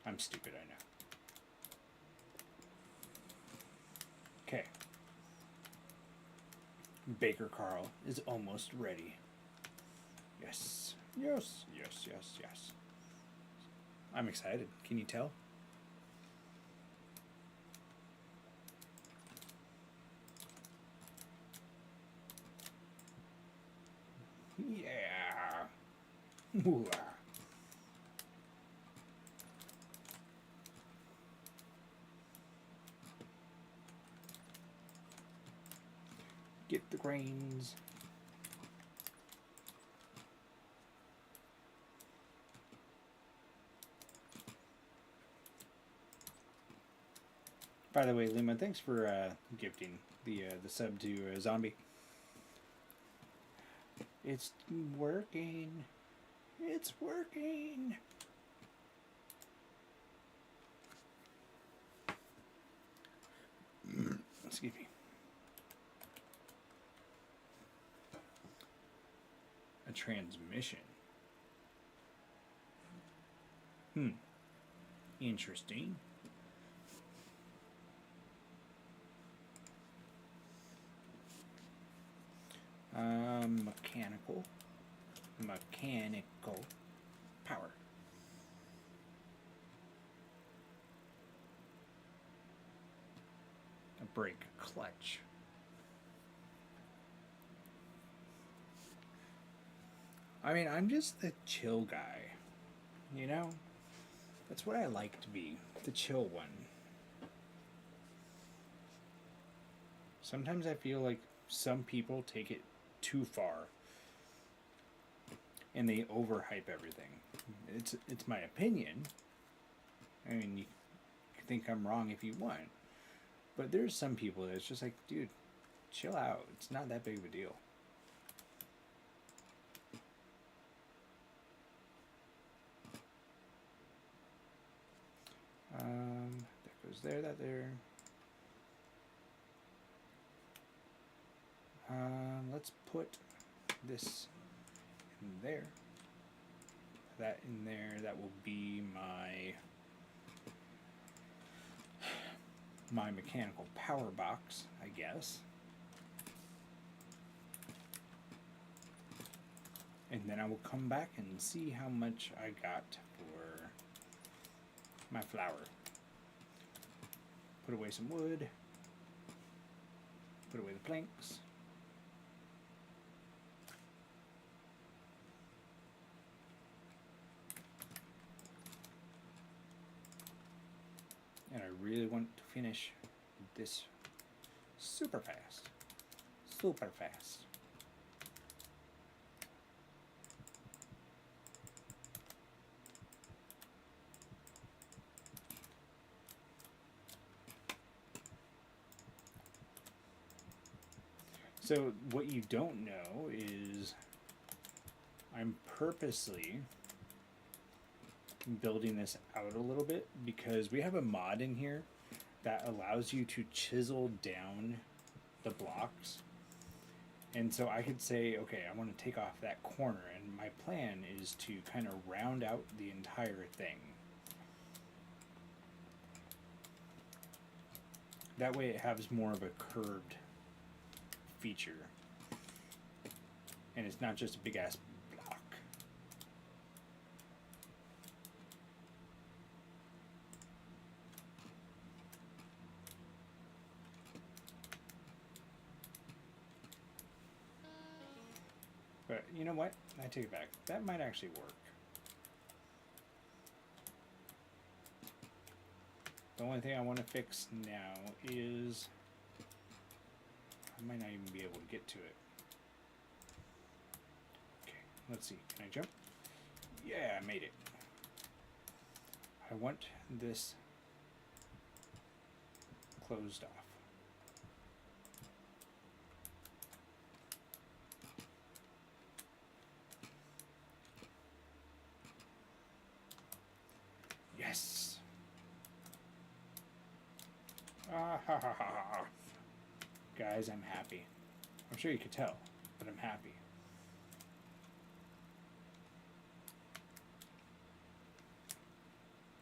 I'm stupid, I know. Okay. Baker Carl is almost ready. Yes. Yes, yes, yes, yes. I'm excited. Can you tell? Yeah. Ooh. Get the grains. By the way, Luma, thanks for gifting the sub to Zombie. It's working. It's working. Excuse me. A transmission. Interesting. Mechanical power. A brake clutch. I mean, I'm just the chill guy, you know? That's what I like to be, the chill one. Sometimes I feel like some people take it too far and they overhype everything. It's my opinion. I mean, you can think I'm wrong if you want. But there's some people that's just like, dude, chill out. It's not that big of a deal. That goes there, that there. Let's put this in there. that in there. That will be my mechanical power box, I guess. And then I will come back and see how much I got for my flour. Put away some wood. Put away the planks. And I really want to finish this super fast. Super fast. So what you don't know is I'm purposely building this out a little bit because we have a mod in here that allows you to chisel down the blocks. And so I could say, okay, I want to take off that corner, and my plan is to kind of round out the entire thing. That way it has more of a curved feature. And it's not just a big ass block. But you know what? I take it back. That might actually work. The only thing I want to fix now is I might not even be able to get to it. Okay, let's see. Can I jump? Yeah, I made it. I want this closed off. Yes. Ah, ha, ha, ha, ha. Guys, I'm happy. I'm sure you could tell, but I'm happy.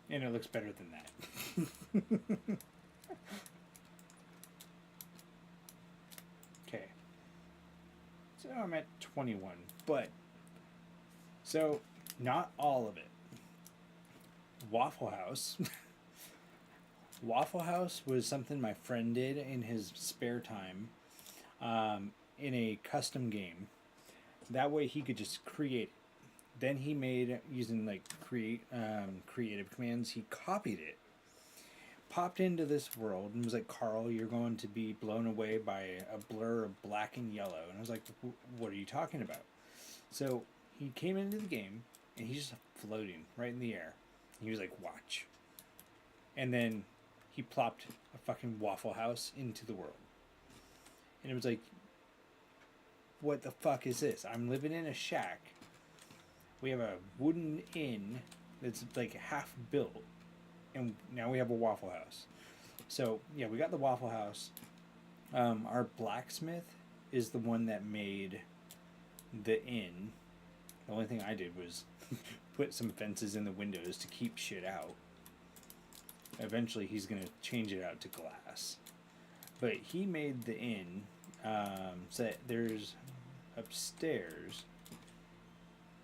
And it looks better than that. Okay. So I'm at 21, but so not all of it. Waffle House. Waffle House was something my friend did in his spare time in a custom game. That way he could just create it. Then he made, using like creative commands, he copied it, popped into this world, and was like, Carl, you're going to be blown away by a blur of black and yellow. And I was like, what are you talking about? So he came into the game, and he's just floating right in the air. He was like, watch. And then he plopped a fucking Waffle House into the world. And it was like, what the fuck is this? I'm living in a shack. We have a wooden inn that's like half built. And now we have a Waffle House. So, yeah, we got the Waffle House. Our blacksmith is the one that made the inn. The only thing I did was put some fences in the windows to keep shit out. Eventually, he's going to change it out to glass. But he made the inn so that there's upstairs.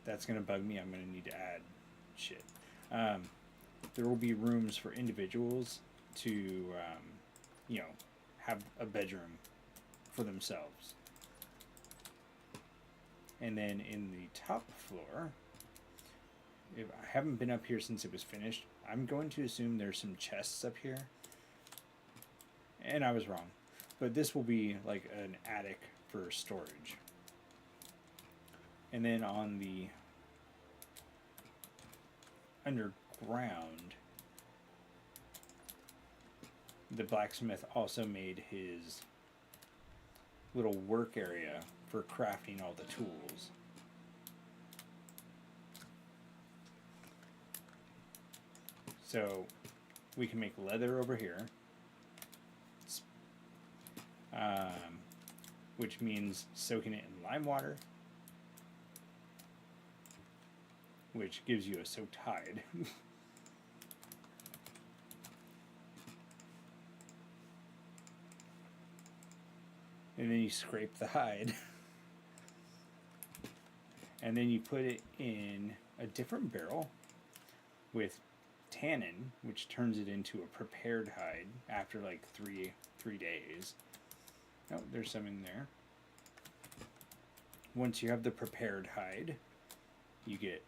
That's going to bug me. I'm going to need to add shit. There will be rooms for individuals to, you know, have a bedroom for themselves. And then in the top floor, if I haven't been up here since it was finished, I'm going to assume there's some chests up here. And I was wrong. But this will be like an attic for storage. And then on the underground, the blacksmith also made his little work area for crafting all the tools. So we can make leather over here, which means soaking it in lime water, which gives you a soaked hide. And then you scrape the hide. And then you put it in a different barrel with tannin, which turns it into a prepared hide after like three days. Oh, there's some in there. Once you have the prepared hide, you get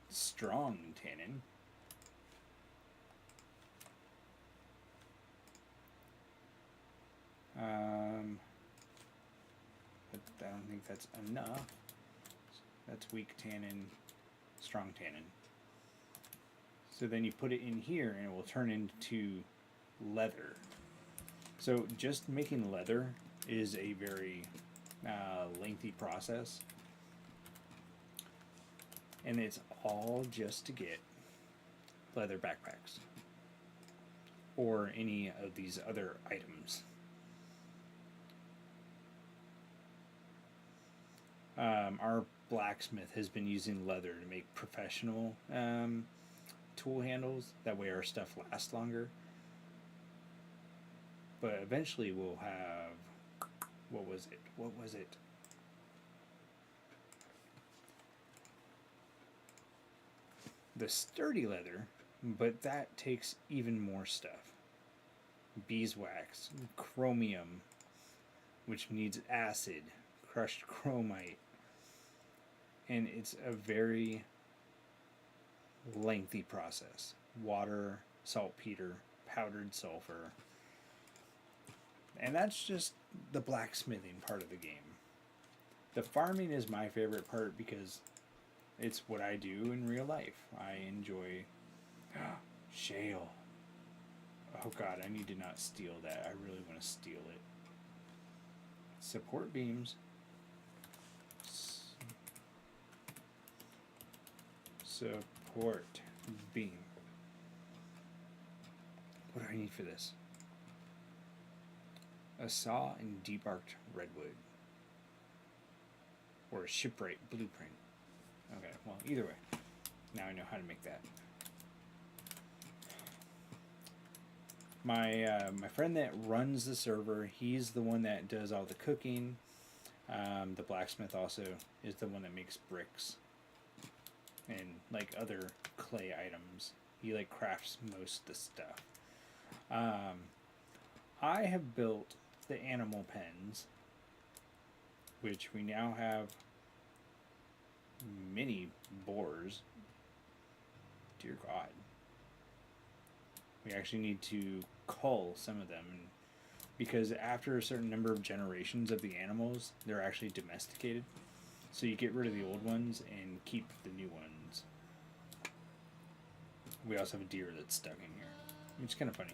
strong tannin. But I don't think that's enough. That's weak tannin, strong tannin. So then you put it in here and it will turn into leather. So just making leather is a very lengthy process. And it's all just to get leather backpacks or any of these other items. Our blacksmith has been using leather to make professional tool handles. That way our stuff lasts longer. But eventually we'll have, what was it? The sturdy leather, but that takes even more stuff. Beeswax, chromium, which needs acid, crushed chromite, and it's a very lengthy process. Water, saltpeter, powdered sulfur, and that's just the blacksmithing part of the game. The farming is my favorite part because it's what I do in real life. I enjoy shale. Oh god, I need to not steal that. I really want to steal it. Support beams. Support beam. What do I need for this? A saw and debarked redwood. Or a shipwright blueprint. Okay, well, either way. Now I know how to make that. My friend that runs the server, he's the one that does all the cooking. The blacksmith also is the one that makes bricks and like other clay items. He like crafts most of the stuff. I have built the animal pens, which we now have many boars. Dear God. We actually need to cull some of them because after a certain number of generations of the animals, they're actually domesticated. So you get rid of the old ones and keep the new ones. We also have a deer that's stuck in here, which is kind of funny.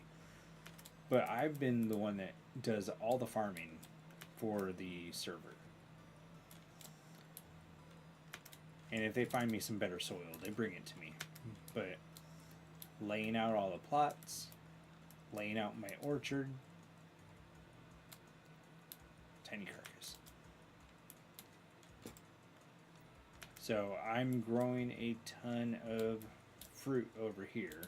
But I've been the one that does all the farming for the server. And if they find me some better soil, they bring it to me. But laying out all the plots, laying out my orchard, tiny carcass. So I'm growing a ton of fruit over here.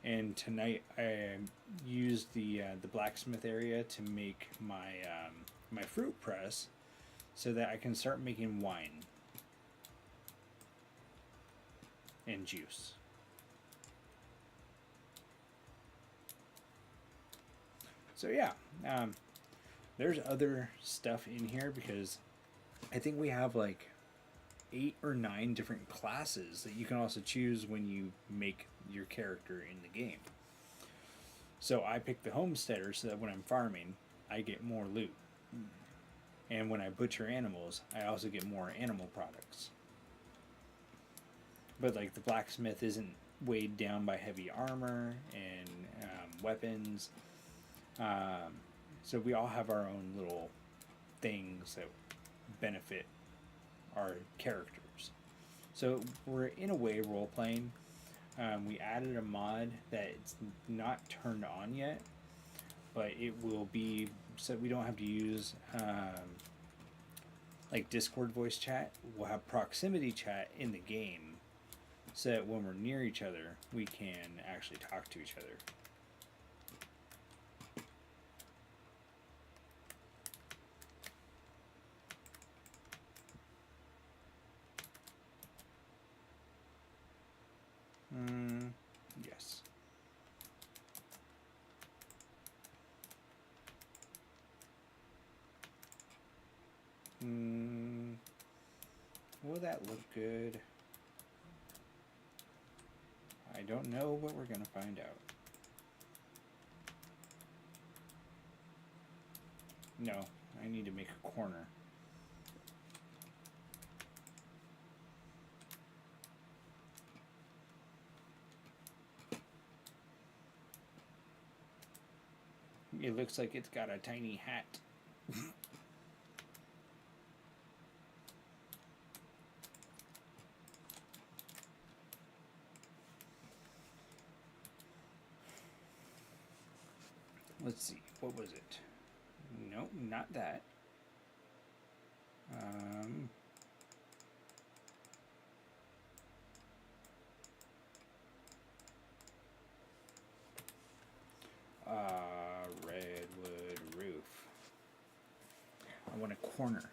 And tonight I used the blacksmith area to make my my fruit press so that I can start making wine and juice. So yeah, there's other stuff in here because I think we have like 8 or 9 different classes that you can also choose when you make your character in the game. So I pick the homesteader so that when I'm farming, I get more loot. And when I butcher animals, I also get more animal products. But like the blacksmith isn't weighed down by heavy armor and weapons. So we all have our own little things that benefit our characters. So we're in a way role playing. We added a mod that's not turned on yet, but it will be so we don't have to use like Discord voice chat, we'll have proximity chat in the game, so that when we're near each other, we can actually talk to each other. Yes. Will that look good? I don't know, but we're gonna find out. No, I need to make a corner. It looks like it's got a tiny hat. Let's see, what was it? Nope, not that. Redwood roof. I want a corner.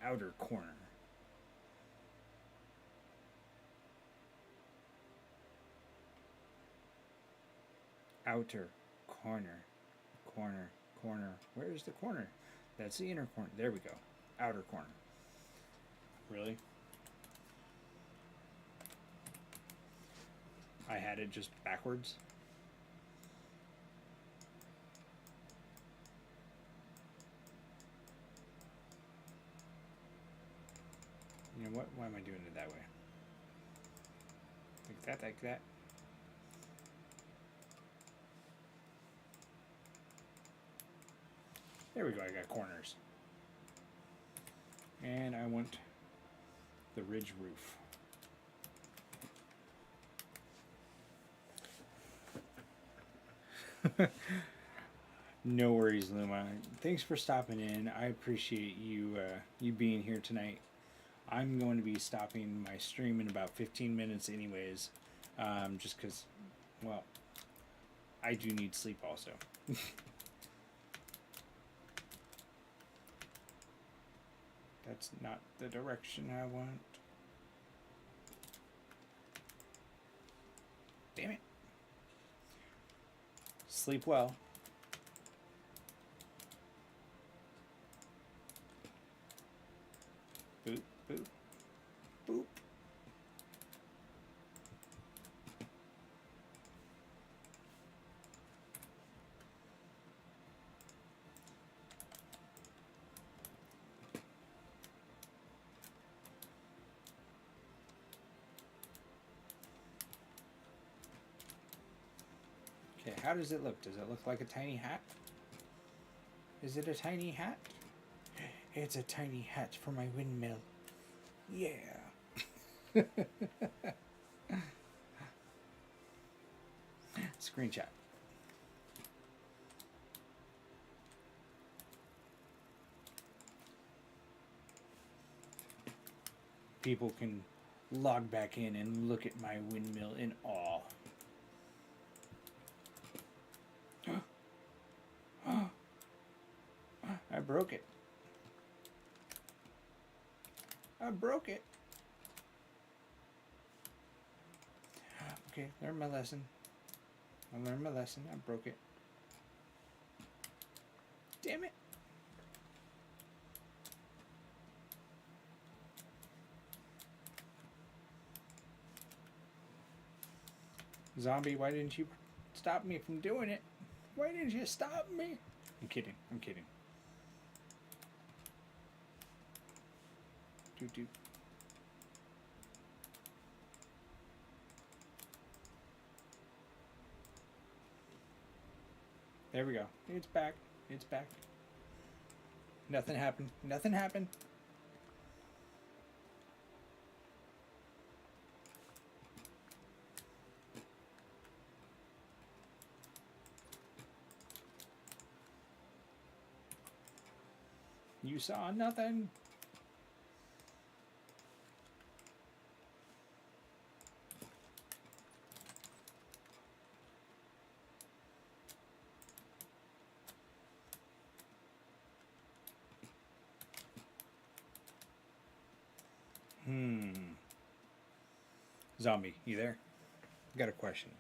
Outer corner. Outer corner. Corner. Corner. Where is the corner? That's the inner corner. There we go. Outer corner. Really? I had it just backwards. You know what? Why am I doing it that way? Like that, like that. There we go, I got corners. And I want the ridge roof. No worries, Luma. Thanks for stopping in. I appreciate you you being here tonight. I'm going to be stopping my stream in about 15 minutes anyways. Just because, well, I do need sleep also. That's not the direction I want. Damn it. Sleep well. Boop, boop, boop. Okay, how does it look? Does it look like a tiny hat? Is it a tiny hat? It's a tiny hat for my windmill. Yeah. Screenshot. People can log back in and look at my windmill in awe. I broke it. I broke it. Okay, learn my lesson. I learned my lesson. I broke it. Damn it. Zombie, why didn't you stop me from doing it? Why didn't you stop me? I'm kidding. I'm kidding. Doot doot. There we go. It's back. It's back. Nothing happened. Nothing happened. You saw nothing. Zombie, you there? Got a question.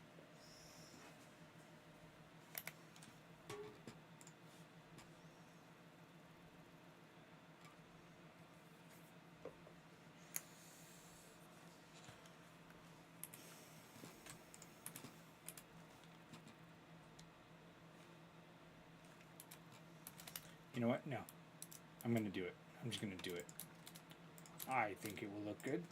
You know what? No. I'm going to do it. I'm just going to do it. I think it will look good.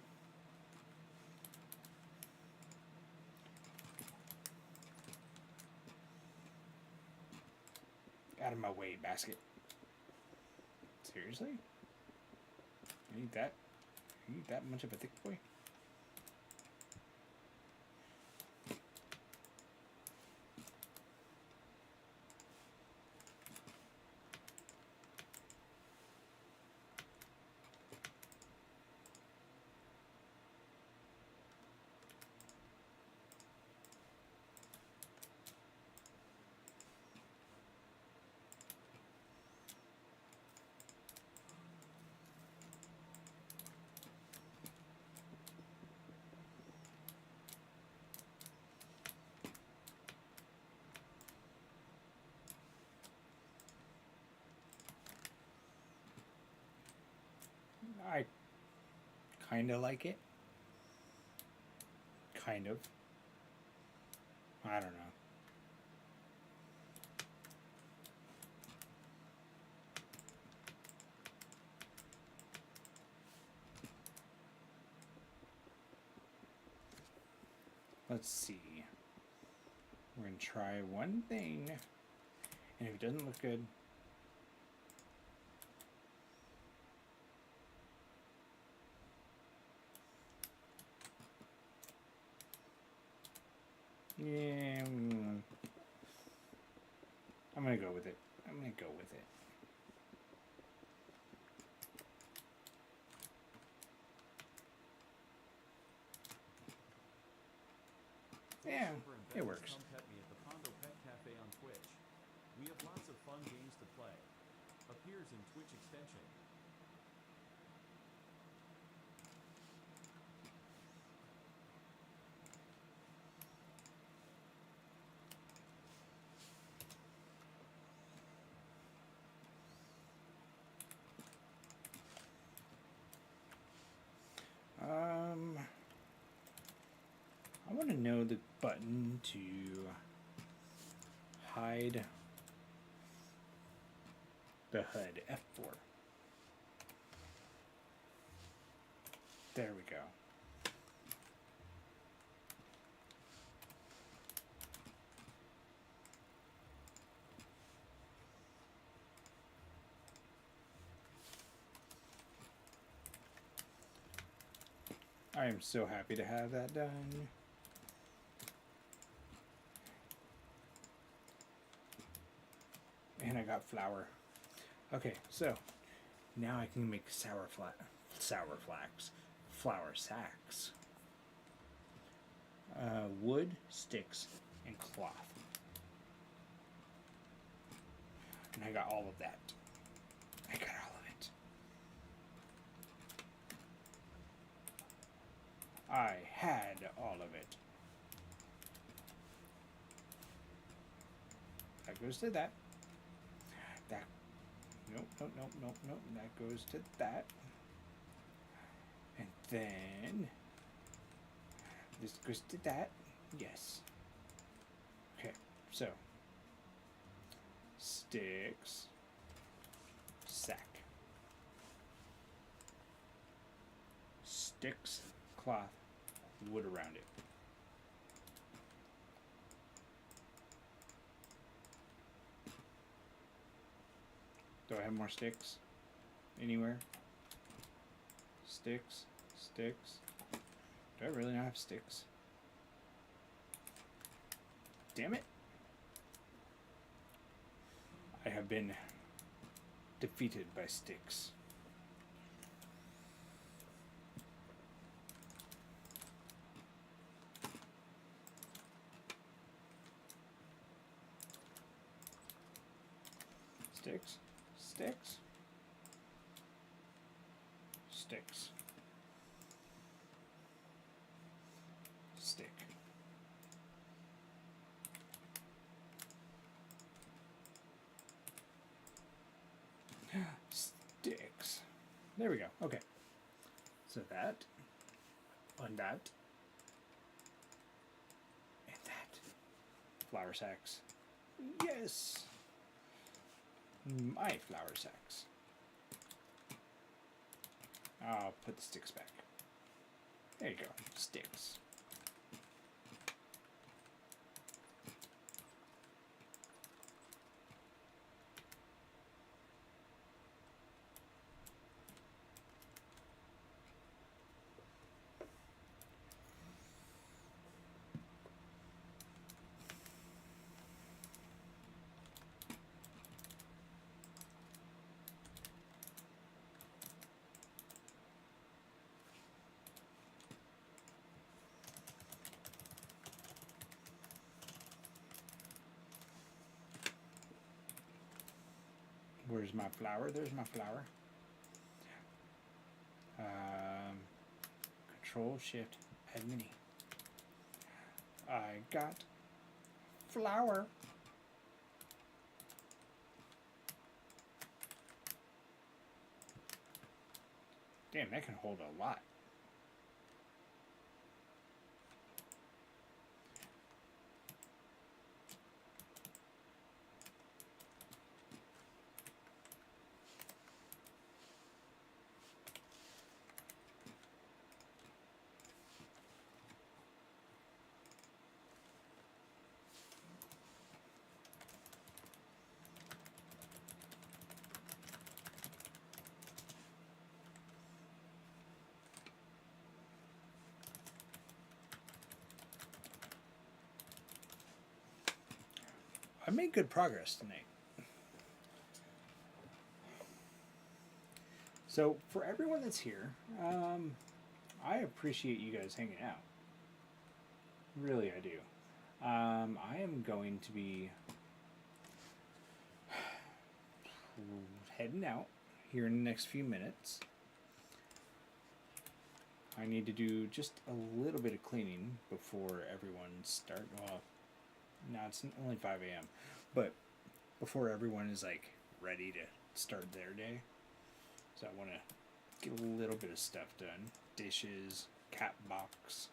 Out of my way, basket. Seriously? You need that? You need that much of a thick boy? I kind of like it. Kind of. I don't know. Let's see. We're going to try one thing. And if it doesn't look good, yeah, I'm going to go with it. I'm going to go with it. Yeah, Super and it Betters works. Come Pet Me at the Pondo Pet Cafe on Twitch. We have lots of fun games to play. Appears in Twitch extension. I want to know the button to hide the HUD. F4. There we go. I am so happy to have that done. And I got flour. Okay, so now I can make sour flax, flour sacks, wood, sticks, and cloth. And I got all of that. I got all of it. I had all of it. That goes to that. That. Nope, nope, nope, nope, nope. That goes to that. And then this goes to that. Yes. Okay, so sticks, sack, sticks, cloth, wood around it. Do I have more sticks? Anywhere? Sticks, sticks. Do I really not have sticks? Damn it. I have been defeated by sticks. Sticks, sticks, sticks, stick. Sticks. There we go. Okay. So that, on that, and that. Flour sacks. Yes! My flour sacks. I'll put the sticks back. There you go. Sticks. Where's my flour? There's my flour. Control Shift Add Mini. I got flour. Damn, that can hold a lot. I made good progress tonight. So, for everyone that's here, I appreciate you guys hanging out. Really, I do. I am going to be heading out here in the next few minutes. I need to do just a little bit of cleaning before everyone starts. Well, no, it's only 5 a.m. But before everyone is like ready to start their day. So I want to get a little bit of stuff done. Dishes, cat box.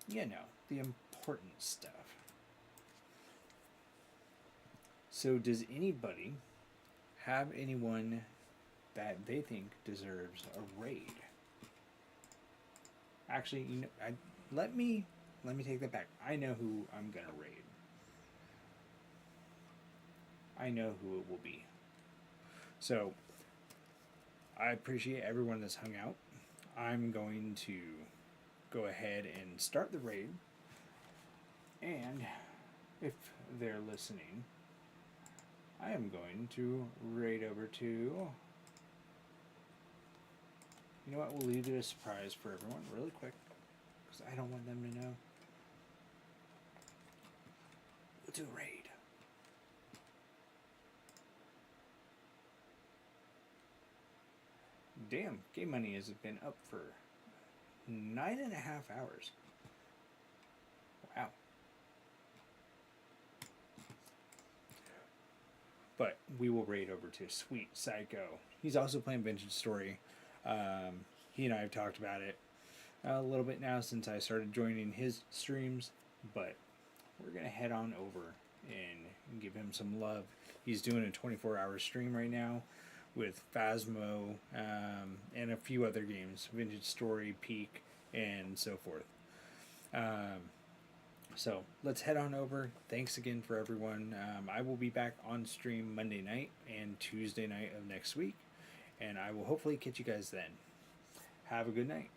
You know, the important stuff. So does anybody have anyone that they think deserves a raid? Actually, you know, let me take that back. I know who I'm gonna raid. I know who it will be. So, I appreciate everyone that's hung out. I'm going to go ahead and start the raid. And if they're listening, I am going to raid over to... You know what? We'll leave it a surprise for everyone really quick. Because I don't want them to know. We'll do a raid. Damn, Game Money has been up for 9.5 hours. Wow. But we will raid over to Sweet Psycho. He's also playing Vintage Story. He and I have talked about it a little bit now since I started joining his streams. But we're going to head on over and give him some love. He's doing a 24-hour stream right now with Phasmo and a few other games, Vintage Story, Peak, and so forth. So let's head on over. Thanks again for everyone. I will be back on stream Monday night and Tuesday night of next week, and I will hopefully catch you guys then. Have a good night.